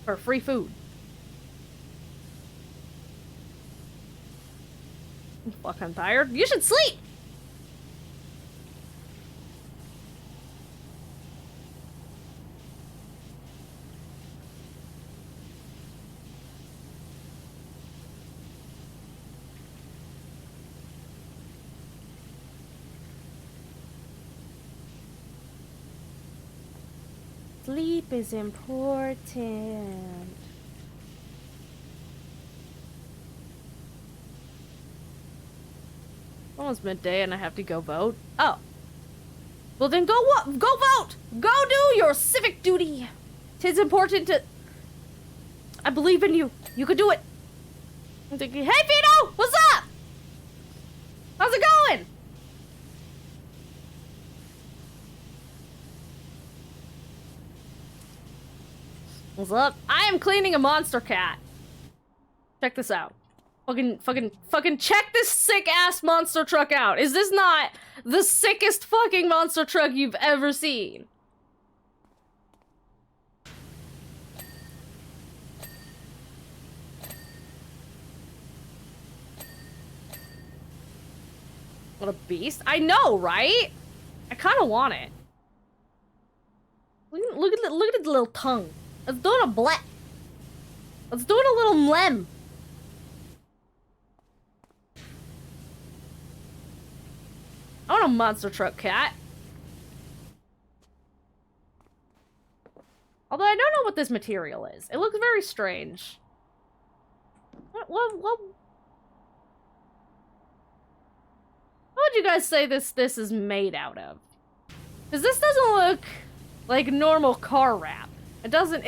Speaker 1: for free food. I'm fucking tired. You should sleep. Sleep is important. Almost midday and I have to go vote. Oh. Well then go vote! Go do your civic duty! 'Tis important to... I believe in you. You can do it. I'm thinking, hey Vito! What's up? How's it going? What's up? I am cleaning a monster cat. Check this out. Fucking check this sick ass monster truck out. Is this not the sickest fucking monster truck you've ever seen? What a beast. I know, right? I kind of want it. Look at the little tongue. Let's do it a blat. Let's do it a little mlem. I want a monster truck cat. Although I don't know what this material is. It looks very strange. What would you guys say this is made out of? Because this doesn't look like normal car wrap. It doesn't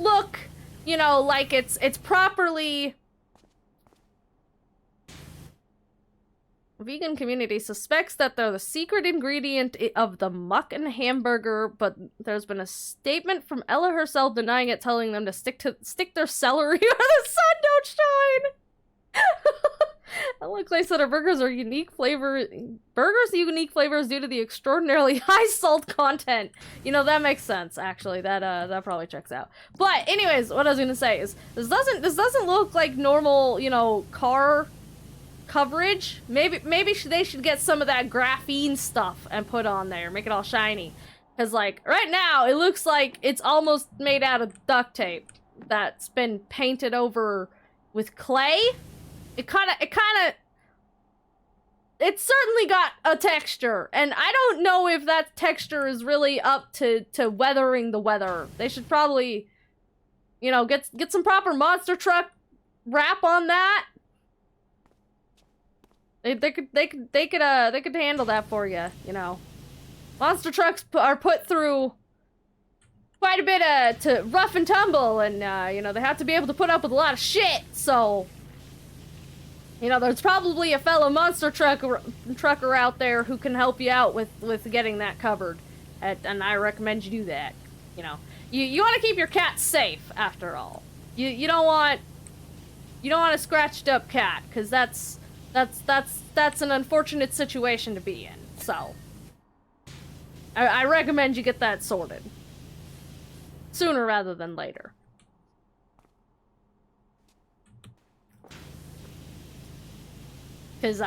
Speaker 1: look, you know, like it's properly... Vegan community suspects that they're the secret ingredient of the mutton hamburger, but there's been a statement from Ella herself denying it, telling them to stick their celery where the sun don't shine. Ella claims that her burgers are unique flavors due to the extraordinarily high salt content. You know, that makes sense, actually. That probably checks out. But anyways, what I was gonna say is this doesn't look like normal, you know, car coverage. Maybe they should get some of that graphene stuff and put on there, make it all shiny. Because like right now it looks like it's almost made out of duct tape that's been painted over with clay. It's certainly got a texture, and I don't know if that texture is really up to weathering the weather. They should probably, you know, get some proper monster truck wrap on that. They could handle that for you, you know. Monster trucks are put through quite a bit to rough and tumble, and you know, they have to be able to put up with a lot of shit. So, you know, there's probably a fellow monster trucker out there who can help you out with getting that covered, and I recommend you do that. You know, you want to keep your cat safe after all. You don't want a scratched up cat, because that's an unfortunate situation to be in. So, I recommend you get that sorted sooner rather than later. Because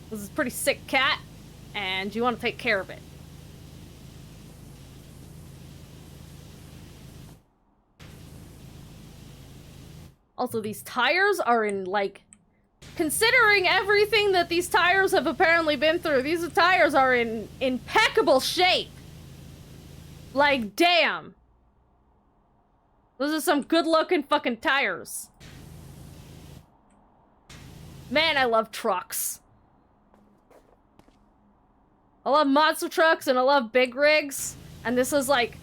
Speaker 1: this is a pretty sick cat, and you want to take care of it. Also, these tires are in, like, considering everything that these tires have apparently been through, these tires are in impeccable shape. Like, damn. Those are some good-looking fucking tires. Man, I love trucks. I love monster trucks and I love big rigs. And this is like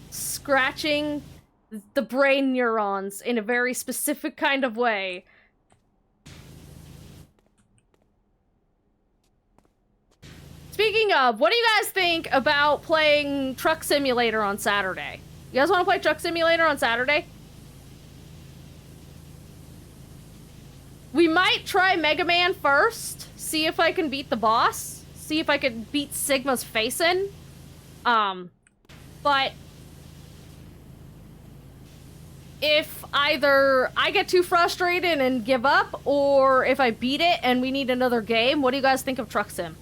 Speaker 1: scratching the brain neurons in a very specific kind of way. Speaking of, what do you guys think about playing Truck Simulator on Saturday? You guys want to play Truck Simulator on Saturday? We might try Mega Man first, see if I can beat the boss, see if I can beat Sigma's face in. But if either I get too frustrated and give up, or if I beat it and we need another game, what do you guys think of Truck Sim?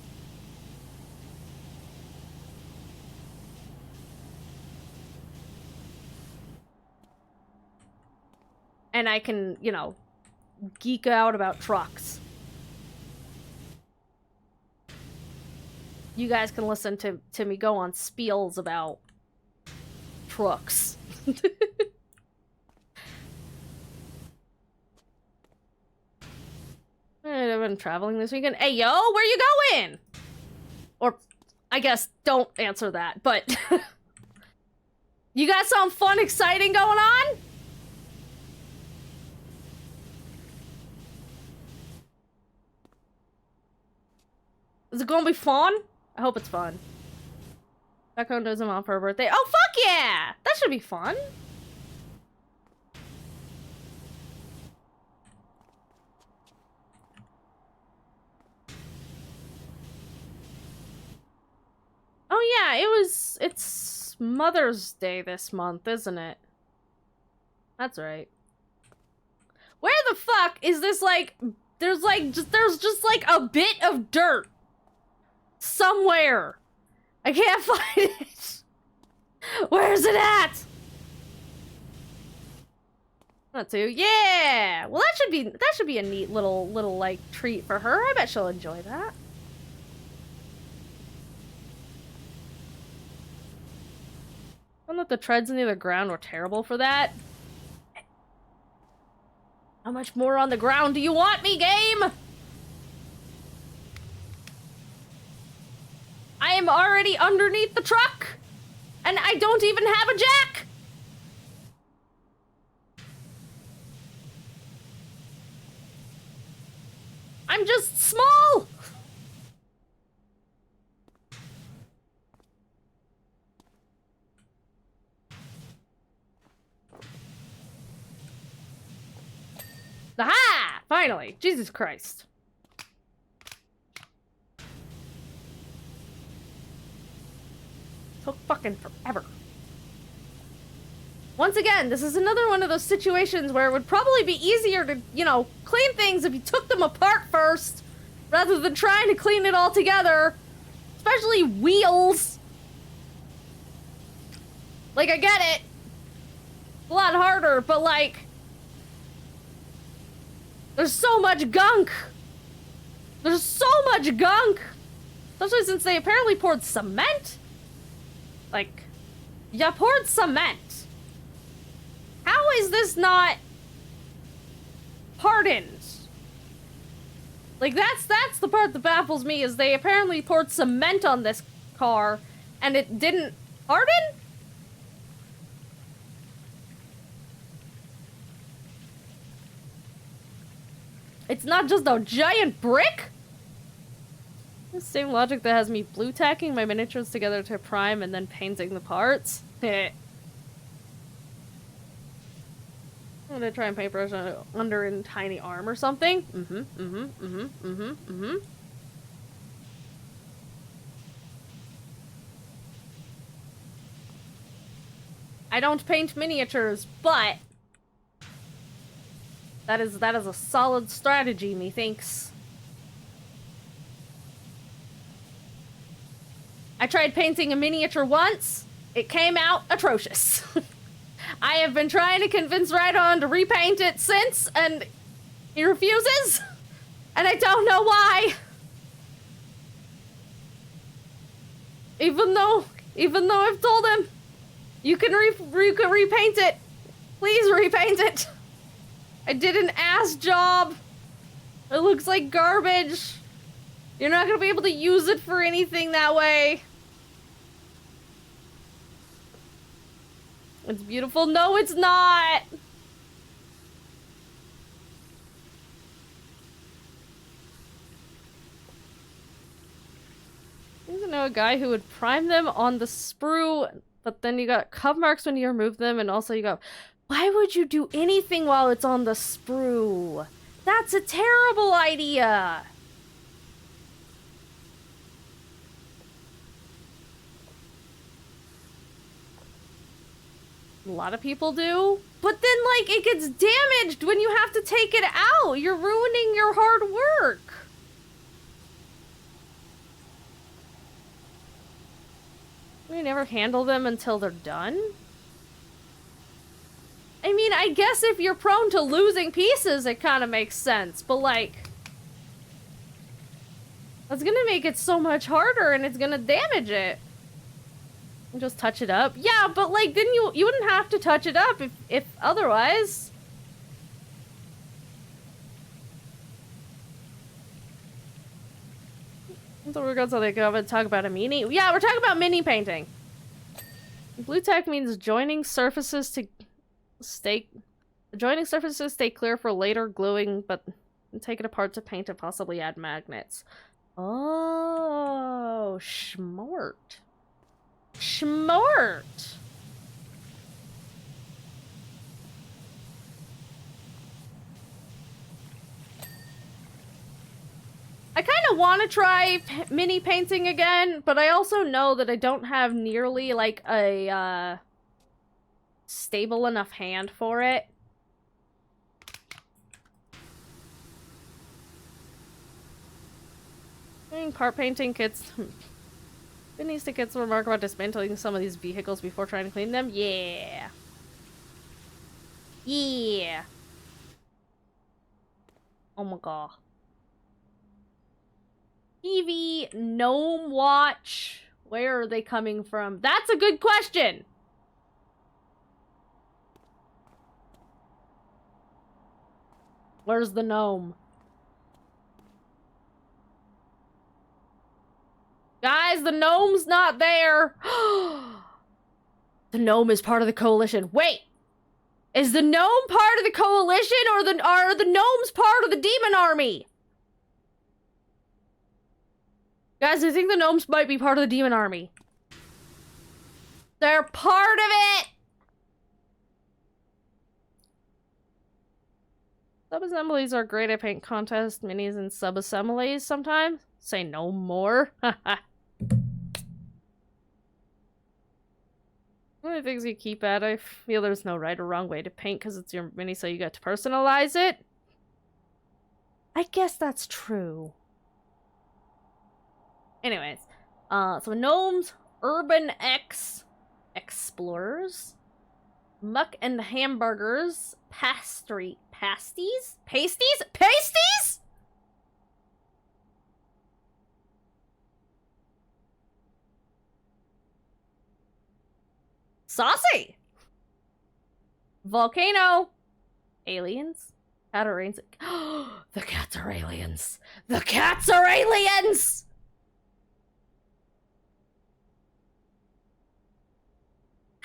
Speaker 1: And I can, you know, geek out about trucks. You guys can listen to me go on spiels about trucks. been traveling this weekend? Hey, yo, where you going? Or, I guess, don't answer that, but... You got something fun, exciting going on? Is it gonna be fun? I hope it's fun. Background does him on for her birthday. Oh, fuck yeah! That should be fun. Oh yeah, it's Mother's Day this month, isn't it? That's right. Where the fuck is this, like, there's just like a bit of dirt somewhere. I can't find it. Where's it at? Not to. Yeah. Well, that should be a neat little like treat for her. I bet she'll enjoy that. I don't know if the treads near the ground were terrible for that. How much more on the ground do you want me, game? I am already underneath the truck, and I don't even have a jack. I'm just small. Aha! Finally! Jesus Christ. Took fucking forever. Once again, this is another one of those situations where it would probably be easier to, you know, clean things if you took them apart first, rather than trying to clean it all together. Especially wheels. Like, I get it. A lot harder, but like... There's so much gunk! There's so much gunk! Especially since they apparently poured cement? Like, you poured cement. How is this not hardened? Like, that's the part that baffles me, is they apparently poured cement on this car, and it didn't harden? It's not just a giant brick? The same logic that has me blue tacking my miniatures together to prime and then painting the parts. I'm gonna try and paintbrush under in tiny arm or something. I don't paint miniatures, but that is a solid strategy, methinks. I tried painting a miniature once. It came out atrocious. I have been trying to convince Rydon to repaint it since, and he refuses. And I don't know why. Even though I've told him, you can repaint it. Please repaint it. I did an ass job. It looks like garbage. You're not gonna be able to use it for anything that way. It's beautiful. No, it's not. You know a guy who would prime them on the sprue, but then you got cup marks when you remove them, and also you got... Why would you do anything while it's on the sprue? That's a terrible idea! A lot of people do. But then, like, it gets damaged when you have to take it out! You're ruining your hard work! We never handle them until they're done? I mean, I guess if you're prone to losing pieces, it kind of makes sense, but like... That's gonna make it so much harder, and it's gonna damage it. And just touch it up. Yeah, but like, then you wouldn't have to touch it up if otherwise. So we're going to go and talk about a mini. Yeah, we're talking about mini painting. Blue tack means joining surfaces to stay clear for later gluing, but take it apart to paint and possibly add magnets. Oh, smart. Smart. I kind of want to try mini painting again, but I also know that I don't have nearly, like, a, stable enough hand for it. Part painting kits. Finished kits remark about dismantling some of these vehicles before trying to clean them? Yeah. Yeah. Oh my god. TV, Gnome Watch. Where are they coming from? That's a good question! Where's the gnome? Guys, the gnome's not there! The gnome is part of the coalition. Wait! Is the gnome part of the coalition, or are the gnomes part of the demon army? Guys, I think the gnomes might be part of the demon army. They're part of it! Sub-assemblies are great at paint contests, minis, and sub-assemblies sometimes. Say no more. One of the things you keep at, I feel there's no right or wrong way to paint because it's your mini, so you get to personalize it. I guess that's true. Anyways, so gnomes, urban explorers, muck and hamburgers, pasties? Saucy! Volcano! Aliens? Catarines? The cats are aliens! The cats are aliens!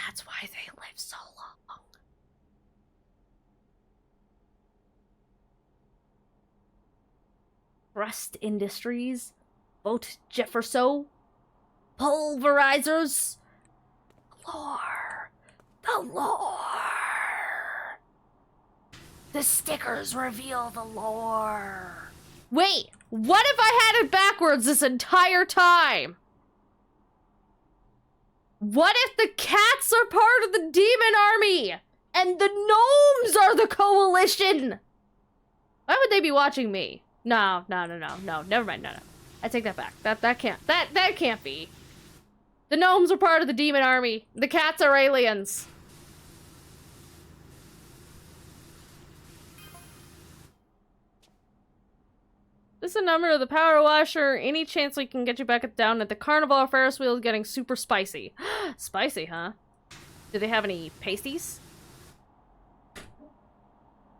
Speaker 1: That's why they live so long. Thrust Industries, Boat Jefferso, Pulverizers, the lore. The stickers reveal the lore. Wait, what if I had it backwards this entire time? What if the cats are part of the demon army and the gnomes are the coalition? Why would they be watching me? No, never mind, no. I take that back. That can't be. The gnomes are part of the demon army. The cats are aliens. This is a number of the power washer. Any chance we can get you back down at the carnival Ferris wheel is getting super spicy. Spicy, huh? Do they have any pasties?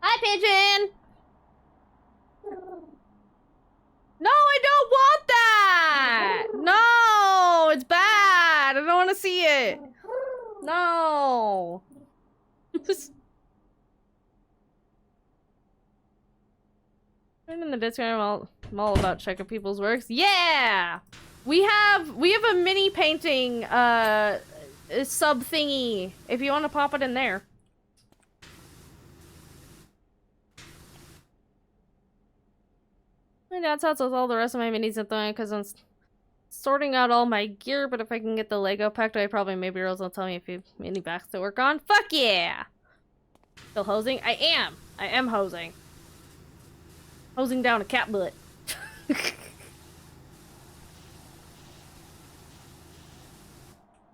Speaker 1: Hi, pigeon! No, I don't want that! No, it's bad. I don't want to see it. No. I'm in the Discord. I'm all about checking people's works. Yeah, we have a mini painting sub thingy. If you want to pop it in there. My dad's house with all the rest of my minis at the moment because I'm sorting out all my gear. But if I can get the Lego packed, I probably maybe Rose will tell me if you have mini backs to work on. Fuck yeah! Still hosing? I am hosing. Hosing down a cat butt.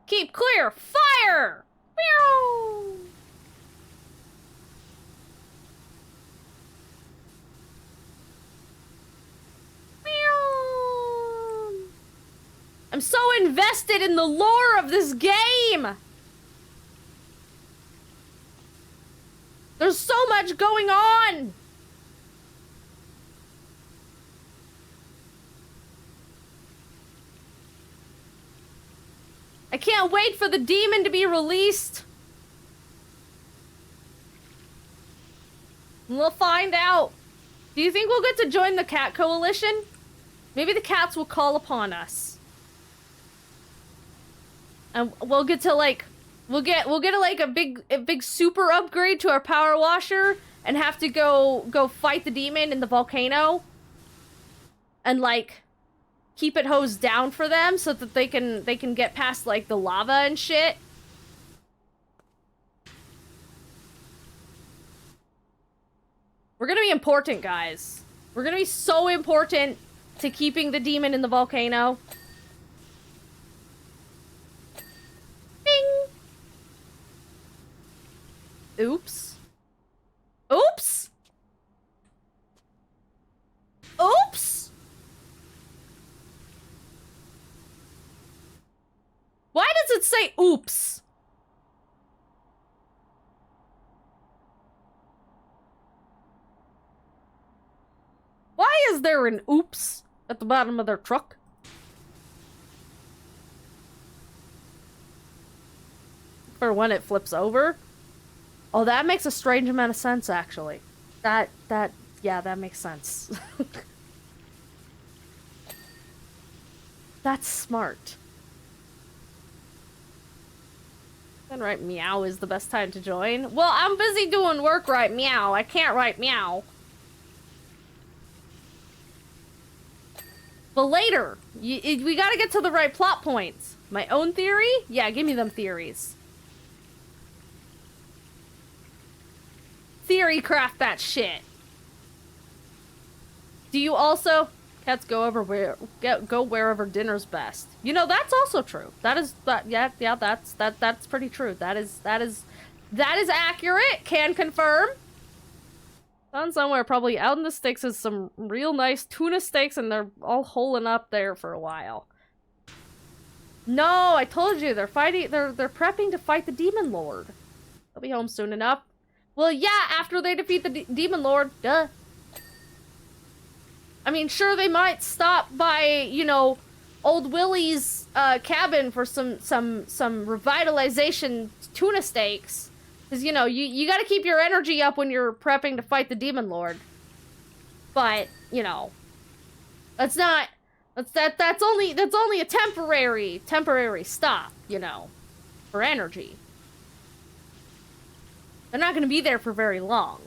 Speaker 1: Keep clear! Fire! Meow! Meow! I'm so invested in the lore of this game! There's so much going on! I can't wait for the demon to be released. We'll find out. Do you think we'll get to join the cat coalition? Maybe the cats will call upon us. And we'll get to like, we'll get like a big super upgrade to our power washer and have to go fight the demon in the volcano. And like, keep it hosed down for them so that they can get past like the lava and shit. We're gonna be important, guys. We're gonna be so important to keeping the demon in the volcano. Bing! Oops. Oops! Oops! Why does it say oops? Why is there an oops at the bottom of their truck? For when it flips over? Oh, that makes a strange amount of sense, actually. Yeah, that makes sense. That's smart. Then write meow is the best time to join. Well, I'm busy doing work right meow. I can't write meow. But later, we gotta get to the right plot points. My own theory? Yeah, give me them theories. Theory craft that shit. Do you also... Cats go wherever dinner's best. You know, that's also true. That's pretty true. That is accurate. Can confirm. Found somewhere probably out in the sticks is some real nice tuna steaks and they're all holing up there for a while. No, I told you they're prepping to fight the demon lord. They'll be home soon enough. Well, yeah, after they defeat the demon lord, duh. I mean, sure, they might stop by, you know, old Willie's cabin for some revitalization tuna steaks. Because, you know, you gotta keep your energy up when you're prepping to fight the demon lord. But, you know, that's only a temporary stop, you know, for energy. They're not gonna be there for very long.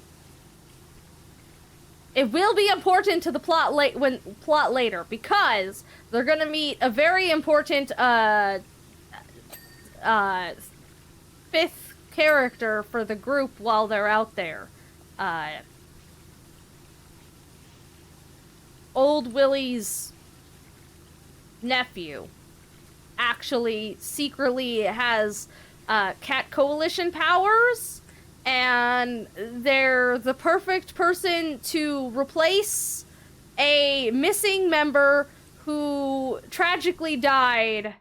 Speaker 1: It will be important to the plot later because they're gonna meet a very important fifth character for the group while they're out there. Old Willie's nephew actually secretly has cat coalition powers. And they're the perfect person to replace a missing member who tragically died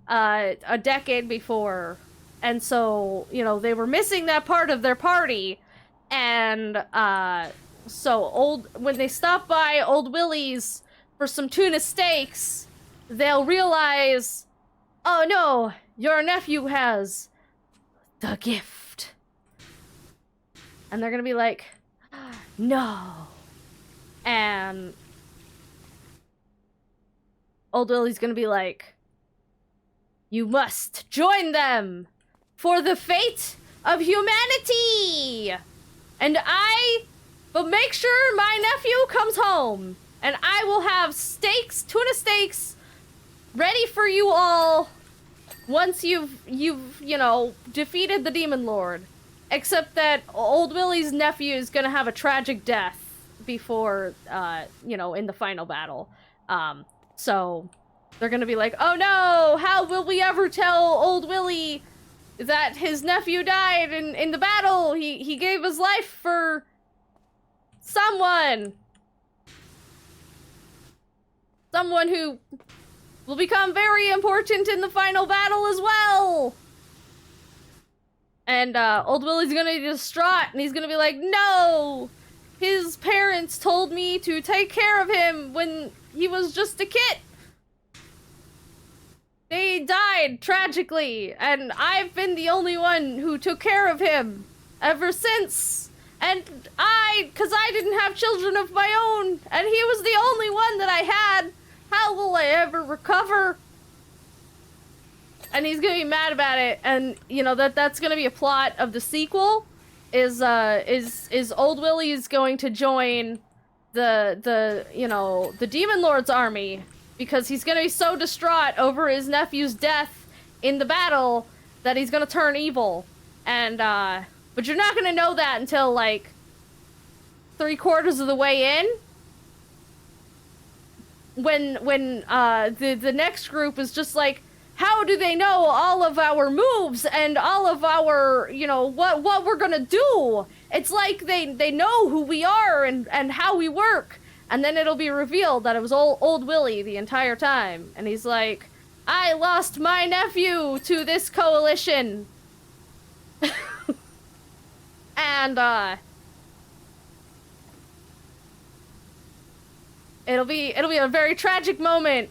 Speaker 1: a decade before. And so, you know, they were missing that part of their party. And so when they stop by Old Willie's for some tuna steaks, they'll realize, oh no, your nephew has the gift. And they're gonna be like, no. And Old Willie's gonna be like, you must join them for the fate of humanity. But make sure my nephew comes home. And I will have steaks, tuna steaks, ready for you all once you've you know, defeated the demon lord. Except that Old Willie's nephew is gonna have a tragic death before, you know, in the final battle. So they're gonna be like, oh no, how will we ever tell Old Willie that his nephew died in the battle? He gave his life for someone. Someone who will become very important in the final battle as well. And Old Willie's gonna be distraught, and he's gonna be like, no! His parents told me to take care of him when he was just a kid! they died tragically, and I've been the only one who took care of him ever since. And cause I didn't have children of my own, and he was the only one that I had. How will I ever recover? And he's gonna be mad about it, and you know that's gonna be a plot of the sequel. Is Old Willie is going to join the Demon Lord's army because he's gonna be so distraught over his nephew's death in the battle that he's gonna turn evil. And but you're not gonna know that until like 3/4 of the way in. When the next group is just like, how do they know all of our moves and all of our, you know, what we're gonna do? It's like they know who we are and how we work. And then it'll be revealed that it was old Willie the entire time. And he's like, I lost my nephew to this coalition. And, it'll be a very tragic moment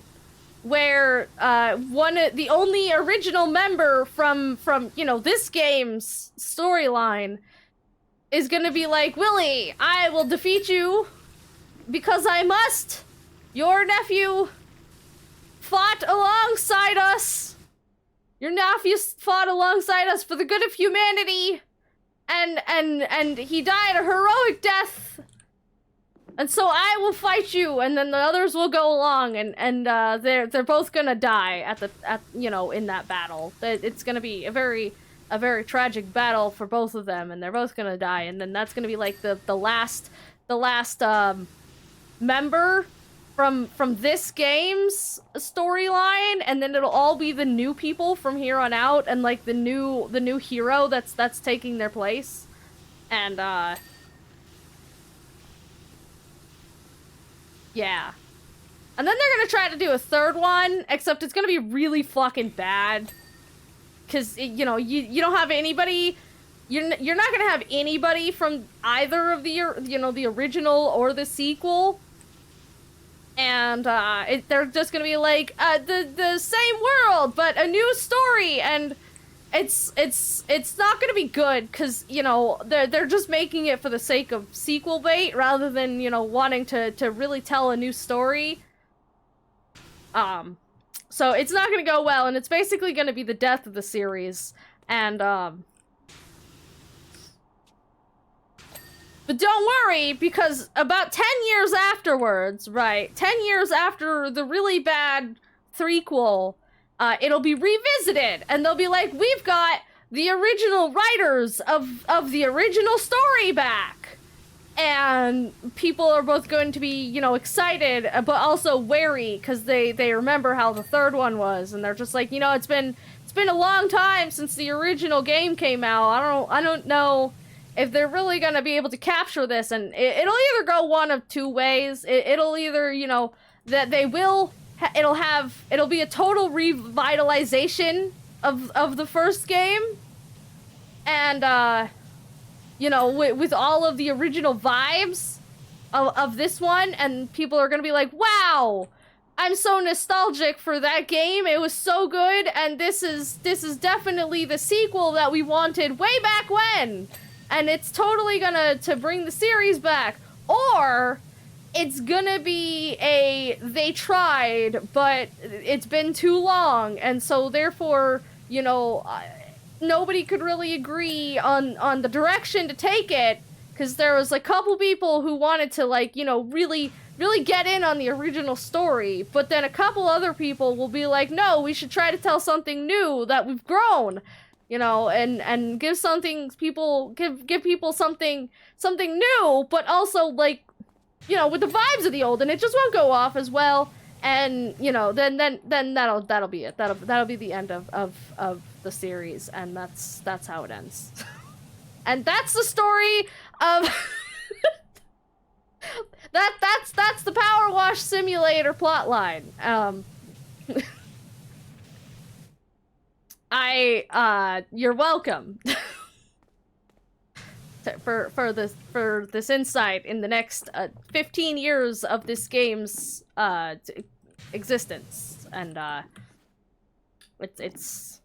Speaker 1: where the only original member from you know this game's storyline is gonna be like, Willie, I will defeat you because I must. Your nephew fought alongside us. Your nephew fought alongside us for the good of humanity, and he died a heroic death. And so I will fight you, and then the others will go along, and they're both gonna die in that battle. It's gonna be a very tragic battle for both of them, and they're both gonna die, and then that's gonna be like the last member from this game's storyline, and then it'll all be the new people from here on out, and like the new hero that's taking their place, and yeah. And then they're gonna try to do a third one, except it's gonna be really fucking bad. Cause, you know, you don't have anybody, you're not gonna have anybody from either of the, you know, the original or the sequel. And, they're just gonna be like, the same world, but a new story, and it's not gonna be good, cause, you know, they're just making it for the sake of sequel bait, rather than, you know, wanting to really tell a new story. So it's not gonna go well, and it's basically gonna be the death of the series, and, but don't worry, because about 10 years afterwards, right, 10 years after the really bad threequel, it'll be revisited, and they'll be like, we've got the original writers of the original story back. And people are both going to be, you know, excited, but also wary, because they remember how the third one was, and they're just like, you know, it's been a long time since the original game came out. I don't know if they're really gonna be able to capture this, and it'll either go one of two ways. It'll either, you know, that they will, it'll be a total revitalization of the first game, and you know, with all of the original vibes of this one, and people are gonna be like, wow, I'm so nostalgic for that game, it was so good, and this is definitely the sequel that we wanted way back when, and it's totally to bring the series back. Or it's gonna be they tried, but it's been too long, and so therefore, you know, nobody could really agree on the direction to take it, because there was a couple people who wanted to, like, you know, really get in on the original story, but then a couple other people will be like, no, we should try to tell something new, that we've grown, you know, and give people something new, but also, like, you know, with the vibes of the old, and it just won't go off as well. And, you know, then that'll be it. That'll be the end of the series, and that's how it ends. And that's the story of that's the Powerwash Simulator plotline. You're welcome. for this insight in the next 15 years of this game's existence, and it's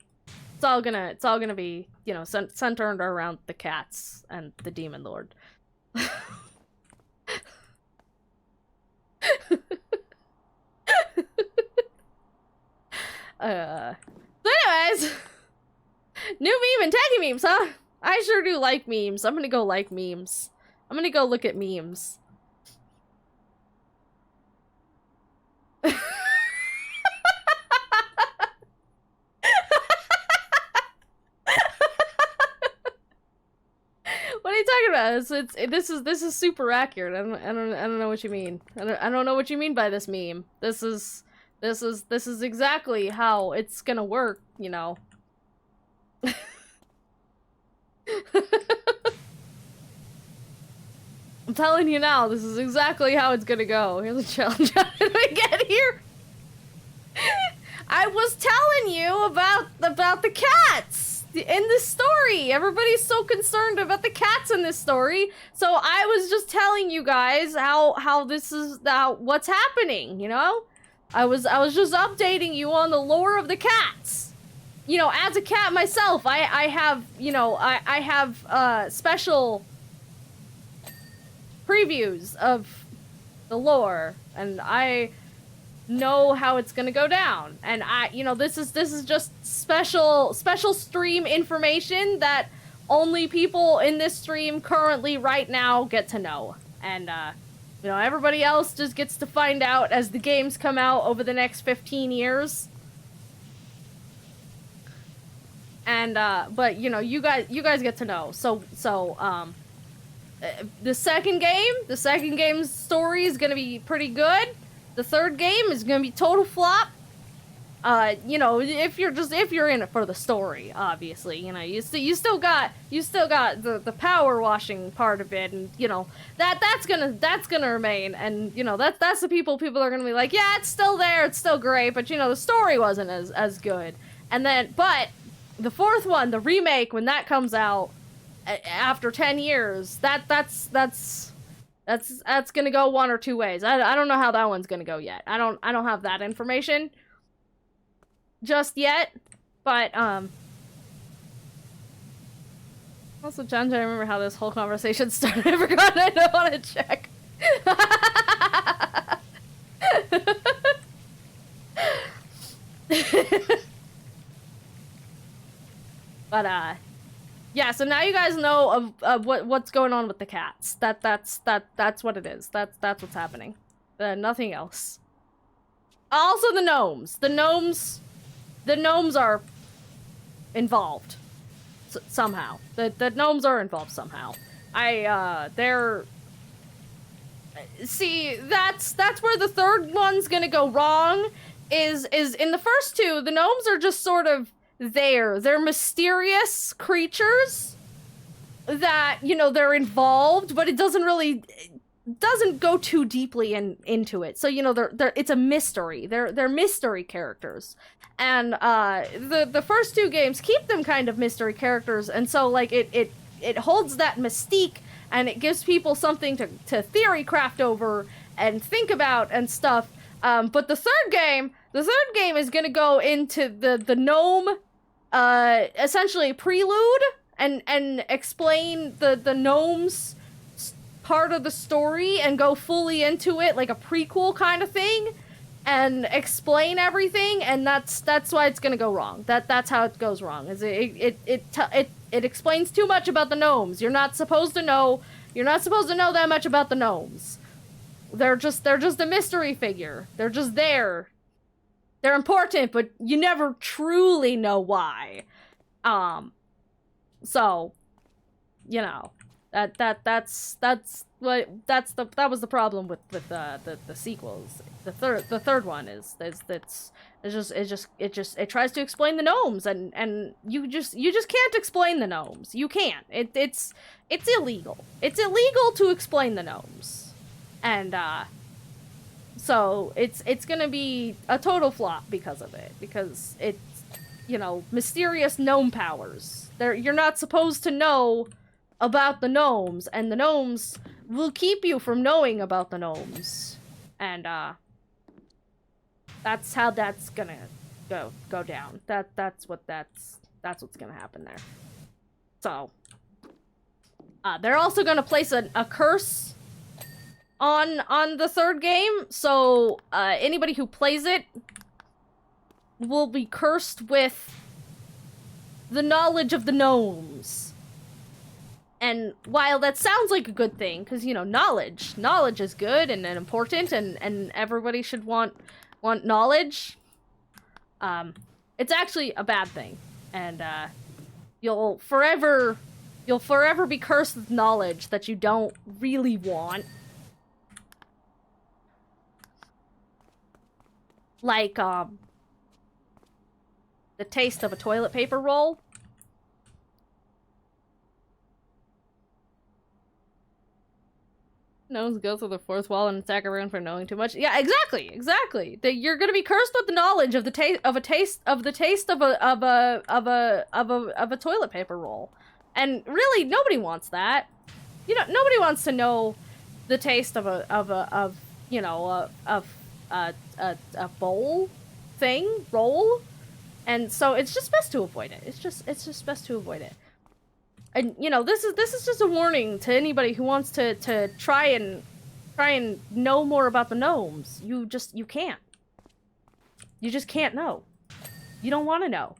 Speaker 1: all gonna be, you know, centered around the cats and the demon lord. So anyways, new meme and Taggy memes, huh? I sure do like memes. I'm gonna go like memes. I'm gonna go look at memes. What are you talking about? This is super accurate. I don't know what you mean. I don't know what you mean by this meme. This is exactly how it's gonna work, you know. I'm telling you now, this is exactly how it's gonna go. Here's a challenge. How did we get here? I was telling you about the cats in this story. Everybody's so concerned about the cats in this story, so I was just telling you guys how this is what's happening. You know, I was just updating you on the lore of the cats. You know, as a cat myself, I have, you know, I have special previews of the lore, and I know how it's gonna go down. And you know, this is just special stream information that only people in this stream currently right now get to know. And you know, everybody else just gets to find out as the games come out over the next 15 years. And but you know, you guys get to know. So the second game's story is gonna be pretty good. The third game is gonna be total flop. You know, if you're in it for the story, obviously, you know, you still got the power washing part of it, and you know that's gonna remain, and you know that's the people are gonna be like, yeah, it's still there, it's still great, but you know the story wasn't as good. And then, but the fourth one, the remake, when that comes out after 10 years, that's gonna go one or two ways. I don't know how that one's gonna go yet. I don't have that information just yet, but also, John, I remember how this whole conversation started. I forgot. I don't want to check. But yeah, so now you guys know of what's going on with the cats. That's what it is. That's what's happening. Nothing else. Also the gnomes. The gnomes are involved somehow. The gnomes are involved somehow. They're see, that's where the third one's gonna go wrong. Is in the first two, the gnomes are just sort of there. They're mysterious creatures that, you know, they're involved, but it doesn't go too deeply into it. So, you know, it's a mystery. They're mystery characters. And the first two games keep them kind of mystery characters, and so like it holds that mystique, and it gives people something to theory craft over and think about and stuff. But the third game is gonna go into the gnome, essentially prelude and explain the gnomes part of the story and go fully into it like a prequel kind of thing and explain everything, and that's why it's gonna go wrong. That's how it goes wrong. Is it explains too much about the gnomes. You're not supposed to know that much about the gnomes. They're just a mystery figure. They're just there. They're important, but you never truly know why. So, you know, that was the problem with the sequels. The third one it tries to explain the gnomes, and you just can't explain the gnomes. You can't. It's illegal. It's illegal to explain the gnomes. And so it's gonna be a total flop because of it, because it's, you know, mysterious gnome powers. You're not supposed to know about the gnomes, and the gnomes will keep you from knowing about the gnomes. And that's how that's gonna go down. That's what's gonna happen there. So they're also gonna place a curse on the third game, so anybody who plays it will be cursed with the knowledge of the gnomes. And while that sounds like a good thing, because, you know, knowledge is good and important, and everybody should want knowledge, it's actually a bad thing. And you'll forever be cursed with knowledge that you don't really want. Like, the taste of a toilet paper roll. Gnomes go through the fourth wall and attack everyone for knowing too much. Yeah, exactly. You're gonna be cursed with the knowledge of the taste of a toilet paper roll, and really nobody wants that. You know, nobody wants to know the taste of a bowl thing roll, and so it's just best to avoid it. It's just best to avoid it. And, you know, this is just a warning to anybody who wants to try and know more about the gnomes. You can't. You just can't know. You don't want to know.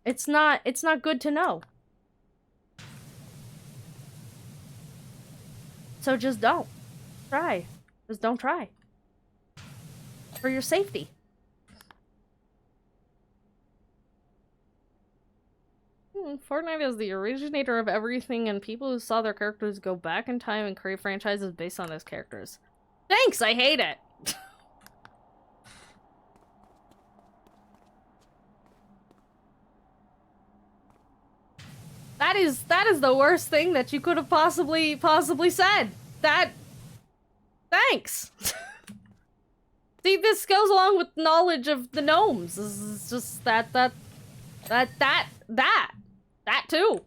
Speaker 1: It's not good to know. So just don't. Try. Just don't try. For your safety. Fortnite is the originator of everything, and people who saw their characters go back in time and create franchises based on those characters. Thanks, I hate it! That is the worst thing that you could have possibly said. Thanks! See, this goes along with knowledge of the gnomes. This is just that too.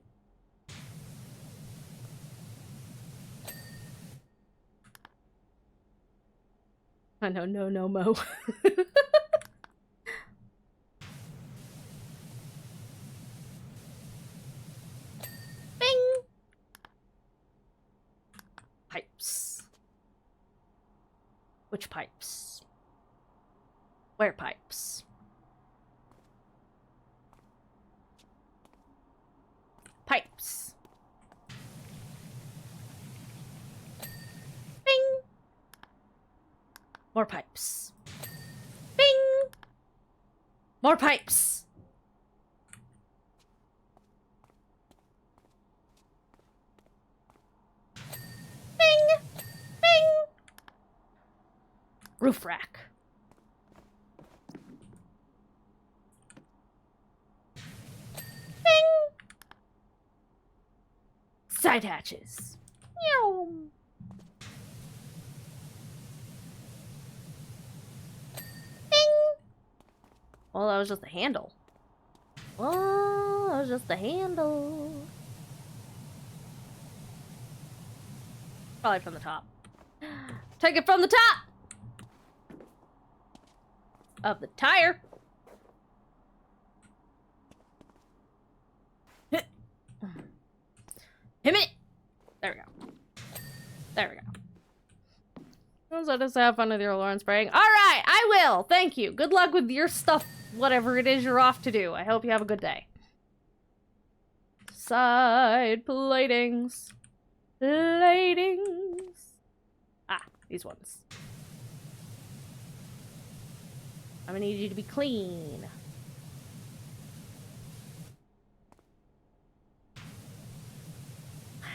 Speaker 1: I know, no, Mo. Bing! Pipes. Which pipes? Where pipes? Pipes. Bing! More pipes. Bing! More pipes. Bing! Bing! Roof rack. Bing! Side hatches. Meow. Bing! Well, that was just the handle. Oh, that was just the handle. Probably from the top. Take it from the top! Of the tire. Hit it! There we go. There we go. So just have fun with your alarm spraying. Alright, I will! Thank you. Good luck with your stuff, whatever it is you're off to do. I hope you have a good day. Side platings. Platings. Ah, these ones. I'm gonna need you to be clean.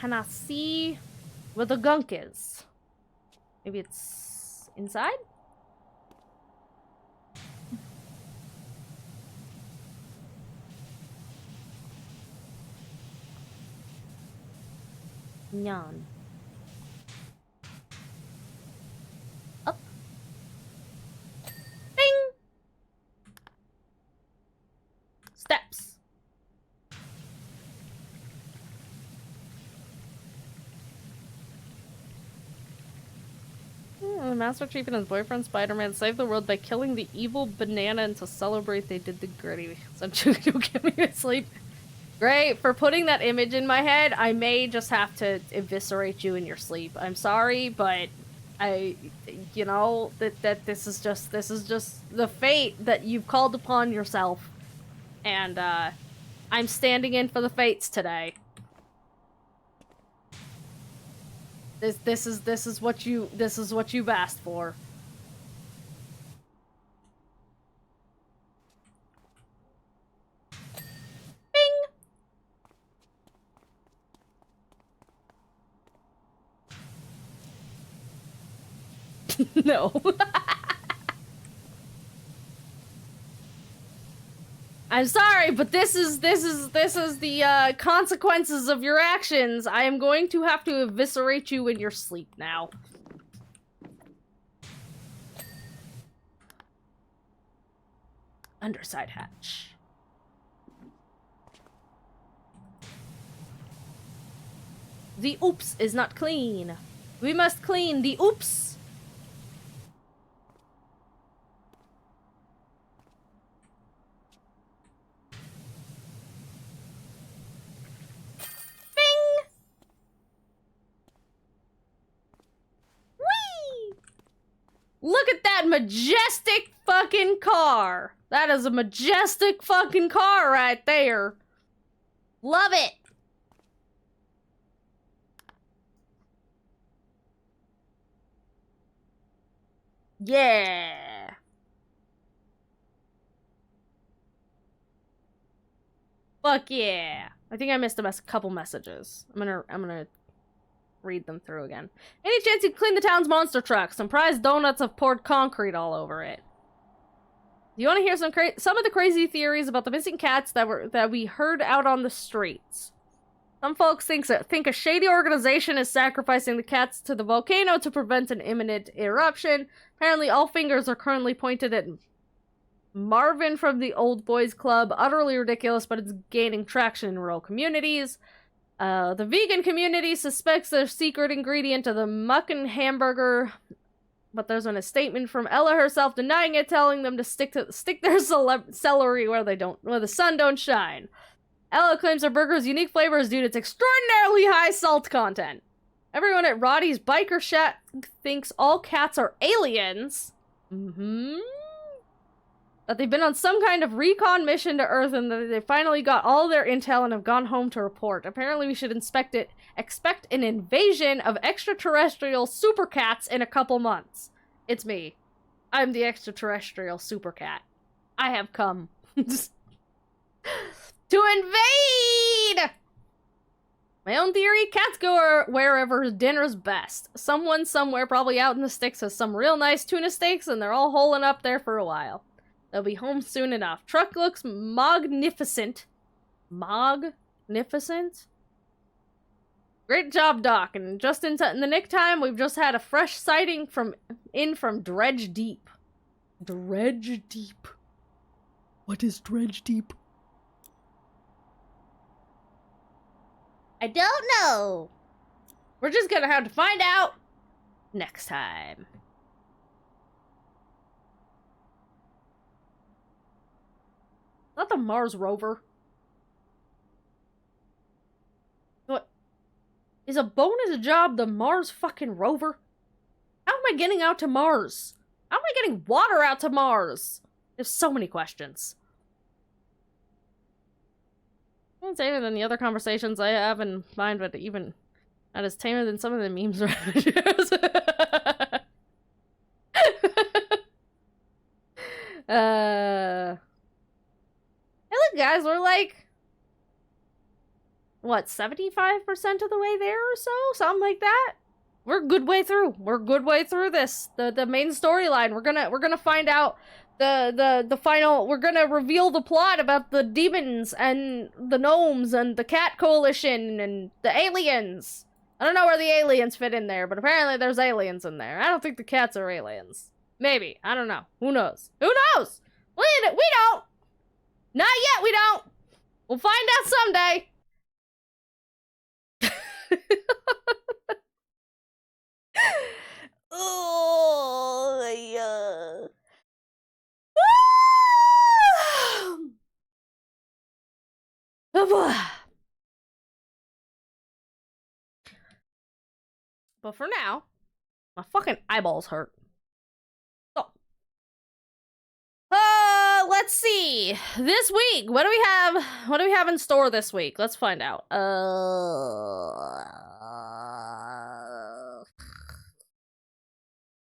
Speaker 1: Can I see where the gunk is? Maybe it's inside? Nyan. Up. Bing! Steps. the Master Chief and his boyfriend Spider-Man saved the world by killing the evil banana, and to celebrate they did the gritty. So don't get me to sleep. Great, for putting that image in my head, I may just have to eviscerate you in your sleep. I'm sorry, but you know, that this is just the fate that you've called upon yourself. And, I'm standing in for the fates today. This is what you've asked for. Bing! No. I'm sorry, but this is the consequences of your actions. I am going to have to eviscerate you in your sleep now. Underside hatch. The oops is not clean. We must clean the oops. Look at that majestic fucking car. That is a majestic fucking car right there. Love it. Yeah. Fuck yeah. I think I missed a couple messages. I'm gonna read them through again. Any chance you can clean the town's monster truck? Some prized donuts have poured concrete all over it. Do you want to hear some of the crazy theories about the missing cats that we heard out on the streets? Some folks think a shady organization is sacrificing the cats to the volcano to prevent an imminent eruption. Apparently, all fingers are currently pointed at Marvin from the Old Boys Club. Utterly ridiculous, but it's gaining traction in rural communities. The vegan community suspects their secret ingredient of the muckin' hamburger, but there's a statement from Ella herself denying it, telling them to stick their celery where the sun don't shine. Ella claims her burger's unique flavor is due to its extraordinarily high salt content. Everyone at Roddy's biker shack thinks all cats are aliens. That they've been on some kind of recon mission to Earth and that they finally got all their intel and have gone home to report. Apparently we should expect an invasion of extraterrestrial super cats in a couple months. It's me. I'm the extraterrestrial super cat. I have come to invade! My own theory, cats go wherever dinner's best. Someone somewhere, probably out in the sticks, has some real nice tuna steaks and they're all holing up there for a while. They'll be home soon enough. Truck looks magnificent. Magnificent? Great job, Doc. And just in the nick time, we've just had a fresh sighting from Dredge Deep. Dredge Deep. What is Dredge Deep? I don't know. We're just gonna have to find out next time. Not the Mars rover. What? Is a bonus job the Mars fucking rover? How am I getting out to Mars? How am I getting water out to Mars? There's so many questions. It's tamer than the other conversations I have in mind, but even that is tamer than some of the memes around Hey, look, guys, we're like, what, 75% of the way there or so? Something like that? We're a good way through. We're a good way through this. The main storyline. We're gonna find out the final, we're gonna reveal the plot about the demons and the gnomes and the cat coalition and the aliens. I don't know where the aliens fit in there, but apparently there's aliens in there. I don't think the cats are aliens. Maybe. I don't know. Who knows? Who knows? We don't! Not yet, we don't! We'll find out someday! Oh. But for now, my fucking eyeballs hurt. So, let's see. This week, what do we have? What do we have in store this week? Let's find out.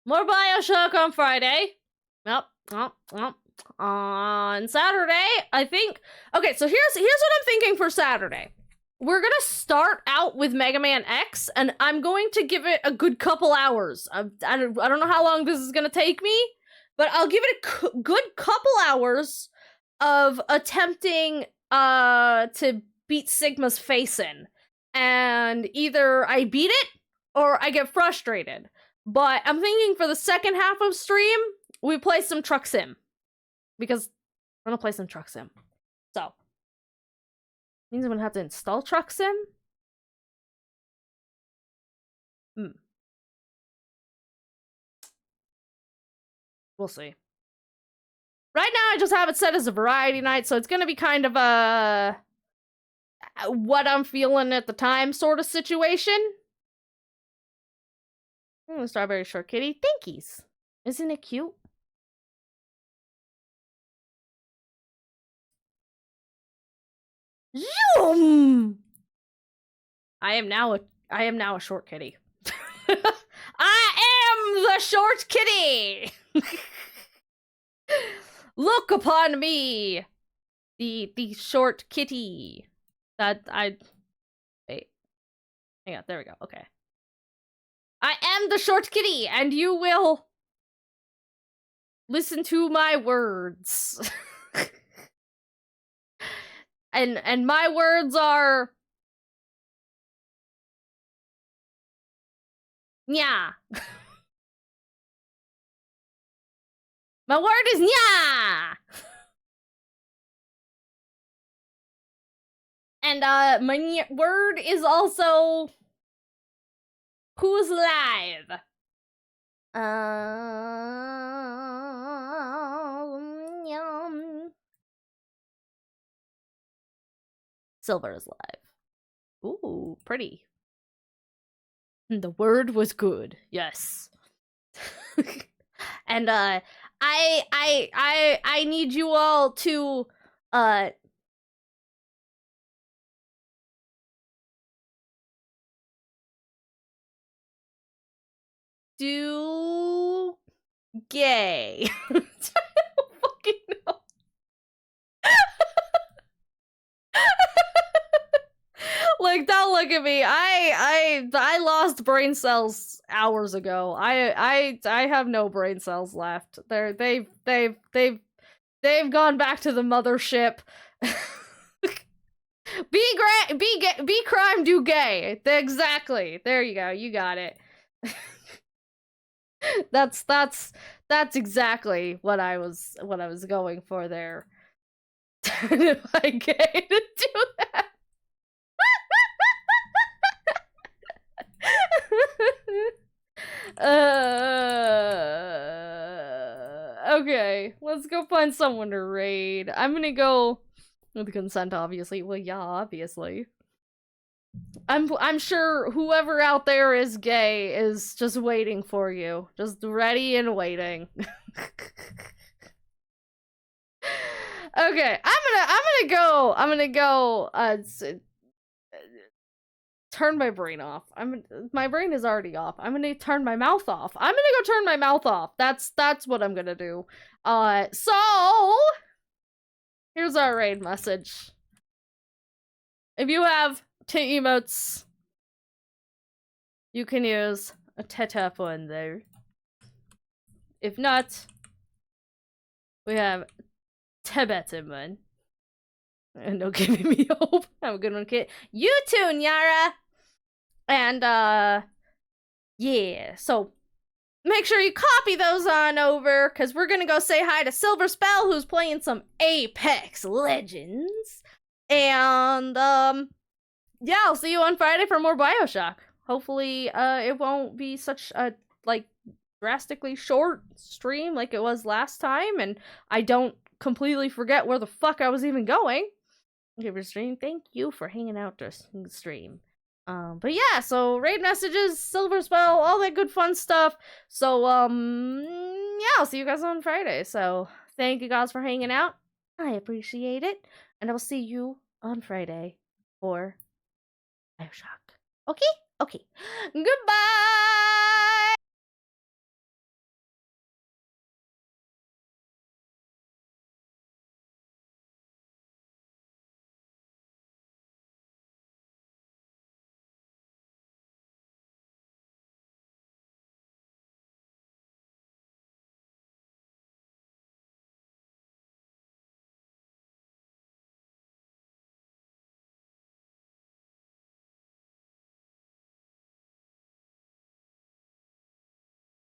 Speaker 1: More BioShock on Friday. Yep. On Saturday, I think. Okay, so here's what I'm thinking for Saturday. We're gonna start out with Mega Man X, and I'm going to give it a good couple hours. I don't know how long this is gonna take me, but I'll give it a good couple hours of attempting to beat Sigma's face in, and either I beat it or I get frustrated. But I'm thinking for the second half of stream, we play some Truck Sim, because I'm gonna play some Truck Sim. So means I'm gonna have to install Truck Sim? We'll see. Right now, I just have it set as a variety night, so it's gonna be kind of a what I'm feeling at the time sort of situation. Strawberry short kitty. Thankies. Isn't it cute? Zoom! I am now a short kitty. I am the short kitty. Look upon me, the short kitty. Wait. Hang on, there we go. Okay. I am the short kitty, and you will listen to my words. and my words are nya. My word is nya. And my word is also who's live. Silver is live. Ooh, pretty. The word was good. Yes. And I need you all to do gay. I don't fucking know. Like, don't look at me. I lost brain cells hours ago. I have no brain cells left. They've gone back to the mothership. Be crime, do gay. Exactly. There you go. You got it. That's exactly what I was going for there. If I get to do that. Okay, let's go find someone to raid. I'm gonna go with consent, obviously. Well, yeah, obviously. I'm sure whoever out there is gay is just waiting for you. Just ready and waiting. Okay, I'm gonna go turn my brain off. My brain is already off. I'm gonna turn my mouth off. I'm gonna go turn my mouth off. That's what I'm gonna do. So here's our raid message. If you have tit emotes, you can use a tap one there. If not, we have Tibetan one. And no giving me hope. Have a good one, kid. You too, Nyara! And, yeah. So, make sure you copy those on over, because we're gonna go say hi to Silver Spell, who's playing some Apex Legends. And, yeah, I'll see you on Friday for more BioShock. Hopefully, it won't be such a, like, drastically short stream like it was last time, and I don't completely forget where the fuck I was even going. Okay, for stream, thank you for hanging out during the stream. But yeah, so raid messages, silver spell, all that good fun stuff. So yeah, I'll see you guys on Friday. So thank you guys for hanging out. I appreciate it, and I will see you on Friday for Bioshock. Okay, okay. Goodbye.